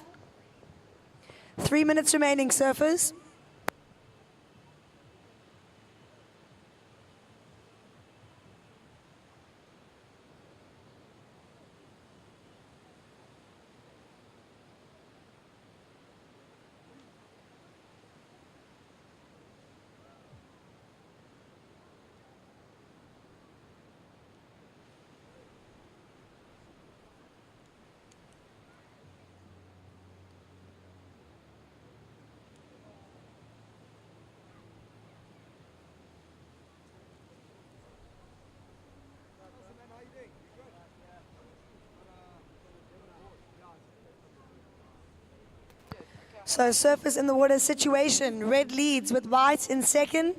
Speaker 2: 3 minutes remaining, surfers. So surfers in the water situation. Red leads with white in second.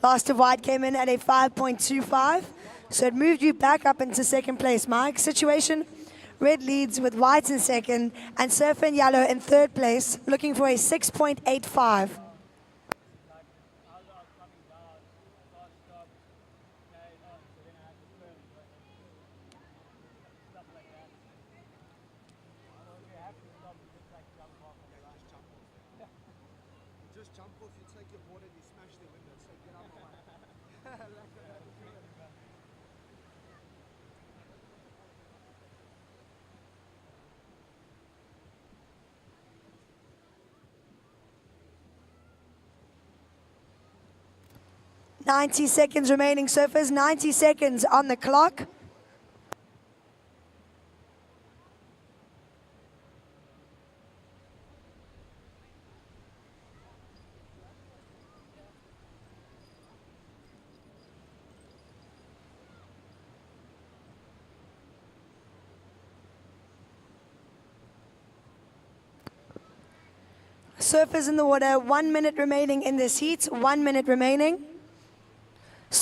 Speaker 2: Last of white came in at a 5.25. So it moved you back up into second place, Mike. Situation. Red leads with white in second, and Surfer and yellow in third place, looking for a 6.85.
Speaker 6: Just jump off, you take your board and you smash the window, so get up on it.
Speaker 2: 90 seconds remaining, surfers. 90 seconds on the clock. Surfers in the water, 1 minute remaining in this heat, 1 minute remaining.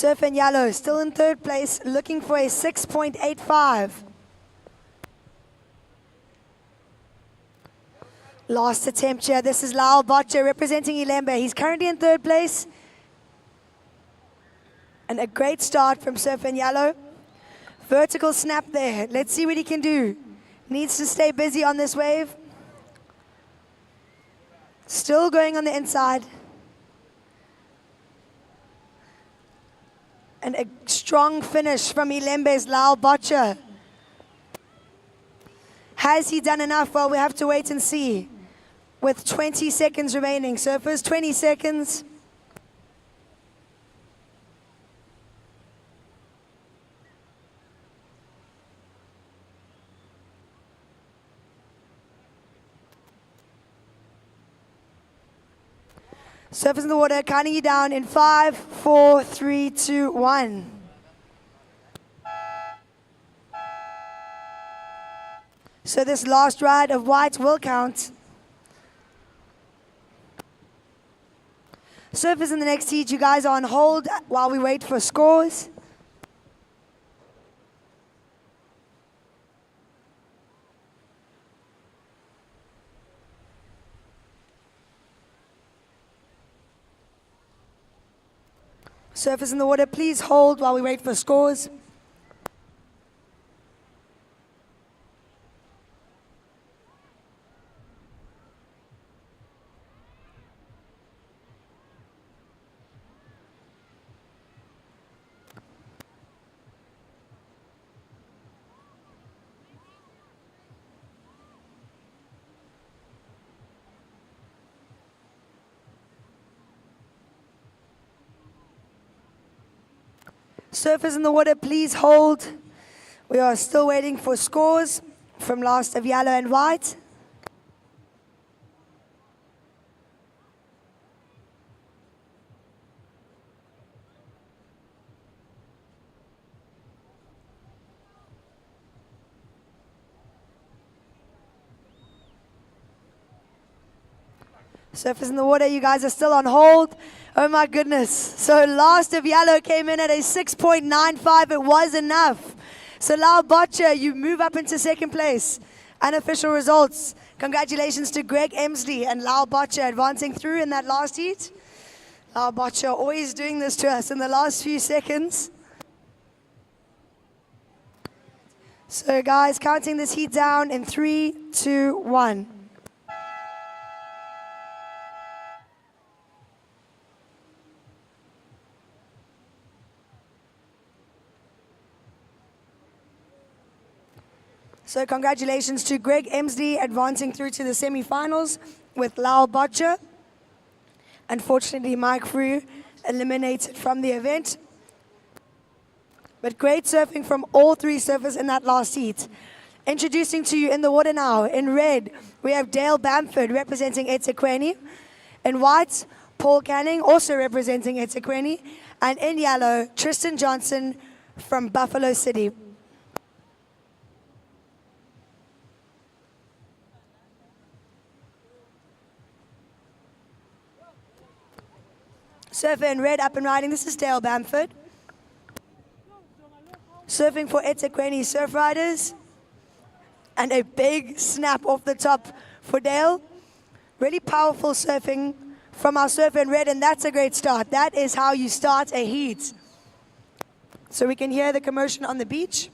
Speaker 2: Surf and Yellow still in third place, looking for a 6.85. Last attempt here. This is Lyle Botcher representing Ilembe. He's currently in third place. And a great start from Surf and Yellow. Vertical snap there. Let's see what he can do. Needs to stay busy on this wave. Still going on the inside. And a strong finish from Ilembe's Lyle Botcher. Has he done enough? Well, we have to wait and see. With 20 seconds remaining. Surfers, 20 seconds. Surfers in the water, counting you down in 5, 4, 3, 2, 1. So this last ride of white will count. Surfers in the next heat, you guys are on hold while we wait for scores. Surfers in the water, please hold while we wait for scores. Surfers in the water, please hold. We are still waiting for scores from last of yellow and white. Surfers in the water, you guys are still on hold. Oh my goodness. So last of yellow came in at a 6.95. It was enough. So Lyle Botcher, you move up into second place. Unofficial results. Congratulations to Greg Emsley and Lyle Botcher advancing through in that last heat. Lyle Botcher always doing this to us in the last few seconds. So guys, counting this heat down in 3, 2, 1. So congratulations to Greg Emsley advancing through to the semi-finals with Lyle Botcher. Unfortunately, Mike Frew eliminated from the event. But great surfing from all three surfers in that last heat. Introducing to you in the water now, in red, we have Dale Bamford representing eThekwini. In white, Paul Canning also representing eThekwini. And in yellow, Tristan Johnson from Buffalo City. Surfer in red up and riding. This is Dale Bamford. Surfing for eThekwini Surf Riders. And a big snap off the top for Dale. Really powerful surfing from our surfer in red, and that's a great start. That is how you start a heat. So we can hear the commotion on the beach.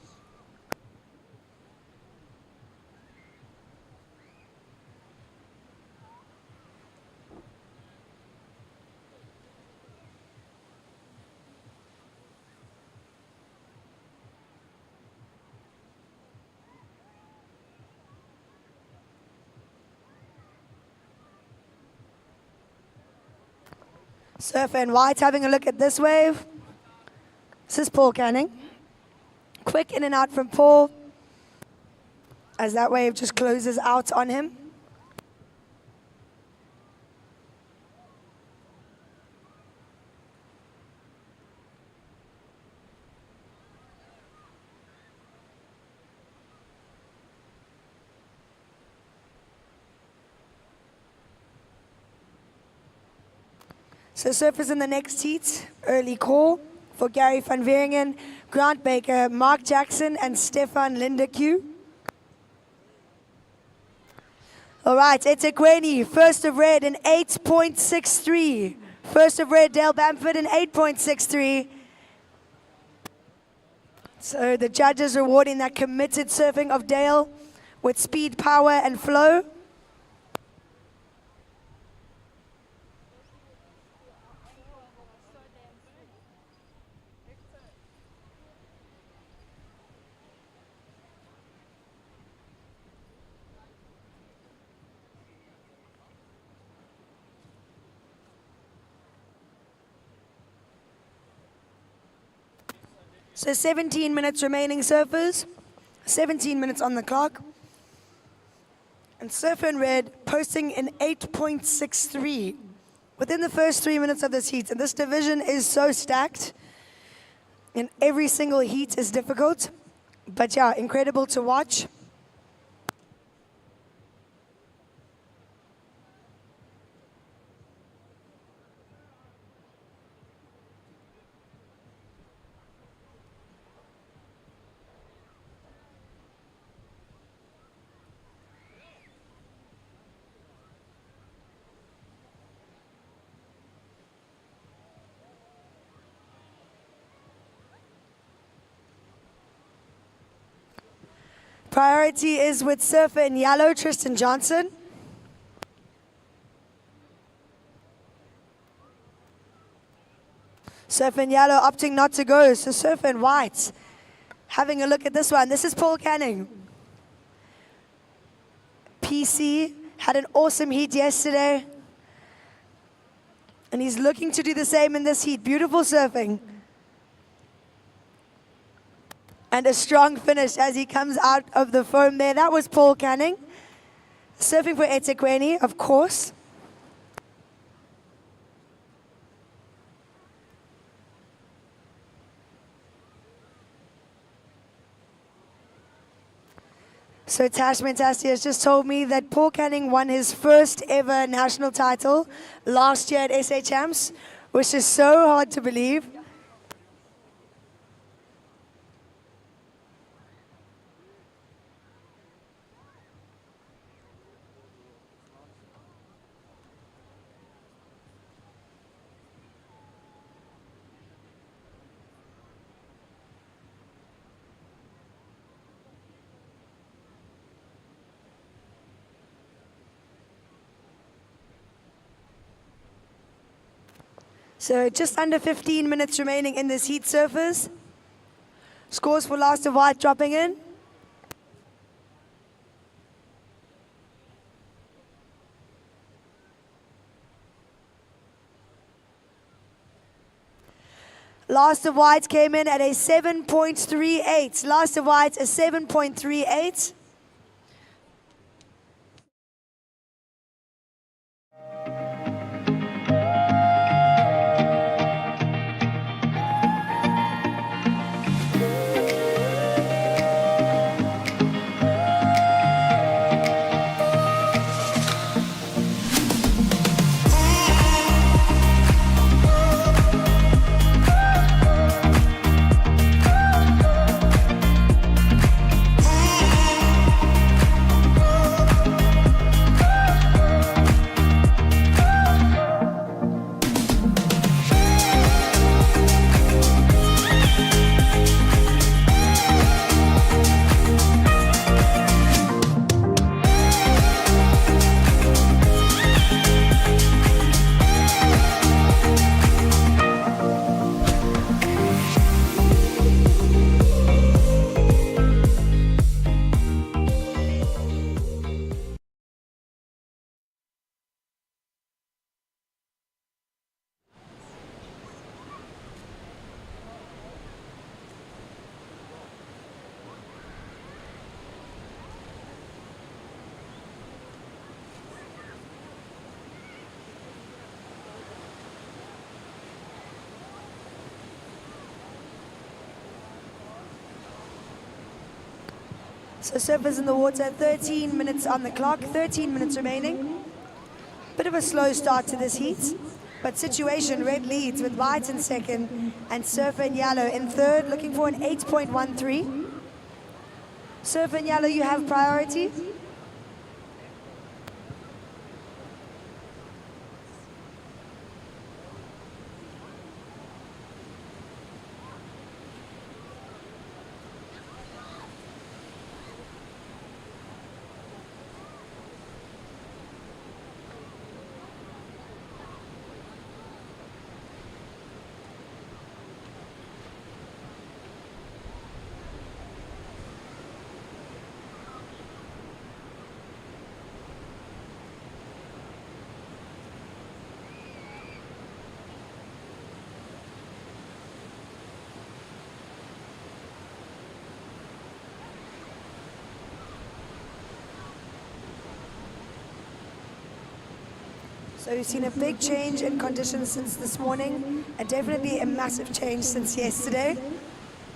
Speaker 2: Surfer in white having a look at this wave. This is Paul Canning. Quick in and out from Paul as that wave just closes out on him. So surfers in the next heat, early call for Gary van Veeringen, Grant Baker, Mark Jackson, and Stefan Lindeque. All right, eThekwini, first of red in 8.63. First of red, Dale Bamford in 8.63. So the judges rewarding that committed surfing of Dale with speed, power, and flow. So 17 minutes remaining, surfers. 17 minutes on the clock. And surfer in red posting in 8.63 within the first 3 minutes of this heat. And this division is so stacked. And every single heat is difficult. But yeah, incredible to watch. Priority is with surfer in yellow, Tristan Johnson. Surfer in yellow opting not to go, so surfer in white. Having a look at this one. This is Paul Canning. PC had an awesome heat yesterday. And he's looking to do the same in this heat. Beautiful surfing. And a strong finish as he comes out of the foam there. That was Paul Canning. Surfing for eThekwini, of course. So Tash Mentasti has just told me that Paul Canning won his first ever national title last year at SA Champs, which is so hard to believe. So just under 15 minutes remaining in this heat, surfers. Scores for last of white dropping in. Last of white came in at a 7.38. Last of white a 7.38. So surfers in the water, 13 minutes on the clock, 13 minutes remaining. Bit of a slow start to this heat. But Situation Red leads with white in second and Surfer in Yellow in third, looking for an 8.13. Surfer in Yellow, you have priority. So you've seen a big change in conditions since this morning, and definitely a massive change since yesterday,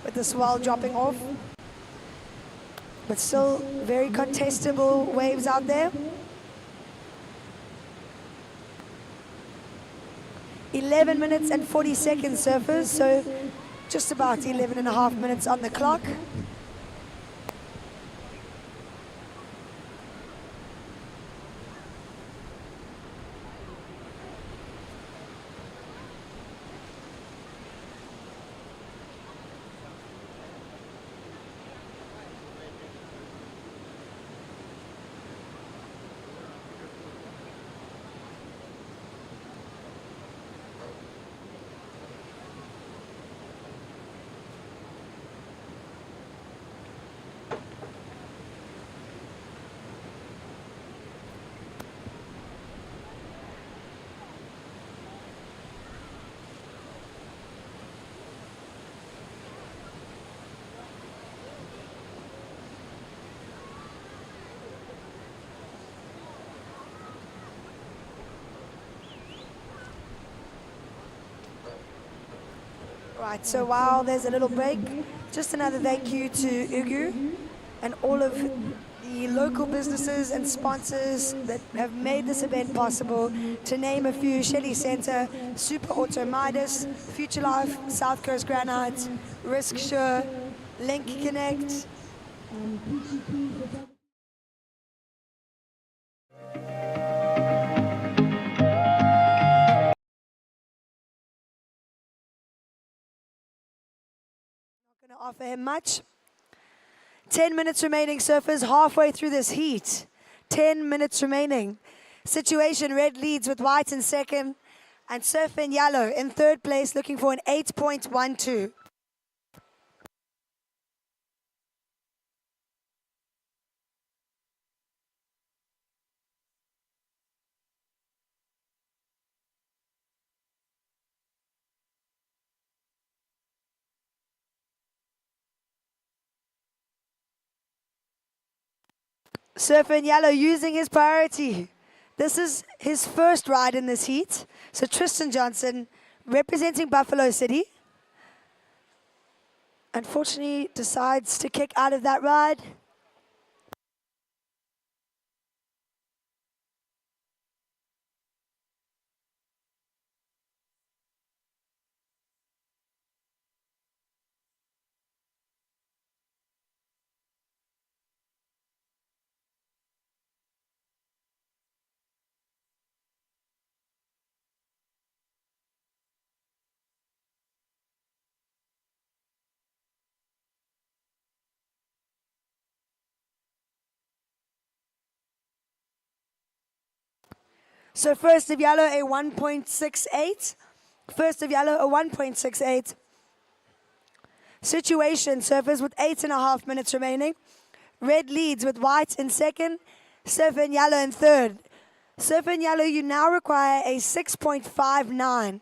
Speaker 2: with the swell dropping off. But still very contestable waves out there. 11 minutes and 40 seconds surfers, so just about 11 and a half minutes on the clock. Right, so while there's a little break, just another thank you to Ugu and all of the local businesses and sponsors that have made this event possible. To name a few: Shelley Center, Super Auto Midas, Future Life, South Coast Granite, Risk Sure, Link Connect. Going to offer him much. 10 minutes remaining, surfers, halfway through this heat. 10 minutes remaining. Situation Red leads with white in second and Surfer in Yellow in third place, looking for an 8.12. Surfer in Yellow using his priority. This is his first ride in this heat. So Tristan Johnson, representing Buffalo City, unfortunately decides to kick out of that ride. So First of Yellow, a 1.68. First of Yellow, a 1.68. Situation surfers with 8.5 minutes remaining. Red leads with white in second. Surfer in Yellow in third. Surfer in Yellow, you now require a 6.59.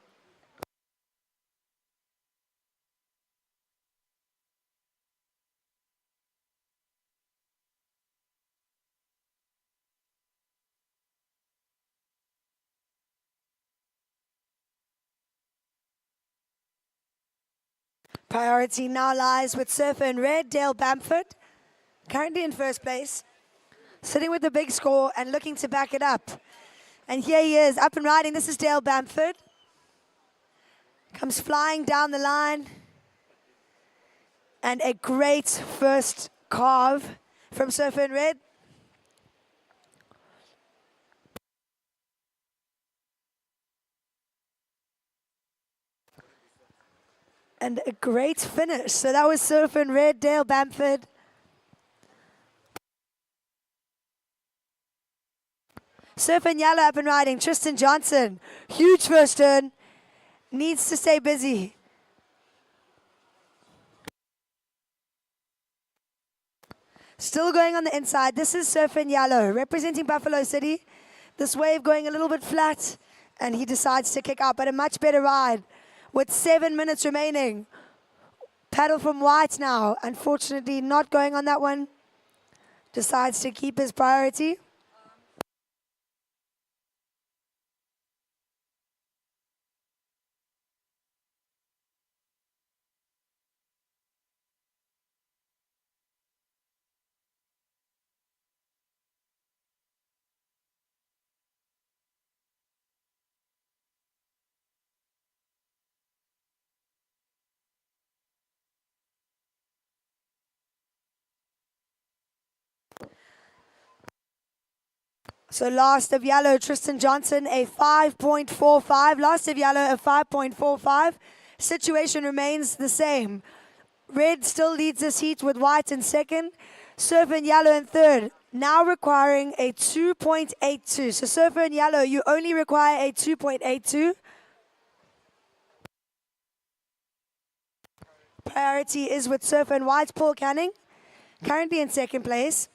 Speaker 2: Priority now lies with Surfer in Red, Dale Bamford, currently in first place, sitting with the big score and looking to back it up. And here he is, up and riding. This is Dale Bamford. Comes flying down the line. And a great first carve from Surfer in Red. And a great finish. So that was Surfer in Red, Dale Bamford. Surfer in Yellow up and riding, Tristan Johnson. Huge first turn. Needs to stay busy. Still going on the inside. This is Surfer in Yellow, representing Buffalo City. This wave going a little bit flat, and he decides to kick out, but a much better ride. With 7 minutes remaining. Paddle from White now. Unfortunately, not going on that one. Decides to keep his priority. So last of yellow, Tristan Johnson, a 5.45. Last of yellow, a 5.45. Situation remains the same. Red still leads this heat with white in second. Surfer in yellow in third. Now requiring a 2.82. So Surfer in yellow, you only require a 2.82. Priority is with Surfer in white, Paul Canning. Currently in second place.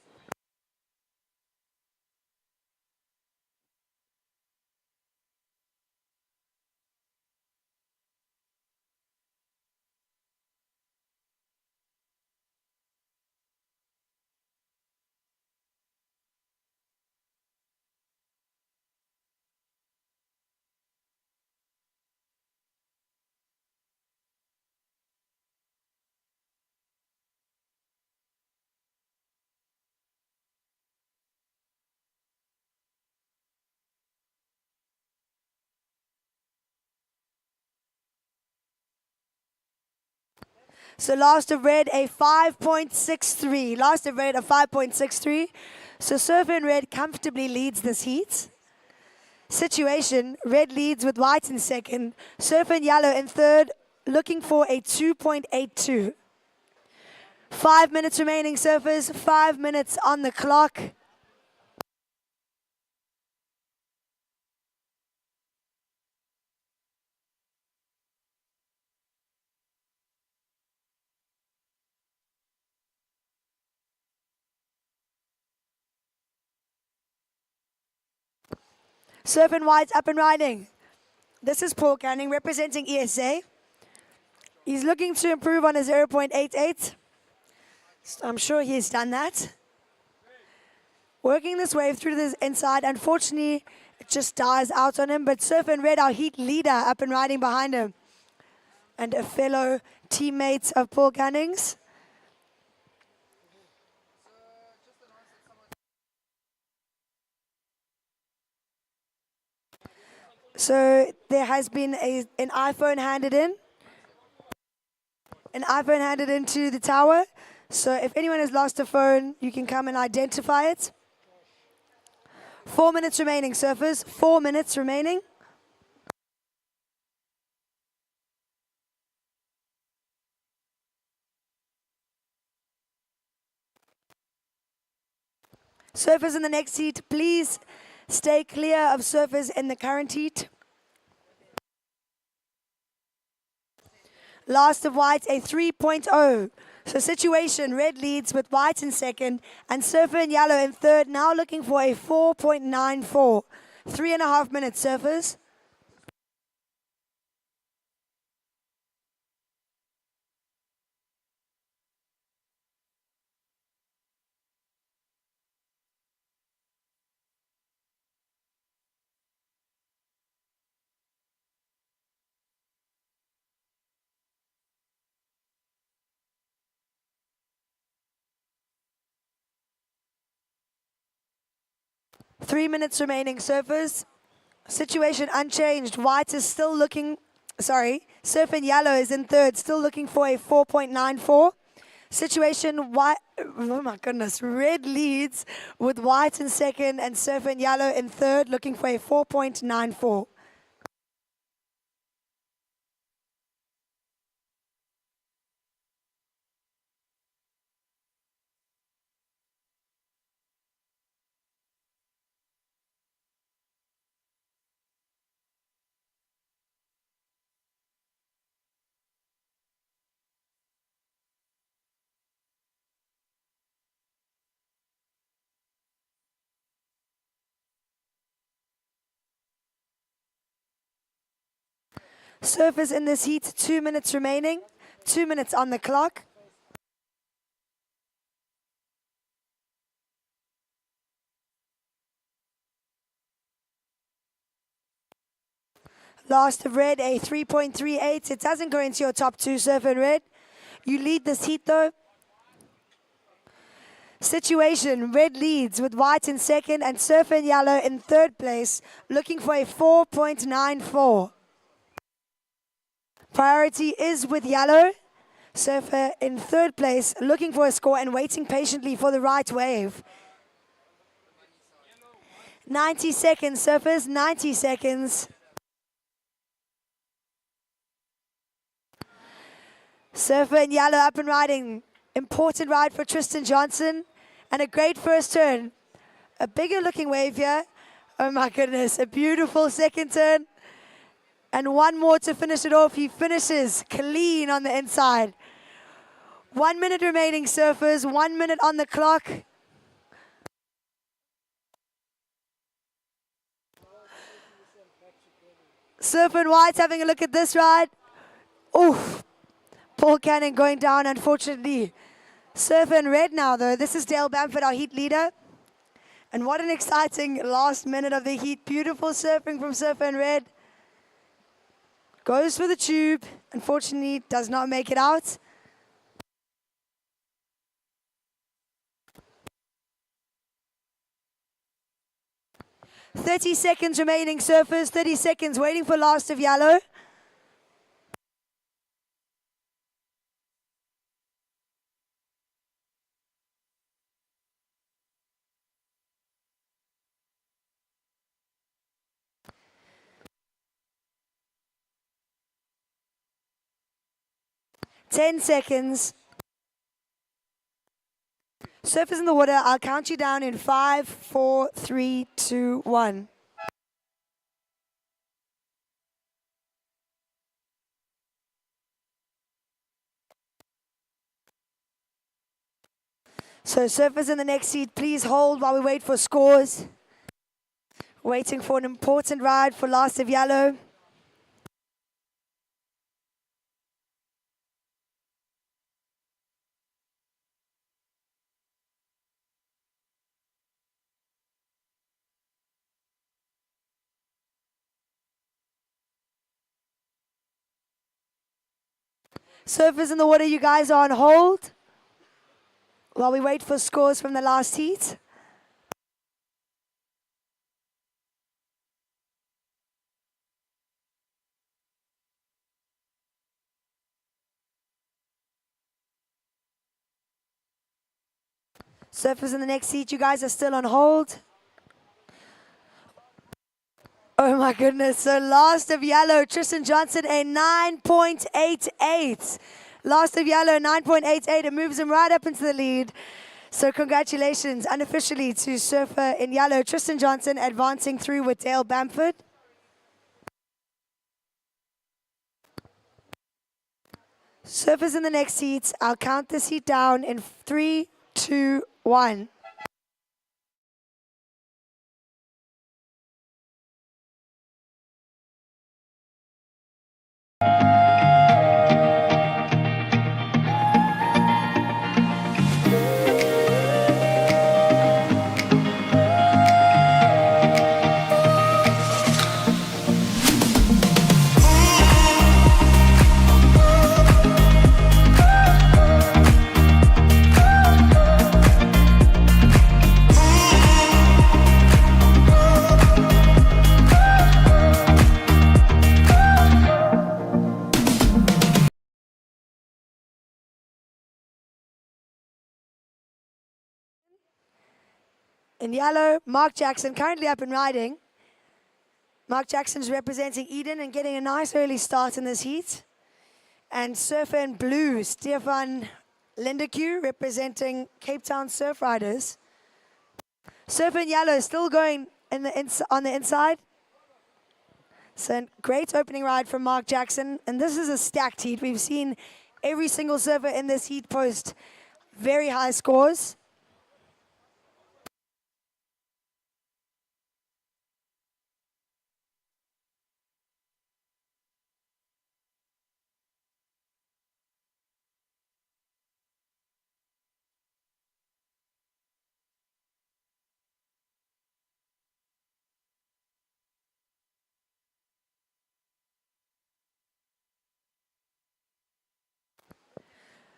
Speaker 2: So last of red, a 5.63. Last of red, a 5.63. So Surfer in Red comfortably leads this heat. Situation, red leads with white in second. Surfer in yellow in third, looking for a 2.82. 5 minutes remaining, surfers. 5 minutes on the clock. Surf in white up and riding. This is Paul Canning representing ESA. He's looking to improve on a 0.88. So I'm sure he's done that. Working this wave through this inside. Unfortunately, it just dies out on him. But Surf in Red, our heat leader, up and riding behind him. And a fellow teammate of Paul Canning's. So there has been an iPhone handed in. An iPhone handed into the tower. So if anyone has lost a phone, you can come and identify it. 4 minutes remaining, surfers. 4 minutes remaining. Surfers in the next heat, please stay clear of surfers in the current heat. Last of white, a 3.0. So situation, red leads with white in second and Surfer in yellow in third, now looking for a 4.94. 3.5 minutes, surfers. .3 minutes remaining, surfers. Situation unchanged. White is still looking Surf in yellow is in third, still looking for a 4.94. Situation white, oh my goodness, red leads with white in second and surf in yellow in third, looking for a 4.94. Surfers in this heat, 2 minutes remaining, 2 minutes on the clock. Last of red, a 3.38. It doesn't go into your top two, surfer in red. You lead this heat though. Situation, red leads with white in second and surfer in yellow in third place, looking for a 4.94. Priority is with yellow. Surfer in third place, looking for a score and waiting patiently for the right wave. 90 seconds, surfers, 90 seconds. Surfer in yellow up and riding. Important ride for Tristan Johnson and a great first turn. A bigger looking wave here. Oh my goodness, a beautiful second turn. And one more to finish it off. He finishes clean on the inside. 1 minute remaining, surfers. 1 minute on the clock. Surfer in white having a look at this ride. Oof. Paul Cannon going down, unfortunately. Surfer in red now, though. This is Dale Bamford, our heat leader. And what an exciting last minute of the heat. Beautiful surfing from Surfer in red. Goes for the tube. Unfortunately, does not make it out. "30 seconds remaining, surfers. 30 seconds waiting for last of yellow. "10 seconds. Surfers in the water, I'll count you down in 5, 4, 3, 2, 1. So surfers in the next seat, please hold while we wait for scores. Waiting for an important ride for last of yellow. Surfers in the water, you guys are on hold while we wait for scores from the last heat. Surfers in the next seat, you guys are still on hold. Oh my goodness, so last of yellow, Tristan Johnson, a 9.88. Last of yellow, 9.88. It moves him right up into the lead. So congratulations unofficially to surfer in yellow, Tristan Johnson, advancing through with Dale Bamford. Surfers in the next seats, I'll count the seat down in 3, 2, 1. In yellow, Mark Jackson, currently up and riding. Mark Jackson's representing Eden and getting a nice early start in this heat. And surfer in blue, Stefan Lindeque, representing Cape Town Surf Riders. Surfer in yellow, still going on the inside. So great opening ride from Mark Jackson. And this is a stacked heat. We've seen every single surfer in this heat post very high scores.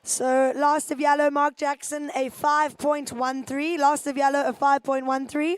Speaker 2: So last of yellow, Mark Jackson, a 5.13. Last of yellow, a 5.13.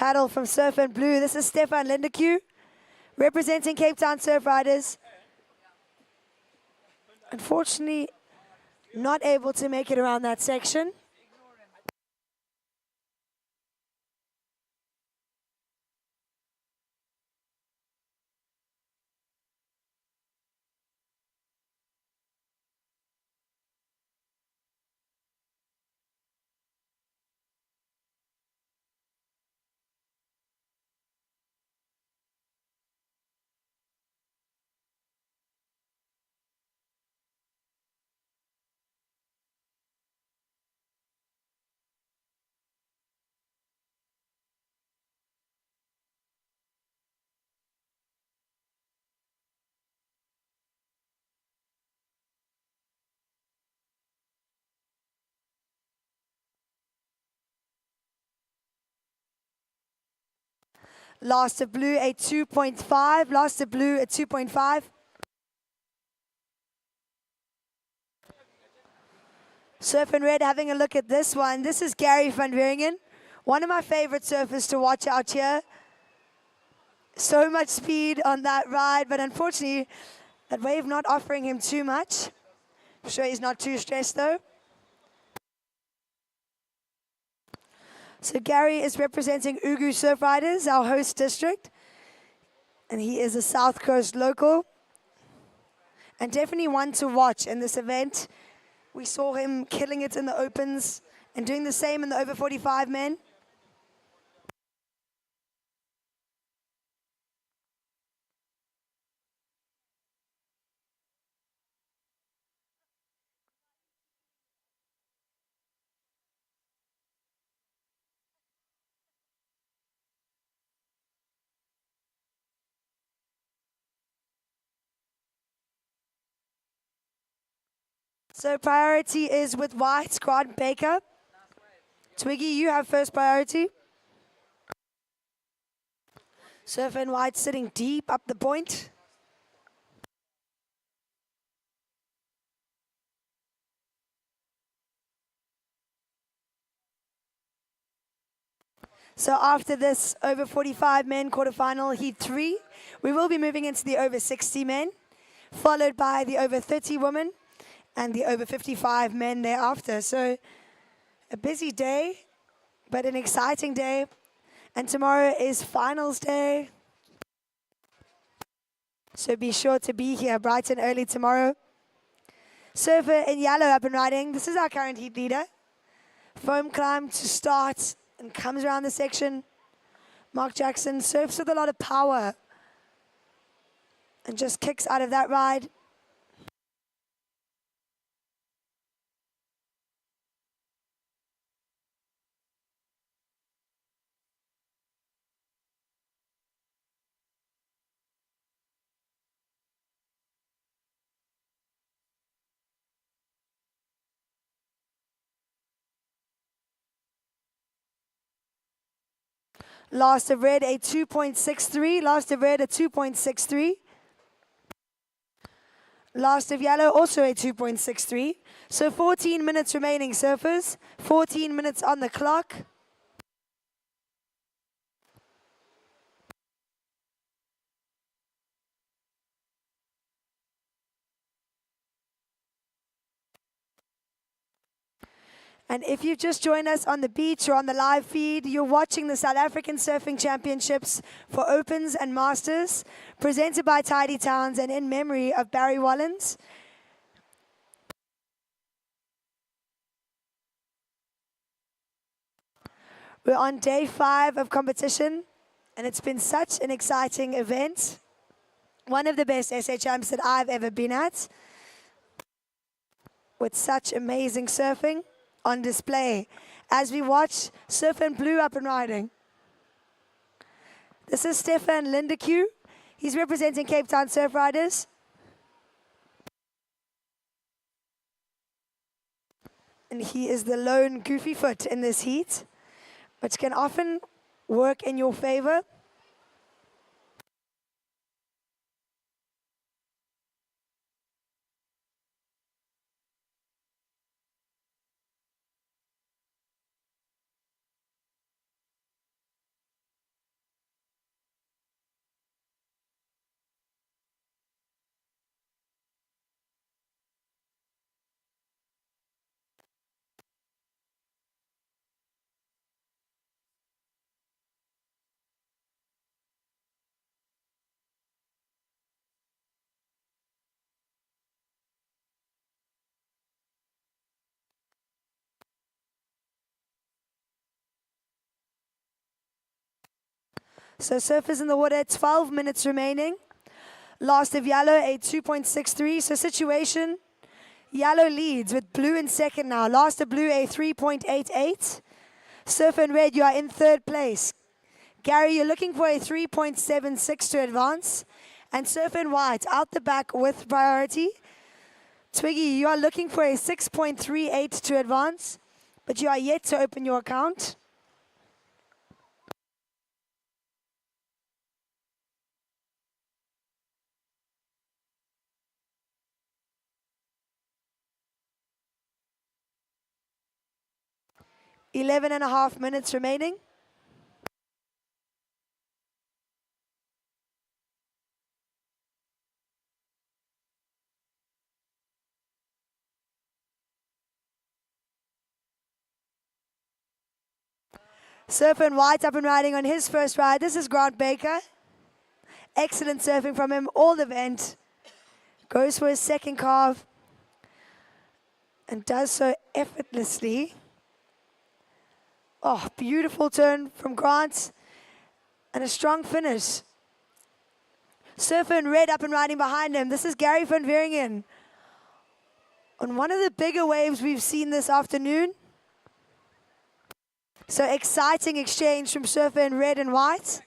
Speaker 2: Paddle from Surf and Blue. This is Stefan Lindeque, representing Cape Town Surf Riders. Unfortunately, not able to make it around that section. Last of Blue, a 2.5. Last of Blue, a 2.5. Surf and Red having a look at this one. This is Gary van Wieringen, one of my favorite surfers to watch out here. So much speed on that ride, but unfortunately, that wave not offering him too much. I'm sure he's not too stressed though. So Gary is representing Ugu Surf Riders, our host district. And he is a South Coast local. And definitely one to watch in this event. We saw him killing it in the opens and doing the same in the over 45 men. So priority is with White, Grant Baker. Twiggy, you have first priority. Surf and White sitting deep up the point. So after this over 45 men quarterfinal heat 3, we will be moving into the over 60 men, followed by the over 30 women and the over 55 men thereafter. So a busy day, but an exciting day. And tomorrow is finals day. So be sure to be here bright and early tomorrow. Surfer in yellow up and riding. This is our current heat leader. Foam climb to start and comes around the section. Mark Jackson surfs with a lot of power and just kicks out of that ride. Last of red, a 2.63. Last of red, a 2.63. Last of yellow, also a 2.63. So 14 minutes remaining, surfers. 14 minutes on the clock. And if you've just joined us on the beach or on the live feed, you're watching the South African Surfing Championships for Opens and Masters, presented by Tidy Towns and in memory of Barry Wallens. We're on day 5 of competition, and it's been such an exciting event. One of the best SA Champs that I've ever been at, with such amazing surfing on display as we watch Surf and Blue up and riding. This is Stefan Lindeque. He's representing Cape Town Surf Riders. And he is the lone goofy foot in this heat, which can often work in your favor. So surfers in the water, 12 minutes remaining. Last of yellow, a 2.63. So situation, yellow leads with blue in second now. Last of blue, a 3.88. Surfer in red, you are in third place. Gary, you're looking for a 3.76 to advance. And surfer in white, out the back with priority. Twiggy, you are looking for a 6.38 to advance, but you are yet to open your account. Eleven and a half minutes remaining. Surfer in white up and riding on his first ride. This is Grant Baker. Excellent surfing from him all event. Goes for his second carve and does so effortlessly. Oh, beautiful turn from Grant and a strong finish. Surfer in red up and riding behind him. This is Gary van Wieringen. On one of the bigger waves we've seen this afternoon. So exciting exchange from surfer in red and white.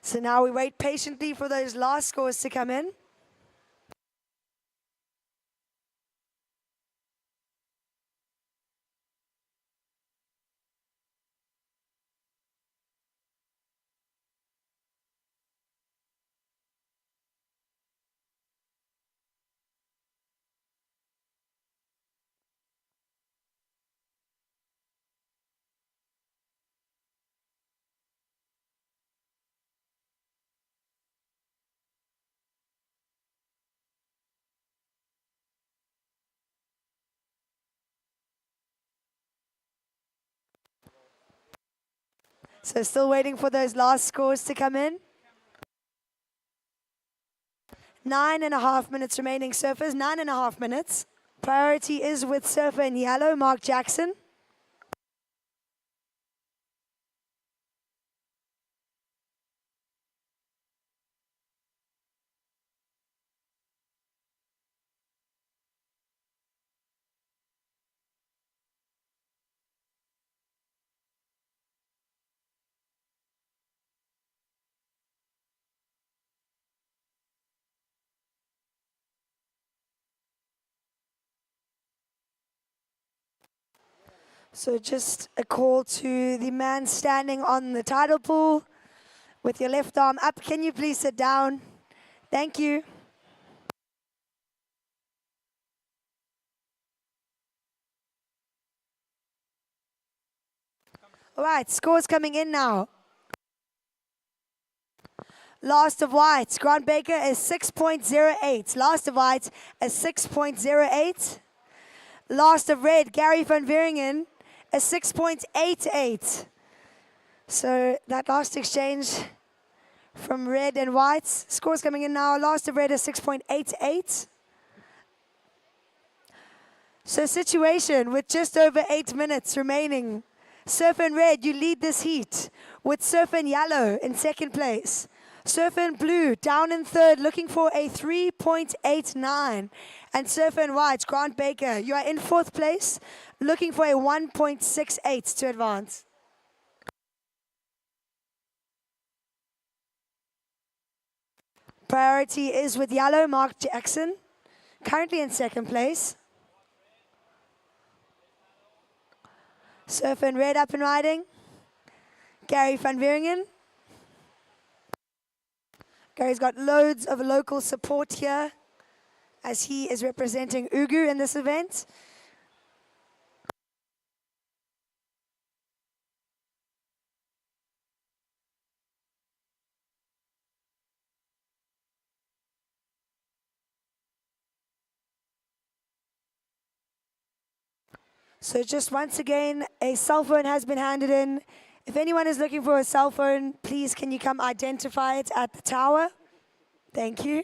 Speaker 2: So now we wait patiently for those last scores to come in. So still waiting for those last scores to come in. 9.5 minutes remaining, surfers. 9.5 minutes. Priority is with surfer in yellow, Mark Jackson. So just a call to the man standing on the tidal pool with your left arm up. Can you please sit down? Thank you. All right, scores coming in now. Last of White, Grant Baker is 6.08. Last of White is 6.08. Last of Red, Gary van Wieringen, is 6.88. So that last exchange from Red and White. Scores coming in now. Last of Red is 6.88. So situation with just over 8 minutes remaining. Surfer in Red, you lead this heat with Surfer in Yellow in second place. Surfer in Blue down in third, looking for a 3.89. And Surfer in White, Grant Baker, you are in fourth place, looking for a 1.68 to advance. Priority is with Yellow, Mark Jackson, currently in second place. Surfer in Red up and riding, Gary van Wieringen. Gary's got loads of local support here as he is representing Ugu in this event. So just once again, a cell phone has been handed in. If anyone is looking for a cell phone, please can you come identify it at the tower? Thank you.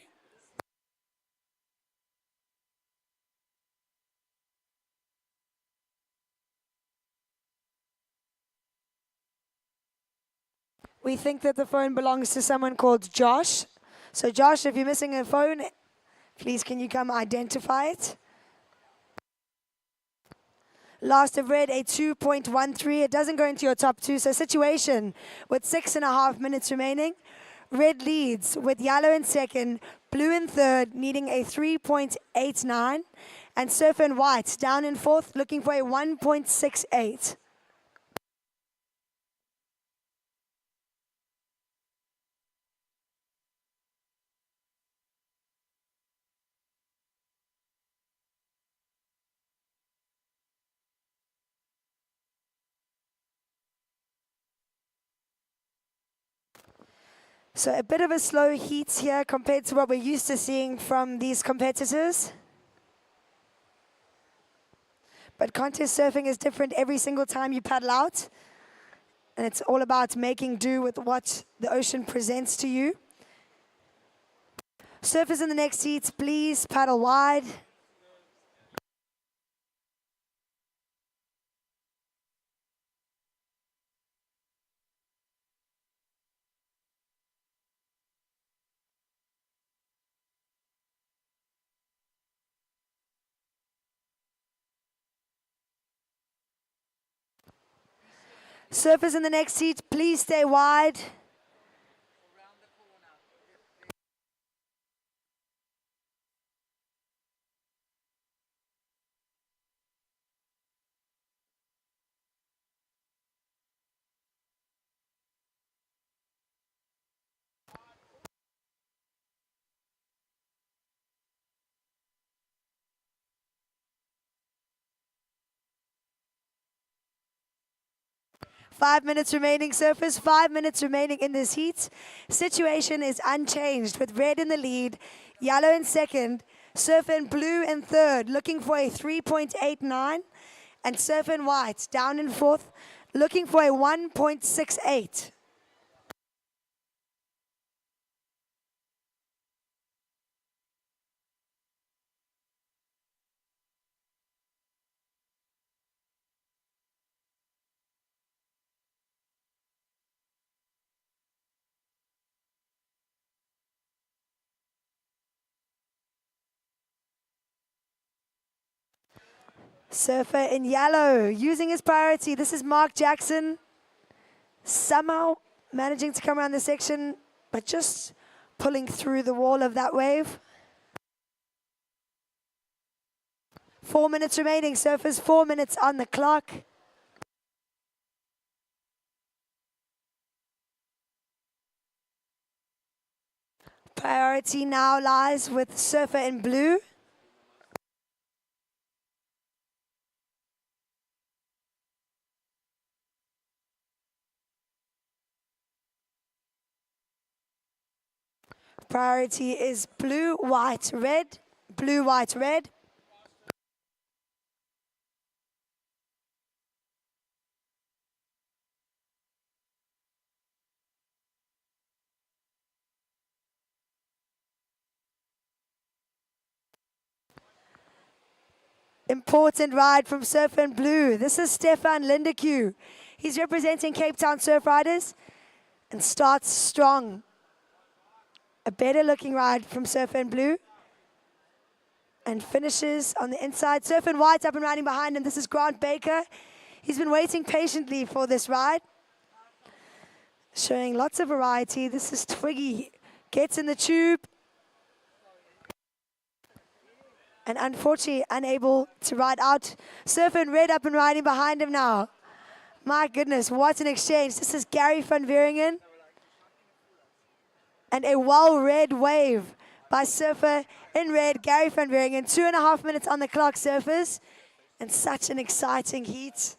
Speaker 2: We think that the phone belongs to someone called Josh. So Josh, if you're missing a phone, please can you come identify it? Last of Red, a 2.13. It doesn't go into your top two. So situation with 6.5 minutes remaining. Red leads with Yellow in second, Blue in third, needing a 3.89. And Surfer in White down in fourth, looking for a 1.68. So a bit of a slow heat here compared to what we're used to seeing from these competitors. But contest surfing is different every single time you paddle out. And it's all about making do with what the ocean presents to you. Surfers in the next heats, please paddle wide. Surfers in the next seat, please stay wide. Five minutes remaining, surfers. 5 minutes remaining in this heat. Situation is unchanged with Red in the lead, Yellow in second, Surfer in Blue in third, looking for a 3.89, and Surfer in White down in fourth, looking for a 1.68. Surfer in Yellow, using his priority. This is Mark Jackson. Somehow managing to come around the section, but just pulling through the wall of that wave. 4 minutes remaining, surfers, 4 minutes on the clock. Priority now lies with Surfer in blue. Priority is blue, white, red. Blue, white, red. Important ride from Surfer in blue. This is Stefan Lindeque. He's representing Cape Town Surf Riders and starts strong. A better looking ride from Surfer in blue and finishes on the inside. Surfer in white up and riding behind him. This is Grant Baker. He's been waiting patiently for this ride, showing lots of variety. This is Twiggy. Gets in the tube and unfortunately unable to ride out. Surfer in red up and riding behind him now. My goodness, what an exchange. This is Gary van Wieringen. And a well-read wave by Surfer in red, Gary van Wieringen. 2.5 minutes on the clock, surfers. And such an exciting heat.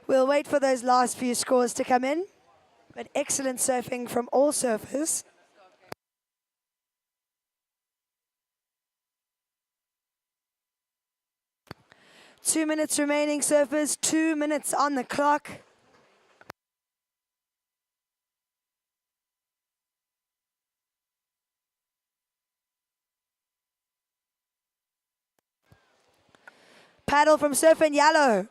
Speaker 2: We'll wait for those last few scores to come in. But excellent surfing from all surfers. Two minutes remaining, surfers. 2 minutes on the clock. Paddle from Surfer in yellow.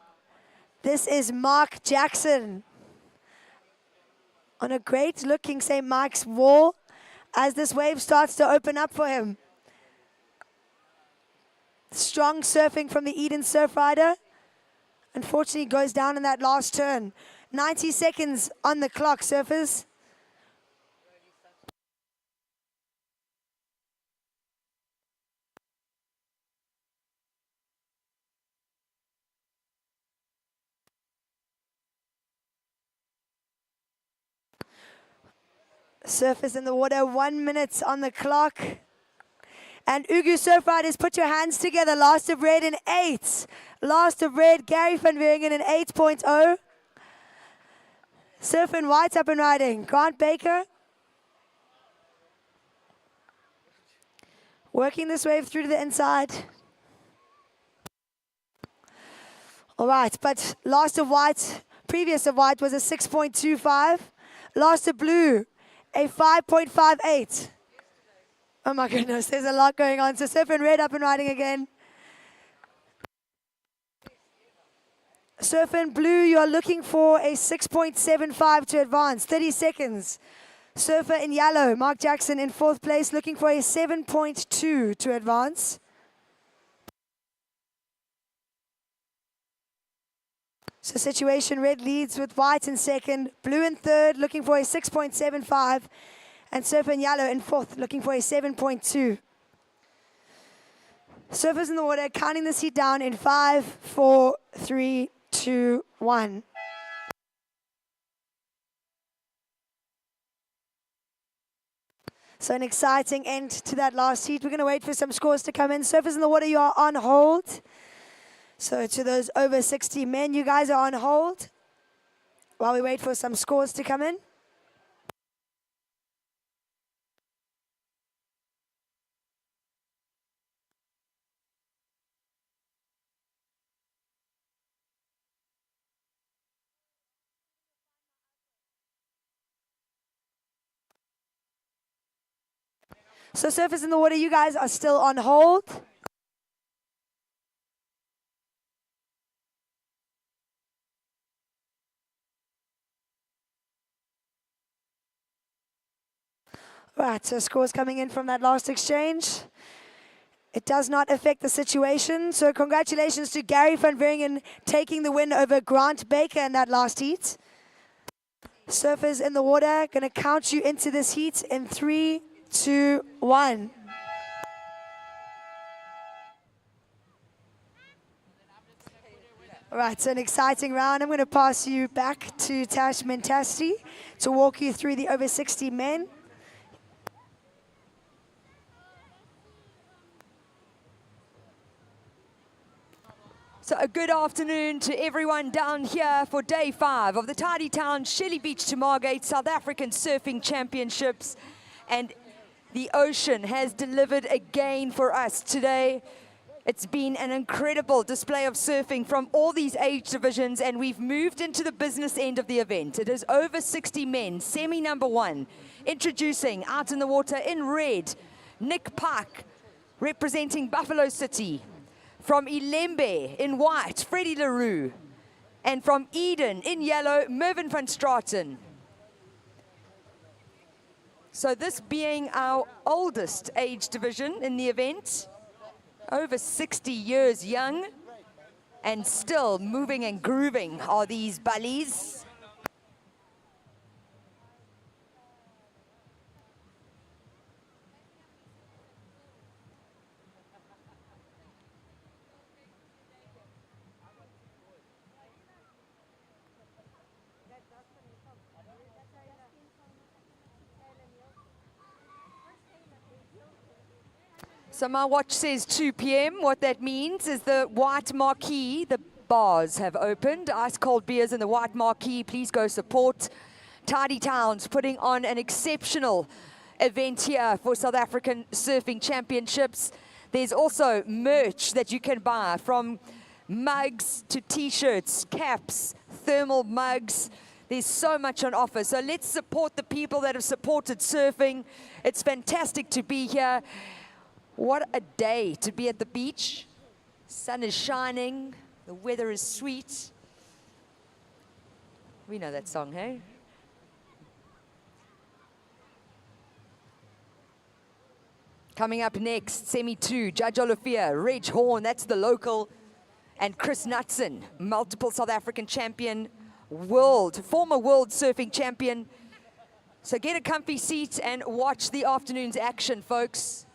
Speaker 2: This is Mark Jackson on a great looking St. Mike's wall as this wave starts to open up for him. Strong surfing from the Eden Surf Rider. Unfortunately goes down in that last turn. 90 seconds on the clock, surfers. Surfers in the water, 1 minute on the clock. And Ugu Surf Riders, put your hands together. Last of red in 8. Last of red, Gary van Wieringen in 8.0. Surfer in white up and riding, Grant Baker. Working this wave through to the inside. All right, but last of white, previous of white was a 6.25. Last of blue, a 5.58. Oh my goodness, there's a lot going on. So Surfer in red up and riding again. Surfer in blue, you are looking for a 6.75 to advance. 30 seconds. Surfer in yellow, Mark Jackson in 4th place, looking for a 7.2 to advance. So situation, red leads with white in 2nd, blue in 3rd, looking for a 6.75. And Surfer in yellow in 4th, looking for a 7.2. Surfers in the water, counting this heat down in 5, 4, 3, 2, 1. So an exciting end to that last heat. We're going to wait for some scores to come in. Surfers in the water, you are on hold. So to those over 60 men, you guys are on hold while we wait for some scores to come in. So surfers in the water, you guys are still on hold. Right, so scores coming in from that last exchange. It does not affect the situation. So congratulations to Gary van Wieringen taking the win over Grant Baker in that last heat. Surfers in the water, going to count you into this heat in 3, 2, 1. All right, so an exciting round. I'm going to pass you back to Tash Mentasti to walk you through the over 60 men.
Speaker 1: So a good afternoon to everyone down here for day 5 of the Tidy Town Shelly Beach to Margate South African Surfing Championships. And the ocean has delivered again for us today. It's been an incredible display of surfing from all these age divisions, and we've moved into the business end of the event. It is over 60 men, semi number 1. Introducing out in the water in red, Nick Park, representing Buffalo City. From Ilembe in white, Freddie LaRue. And from Eden in yellow, Mervyn van Straten. So this being our oldest age division in the event, over 60 years young, and still moving and grooving are these bullies. So my watch says 2 p.m. What that means is the white marquee, the bars have opened. Ice cold beers in the white marquee. Please go support. Tidy Towns putting on an exceptional event here for South African Surfing Championships. There's also merch that you can buy, from mugs to t-shirts, caps, thermal mugs. There's so much on offer. So let's support the people that have supported surfing. It's fantastic to be here. What a day to be at the beach. Sun is shining, the weather is sweet. We know that song, hey? Coming up next, Semi 2, Judge Olafia, Reg Horn, that's the local, and Chris Knutson, multiple South African champion, former world surfing champion. So get a comfy seat and watch the afternoon's action, folks.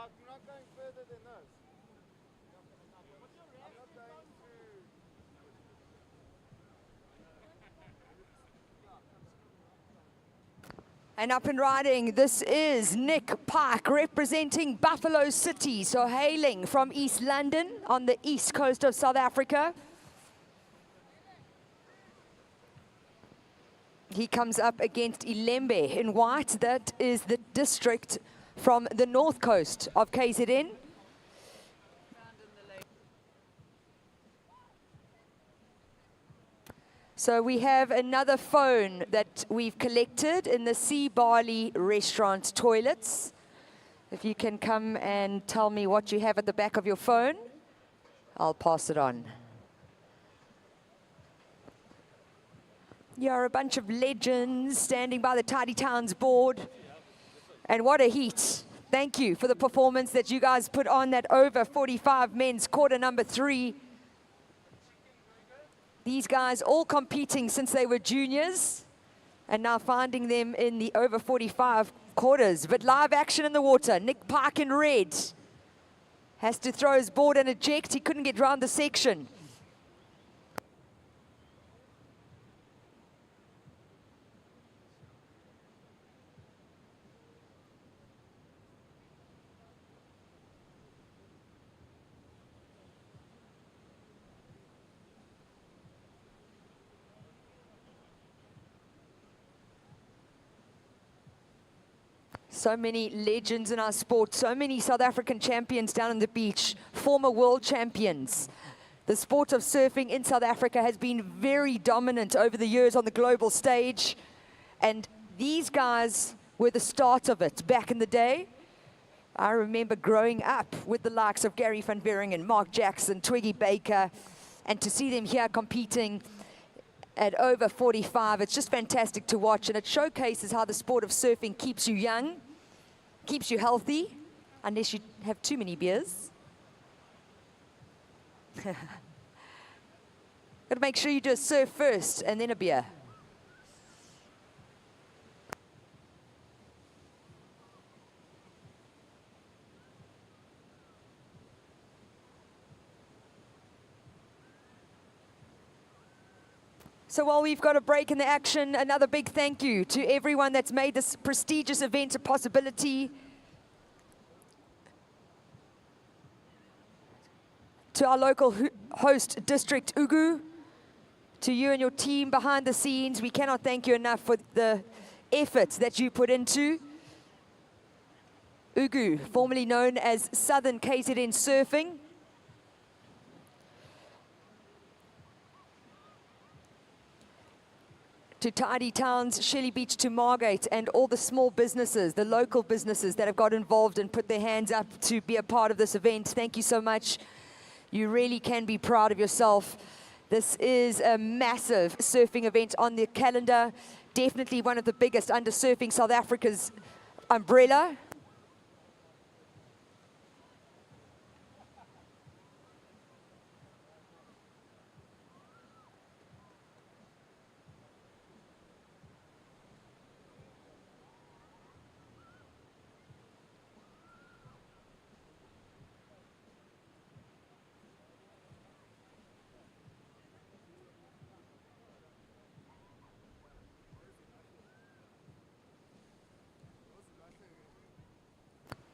Speaker 6: I'm not going further than those. I'm not going to...
Speaker 1: And up and riding, this is Nick Park representing Buffalo City, so hailing from East London on the east coast of South Africa. He comes up against Ilembe in white. That is the district from the north coast of KZN. So we have another phone that we've collected in the Sea Barley restaurant toilets. If you can come and tell me what you have at the back of your phone, I'll pass it on. You're a bunch of legends standing by the Tidy Towns board. And what a heat. Thank you for the performance that you guys put on that over 45 men's quarter number 3. These guys all competing since they were juniors and now finding them in the over 45 quarters. But live action in the water. Nick Park in red has to throw his board and eject. He couldn't get round the section. So many legends in our sport, so many South African champions down on the beach, former world champions. The sport of surfing in South Africa has been very dominant over the years on the global stage. And these guys were the start of it back in the day. I remember growing up with the likes of Gary van Beringen, Mark Jackson, Twiggy Baker, and to see them here competing at over 45, it's just fantastic to watch, and it showcases how the sport of surfing keeps you young, keeps you healthy, unless you have too many beers. Gotta make sure you do a surf first and then a beer. So while we've got a break in the action, another big thank you to everyone that's made this prestigious event a possibility. To our local host district, Ugu, to you and your team behind the scenes, we cannot thank you enough for the efforts that you put into. Ugu, formerly known as Southern KZN Surfing. To Tidy Towns, Shelley Beach to Margate, and all the small businesses, the local businesses that have got involved and put their hands up to be a part of this event. Thank you so much. You really can be proud of yourself. This is a massive surfing event on the calendar. Definitely one of the biggest under Surfing South Africa's umbrella.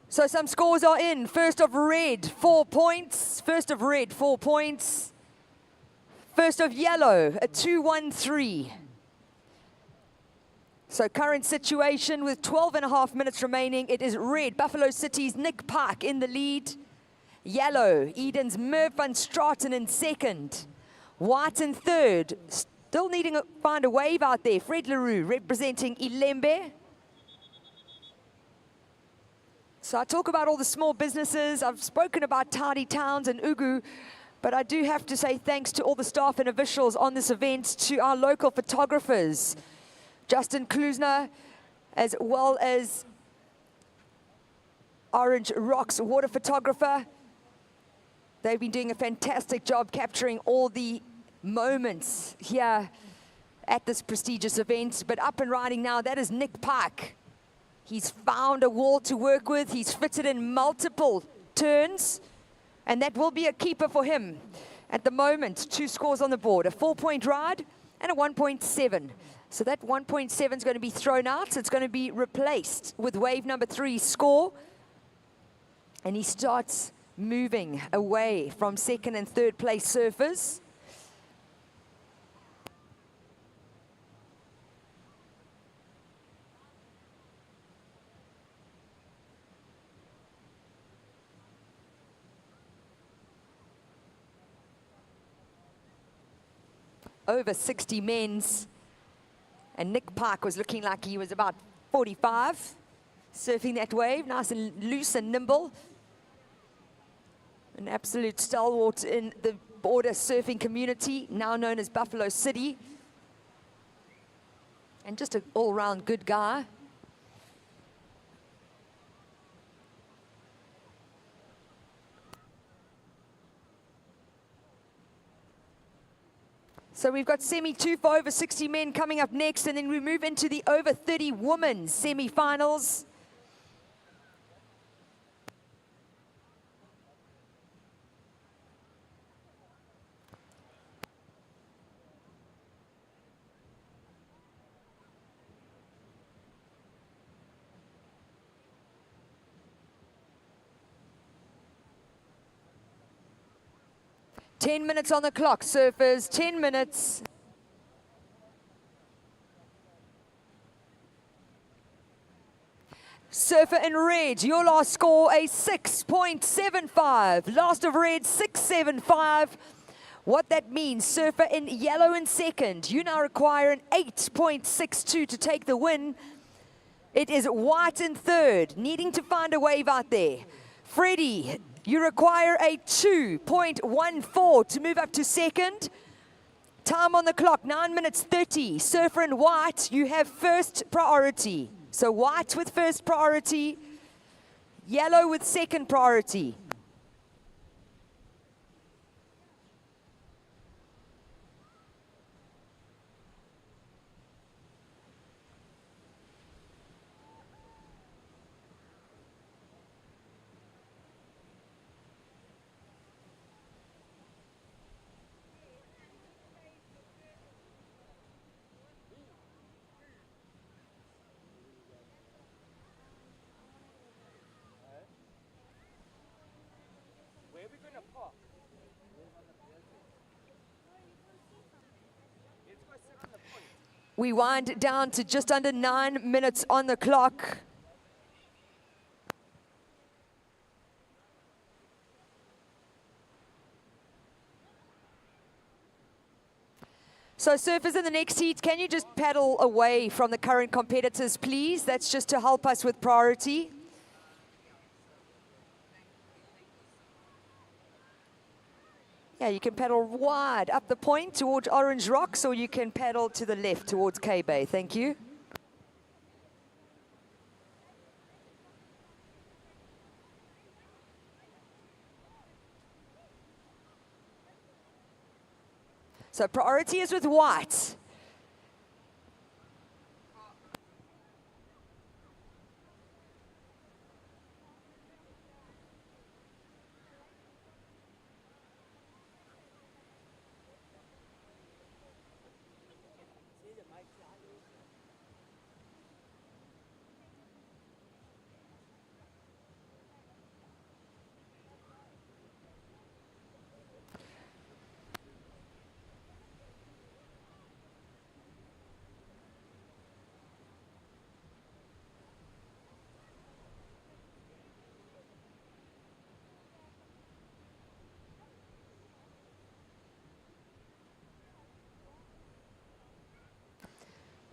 Speaker 1: So some scores are in. First of red, 4 points. First of red, 4 points. First of yellow, a 2-1-3. So current situation with 12.5 minutes remaining. It is red, Buffalo City's Nick Park in the lead. Yellow, Eden's Merv van Straten in second. White in third. Still needing to find a wave out there. Fred Leroux representing Ilembe. So I talk about all the small businesses. I've spoken about Tidy Towns and Ugu, but I do have to say thanks to all the staff and officials on this event, to our local photographers, Justin Klusner, as well as Orange Rocks water photographer. They've been doing a fantastic job capturing all the moments here at this prestigious event. But up and riding now, that is Nick Park. He's found a wall to work with. He's fitted in multiple turns, and that will be a keeper for him. At the moment, 2 scores on the board, a 4-point ride and a 1.7. So that 1.7 is going to be thrown out. It's going to be replaced with wave number 3 score. And he starts moving away from second and third place surfers. Over 60 men's, and Nick Park was looking like he was about 45, surfing that wave, nice and loose and nimble. An absolute stalwart in the border surfing community, now known as Buffalo City, and just an all-round good guy. So we've got semi-2 for over 60 men coming up next, and then we move into the over 30 women's semi-finals. Ten minutes on the clock, surfers, 10 minutes. Surfer in red, your last score a 6.75. Last of red, 6.75. What that means, Surfer in yellow in second. You now require an 8.62 to take the win. It is white in third, needing to find a wave out there. Freddie, you require a 2.14 to move up to second. Time on the clock, 9 minutes 30. Surfer in white, you have first priority. So white with first priority, yellow with second priority.
Speaker 4: Where are we going to park? Let's go sit on the point.
Speaker 1: We wind down to just under 9 minutes on the clock. So surfers in the next heat, can you just paddle away from the current competitors, please? That's just to help us with priority. Yeah, you can paddle wide up the point towards Orange Rocks, or you can paddle to the left towards K-Bay. Thank you. So priority is with white.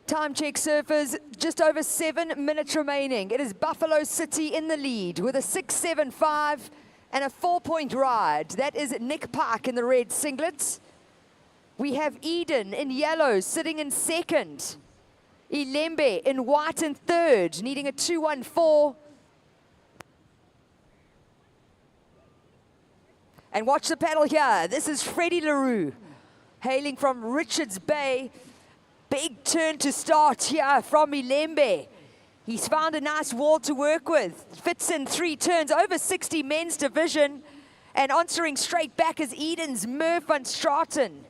Speaker 1: Time check, surfers, just over 7 minutes remaining. It is Buffalo City in the lead with a 6.75 and a 4-point ride. That is Nick Park in the red singlets. We have Eden in yellow sitting in second. Ilembe in white in third, needing a 2.14. And watch the paddle here. This is Freddie LaRue, hailing from Richards Bay. Big turn to start here from Ilembe. He's found a nice wall to work with. Fits in 3 turns, over 60 men's division. And answering straight back is Eden's Murph van Straten.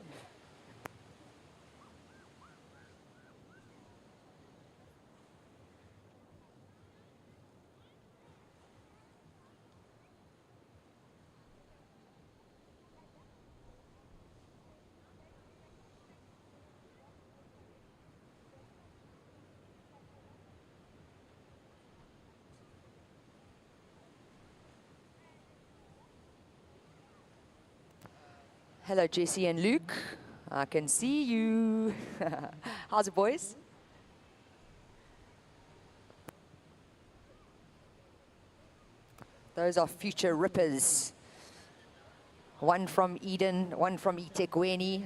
Speaker 1: Hello, Jesse and Luke. I can see you. How's it, boys? Those are future rippers. One from Eden, one from eThekwini,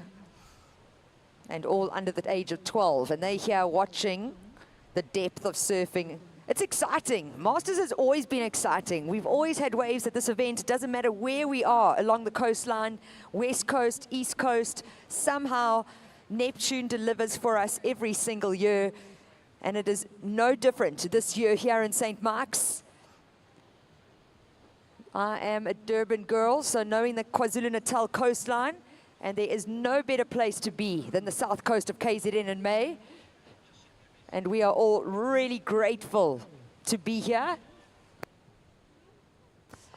Speaker 1: and all under the age of 12. And they're here watching the depth of surfing. It's exciting. Masters has always been exciting. We've always had waves at this event. It doesn't matter where we are along the coastline, west coast, east coast. Somehow, Neptune delivers for us every single year. And it is no different this year here in St. Mark's. I am a Durban girl, so knowing the KwaZulu-Natal coastline, and there is no better place to be than the south coast of KZN in May. And we are all really grateful to be here.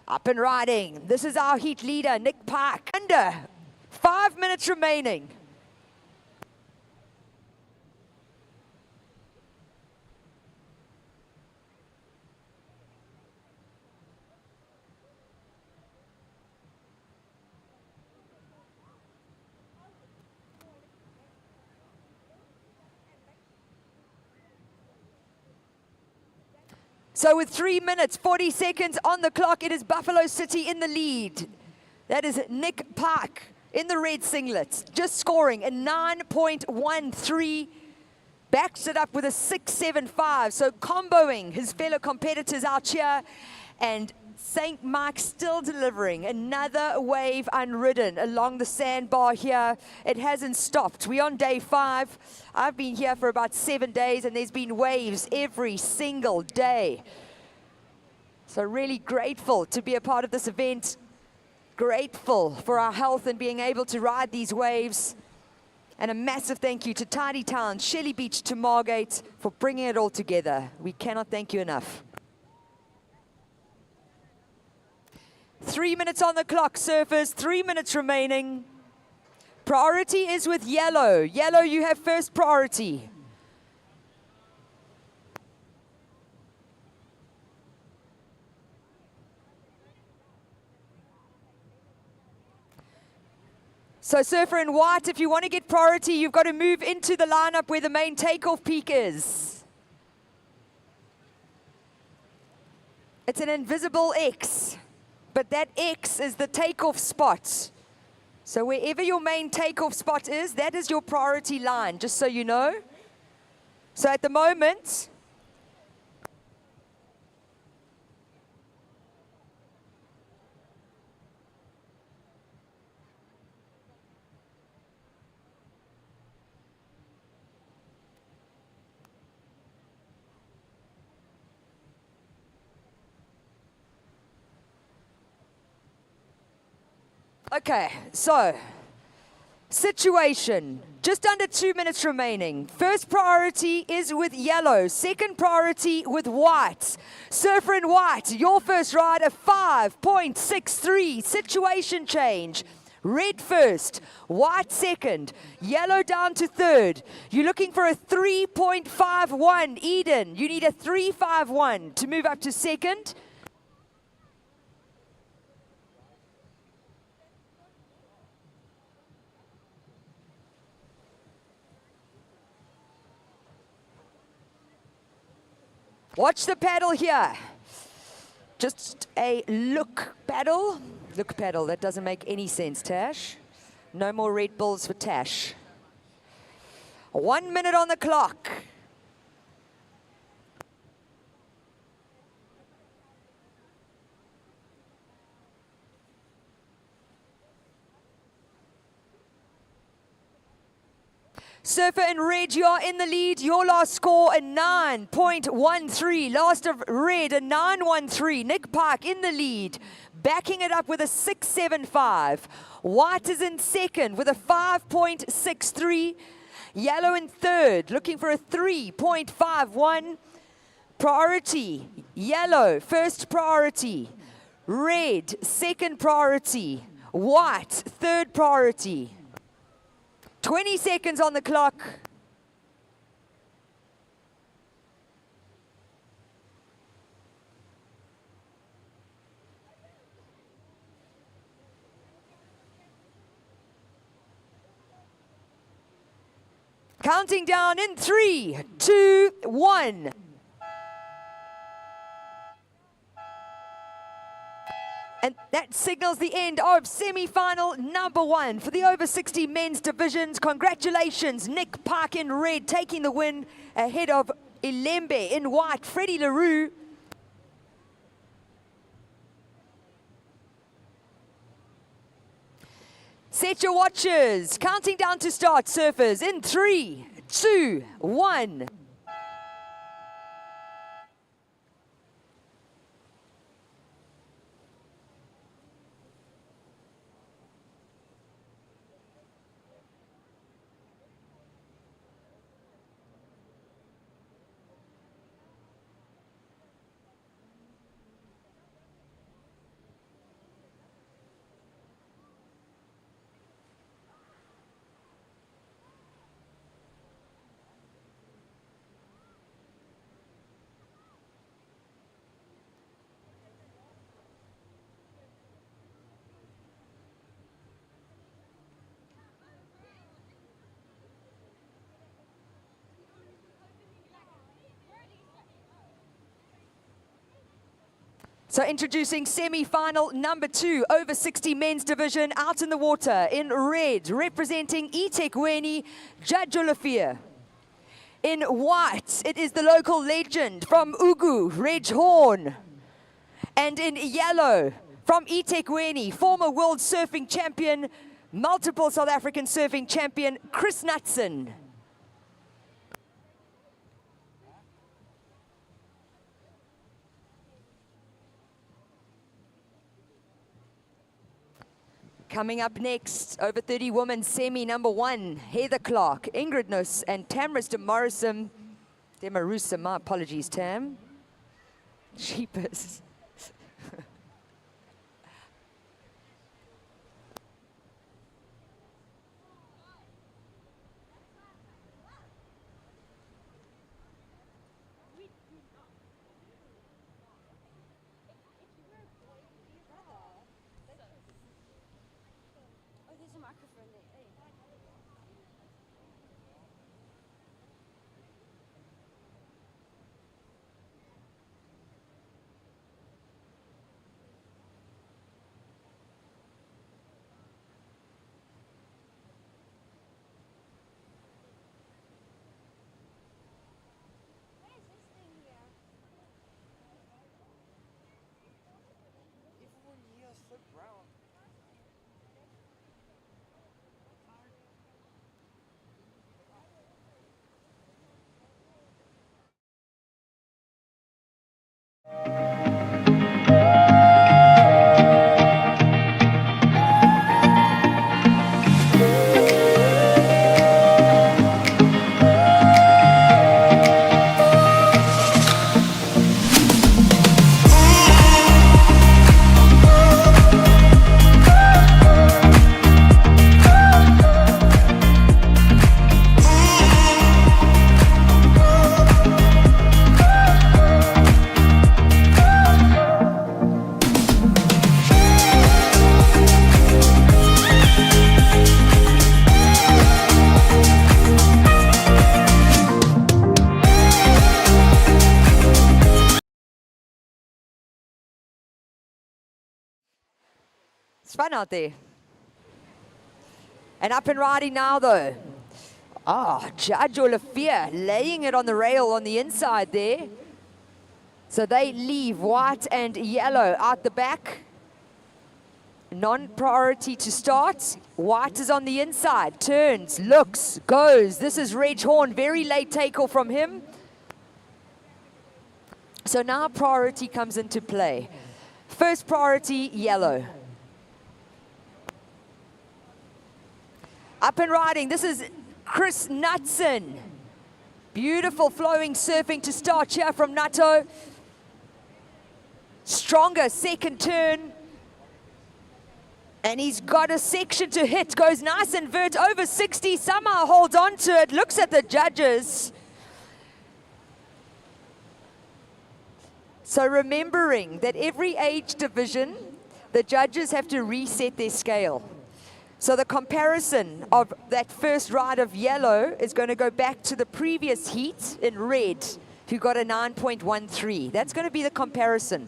Speaker 1: Up and riding. This is our heat leader, Nick Park. Under 5 minutes remaining. So with 3 minutes, 40 seconds on the clock, it is Buffalo City in the lead. That is Nick Park in the red singlet, just scoring a 9.13. Backs it up with a 6.75. So comboing his fellow competitors out here. And St. Mike still delivering another wave unridden along the sandbar here. It hasn't stopped. We're on day 5. I've been here for about 7 days and there's been waves every single day. So really grateful to be a part of this event. Grateful for our health and being able to ride these waves. And a massive thank you to Tidy Town, Shelley Beach to Margate for bringing it all together. We cannot thank you enough. 3 minutes on the clock, surfers, 3 minutes remaining. Priority is with yellow. Yellow, you have first priority. So surfer in white, if you want to get priority, you've got to move into the lineup where the main takeoff peak is. It's an invisible X, but that X is the takeoff spot. So wherever your main takeoff spot is, that is your priority line, just so you know. So at the moment, okay, so situation, just under 2 minutes remaining. First priority is with yellow, second priority with white. Surfer in white, your first ride, a 5.63, situation change. Red first, white second, yellow down to third. You're looking for a 3.51, Eden. You need a 3.51 to move up to second. Watch the paddle here. Just a look paddle. Look paddle, that doesn't make any sense, Tash. No more Red Bulls for Tash. 1 minute on the clock. Surfer in red, you are in the lead. Your last score, a 9.13. Last of red, a 9.13. Nick Park in the lead, backing it up with a 6.75. White is in second with a 5.63. Yellow in third, looking for a 3.51. Priority, yellow, first priority. Red, second priority. White, third priority. 20 seconds on the clock. Counting down in 3, 2, 1. And that signals the end of semi-final number 1 for the over 60 men's divisions. Congratulations, Nick Park in red taking the win ahead of Ilembe in white, Freddie LaRue. Set your watches, counting down to start, surfers, in 3, 2, 1. So introducing semi-final number 2, over 60 men's division, out in the water in red, representing eThekwini, Judge Olafia. In white, it is the local legend from Ugu, Reg Horn. And in yellow, from eThekwini, former world surfing champion, multiple South African surfing champion, Chris Knutson. Coming up next, over 30 women semi number 1, Heather Clark, Ingrid Nuss, and Tamris Demarusam, my apologies, Tam. Jeepers.
Speaker 3: Oh, there's a microphone there. Hey. What is this thing here?
Speaker 6: Everyone here is so brown.
Speaker 1: It's fun out there. And up and riding now, though. Judge Olafia laying it on the rail on the inside there. So they leave white and yellow out the back. Non-priority to start. White is on the inside. Turns, looks, goes. This is Reg Horn. Very late takeoff from him. So now priority comes into play. First priority, yellow. Up and riding, this is Chris Knutson. Beautiful flowing surfing to start here from Nato. Stronger second turn. And he's got a section to hit. Goes nice and vert over 60. Somehow holds on to it. Looks at the judges. So remembering that every age division, the judges have to reset their scale. So the comparison of that first ride of yellow is going to go back to the previous heat in red, who got a 9.13. That's going to be the comparison.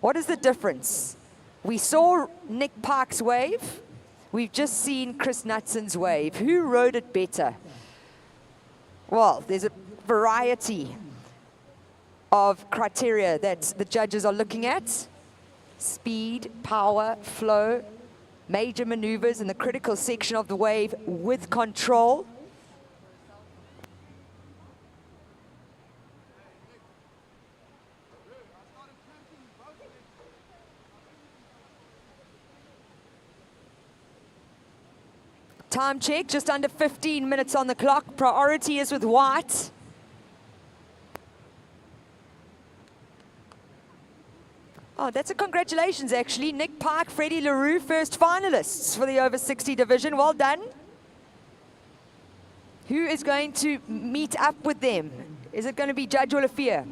Speaker 1: What is the difference? We saw Nick Park's wave. We've just seen Chris Knutson's wave. Who rode it better? Well, there's a variety of criteria that the judges are looking at. Speed, power, flow, major maneuvers in the critical section of the wave with control. Time check, just under 15 minutes on the clock. Priority is with white. Oh, that's a congratulations, actually. Nick Park, Freddie LaRue, first finalists for the over 60 division. Well done. Who is going to meet up with them? Is it going to be Judge Olafia?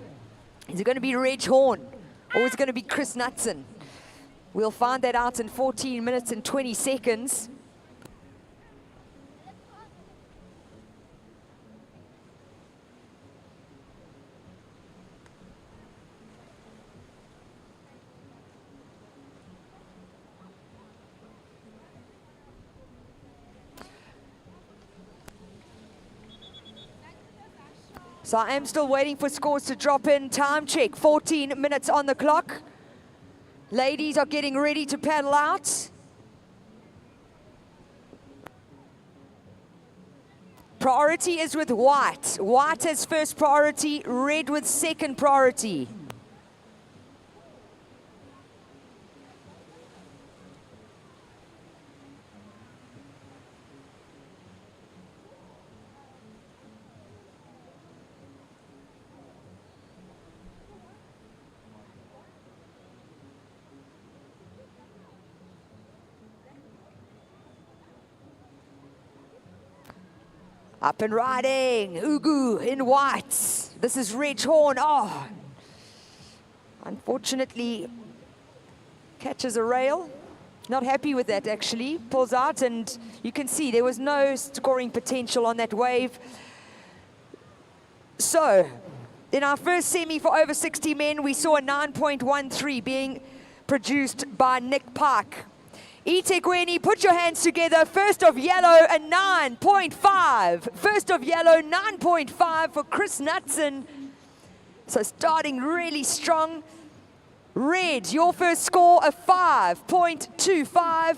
Speaker 1: Is it going to be Reg Horn? Or is it going to be Chris Knutson? We'll find that out in 14 minutes and 20 seconds. So I am still waiting for scores to drop in. Time check, 14 minutes on the clock. Ladies are getting ready to paddle out. Priority is with white. White has first priority, red with second priority. Up and riding, Ugu in white. This is Reg Horn. Oh, unfortunately, catches a rail. Not happy with that, actually. Pulls out, and you can see there was no scoring potential on that wave. So, in our first semi for over 60 men, we saw a 9.13 being produced by Nick Park. eThekwini, put your hands together. First of yellow, a 9.5. First of yellow, 9.5 for Chris Knudsen. So starting really strong. Red, your first score, a 5.25.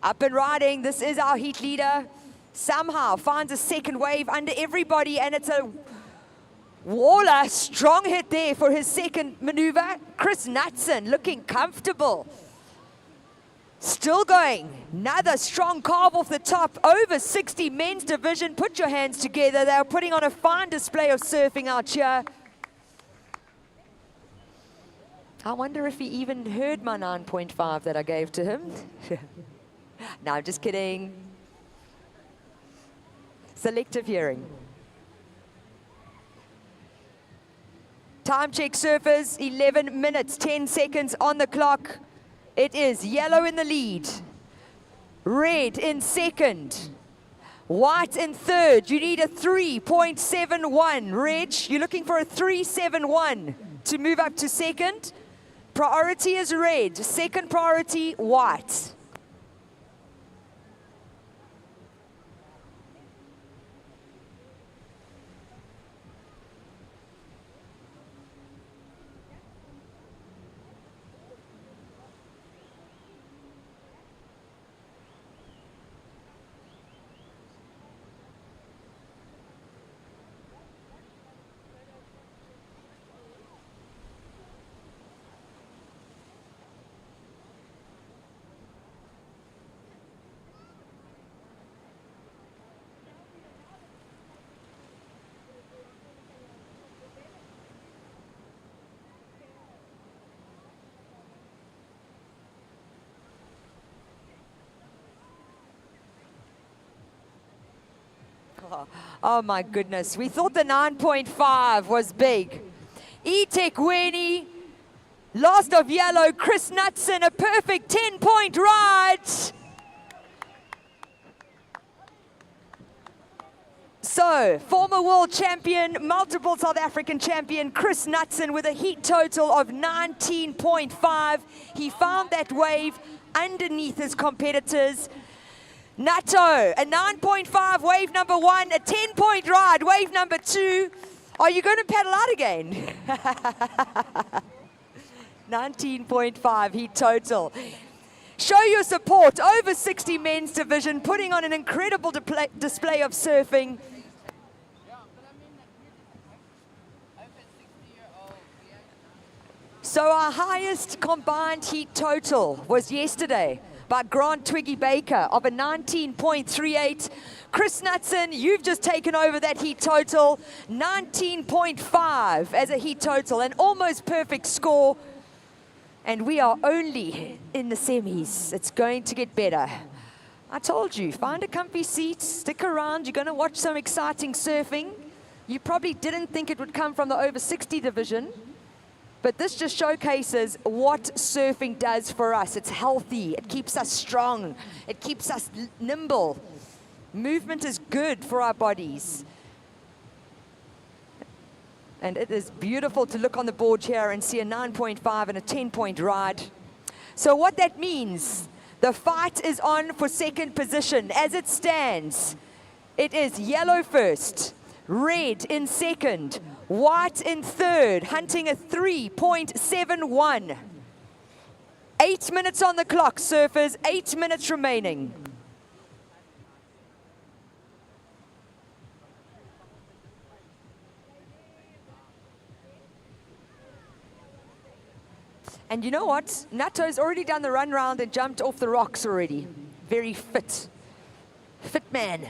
Speaker 1: Up and riding, this is our heat leader. Somehow finds a second wave under everybody, and it's a Waller, strong hit there for his second maneuver. Chris Knudsen looking comfortable. Still going, another strong carve off the top, over 60 men's division. Put your hands together, they're putting on a fine display of surfing out here. I wonder if he even heard my 9.5 that I gave to him. No, I'm just kidding. Selective hearing. Time check surfers, 11 minutes, 10 seconds on the clock. It is yellow in the lead, red in second, white in third. You need a 3.71. Reg, you're looking for a 3.71 to move up to second. Priority is red, second priority, white. Oh my goodness, we thought the 9.5 was big. eThekwini, last of yellow, Chris Knudsen, a perfect 10-point ride. So, former world champion, multiple South African champion, Chris Knudsen with a heat total of 19.5. He found that wave underneath his competitors. Nato, a 9.5, wave number 1, a 10-point ride, wave number 2. Are you going to paddle out again? 19.5 heat total. Show your support, over 60 men's division, putting on an incredible display of surfing. So our highest combined heat total was yesterday. by Grant Twiggy Baker of a 19.38. Chris Knutson, you've just taken over that heat total, 19.5 as a heat total, an almost perfect score. And we are only in the semis. It's going to get better. I told you, find a comfy seat, stick around. You're going to watch some exciting surfing. You probably didn't think it would come from the over 60 division, but this just showcases what surfing does for us. It's healthy, it keeps us strong, it keeps us nimble. Movement is good for our bodies. And it is beautiful to look on the board here and see a 9.5 and a 10-point ride. So what that means, the fight is on for second position. As it stands, it is yellow first, red in second, white in third, hunting a 3.71. 8 minutes on the clock, surfers, 8 minutes remaining. And you know what? Nato's already done the run round and jumped off the rocks already. Very fit. Fit man.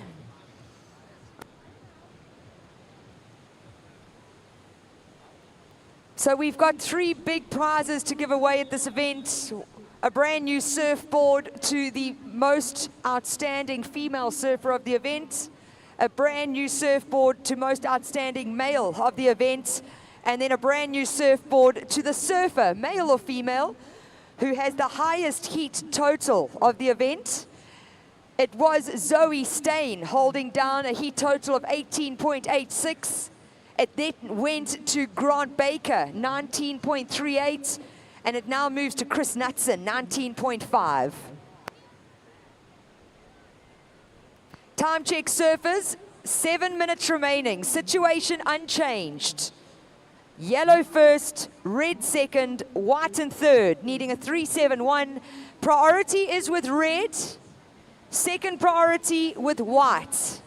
Speaker 1: So we've got 3 big prizes to give away at this event. A brand new surfboard to the most outstanding female surfer of the event. A brand new surfboard to most outstanding male of the event. And then a brand new surfboard to the surfer, male or female, who has the highest heat total of the event. It was Zoe Stain holding down a heat total of 18.86. It then went to Grant Baker, 19.38. And it now moves to Chris Knutson, 19.5. Time check, surfers, 7 minutes remaining. Situation unchanged. Yellow first, red second, white in third, needing a 3.71. Priority is with red, second priority with white.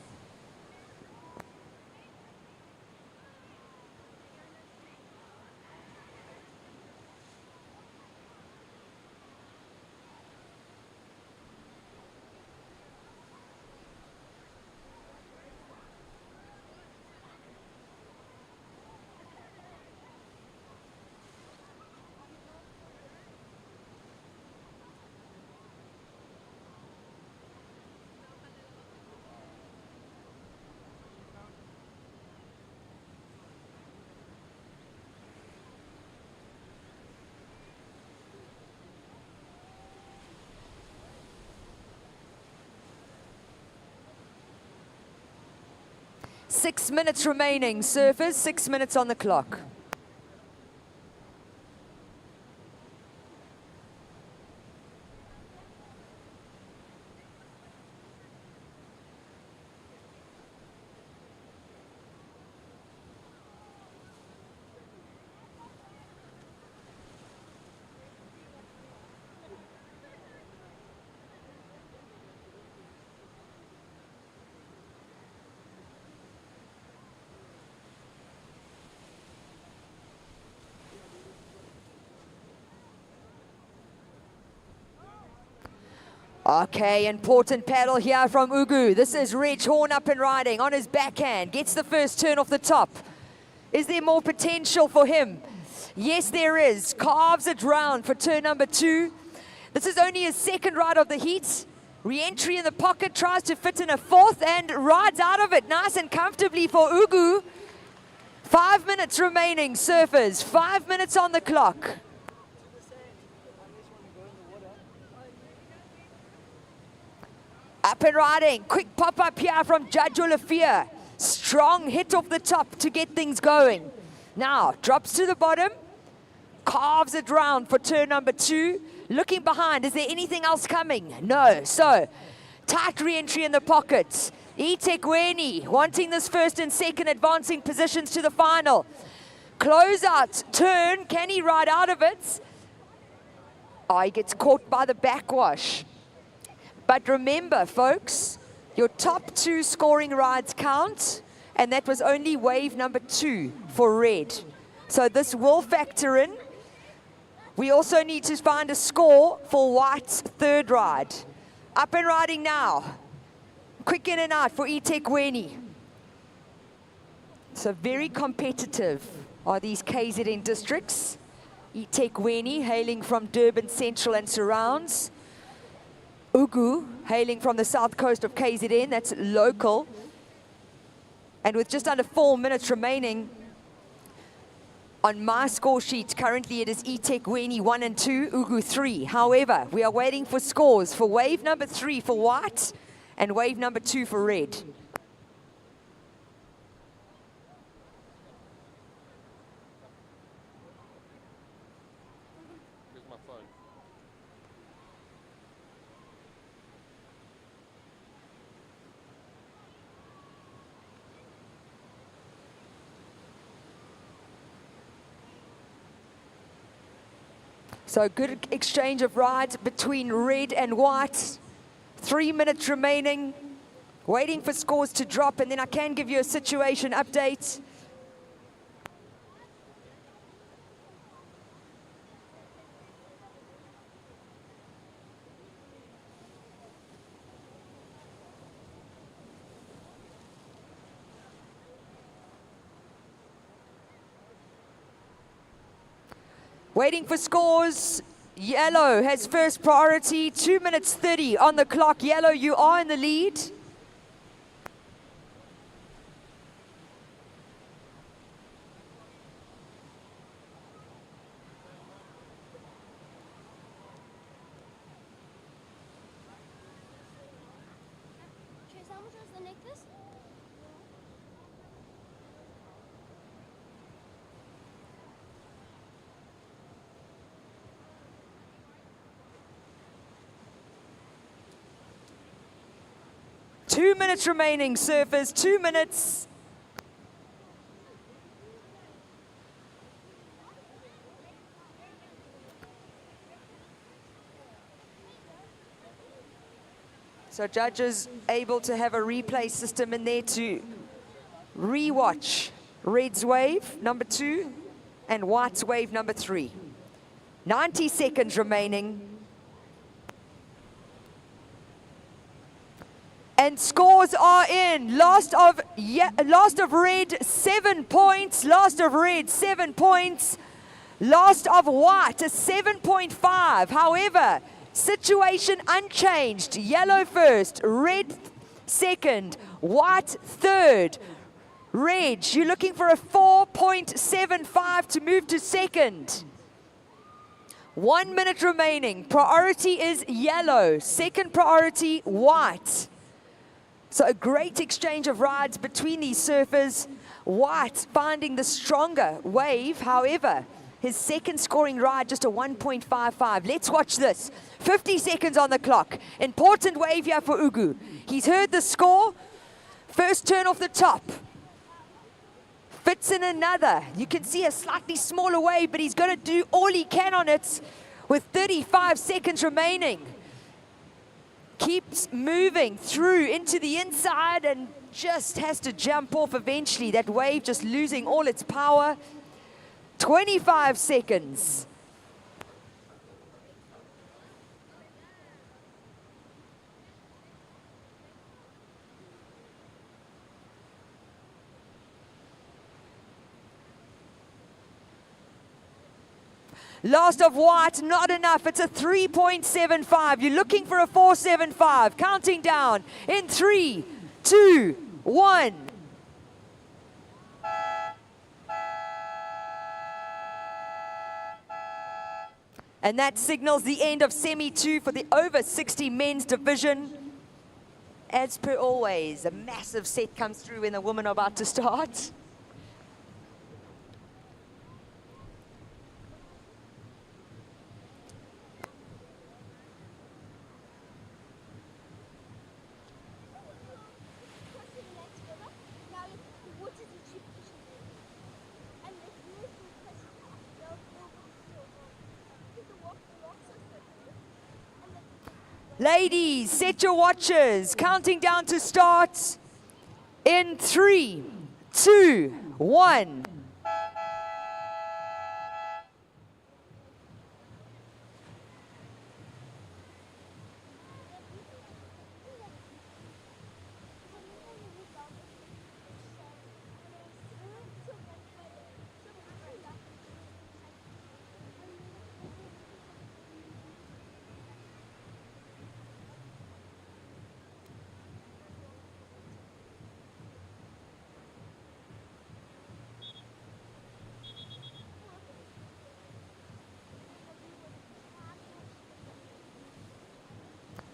Speaker 1: Six minutes remaining, surfers, 6 minutes on the clock. Okay, important paddle here from Ugu. This is Reg Horn up and riding on his backhand. Gets the first turn off the top. Is there more potential for him? Yes, there is. Carves it round for turn number 2. This is only his second ride of the heat. Re-entry in the pocket, tries to fit in a fourth and rides out of it nice and comfortably for Ugu. 5 minutes remaining, surfers. 5 minutes on the clock. Up and riding, quick pop-up here from Judge Olafia. Strong hit off the top to get things going. Now, drops to the bottom, carves it round for turn number 2. Looking behind, is there anything else coming? No, so tight re-entry in the pockets. Itekweni wanting this first and second, advancing positions to the final. Close out, turn, can he ride out of it? Oh, he gets caught by the backwash. But remember, folks, your top 2 scoring rides count, and that was only wave number 2 for red. So this will factor in. We also need to find a score for White's third ride. Up and riding now. Quick in and out for eThekwini. So very competitive are these KZN districts. eThekwini hailing from Durban Central and surrounds. Ugu hailing from the south coast of KZN, that's local. And with just under 4 minutes remaining, on my score sheet, currently it is eThekwini 1 and 2, Ugu 3. However, we are waiting for scores for wave number 3 for White and wave number 2 for Red.
Speaker 5: Here's my phone.
Speaker 1: So good exchange of rides between Red and White. 3 minutes remaining. Waiting for scores to drop, and then I can give you a situation update. Waiting for scores. Yellow has first priority. 2 minutes 30 on the clock. Yellow, you are in the lead.
Speaker 3: Chase, how much was the necklace?
Speaker 1: Two minutes remaining, surfers. 2 minutes. So judges able to have a replay system in there to re-watch Red's wave number 2 and White's wave number 3. 90 seconds remaining. And scores are in. Last of Red, 7 points. Last of Red, 7 points. Last of White, a 7.5. However, situation unchanged. Yellow first, Red second, White third. Red, you're looking for a 4.75 to move to second. 1 minute remaining. Priority is yellow. Second priority, White. So a great exchange of rides between these surfers. White finding the stronger wave. However, his second scoring ride, just a 1.55. Let's watch this. 50 seconds on the clock. Important wave here for Ugu. He's heard the score. First turn off the top. Fits in another. You can see a slightly smaller wave, but he's going to do all he can on it with 35 seconds remaining. Keeps moving through into the inside and just has to jump off eventually. That wave just losing all its power. 25 seconds. Last of White, not enough. It's a 3.75. You're looking for a 4.75. Counting down in 3, 2, 1. And that signals the end of semi-2 for the over 60 men's division. As per always, a massive set comes through when the women are about to start.
Speaker 3: Now, what is the cheap position? And if you move from they'll get the walk system. And then
Speaker 1: Ladies, set your watches. Counting down to start in 3, 2, 1.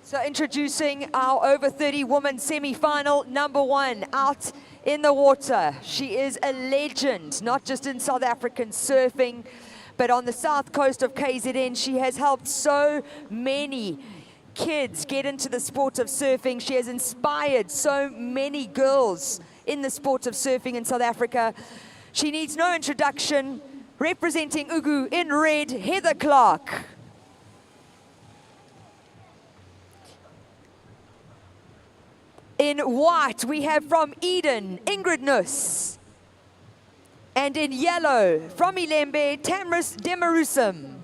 Speaker 1: So introducing our over 30 woman semi-final, number 1 out in the water. She is a legend, not just in South African surfing, but on the south coast of KZN. She has helped so many kids get into the sport of surfing. She has inspired so many girls in the sport of surfing in South Africa. She needs no introduction. Representing Ugu in red, Heather Clark. In white, we have from Eden, Ingrid Nuss. And in yellow, from Ilembe, Tamris Demarusam.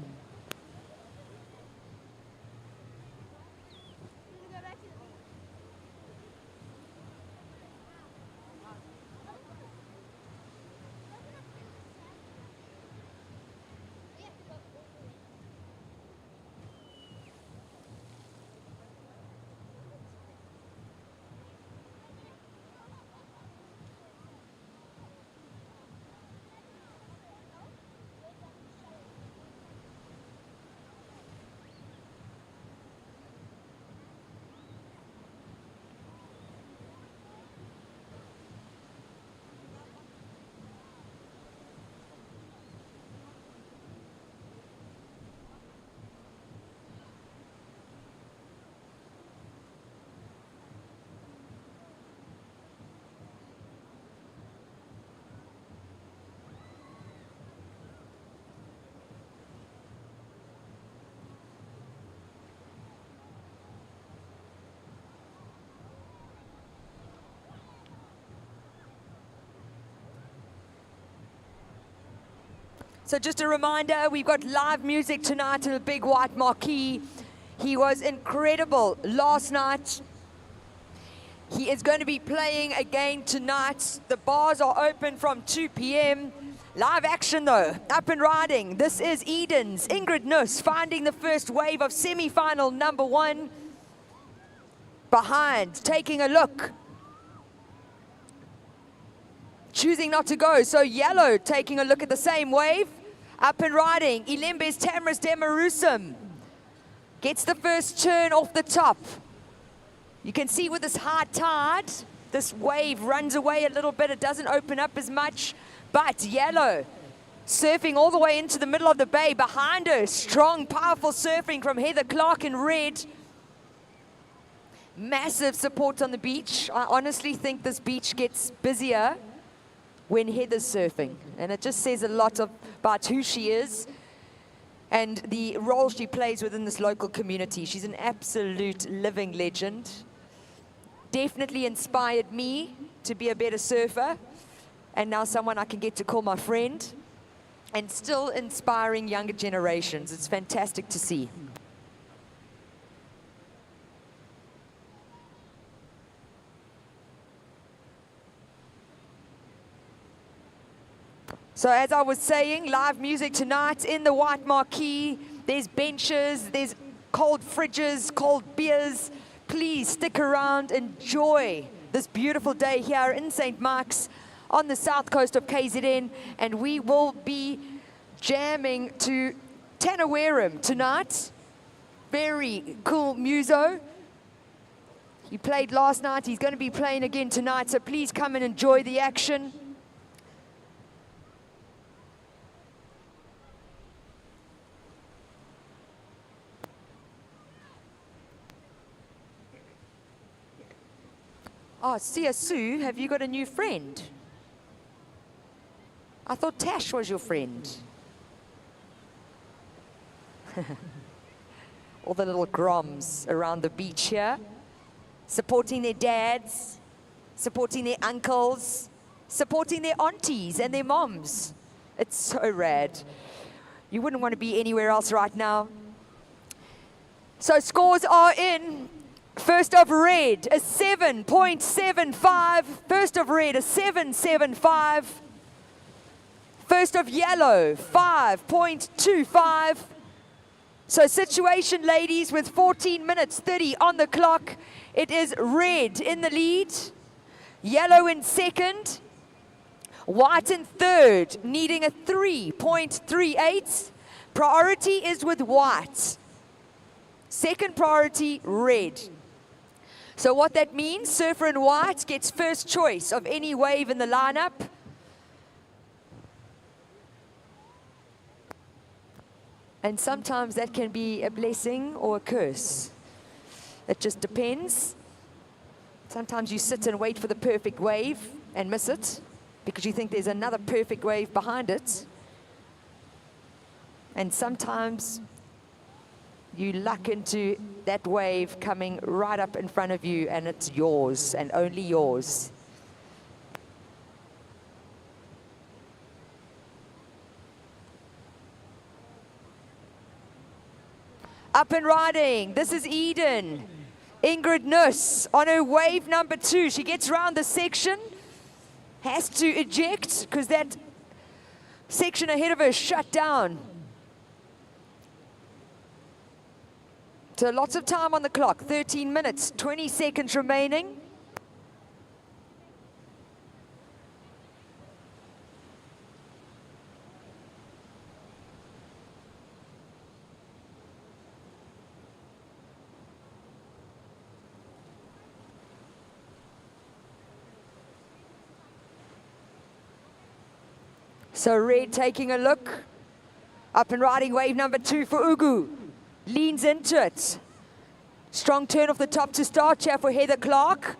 Speaker 1: So just a reminder, we've got live music tonight in the big white marquee. He was incredible last night. He is going to be playing again tonight. The bars are open from 2 p.m. Live action though, up and riding. This is Eden's Ingrid Nuss finding the first wave of semi-final number 1. Behind, taking a look. Choosing not to go, so yellow taking a look at the same wave. Up and riding, Ilembe's Tamris Demarusam gets the first turn off the top. You can see with this high tide, this wave runs away a little bit. It doesn't open up as much, but yellow surfing all the way into the middle of the bay. Behind her, strong, powerful surfing from Heather Clark in red. Massive support on the beach. I honestly think this beach gets busier when Heather's surfing, and it just says a lot about who she is and the role she plays within this local community. She's an absolute living legend. Definitely inspired me to be a better surfer, and now someone I can get to call my friend, and still inspiring younger generations. It's fantastic to see. So as I was saying, live music tonight in the white marquee. There's benches, there's cold fridges, cold beers. Please stick around, enjoy this beautiful day here in St. Mark's on the south coast of KZN. And we will be jamming to Tanawerum tonight. Very cool muso. He played last night, he's going to be playing again tonight. So please come and enjoy the action. Oh, Sia Sue, have you got a new friend? I thought Tash was your friend. All the little groms around the beach here, supporting their dads, supporting their uncles, supporting their aunties and their moms. It's so rad. You wouldn't want to be anywhere else right now. So scores are in. First of red, a 7.75. First of red, a 7.75. First of yellow, 5.25. So situation, ladies, with 14 minutes 30 on the clock. It is red in the lead, yellow in second, white in third, needing a 3.38. Priority is with white. Second priority, red. So what that means, surfer in white gets first choice of any wave in the lineup. And sometimes that can be a blessing or a curse. It just depends. Sometimes you sit and wait for the perfect wave and miss it because you think there's another perfect wave behind it. And sometimes you luck into that wave coming right up in front of you and it's yours and only yours. Up and riding, this is Eden. Ingrid Nuss on her wave number 2. She gets around the section, has to eject because that section ahead of her shut down. So lots of time on the clock, 13 minutes, 20 seconds remaining. So red taking a look. Up and riding wave number 2 for Ugu. Leans into it. Strong turn off the top to start here for Heather Clark.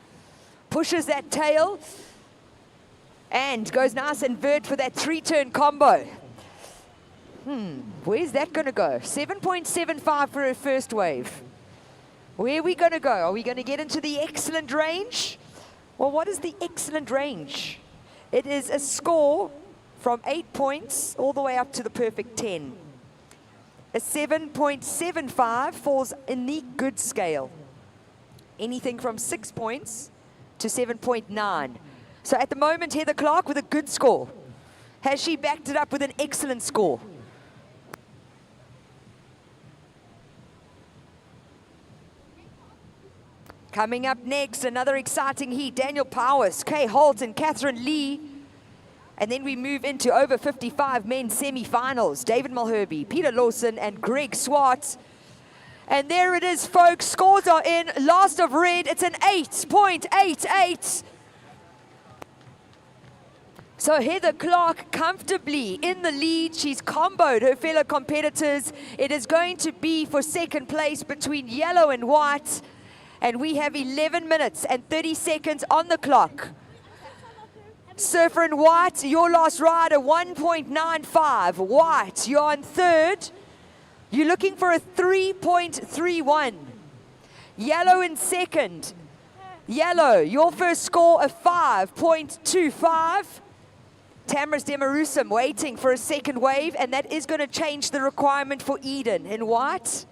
Speaker 1: Pushes that tail. And goes nice and vert for that 3-turn combo. Where's that going to go? 7.75 for her first wave. Where are we going to go? Are we going to get into the excellent range? Well, what is the excellent range? It is a score from 8 points all the way up to the perfect 10. A 7.75 falls in the good scale. Anything from 6 points to 7.9. So at the moment, Heather Clark with a good score. Has she backed it up with an excellent score? Coming up next, another exciting heat. Daniel Powers, Kay Holt and Catherine Lee. And then we move into over 55 men's semi-finals. David Mulherby, Peter Lawson, and Greg Swart. And there it is, folks. Scores are in. Last of red. It's an 8.88. So Heather Clark comfortably in the lead. She's comboed her fellow competitors. It is going to be for second place between yellow and white. And we have 11 minutes and 30 seconds on the clock. Surfer in white, your last rider, 1.95. White, you're on third. You're looking for a 3.31. Yellow in second. Yellow, your first score, a 5.25. Tamras Demarusum waiting for a second wave, and that is going to change the requirement for Eden in white.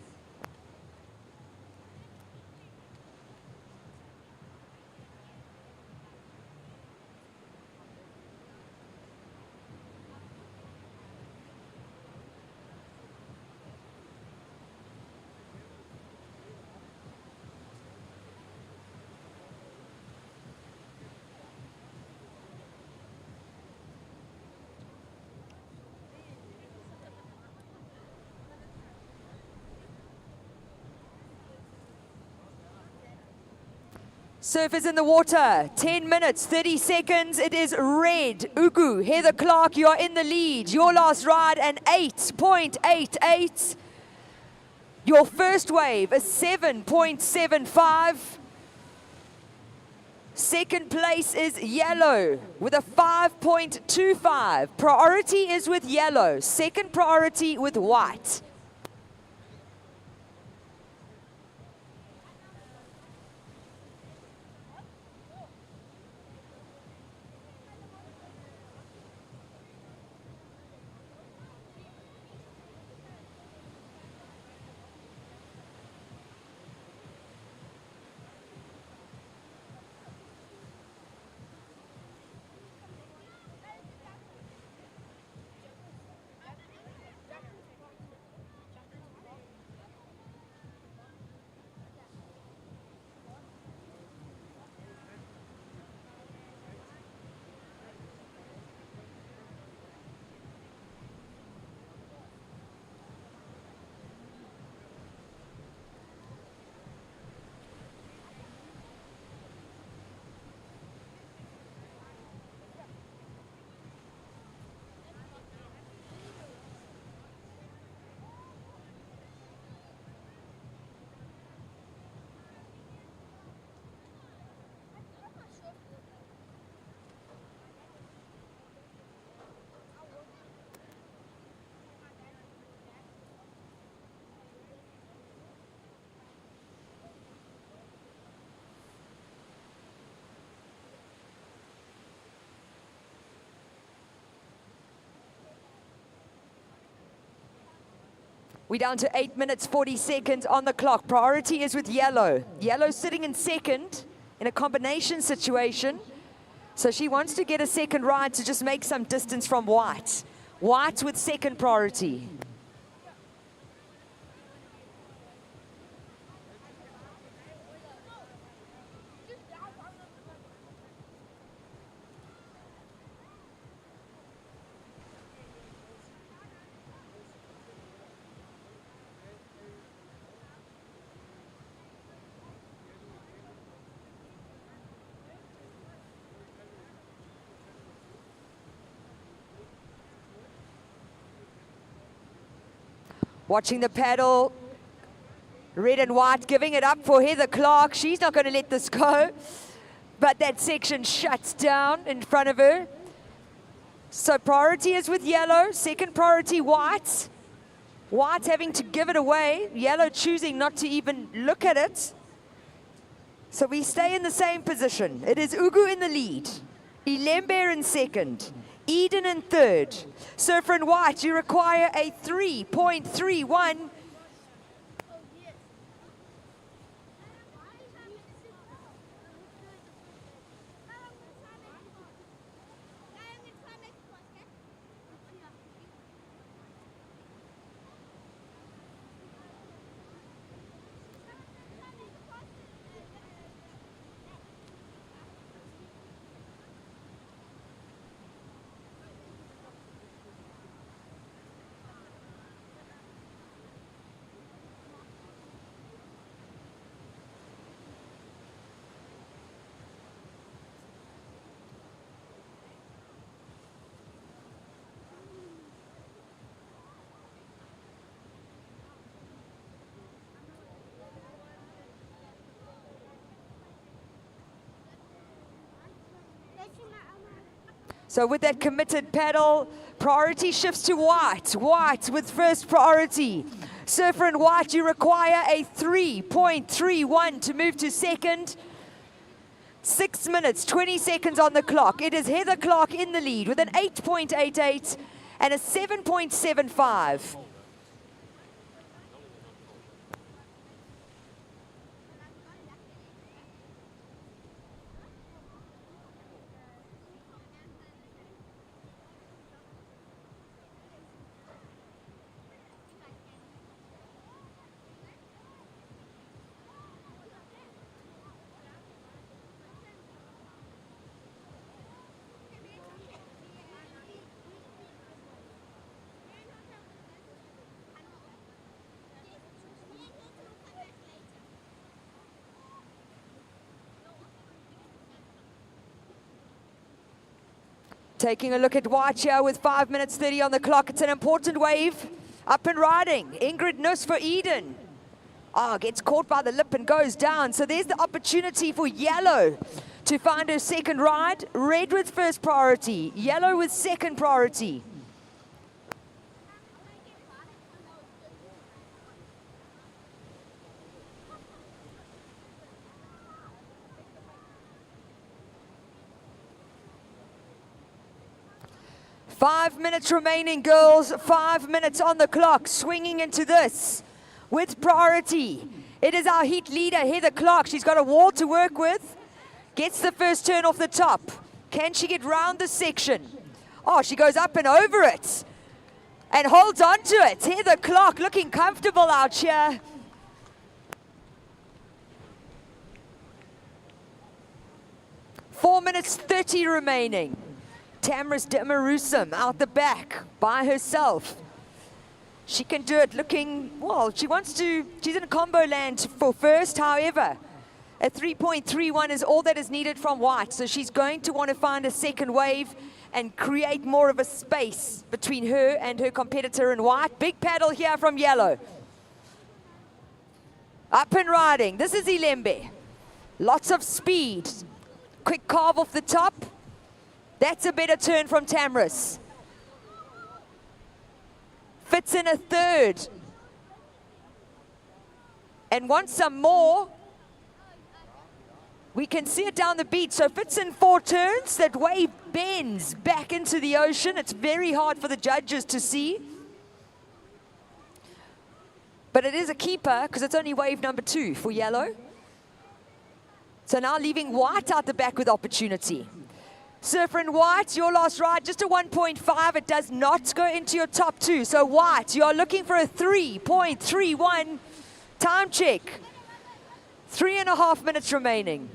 Speaker 1: Surfers in the water, 10 minutes, 30 seconds. It is red. Ugu, Heather Clark, you are in the lead. Your last ride, an 8.88. Your first wave, a 7.75. Second place is yellow with a 5.25. Priority is with yellow. Second priority with white. We're down to 8 minutes, 40 seconds on the clock. Priority is with yellow. Yellow sitting in second in a combination situation. So she wants to get a second ride to just make some distance from white. White with second priority. Watching the paddle, red and white giving it up for Heather Clark. She's not going to let this go, but that section shuts down in front of her. So priority is with yellow, second priority white. White having to give it away, yellow choosing not to even look at it. So we stay in the same position. It is Ugu in the lead, Ilembe in second, Eden in third. Surfer in white, you require a 3.31. So with that committed paddle, priority shifts to white. White with first priority. Surfer in white, you require a 3.31 to move to second. 6 minutes, 20 seconds on the clock. It is Heather Clark in the lead with an 8.88 and a 7.75. 'Taking a look at white here with 5 minutes 30 on the clock. It's an important wave. Up and riding. Ingrid Nuss for Eden. Gets caught by the lip and goes down. So there's the opportunity for yellow to find her second ride. Red with first priority. Yellow with second priority. Five minutes remaining, girls. 5 minutes on the clock. Swinging into this with priority. It is our heat leader, Heather Clark. She's got a wall to work with. Gets the first turn off the top. Can she get round this section? She goes up and over it. And holds on to it. Heather Clark looking comfortable out here. Four minutes 30 remaining. Tamris Demarusum out the back by herself. She can do it looking, well, she's in combo land for first. However, a 3.31 is all that is needed from white. So she's going to want to find a second wave and create more of a space between her and her competitor in white. Big paddle here from yellow. Up and riding. This is Ilembe. Lots of speed. Quick carve off the top. That's a better turn from Tamris. Fits in a third. And wants some more. We can see it down the beach. So fits in 4 turns. That wave bends back into the ocean. It's very hard for the judges to see. But it is a keeper because it's only wave number 2 for yellow. So now leaving white out the back with opportunity. Surfer and white, your last ride, just a 1.5. It does not go into your top 2. So white, you are looking for a 3.31 time check. 3.5 minutes remaining.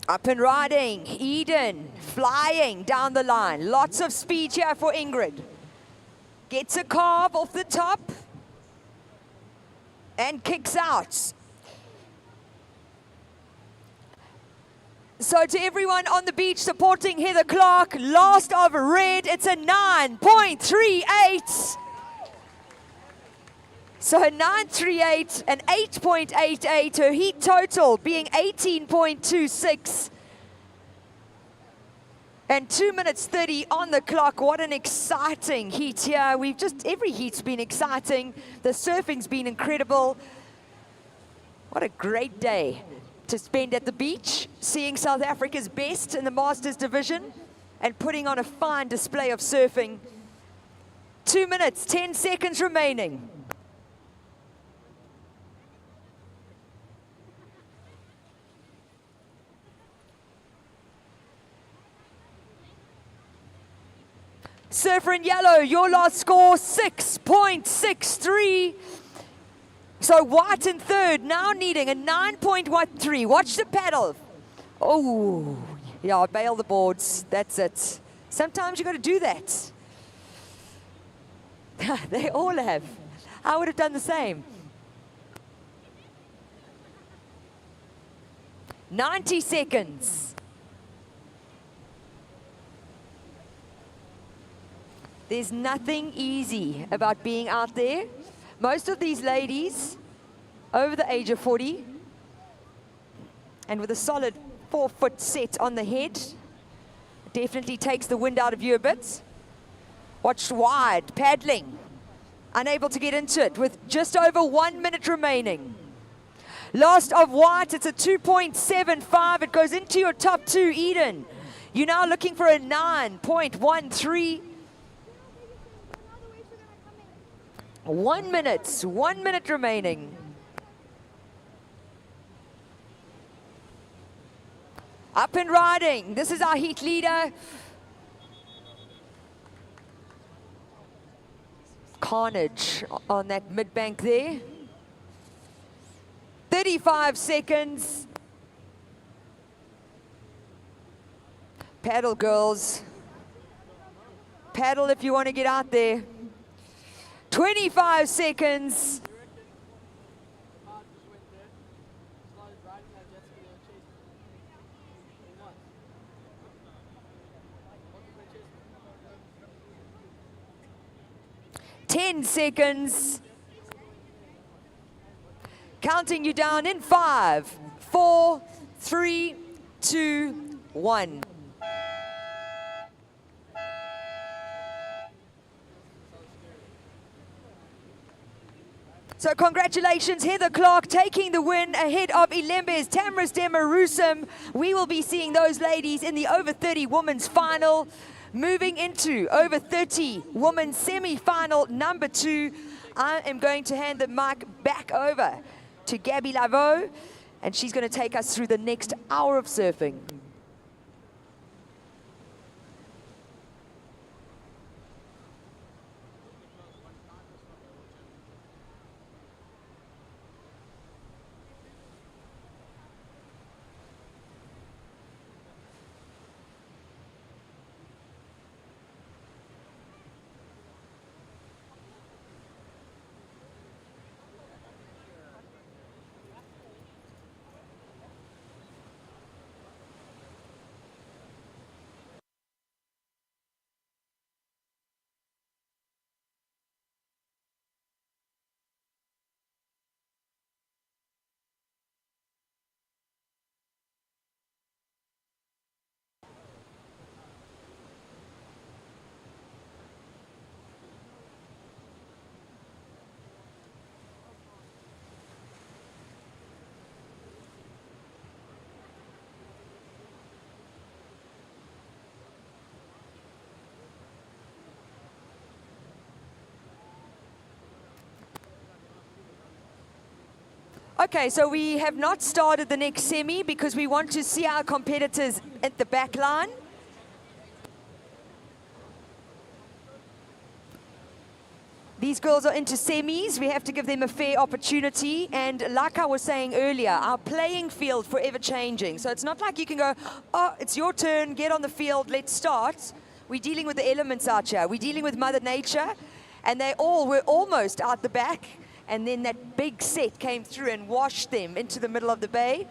Speaker 1: Up and riding, Eden, flying down the line. Lots of speed here for Ingrid. Gets a carve off the top and kicks out. So to everyone on the beach supporting Heather Clark, last of red, it's a 9.38. So her 9.38 and 8.88, her heat total being 18.26. And 2 minutes 30 on the clock. What an exciting heat here. Every heat's been exciting. The surfing's been incredible. What a great day to spend at the beach, seeing South Africa's best in the Masters division and putting on a fine display of surfing. 2 minutes, 10 seconds remaining. Surfer in yellow, your last score, 6.63. So white in third, now needing a 9.13. Watch the paddle. Oh, yeah, bail the boards. That's it. Sometimes you got to do that. They all have. I would have done the same. 90 seconds. There's nothing easy about being out there. Most of these ladies over the age of 40 and with a solid 4-foot set on the head definitely takes the wind out of you a bit. Watch wide, paddling, unable to get into it with just over 1 minute remaining. Last of white, it's a 2.75. It goes into your top 2, Eden. You're now looking for a 9.13. 1 minute, 1 minute remaining. Up and riding. This is our heat leader. Carnage on that mid-bank there. 35 seconds. Paddle, girls. Paddle if you want to get out there. 25 seconds. Ten seconds. Counting you down in 5, 4, 3, 2, 1. So congratulations, Heather Clark taking the win ahead of Ilembes Tamris Demarusum. We will be seeing those ladies in the over 30 women's final. Moving into over 30 women's semi-final number 2. I am going to hand the mic back over to Gabby Laveau, and she's going to take us through the next hour of surfing. Okay, so we have not started the next semi because we want to see our competitors at the back line. These girls are into semis. We have to give them a fair opportunity. And like I was saying earlier, our playing field forever changing. So it's not like you can go, oh, it's your turn, get on the field, let's start. We're dealing with the elements out here. We're dealing with Mother Nature. And they all were almost out the back. And then that big set came through and washed them into the middle of the bay.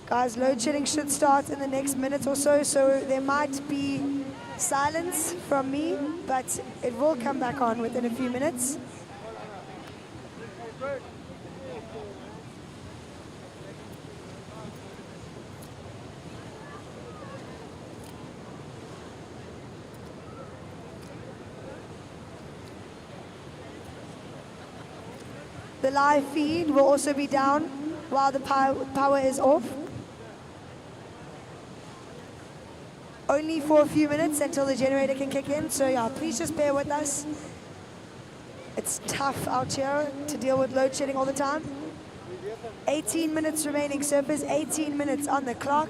Speaker 2: Guys, load shedding should start in the next minute or so, so there might be silence from me, but it will come back on within a few minutes. The live feed will also be down while the power is off. Only for a few minutes until the generator can kick in. So yeah, please just bear with us. It's tough out here to deal with load shedding all the time. 18 minutes remaining, surface, 18 minutes on the clock.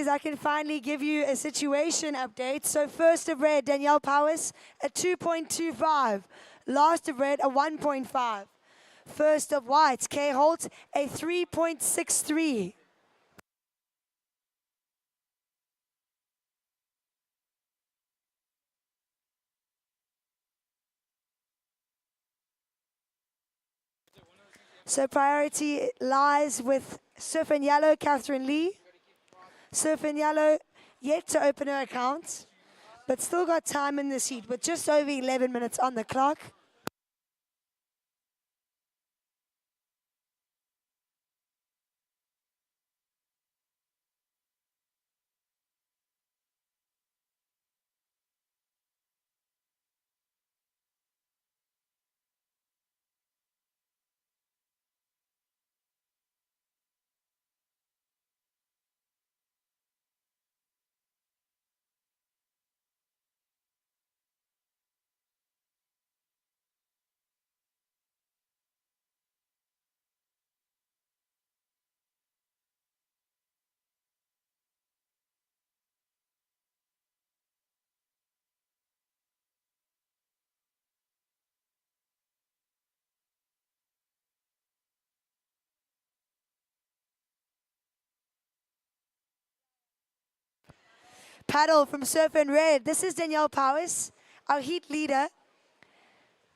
Speaker 2: please, I can finally give you a situation update. So first of red, Danielle Powers, a 2.25. Last of red, a 1.5. First of white, Kay Holt, a 3.63. So priority lies with Surf and Yellow, Catherine Lee. Surf and Yellow yet to open her account, but still got time in this heat with just over 11 minutes on the clock. Paddle from Surf and Red. This is Danielle Powers, our heat leader.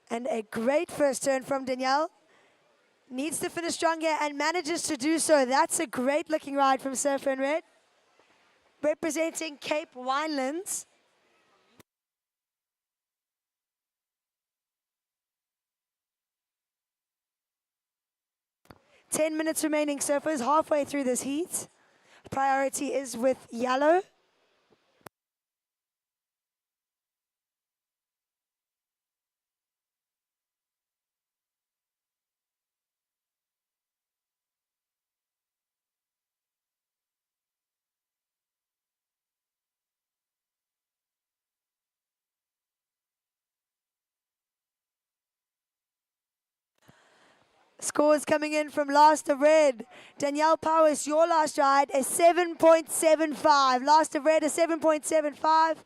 Speaker 2: And a great first turn from Danielle. Needs to finish strong here and manages to do so. That's a great looking ride from Surf and Red. Representing Cape Winelands. Ten minutes remaining, surfers, halfway through this heat. Priority is with yellow. Scores coming in from last of red. Danielle Powers, your last ride, a 7.75. Last of red, a 7.75.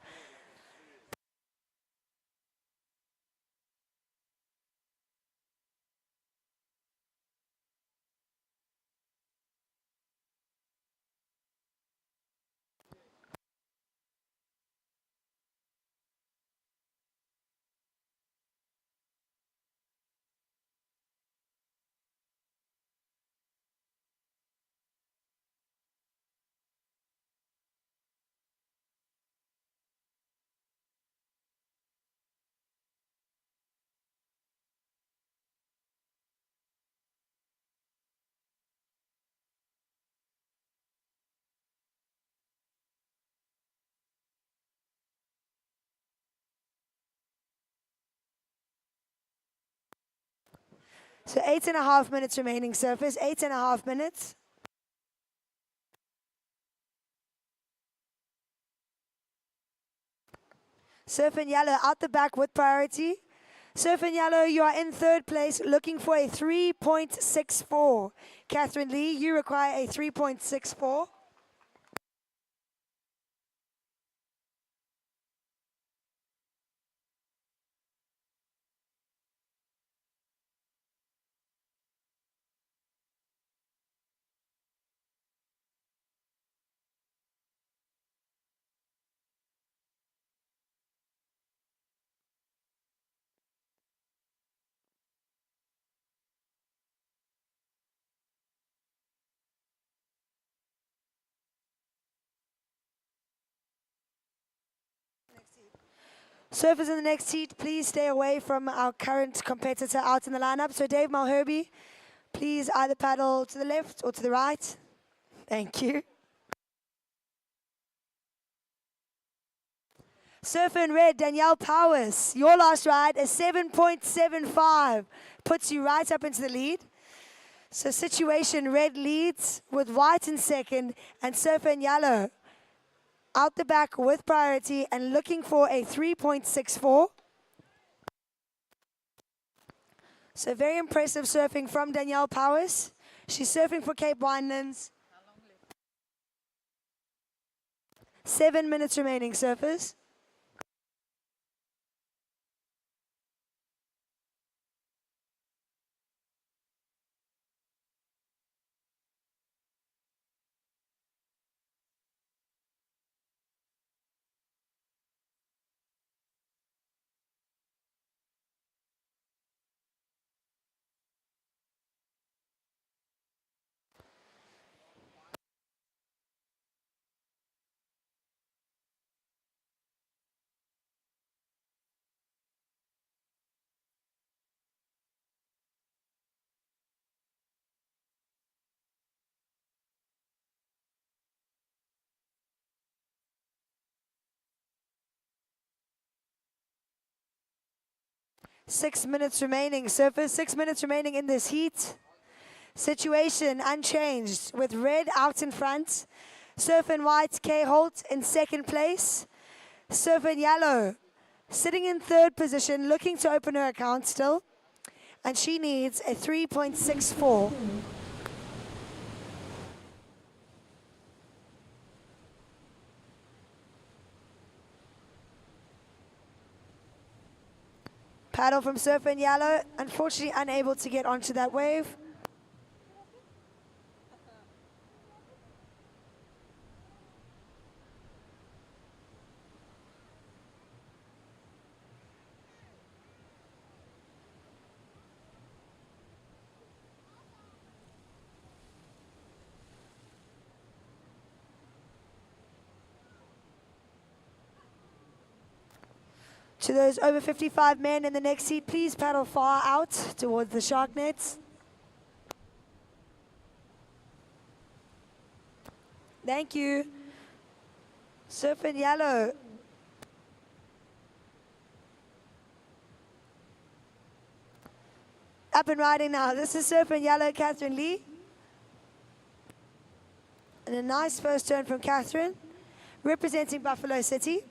Speaker 2: So 8.5 minutes remaining, surfers. 8.5 minutes. Surf and Yellow out the back with priority. Surf and Yellow, you are in third place, looking for a 3.64. Catherine Lee, you require a 3.64. Surfers in the next heat, please stay away from our current competitor out in the lineup. So Dave Malherbe, please either paddle to the left or to the right. Thank you. Surfer in red, Danielle Powers. Your last ride, a 7.75. Puts you right up into the lead. So situation, red leads with white in second and Surfer in yellow out the back with priority and looking for a 3.64. So very impressive surfing from Danielle Powers. She's surfing for Cape Winelands. 7 minutes remaining, surfers. Six minutes remaining, surfers. 6 minutes remaining in this heat. Situation unchanged with red out in front. Surf in white, Kay Holt in second place. Surf in yellow, sitting in third position, looking to open her account still. And she needs a 3.64. Paddle from Surfer in yellow, unfortunately unable to get onto that wave. To those over 55 men in the next seat, please paddle far out towards the shark nets. Thank you. Surf in yellow. Up and riding now. This is Surf in yellow, Catherine Lee. And a nice first turn from Catherine, representing Buffalo City.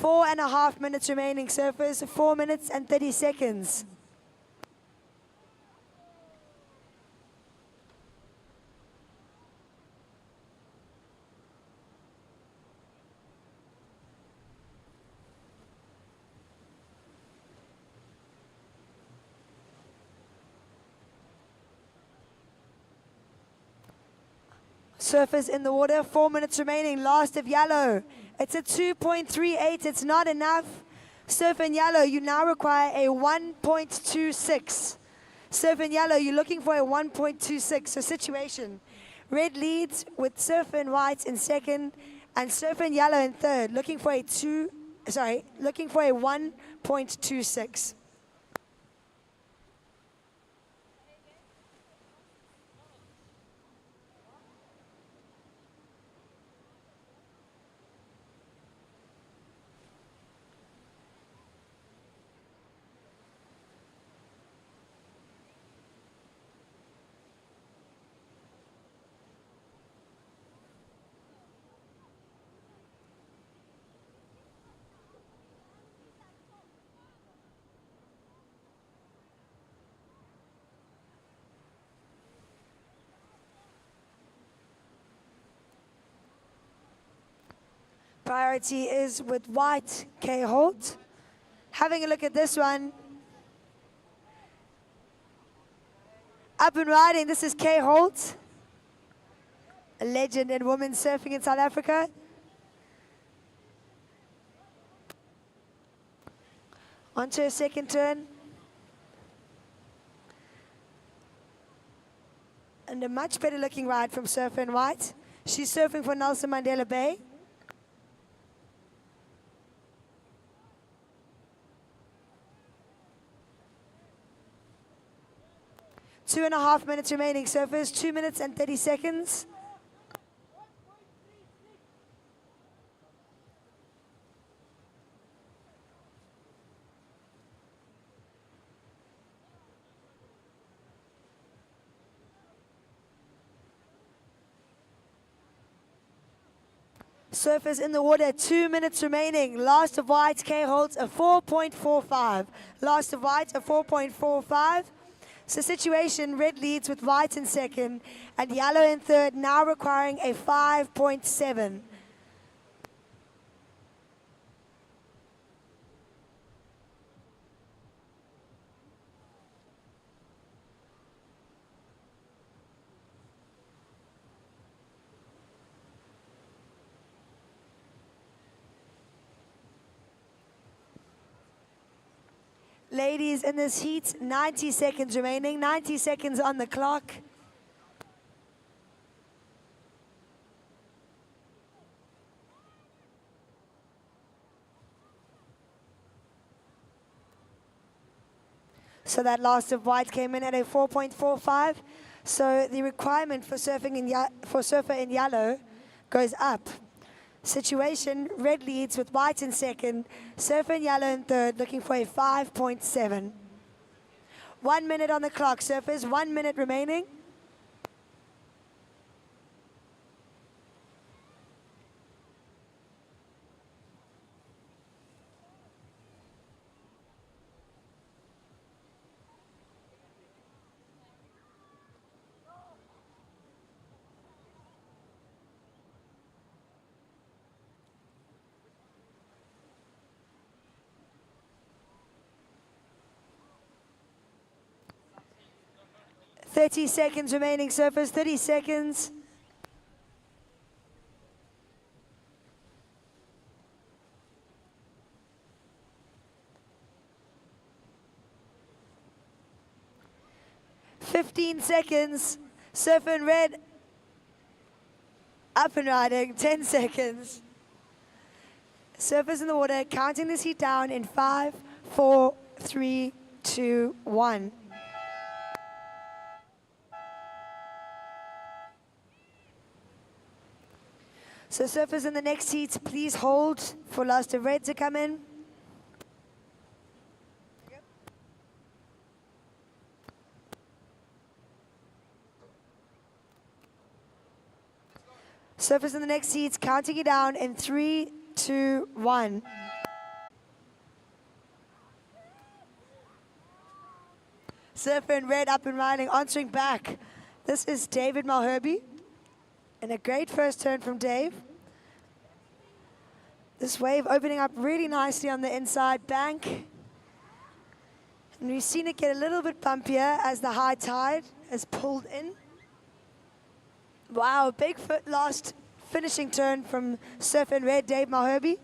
Speaker 2: 4.5 minutes remaining, surfers. 4 minutes and 30 seconds. Surfers in the water, 4 minutes remaining, last of yellow. It's a 2.38, it's not enough. Surf in yellow, you now require a 1.26. Surf in yellow, you're looking for a 1.26. So situation, red leads with surf in white in second and surf in yellow in third, looking for a 1.26. Priority is with white, Kay Holt. Having a look at this one. Up and riding, this is Kay Holt, a legend in women's surfing in South Africa. Onto her second turn. And a much better looking ride from Surfer in white. She's surfing for Nelson Mandela Bay. 2.5 minutes remaining, surfers. 2 minutes and 30 seconds. Surfers in the water, 2 minutes remaining. Last of white, Kay Holt, a 4.45. Last of white, a 4.45. So situation, red leads with white in second and yellow in third, now requiring a 5.7. Ladies, in this heat, 90 seconds remaining, 90 seconds on the clock. So that last of white came in at a 4.45. So the requirement for surfer in yellow goes up. Situation, red leads with white in second, surfer in yellow in third, looking for a 5.7. 1 minute on the clock, surfers, 1 minute remaining. Thirty seconds remaining, surfers, 30 seconds. "15 seconds, surfer in red, up and riding, 10 seconds. Surfers in the water, counting this heat down in 5, 4, 3, 2, 1. So surfers in the next heat, please hold for last of red to come in. Surfers in the next heat, counting it down in 3, 2, 1. Surfer in red up and riding, answering back. This is David Malherbe. And a great first turn from Dave. This wave opening up really nicely on the inside bank. And we've seen it get a little bit bumpier as the high tide has pulled in. Wow, big last finishing turn from surfer in red, Dave Malherbe.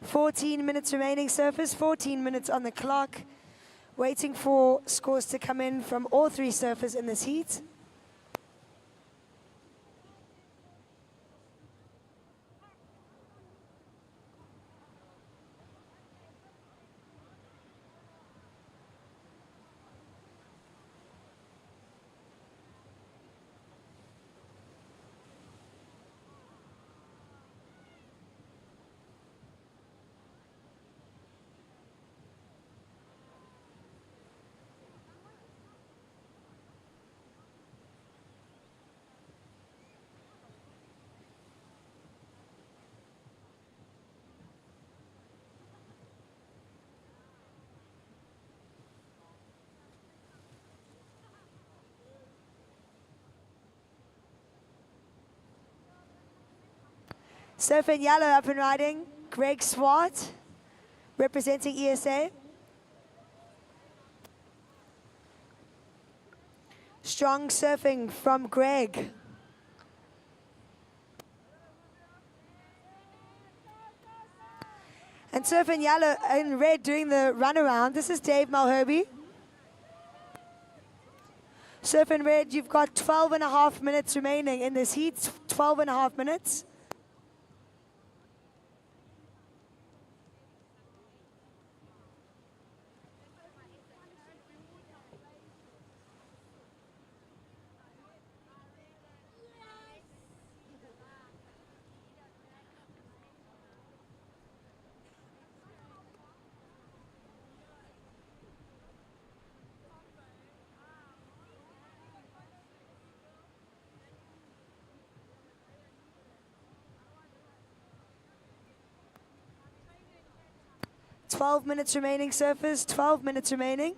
Speaker 2: "14 minutes remaining, surfers, 14 minutes on the clock. Waiting for scores to come in from all three surfers in this heat. Surfer in yellow up and riding, Greg Swart, representing ESA. Strong surfing from Greg. And surfer in yellow and red doing the runaround. This is Dave Malherbe. Surf and Red, you've got 12 and a half minutes remaining in this heat. 12 and a half minutes. Twelve minutes remaining, surfers. 12 minutes remaining.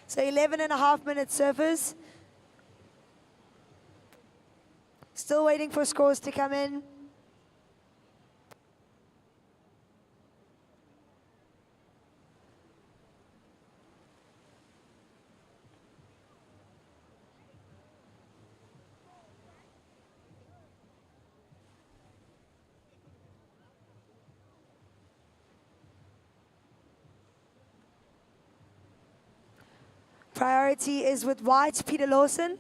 Speaker 2: So 11 and a half minutes, surfers. Still waiting for scores to come in. Priority is with white, Peter Lawson.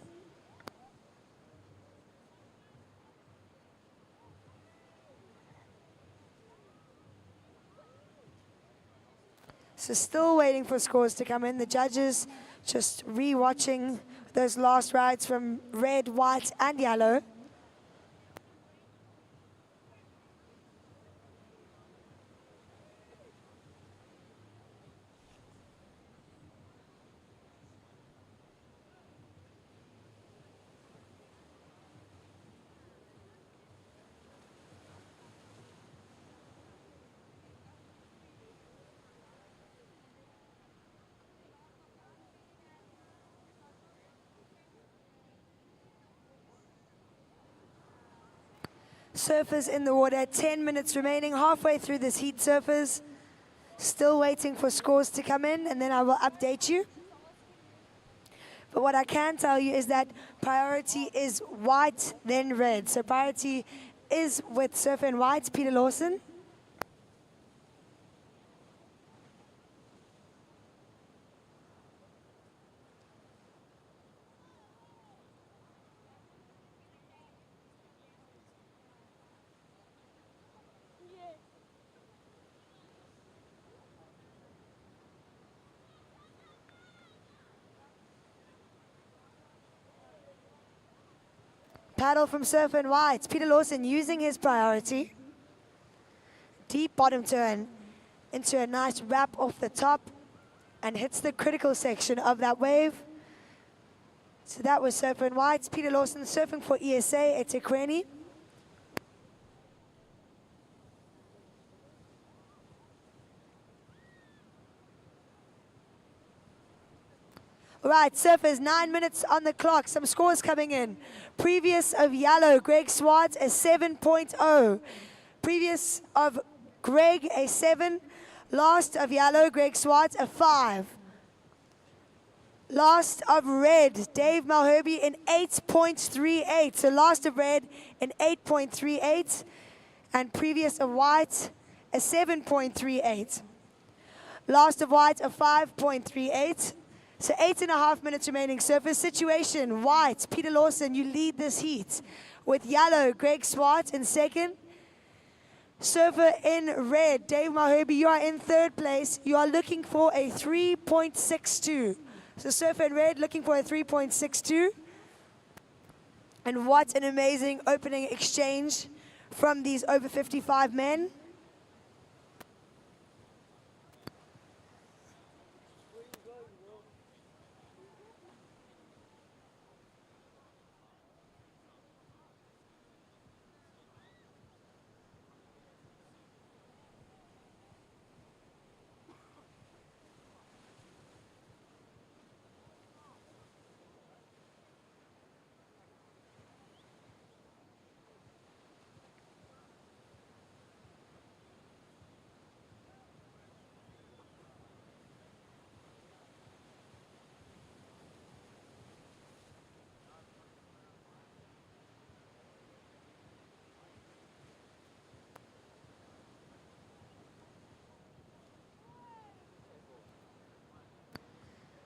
Speaker 2: So still waiting for scores to come in. The judges just re-watching those last rides from red, white, and yellow. Surfers in the water, 10 minutes remaining, halfway through this heat, surfers. Still waiting for scores to come in, and then I will update you. But what I can tell you is that priority is white, then red. So priority is with Surf and White, Peter Lawson. Paddle from Surf and White. Peter Lawson using his priority. Deep bottom turn into a nice wrap off the top and hits the critical section of that wave. So that was Surf and White. Peter Lawson surfing for ESA eThekwini. All right, surfers, 9 minutes on the clock. Some scores coming in. Previous of yellow, Greg Swartz, a 7.0. Previous of Greg, a 7. Last of yellow, Greg Swartz, a 5. Last of red, Dave Malherbe, in 8.38. So last of red, in 8.38. And previous of white, a 7.38. Last of white, a 5.38. So 8.5 minutes remaining. Surface situation, white, Peter Lawson, you lead this heat. With yellow, Greg Swartz in second. Surfer in red, Dave Malherbe, you are in third place. You are looking for a 3.62. So surfer in red looking for a 3.62. And what an amazing opening exchange from these over 55 men.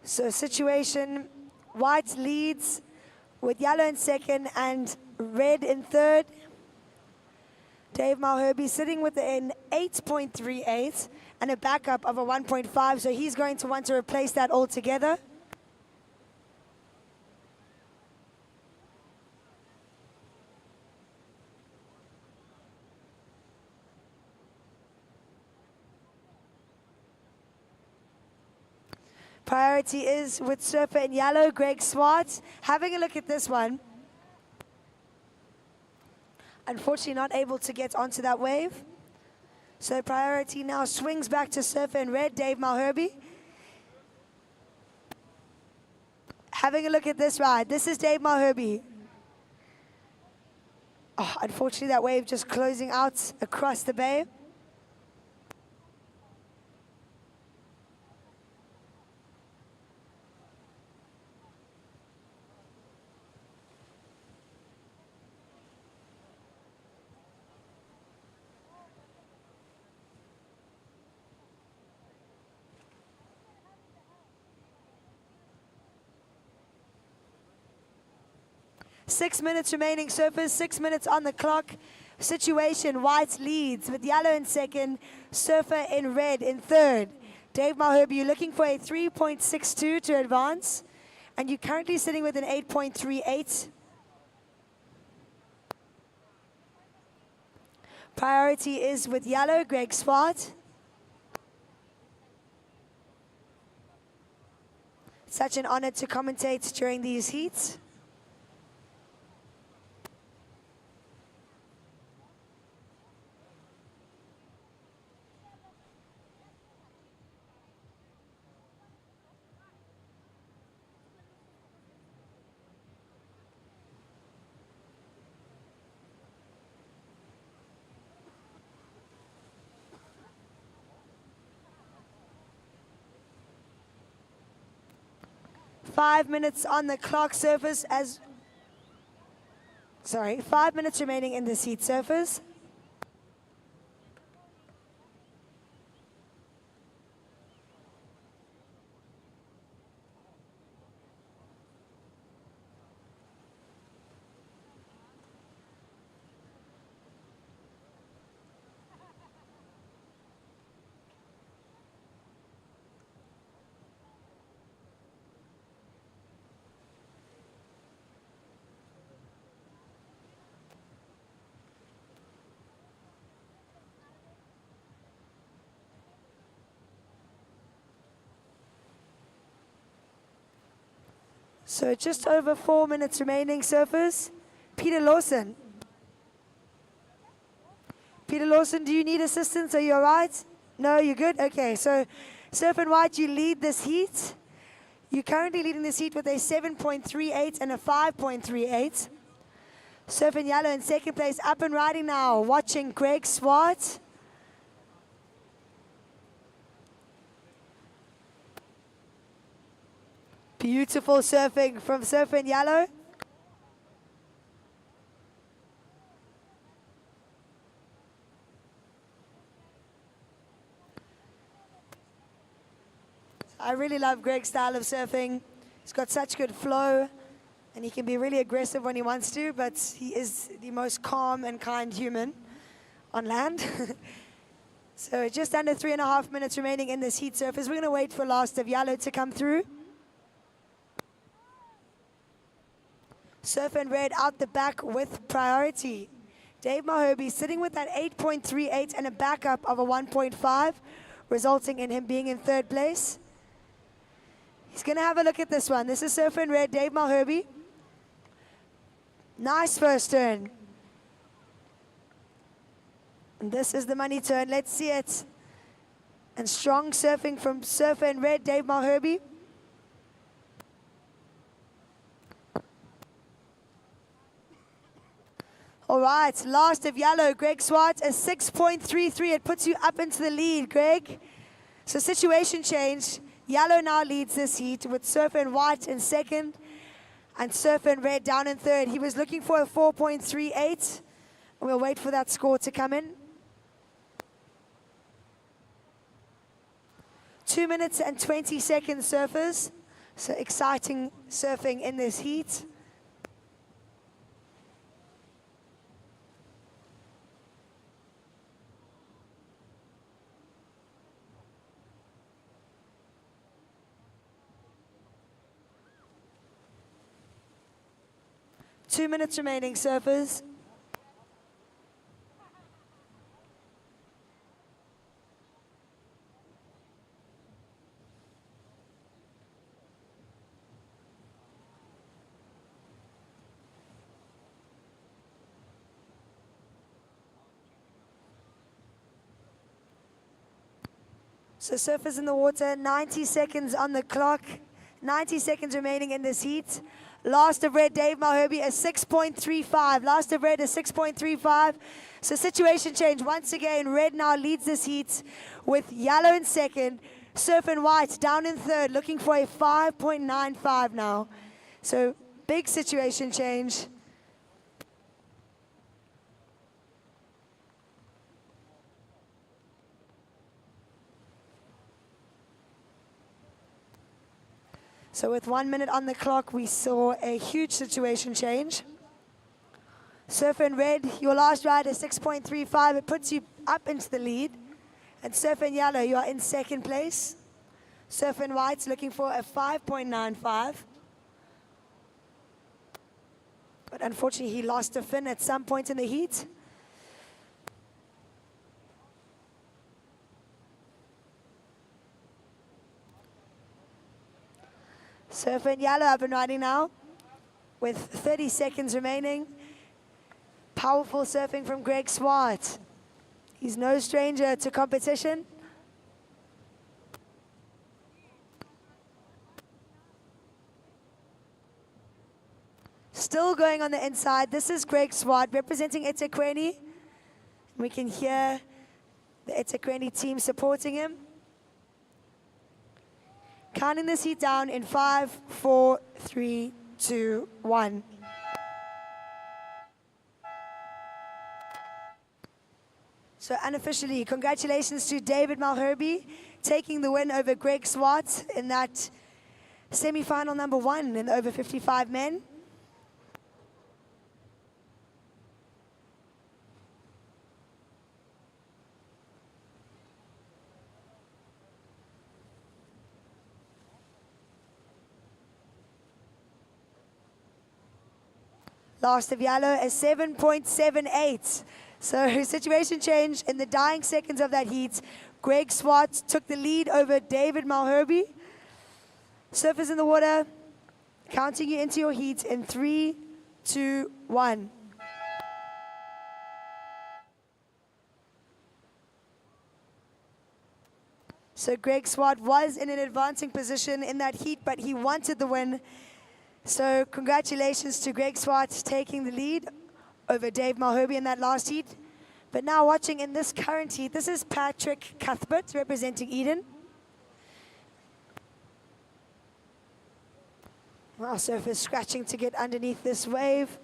Speaker 2: So situation, white leads with yellow in second and red in third. Dave Malherbe sitting with an 8.38 and a backup of a 1.5, so he's going to want to replace that altogether. Priority is with surfer in yellow, Greg Swart. Having a look at this one. Unfortunately not able to get onto that wave. So priority now swings back to surfer in red, Dave Malherbe. Having a look at this ride. This is Dave Malherbe. Oh, unfortunately that wave just closing out across the bay. Six minutes remaining, surfers, 6 minutes on the clock. Situation, white leads with yellow in second, surfer in red in third. Dave Malherbe, you're looking for a 3.62 to advance, and you're currently sitting with an 8.38. Priority is with yellow, Greg Swart. Such an honor to commentate during these heats. Five minutes on the clock, surfers, 5 minutes remaining in this heat, surfers. So just over 4 minutes remaining, surfers. Peter Lawson. Peter Lawson, do you need assistance? Are you all right? No, you're good? Okay, so surf and white, you lead this heat. You're currently leading this heat with a 7.38 and a 5.38. Surf and yellow in second place, up and riding now, watching Greg Swart. Beautiful surfing from Surfer in Yellow. I really love Greg's style of surfing. He's got such good flow, and he can be really aggressive when he wants to, but he is the most calm and kind human on land. So just under 3.5 minutes remaining in this heat, surfers. We're going to wait for last of yellow to come through. Surfer in red out the back with priority. Dave Malherbe sitting with that 8.38 and a backup of a 1.5, resulting in him being in third place. He's going to have a look at this one. This is Surfer in red, Dave Malherbe. Nice first turn. And this is the money turn. Let's see it. And strong surfing from Surfer in red, Dave Malherbe. All right, last of yellow, Greg Swart, a 6.33. It puts you up into the lead, Greg. So situation change. Yellow now leads this heat with Surfer in white in second and Surfer in red down in third. He was looking for a 4.38. We'll wait for that score to come in. 2 minutes and 20 seconds, surfers. So exciting surfing in this heat. Two minutes remaining, surfers. So surfers in the water, 90 seconds on the clock, 90 seconds remaining in this heat. Last of red, Dave Malherbe, a 6.35. Last of red, a 6.35. So situation change. Once again, red now leads this heat with yellow in second. Surf and white down in third, looking for a 5.95 now. So big situation change. So with 1 minute on the clock, we saw a huge situation change. Surfer in red, your last ride is 6.35. It puts you up into the lead. And surfer in yellow, you are in second place. Surfer in white's looking for a 5.95. But unfortunately, he lost a fin at some point in the heat. Surfer in yellow up and riding now with 30 seconds remaining. Powerful surfing from Greg Swart. He's no stranger to competition. Still going on the inside. This is Greg Swart representing eThekwini. We can hear the eThekwini team supporting him. Counting this heat down in 5, 4, 3, 2, 1. So unofficially, congratulations to David Malherbe taking the win over Greg Swart in that semi-final number 1 in the over 55 men. Last of yellow, a 7.78. So situation change in the dying seconds of that heat. Greg Swart took the lead over David Malherbe. Surfers in the water, counting you into your heat in 3, 2, 1. So Greg Swart was in an advancing position in that heat, but he wanted the win. So congratulations to Greg Swart taking the lead over Dave Malherbe in that last heat. But now watching in this current heat, this is Patrick Cuthbert representing Eden. Wow, surfers scratching to get underneath this wave.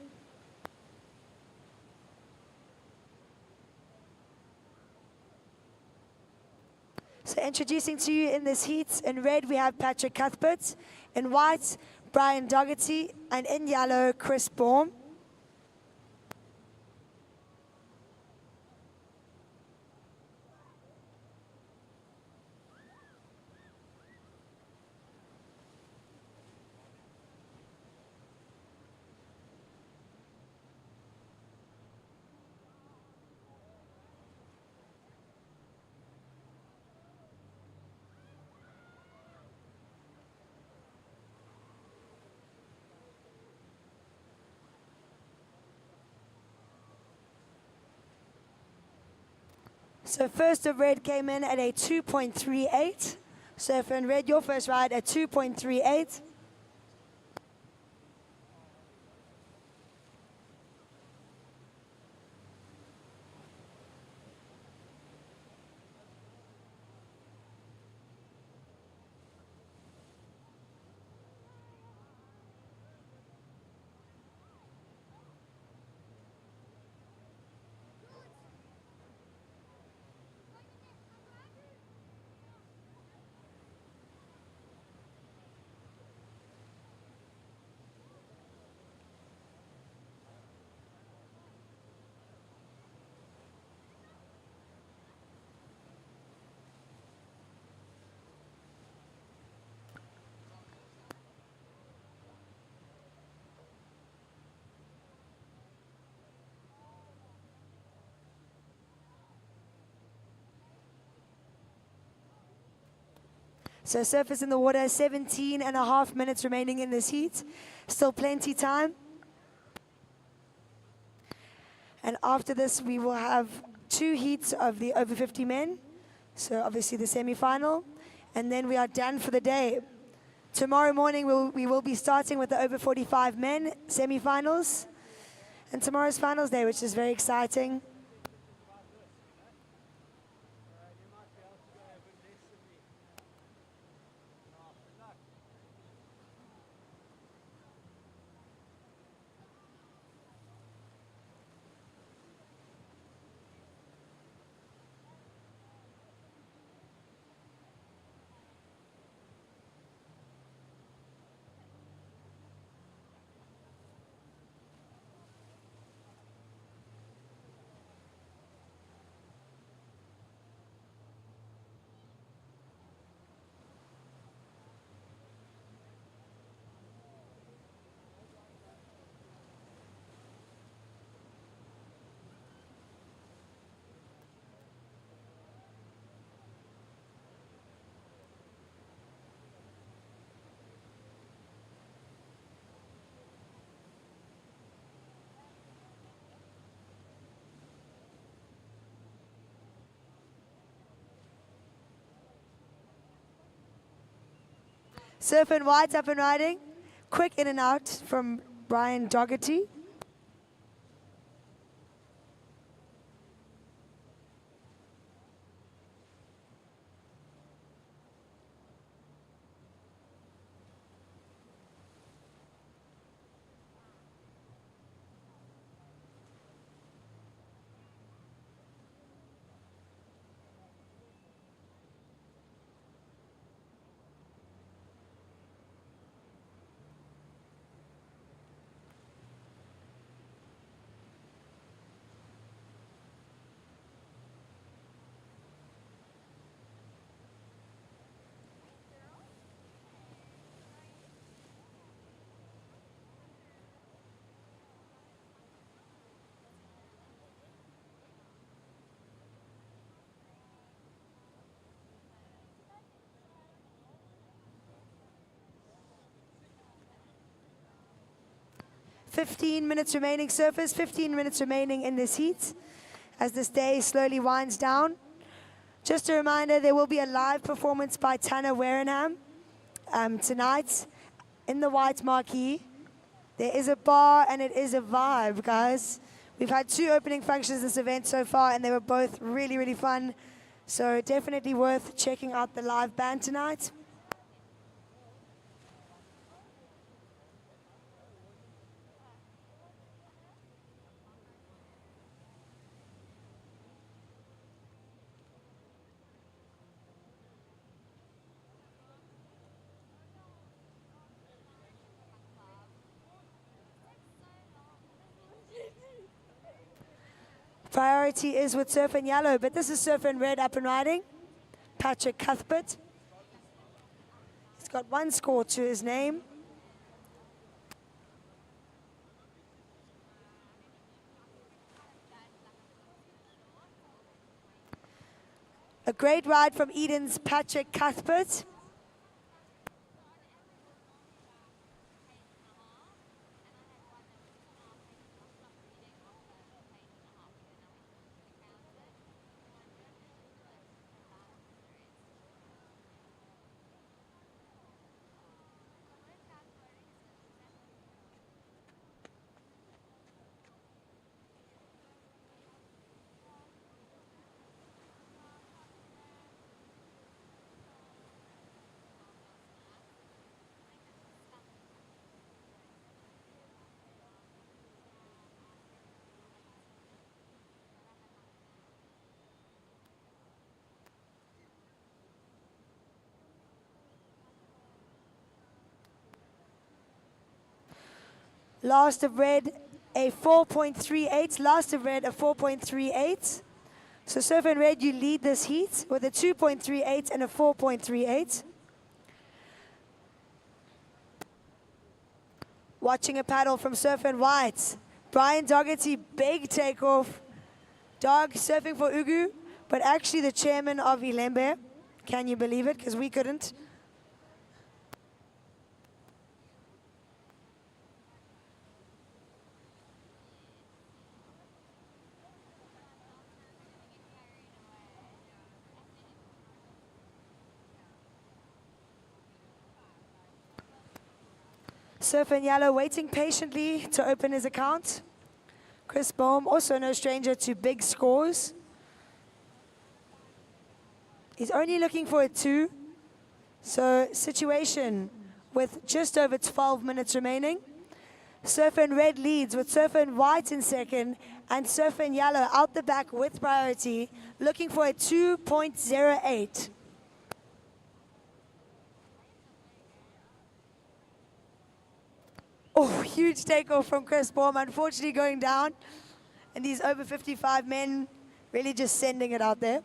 Speaker 2: So introducing to you in this heat, in red we have Patrick Cuthbert, in white Brian Dougherty, and in yellow Chris Baum. So first of red came in at a 2.38. Surfer in red, your first ride at 2.38. So surfers in the water, 17 and a half minutes remaining in this heat. Still plenty time. And after this, we will have 2 heats of the over 50 men. So obviously the semi-final. And then we are done for the day. Tomorrow morning, we will be starting with the over 45 men semi-finals. And tomorrow's finals day, which is very exciting. Surf and white up and riding. Quick in and out from Brian Dougherty. Fifteen minutes remaining surfers, 15 minutes remaining in this heat as this day slowly winds down. Just a reminder, there will be a live performance by Tanner Warenham tonight in the white marquee. There is a bar and it is a vibe, guys. We've had 2 opening functions this event so far and they were both really, really fun. So definitely worth checking out the live band tonight. Priority is with Surf and Yellow, but this is Surf and Red up and riding. Patrick Cuthbert. He's got 1 score to his name. A great ride from Eden's Patrick Cuthbert. Last of Red, a 4.38. Last of Red, a 4.38. So Surf and Red, you lead this heat with a 2.38 and a 4.38. Watching a paddle from Surf and White. Brian Dougherty, big takeoff. Dog surfing for Ugu, but actually the chairman of Ilembe. Can you believe it? Because we couldn't. Surf and Yellow waiting patiently to open his account. Chris Bohm, also no stranger to big scores. He's only looking for a 2. So situation with just over 12 minutes remaining. Surf and Red leads with Surf and White in second and Surf and Yellow out the back with priority, looking for a 2.08. Oh, huge takeoff from Chris Bohm, unfortunately going down. And these over 55 men really just sending it out there.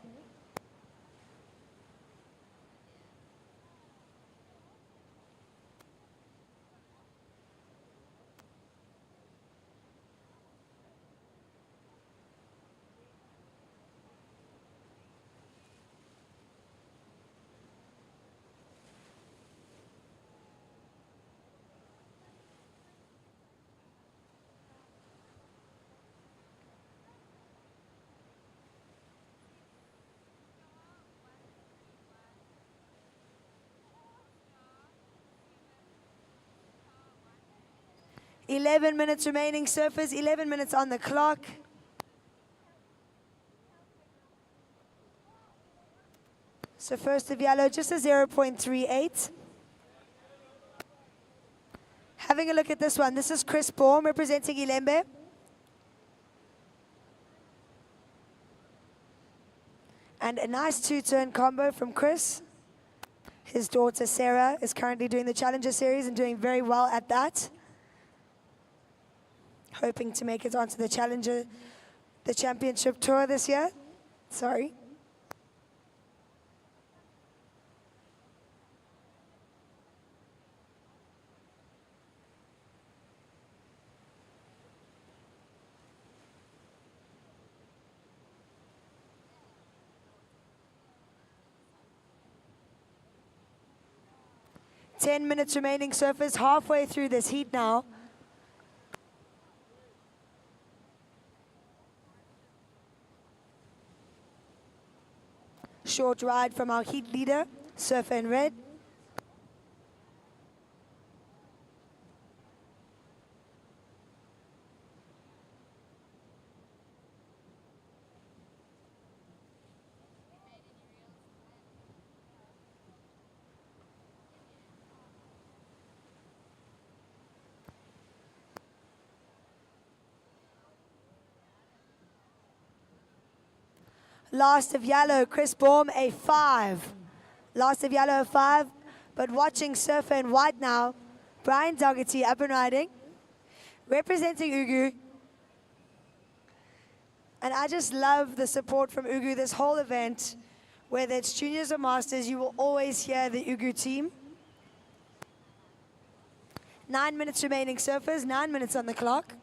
Speaker 2: "11 minutes remaining, surfers, 11 minutes on the clock." So first of Yellow, just a 0.38. Having a look at this one, this is Chris Bohm representing Ilembe. And a nice 2-turn combo from Chris. His daughter Sarah is currently doing the Challenger Series and doing very well at that. Hoping to make it onto the championship tour this year. Sorry. "10 minutes remaining, surfers, halfway through this heat now." Short ride from our heat leader, Surfer in Red. Last of Yellow, Chris Bohm, a 5. Last of Yellow, a 5. But watching Surfer in White now, Brian Dougherty up and riding, representing Ugu. And I just love the support from Ugu this whole event. Whether it's juniors or masters, you will always hear the Ugu team. 9 minutes remaining, surfers, 9 minutes on the clock.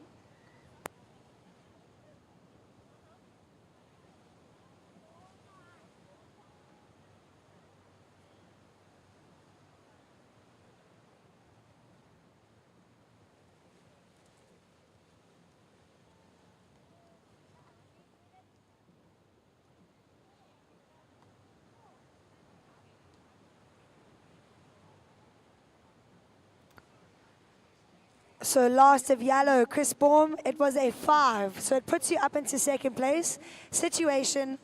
Speaker 2: So last of Yellow, Chris Bohm, it was a 5. So it puts you up into second place. Situation,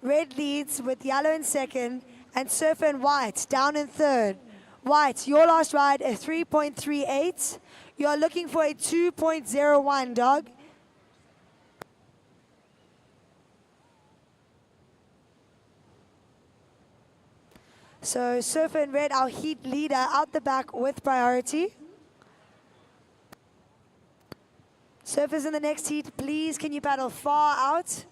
Speaker 2: Red leads with Yellow in second and Surfer in White down in third. White, your last ride, a 3.38. You are looking for a 2.01, dog. So Surfer in Red, our heat leader, out the back with priority. Surfers in the next heat, please can you paddle far out?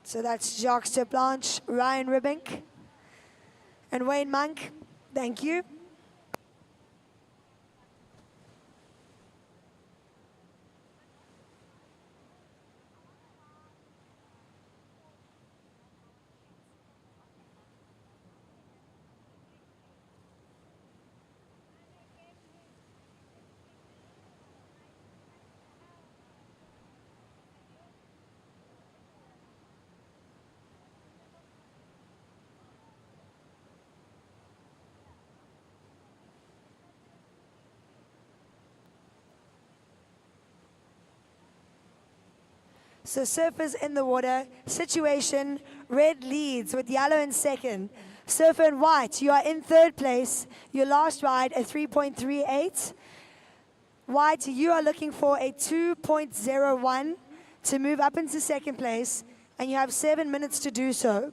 Speaker 2: So that's Jacques de Blanche, Ryan Ribbink, and Wayne Monk. Thank you. So surfers in the water. Situation, red leads with yellow in second. Surfer in white, you are in third place. Your last ride, a 3.38. White, you are looking for a 2.01 to move up into second place, and you have 7 minutes to do so.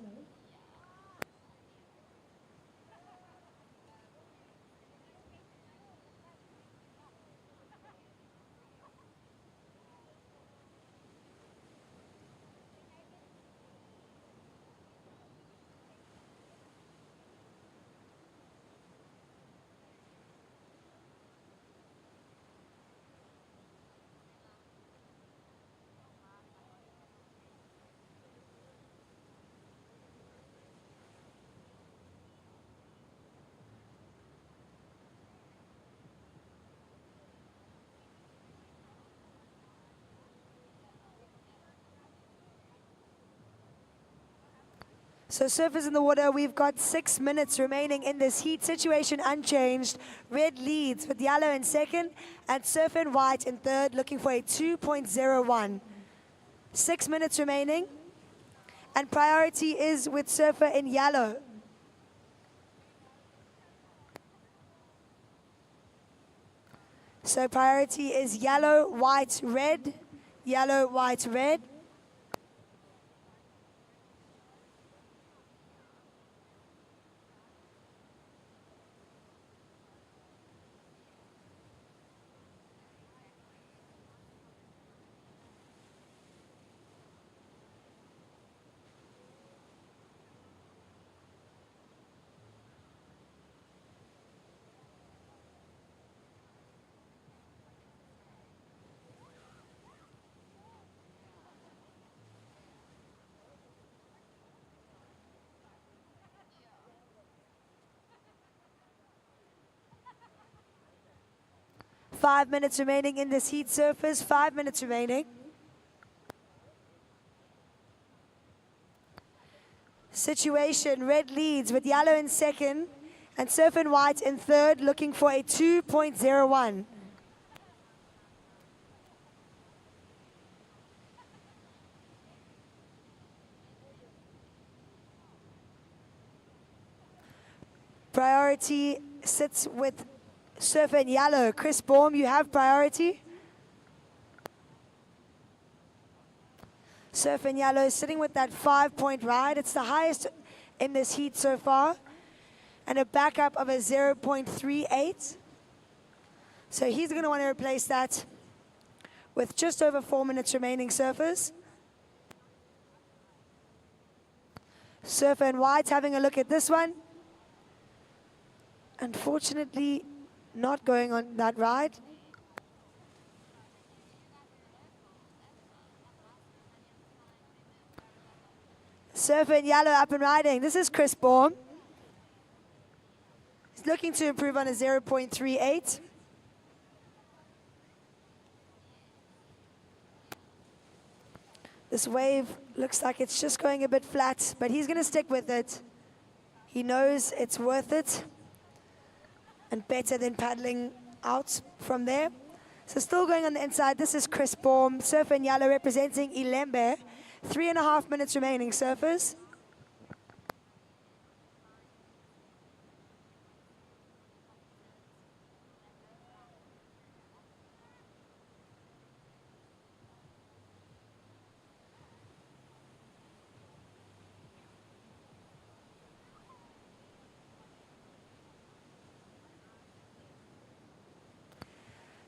Speaker 2: So surfers in the water, we've got 6 minutes remaining in this heat. Situation unchanged. Red leads with yellow in second and surfer in white in third, looking for a 2.01. 6 minutes remaining. And priority is with surfer in yellow. So priority is yellow, white, red. Yellow, white, red. Five minutes remaining in this heat, surfers. 5 minutes remaining. Situation, red leads with yellow in second and surfer in white in third, looking for a 2.01. Priority sits with surfer in yellow. Chris Baum, you have priority. Surfer in yellow is sitting with that 5-point ride. It's the highest in this heat so far. And a backup of a 0.38. So he's going to want to replace that with just over 4 minutes remaining, surfers. Surfer in white having a look at this one. Unfortunately, not going on that ride. Surfer in yellow up and riding. This is Chris Baum. He's looking to improve on a 0.38. This wave looks like it's just going a bit flat, but he's going to stick with it. He knows it's worth it. And better than paddling out from there. So still going on the inside, this is Chris Baum, surfer in yellow representing Ilembe. 3.5 minutes remaining, surfers.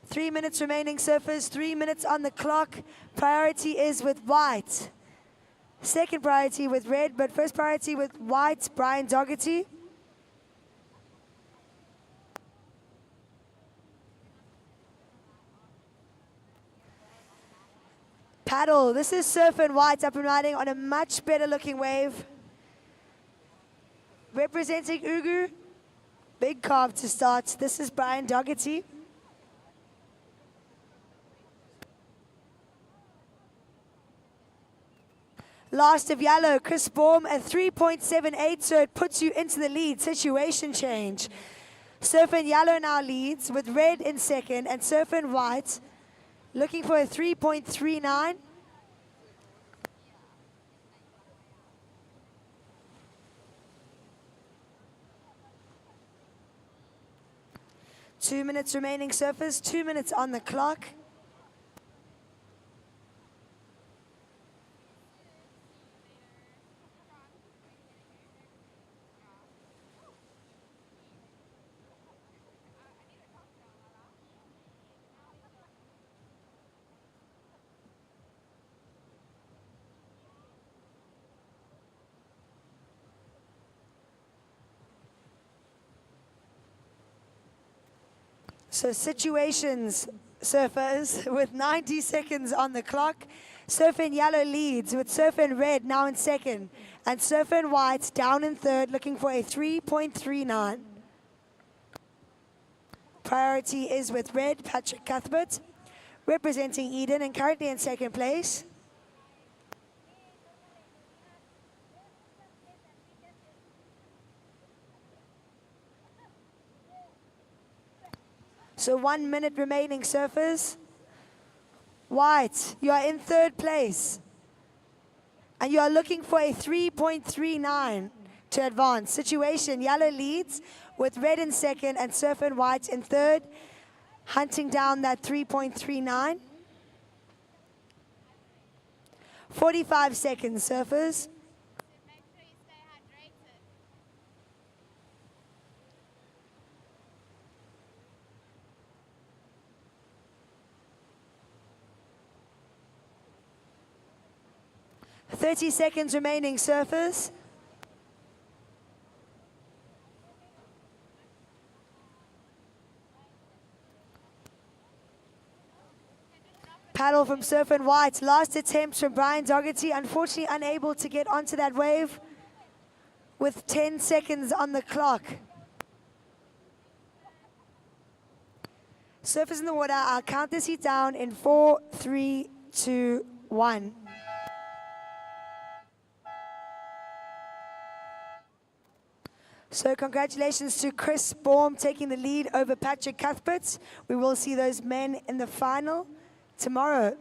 Speaker 2: Three minutes remaining, surfers. 3 minutes on the clock. Priority is with white. Second priority with red, but first priority with white, Brian Dougherty. Paddle. This is surfer in white up and riding on a much better looking wave. Representing Ugu. Big carve to start. This is Brian Dougherty. Last of yellow, Chris Baum at 3.78, so it puts you into the lead. Situation change. Surfer in yellow now leads with red in second and surfer in white looking for a 3.39. 2 minutes remaining surfers, 2 minutes on the clock. So situations, surfers, with 90 seconds on the clock. Surfer in yellow leads, with surfer in red now in second. And surfer in white down in third, looking for a 3.39. Priority is with red, Patrick Cuthbert, representing Eden and currently in second place. So 1 minute remaining, surfers. White, you are in third place. And you are looking for a 3.39 to advance. Situation, yellow leads with red in second and surfer and white in third, hunting down that 3.39. 45 seconds, surfers.
Speaker 3: Make sure you stay hydrated.
Speaker 2: 30 seconds remaining, surfers. Paddle from Surfer and White. Last attempt from Brian Dougherty. Unfortunately unable to get onto that wave with 10 seconds on the clock. Surfers in the water. I'll count this heat down in 4, 3, 2, 1. So congratulations to Chris Baum taking the lead over Patrick Cuthbert. We will see those men in the final tomorrow.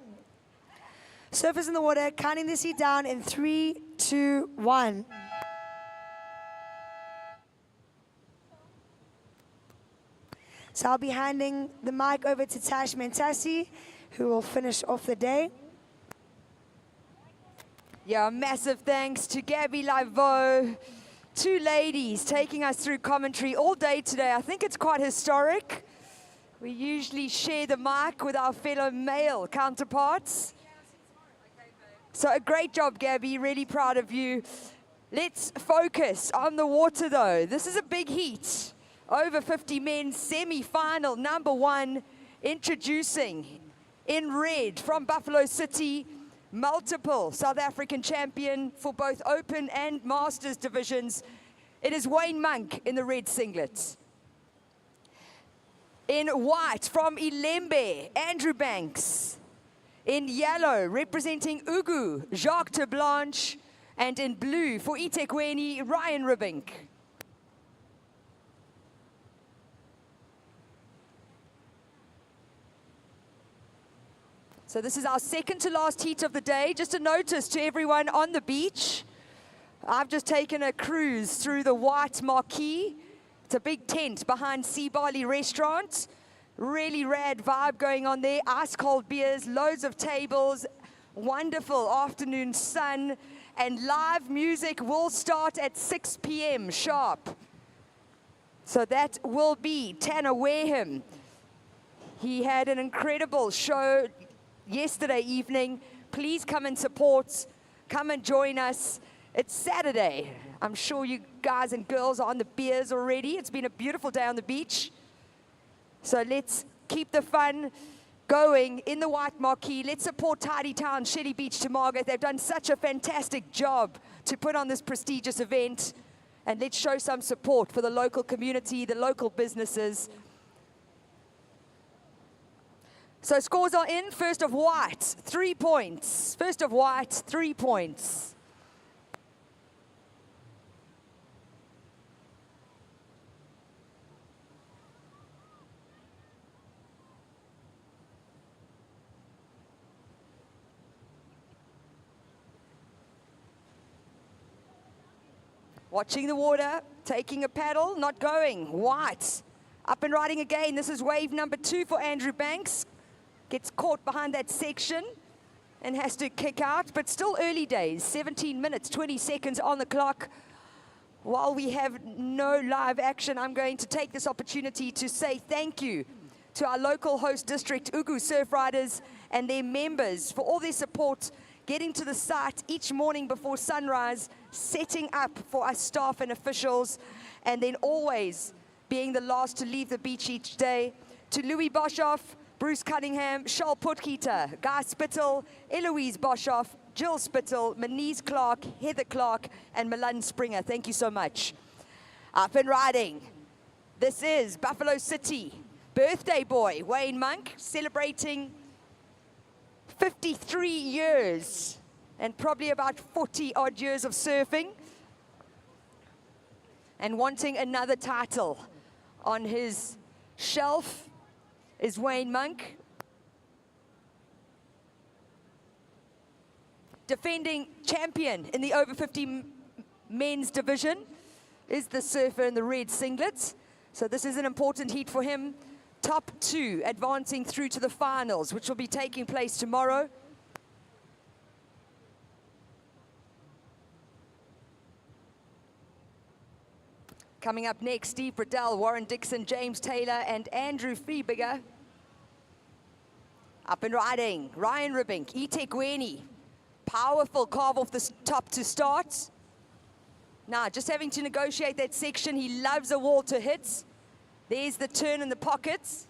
Speaker 2: Surfers in the water, counting this heat down in 3, 2, 1. So I'll be handing the mic over to Tash Mentasi, who will finish off the day.
Speaker 1: Yeah, massive thanks to Gabby Laveau. Two ladies taking us through commentary all day today. I think it's quite historic. We usually share the mic with our fellow male counterparts. So a great job, Gabby. Really proud of you. Let's focus on the water, though. This is a big heat. Over 50 men, semi-final, number 1, introducing in red from Buffalo City, multiple South African champion for both Open and Masters divisions. It is Wayne Monk in the red singlet. In white from Ilembe, Andrew Banks. In yellow, representing Ugu, Jacques de Blanche. And in blue for eThekwini, Ryan Ribink. So this is our second to last heat of the day. Just a notice to everyone on the beach. I've just taken a cruise through the white marquee. It's a big tent behind Sea Barley Restaurant. Really rad vibe going on there. Ice cold beers, loads of tables, wonderful afternoon sun, and live music will start at 6 p.m. sharp. So that will be Tanner Wareham. He had an incredible show yesterday evening. Please come and support, come and join us. It's Saturday. I'm sure you guys and girls are on the beers already. It's been a beautiful day on the beach. So let's keep the fun going in the white marquee. Let's support Tidy Town, Shelly Beach to Margaret. They've done such a fantastic job to put on this prestigious event. And let's show some support for the local community, the local businesses. So scores are in. First of white, 3 points. First of white, 3 points. Watching the water, taking a paddle, not going. White Up and riding again. This is wave number 2 for Andrew Banks. Gets caught behind that section and has to kick out, but still early days. 17 minutes, 20 seconds on the clock. While we have no live action, I'm going to take this opportunity to say thank you to our local host district, Ugu Surf Riders, and their members for all their support, getting to the site each morning before sunrise, setting up for our staff and officials, and then always being the last to leave the beach each day. To Louis Boshoff, Bruce Cunningham, Charles Potgieter, Guy Spittle, Eloise Boshoff, Jill Spittle, Manise Clark, Heather Clark, and Milan Springer. Thank you so much. Up and riding. This is Buffalo City. Birthday boy, Wayne Monk, celebrating 53 years and probably about 40 odd years of surfing and wanting another title on his shelf is Wayne Monk. Defending champion in the over 50 men's division is the surfer in the red singlets. So this is an important heat for him. Top 2 advancing through to the finals, which will be taking place tomorrow. Coming up next, Steve Bradell, Warren Dixon, James Taylor, and Andrew Freebiger. Up and riding, Ryan Ribbink, Itek Weni. Powerful carve off the top to start. Now, just having to negotiate that section. He loves a wall to hit. There's the turn in the pockets.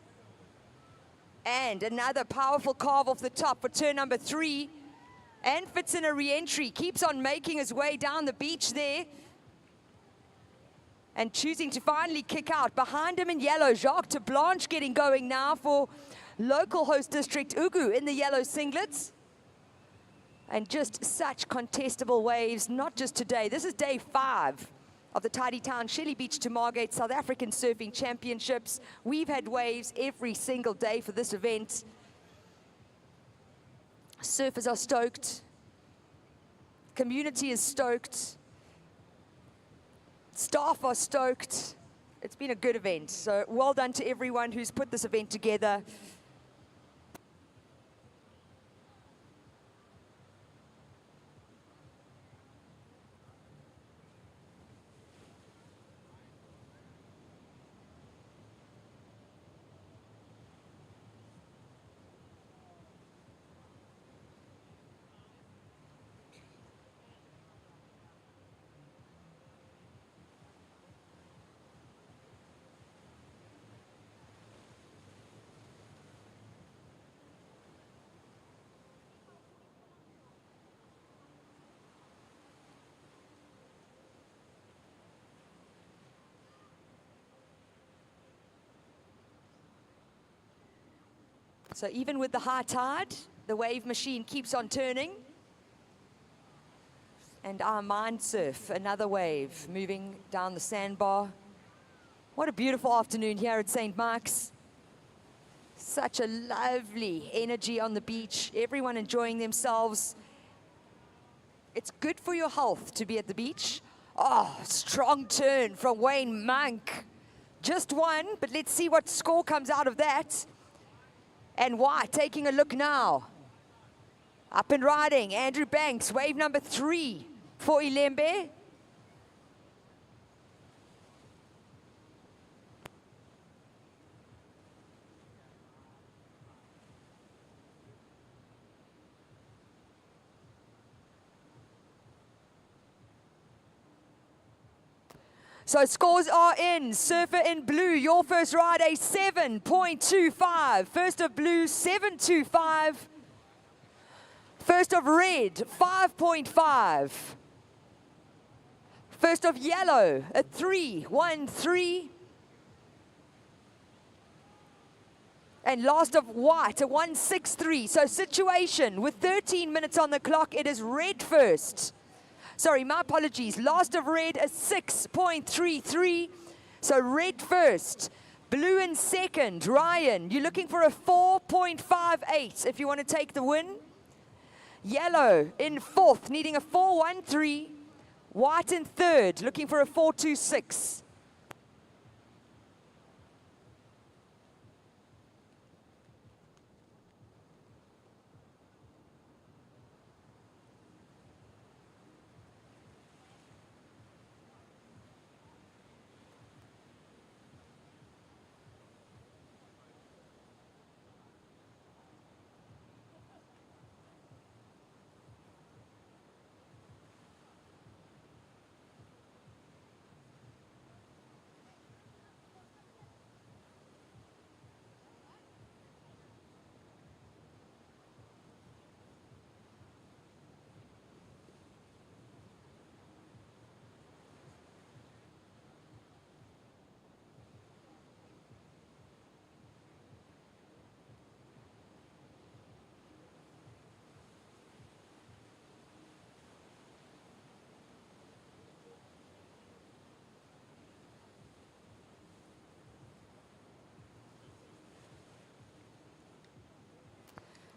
Speaker 1: And another powerful carve off the top for turn number 3. And fits in a re-entry. Keeps on making his way down the beach there. And choosing to finally kick out. Behind him in yellow, Jacques de Blanche getting going now for local host district Ugu in the yellow singlets. And just such contestable waves, not just today. This is day 5 of the Tidy Town Shelly Beach to Margate South African Surfing Championships. We've had waves every single day for this event. Surfers are stoked. Community is stoked. Staff are stoked. It's been a good event. So well done to everyone who's put this event together. So even with the high tide, the wave machine keeps on turning. And our Mind Surf, another wave, moving down the sandbar. What a beautiful afternoon here at St. Mark's. Such a lovely energy on the beach, everyone enjoying themselves. It's good for your health to be at the beach. Oh, strong turn from Wayne Monk. Just one, but let's see what score comes out of that. And why? Taking a look now. Up and riding, Andrew Banks, wave number 3 for Ilembe. So scores are in. Surfer in blue, your first ride, a 7.25. First of blue, 7.25. First of red, 5.5. First of yellow, a 3.13. And last of white, a 1.63. So situation, with 13 minutes on the clock, it is red first. Sorry, my apologies. Last of red, a 6.33. So red first. Blue in second. Ryan, you're looking for a 4.58 if you want to take the win. Yellow in fourth, needing a 4.13. White in third, looking for a 4.26.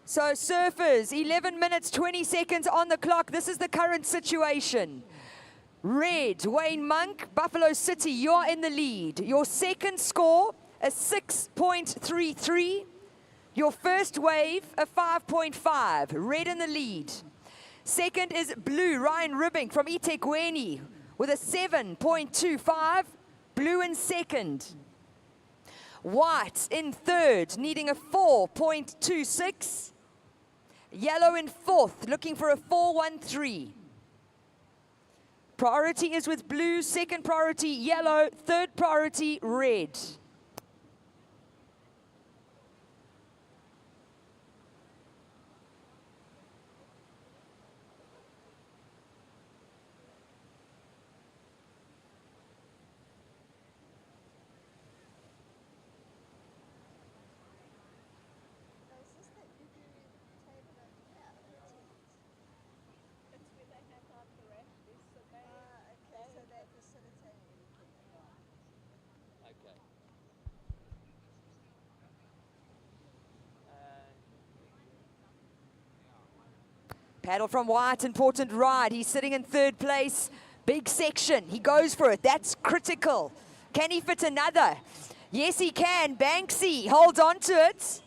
Speaker 1: So surfers, 11 minutes, 20 seconds on the clock. This is the current situation. Red, Wayne Monk, Buffalo City, you're in the lead. Your second score, a 6.33. Your first wave, a 5.5. Red in the lead. Second is blue, Ryan Ribbing from eThekwini with a 7.25. Blue in second. White in third, needing a 4.26. Yellow in fourth, looking for a 4.13. Priority is with blue, second priority yellow, third priority red.
Speaker 4: Okay.
Speaker 1: Paddle from White, important ride. He's sitting in third place. Big section. He goes for it. That's critical. Can he fit another? Yes, he can. Banksy holds on to it.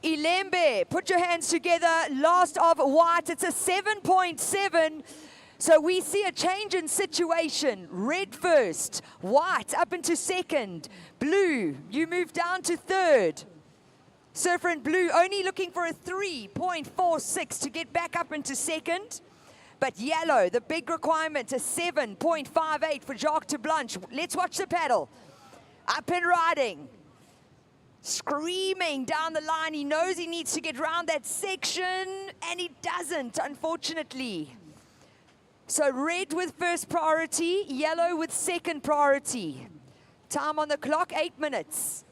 Speaker 1: Ilembe, put your hands together. Last of White, it's a 7.7. So we see a change in situation. Red first, White up into second. Blue, you move down to third. Surfer in blue only looking for a 3.46 to get back up into second. But yellow, the big requirement, a 7.58 for Jacques de Blanche. Let's watch the paddle. Up and riding. Screaming down the line. He knows he needs to get around that section, and he doesn't, unfortunately. So red with first priority, yellow with second priority. Time on the clock, 8 minutes.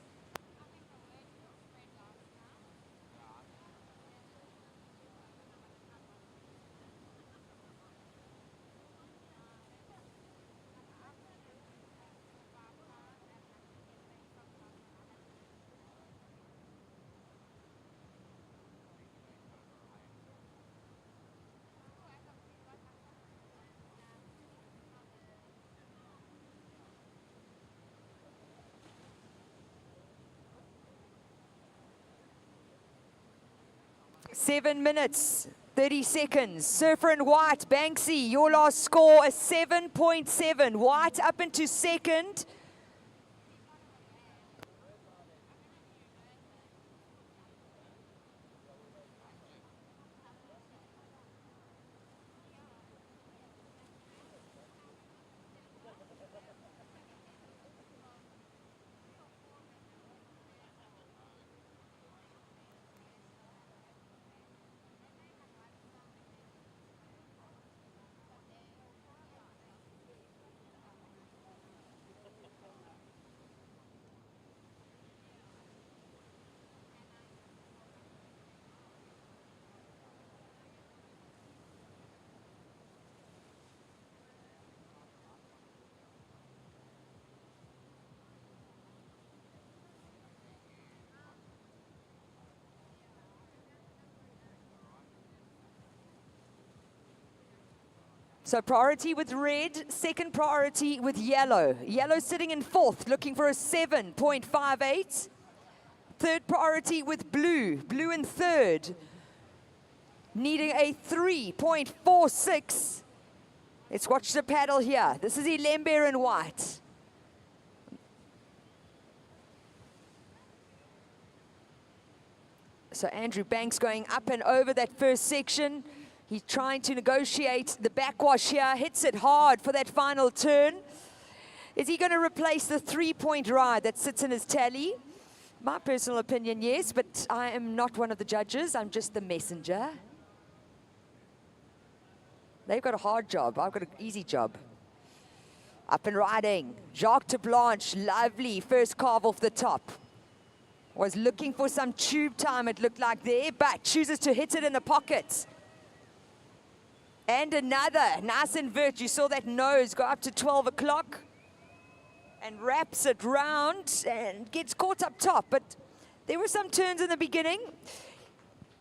Speaker 1: Seven minutes, 30 seconds. Surfer in White, Banksy, your last score, a 7.7. White up into second. So priority with red, second priority with yellow. Yellow sitting in fourth, looking for a 7.58. Third priority with blue. Blue in third, needing a 3.46. Let's watch the paddle here. This is Ilembe in white. So Andrew Banks going up and over that first section. He's trying to negotiate the backwash here. Hits it hard for that final turn. Is he going to replace the 3-point ride that sits in his tally? My personal opinion, yes, but I am not one of the judges. I'm just the messenger. They've got a hard job. I've got an easy job. Up and riding. Jacques de Blanche, lovely first carve off the top. Was looking for some tube time, it looked like there, but chooses to hit it in the pocket. And another, nice invert. You saw that nose go up to 12 o'clock. And wraps it round and gets caught up top. But there were some turns in the beginning.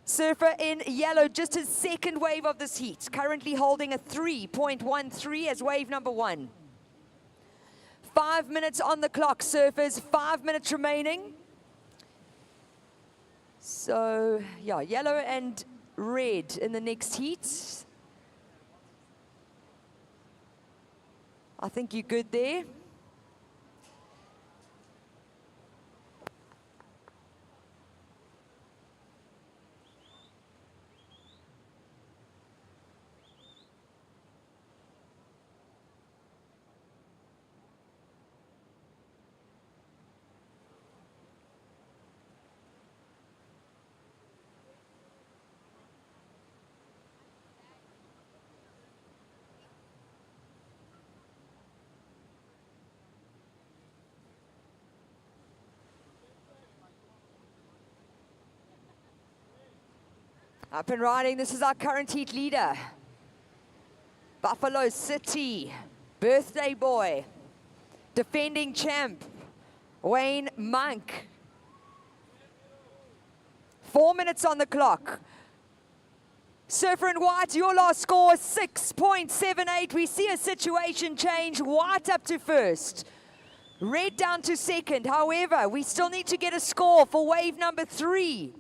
Speaker 1: Surfer in yellow, just his second wave of this heat. Currently holding a 3.13 as wave number 1. 5 minutes on the clock, surfers. 5 minutes remaining. So, yeah, yellow and red in the next heat. I think you're good there. Up and riding, this is our current heat leader. Buffalo City, birthday boy, defending champ, Wayne Monk. 4 minutes on the clock. Surfer in white, your last score, 6.78. We see a situation change, white up to first. Red down to second. However, we still need to get a score for wave number 3.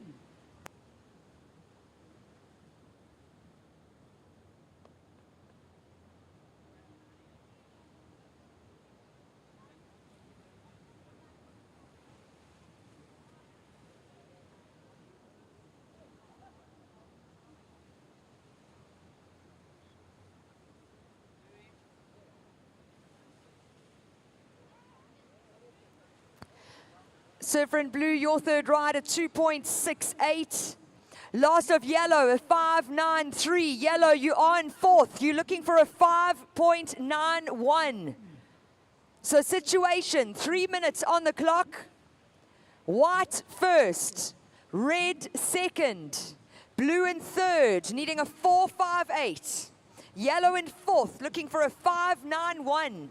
Speaker 1: Surfer in blue, your third ride at 2.68. Last of yellow, a 5.93. Yellow, you are in fourth. You're looking for a 5.91. So situation, 3 minutes on the clock. White first, red second, blue in third, needing a 4.58. Yellow in fourth, looking for a 5.91.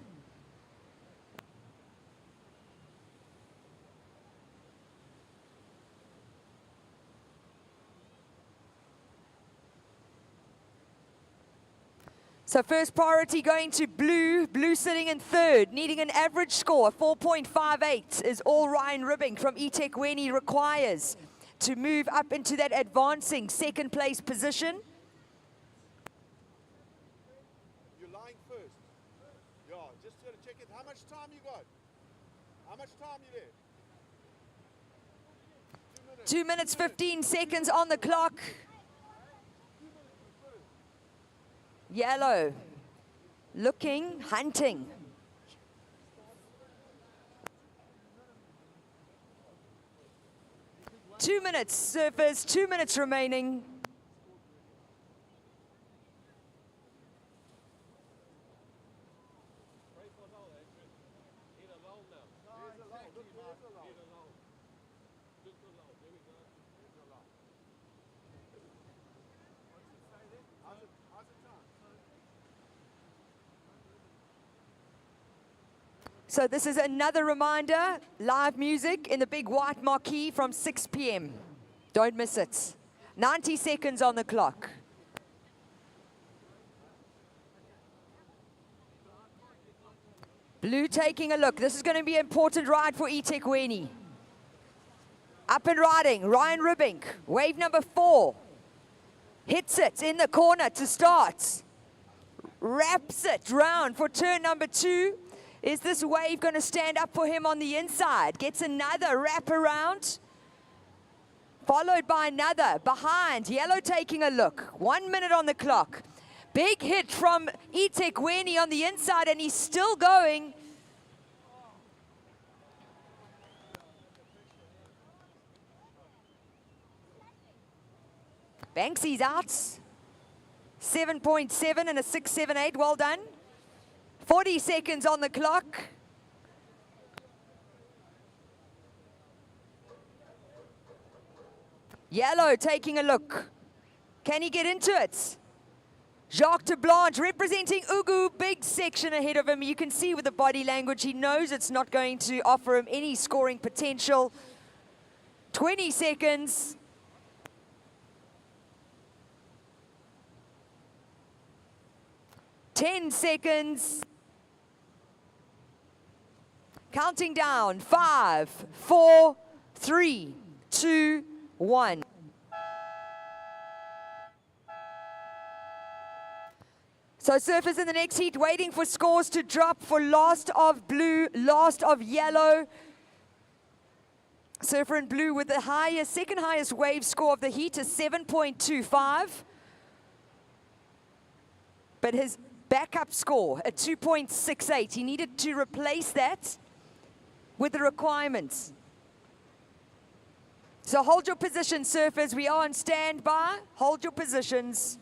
Speaker 1: So first priority going to blue. Blue sitting in third, needing an average score. 4.58 is all Ryan Ribbing from eThekwini requires to move up into that advancing second place position.
Speaker 6: You're lying first. Yeah, just to check it. How much time you got? How much time you there?
Speaker 1: 2 minutes, 15 seconds on the clock. Yellow, looking, hunting. 2 minutes, surfers, 2 minutes remaining. So this is another reminder, live music in the big white marquee from 6 p.m. Don't miss it. 90 seconds on the clock. Blue taking a look. This is going to be an important ride for eThekwini. Up and riding, Ryan Ribink, wave number 4. Hits it in the corner to start. Wraps it round for turn number 2. Is this wave going to stand up for him on the inside? Gets another wrap around. Followed by another behind. Yellow taking a look. 1 minute on the clock. Big hit from eThekwini on the inside, and he's still going. Banksy's out. 7.7 and a 6.78. Well done. 40 seconds on the clock. Yellow taking a look. Can he get into it? Jacques de Blanche representing Ugu, big section ahead of him. You can see with the body language, he knows it's not going to offer him any scoring potential. 20 seconds. Ten seconds. Counting down. 5, 4, 3, 2, 1. So surfers in the next heat waiting for scores to drop for last of blue, last of yellow. Surfer in blue with the highest, second highest wave score of the heat is 7.25. But his backup score at 2.68. He needed to replace that with the requirements. So hold your position, surfers. We are on standby. Hold your positions.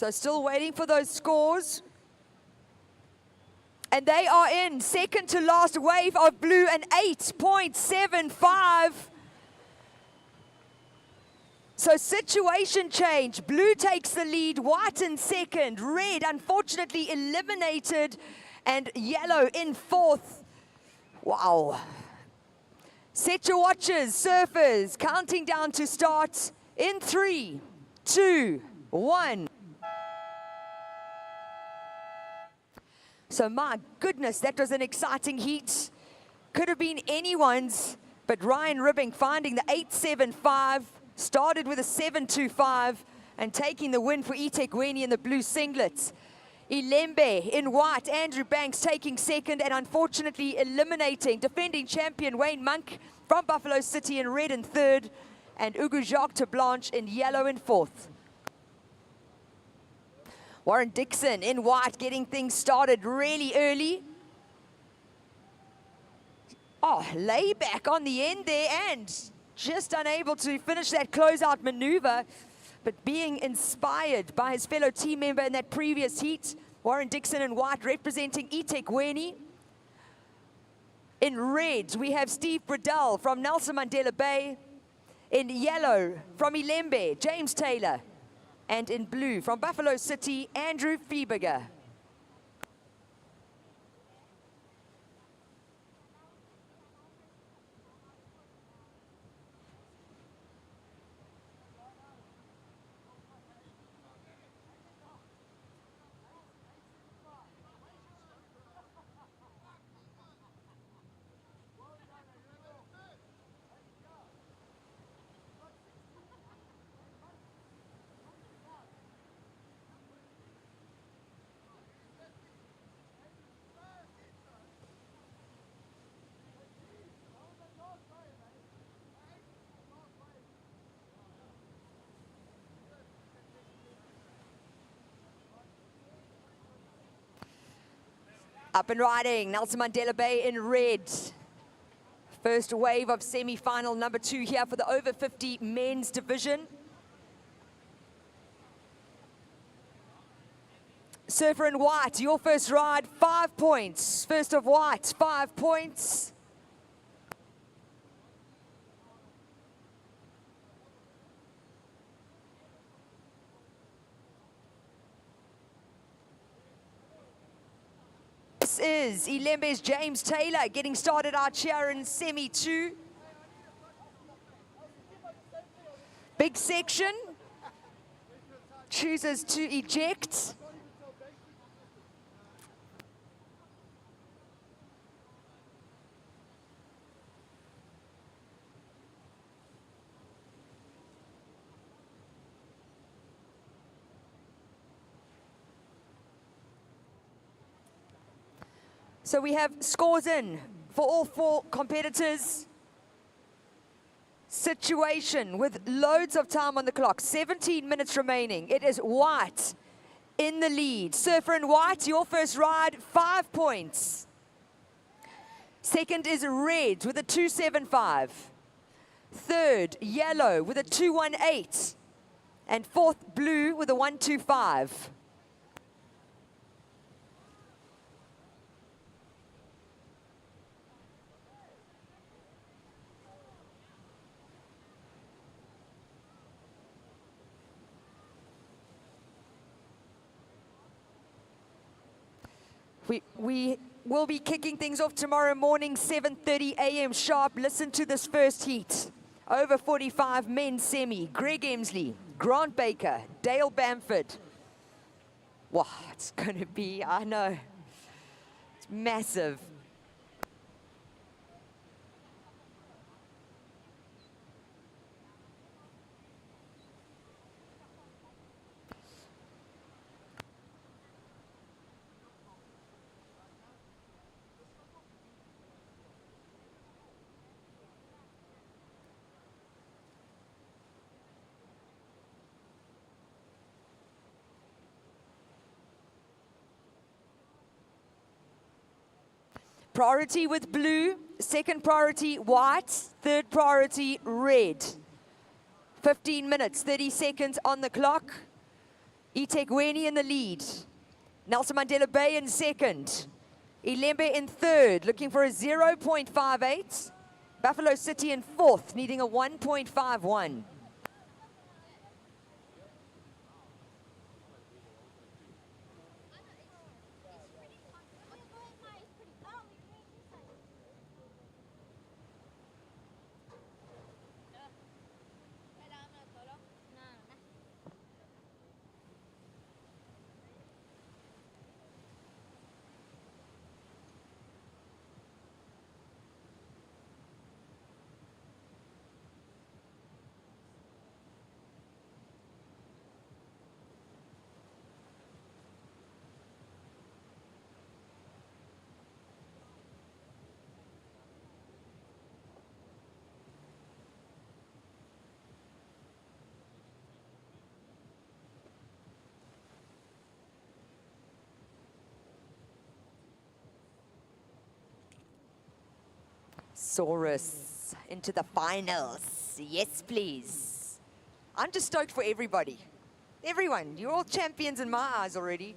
Speaker 1: So still waiting for those scores. And they are in. Second to last wave of blue, an 8.75. So situation change. Blue takes the lead, white in second, red unfortunately eliminated, and yellow in fourth. Wow. Set your watches, surfers, counting down to start in 3, 2, 1. So my goodness, that was an exciting heat. Could have been anyone's, but Ryan Ribbing finding the 8.75, started with a 7.25, and taking the win for eThekwini in the blue singlets. Ilembe in white, Andrew Banks taking second, and unfortunately eliminating defending champion Wayne Monk from Buffalo City in red in third, and Ugu Jacques de Blanche in yellow in fourth. Warren Dixon in white getting things started really early. Oh, layback on the end there and just unable to finish that closeout maneuver, but being inspired by his fellow team member in that previous heat. Warren Dixon in white representing eThekwini. In red, we have Steve Bradell from Nelson Mandela Bay. In yellow, from Ilembe, James Taylor. And in blue, from Buffalo City, Andrew Fieberger. Up and riding, Nelson Mandela Bay in red. First wave of semi-final number 2 here for the over 50 men's division. Surfer in white, your first ride, 5 points. First of white, 5 points. This is Ilembe's James Taylor getting started out here in semi 2. Big section. Chooses to eject. So we have scores in for all 4 competitors. Situation with loads of time on the clock, 17 minutes remaining. It is white in the lead. Surfer in white, your first ride, 5 points. Second is red with a 275. Third, yellow with a 218. And fourth, blue with a 125. We will be kicking things off tomorrow morning, 7:30 a.m. sharp. Listen to this first heat. Over 45 men's semi. Greg Emsley, Grant Baker, Dale Bamford. Wow, it's going to be, I know, it's massive. Priority with blue, second priority white, third priority red. 15 minutes, 30 seconds on the clock. eThekwini in the lead. Nelson Mandela Bay in second. Ilembe in third, looking for a 0.58. Buffalo City in fourth, needing a 1.51. Saurus into the finals. Yes, please. I'm just stoked for everybody. Everyone, you're all champions in my eyes already.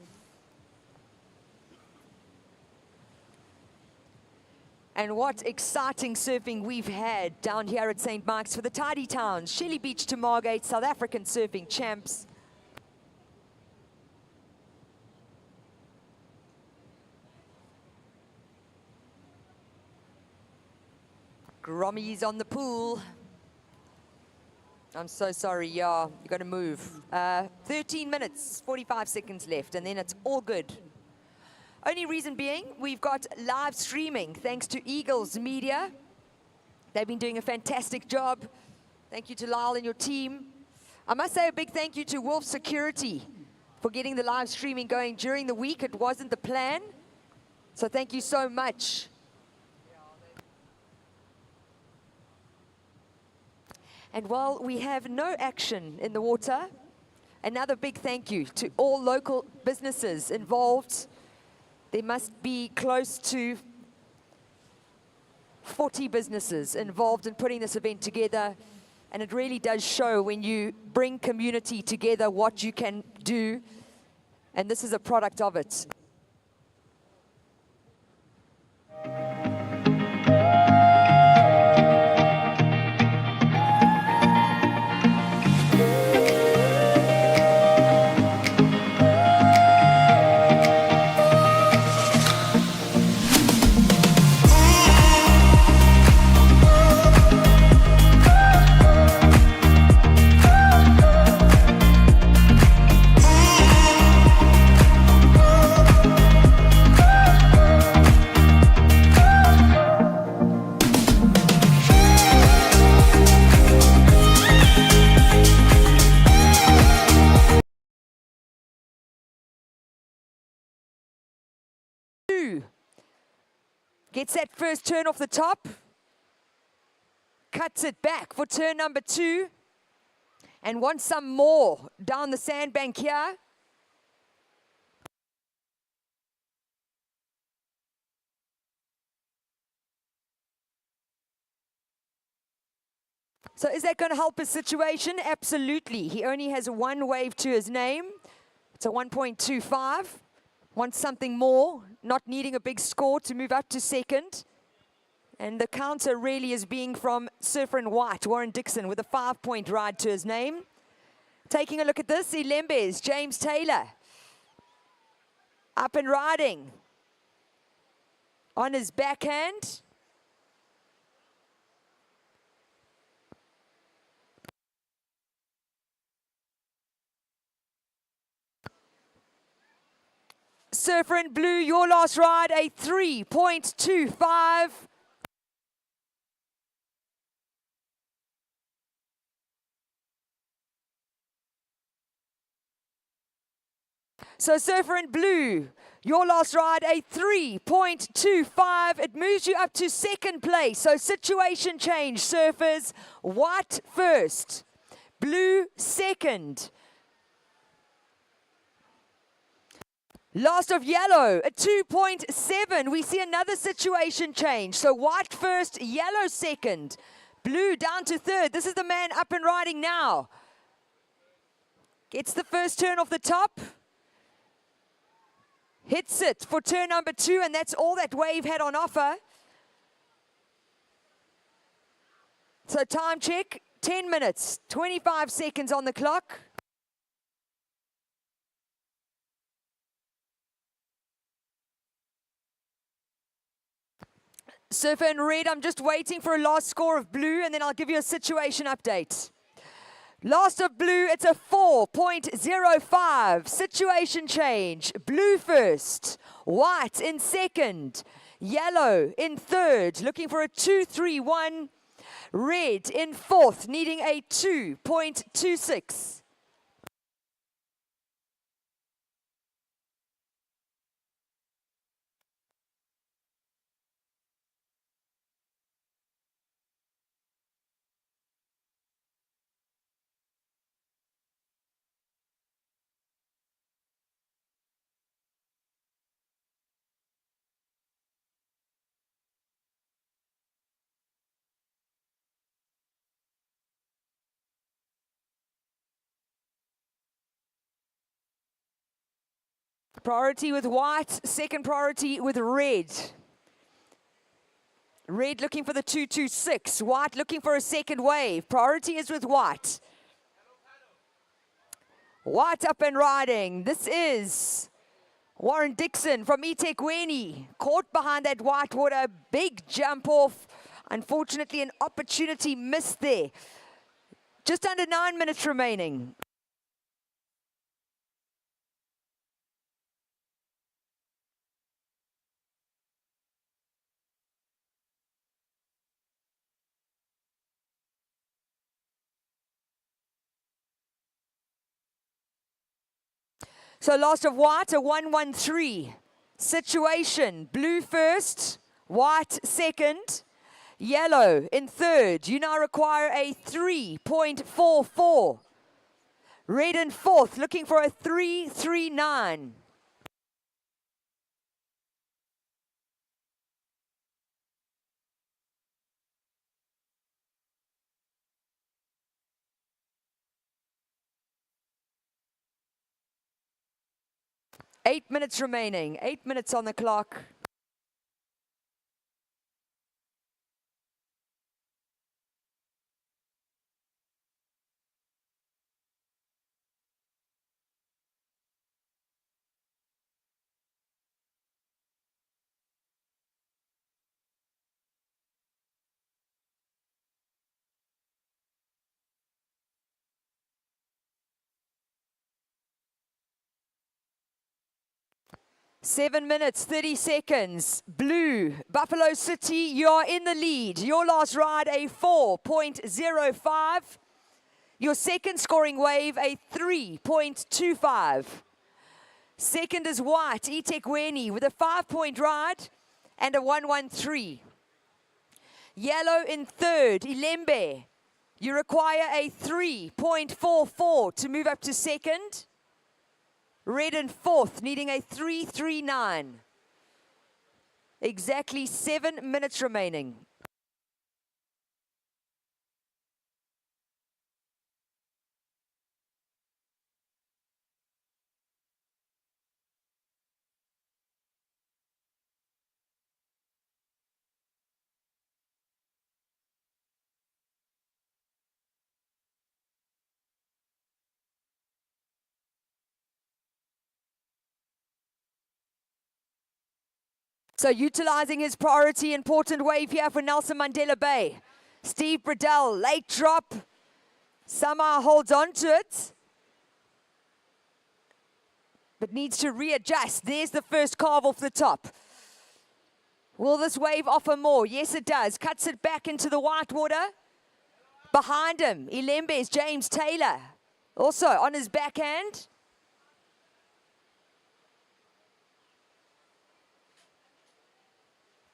Speaker 1: And what exciting surfing we've had down here at St. Mark's for the Tidy Towns. Shelly Beach to Margate, South African surfing champs. Grommy's on the pool. I'm so sorry, yeah, you got to move. 13 minutes, 45 seconds left, and then it's all good. Only reason being, we've got live streaming thanks to Eagles Media. They've been doing a fantastic job. Thank you to Lyle and your team. I must say a big thank you to Wolf Security for getting the live streaming going during the week. It wasn't the plan, so thank you so much. And while we have no action in the water, another big thank you to all local businesses involved. There must be close to 40 businesses involved in putting this event together. And it really does show when you bring community together what you can do And this is a product of it. Gets that first turn off the top, cuts it back for turn number 2, and wants some more down the sandbank here. So is that going to help his situation? Absolutely. He only has one wave to his name. It's a 1.25. Wants something more, not needing a big score to move up to second. And the counter really is being from Surfer in White, Warren Dixon, with a 5-point ride to his name. Taking a look at this, Ilembes, James Taylor. Up and riding. On his backhand. Surfer in Blue, your last ride, a 3.25. So Surfer in Blue, your last ride, a 3.25. It moves you up to second place. So situation change, Surfers. White first, Blue second. Last of Yellow, a 2.7. We see another situation change. So White first, Yellow second. Blue down to third. This is the man up and riding now. Gets the first turn off the top. Hits it for turn number 2, and that's all that wave had on offer. So time check, 10 minutes, 25 seconds on the clock. Surfer in Red, I'm just waiting for a last score of Blue, and then I'll give you a situation update. Last of Blue, it's a 4.05. Situation change. Blue first. White in second. Yellow in third. Looking for a 2.31. Red in fourth, needing a 2.26. Priority with White, second priority with Red. Red looking for the 2.26. White looking for a second wave. Priority is with White. White up and riding. This is Warren Dixon from eThekwini. Caught behind that White water. Big jump off. Unfortunately, an opportunity missed there. Just under 9 minutes remaining. So last of White, a 1.13. Situation, Blue first, White second, Yellow in third. You now require a 3.44. Red in fourth, looking for a 3.39. 8 minutes remaining. 8 minutes on the clock. Seven minutes, 30 seconds. Blue, Buffalo City, you're in the lead. Your last ride, a 4.05. Your second scoring wave, a 3.25. Second is white, eThekwini, with a 5-point ride and a 113. Yellow in third, Ilembe. You require a 3.44 to move up to second. Red in fourth, needing a 3.39. Exactly 7 minutes remaining. So utilizing his priority, important wave here for Nelson Mandela Bay. Steve Bradell, late drop, somehow holds on to it, but needs to readjust. There's the first carve off the top. Will this wave offer more? Yes, it does. Cuts it back into the white water. Behind him, Ilembe's James Taylor, also on his backhand.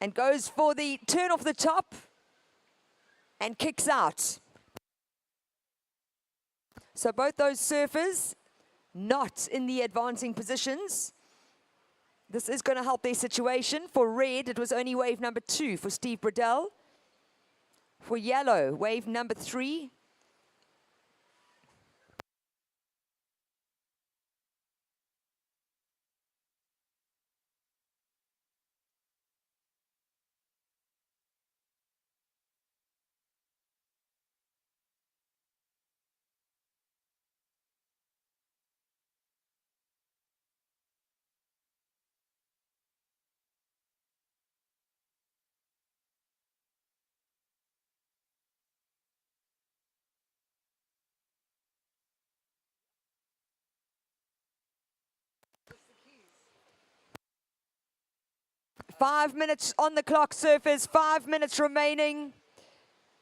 Speaker 1: And goes for the turn off the top and kicks out. So both those surfers not in the advancing positions. This is going to help their situation. For red, it was only wave number 2 for Steve Bradell. For yellow, wave number 3. Five minutes on the clock, surfers. 5 minutes remaining.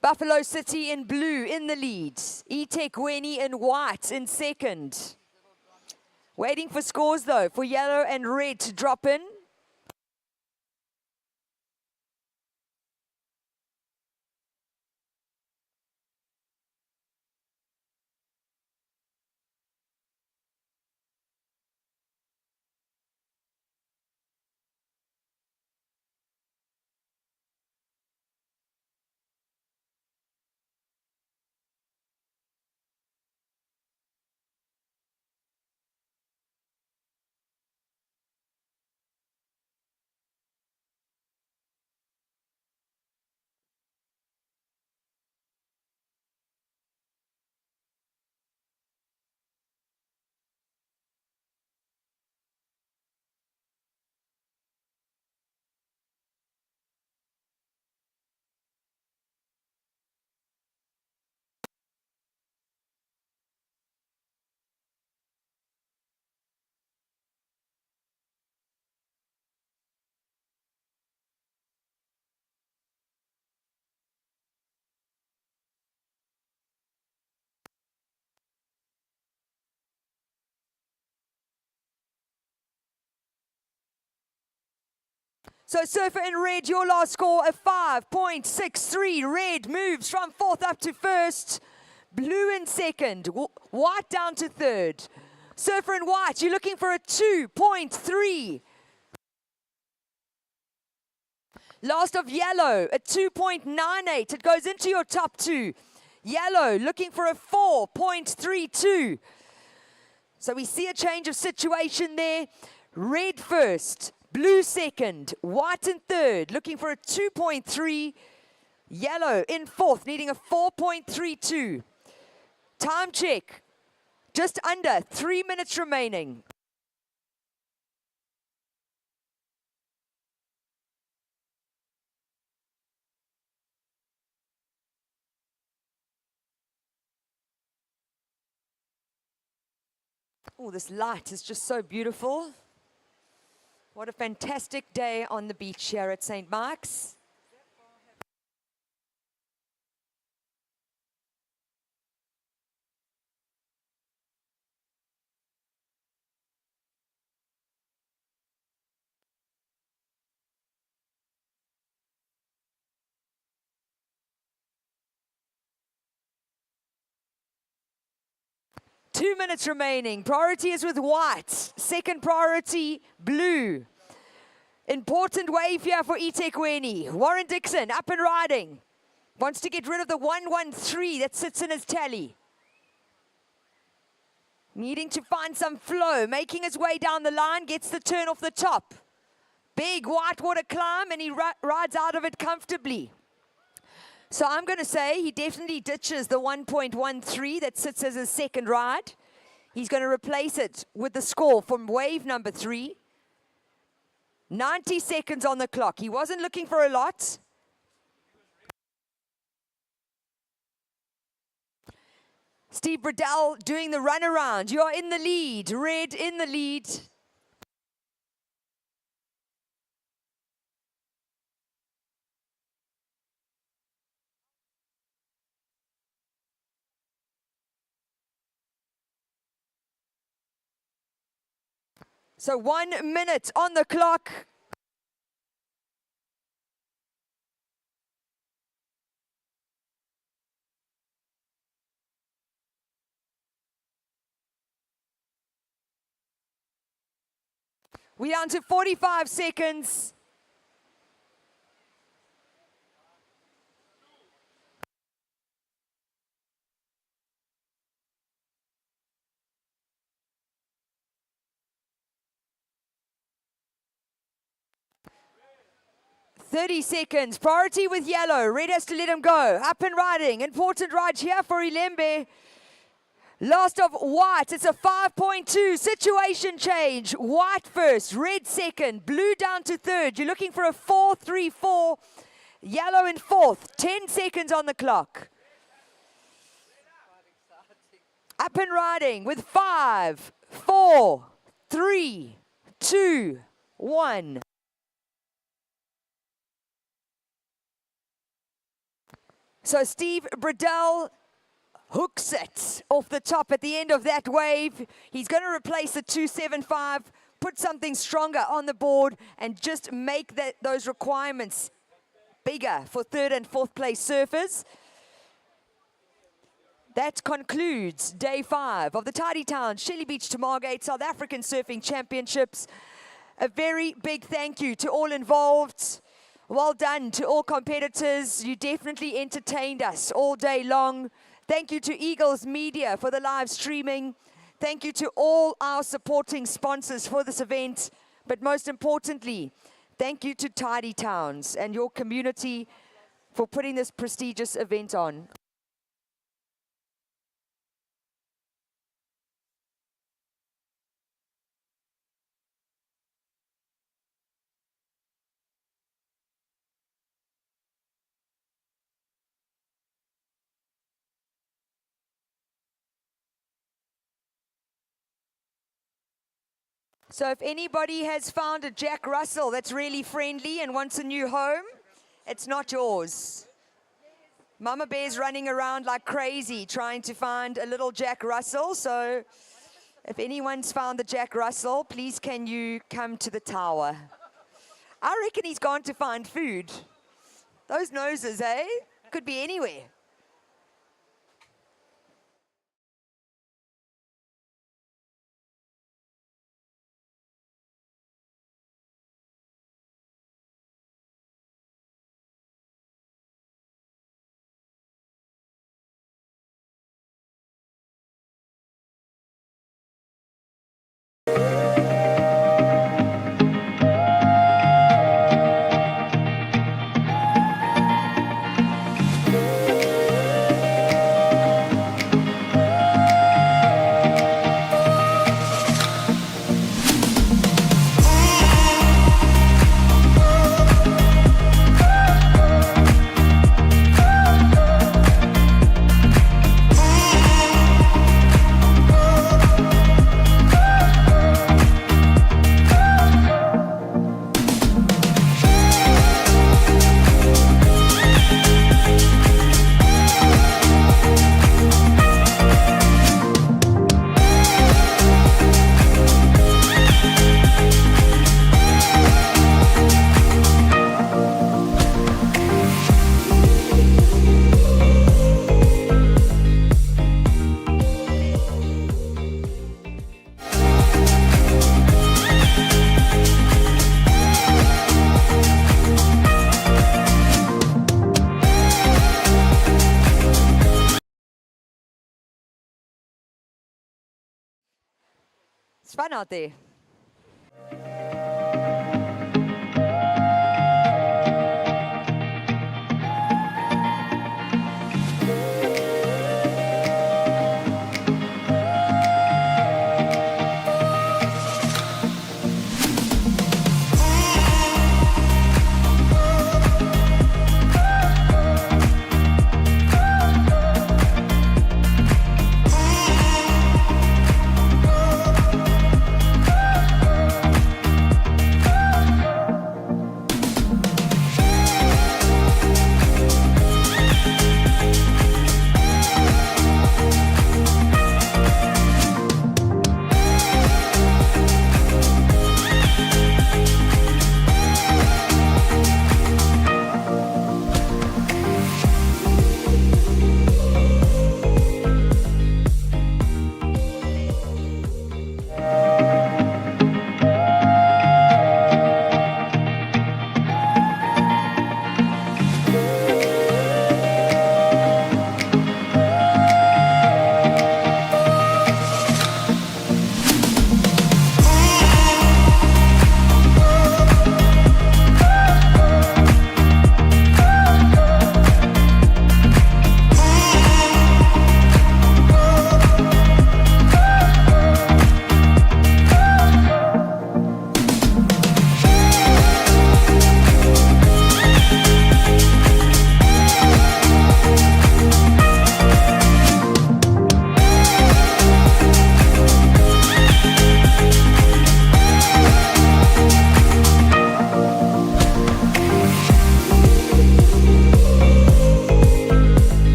Speaker 1: Buffalo City in blue in the lead. eThekwini in white in second. Waiting for scores though, for yellow and red to drop in. So surfer in red, your last score, a 5.63. Red moves from fourth up to first. Blue in second. White down to third. Surfer in white, you're looking for a 2.3. Last of yellow, a 2.98. It goes into your top 2. Yellow looking for a 4.32. So we see a change of situation there. Red first, blue second, white in third, looking for a 2.3. Yellow in fourth, needing a 4.32. Time check. Just under 3 minutes remaining. Oh, this light is just so beautiful. What a fantastic day on the beach here at St. Mark's. Two minutes remaining. Priority is with white. Second priority, blue. Important wave here for eThekwini. Warren Dixon, up and riding. Wants to get rid of the 113 that sits in his tally. Needing to find some flow. Making his way down the line, gets the turn off the top. Big whitewater climb, and he rides out of it comfortably. So I'm going to say he definitely ditches the 1.13 that sits as his second ride. He's going to replace it with the score from wave number 3. 90 seconds on the clock. He wasn't looking for a lot. Steve Bradell doing the runaround. You are in the lead. Red in the lead. So 1 minute on the clock. We're down to 45 seconds. Thirty seconds. Priority with yellow. Red has to let him go. Up and riding. Important ride here for Ilembe. Last of white. It's a 5.2. Situation change. White first. Red second. Blue down to third. You're looking for a 4.34. Yellow in fourth. 10 seconds on the clock. Up and riding with 5, 4, 3, 2, 1. So Steve Bradell hooks it off the top at the end of that wave. He's going to replace the 275, put something stronger on the board, and just make those requirements bigger for third and fourth place surfers. That concludes day 5 of the Tidy Town Shelly Beach to Margate South African Surfing Championships. A very big thank you to all involved. Well done to all competitors. You definitely entertained us all day long. Thank you to Eagles Media for the live streaming. Thank you to all our supporting sponsors for this event. But most importantly, thank you to Tidy Towns and your community for putting this prestigious event on. So if anybody has found a Jack Russell that's really friendly and wants a new home, it's not yours. Mama Bear's running around like crazy trying to find a little Jack Russell. So if anyone's found the Jack Russell, please can you come to the tower? I reckon he's gone to find food. Those noses, eh? Could be anywhere. fun out there.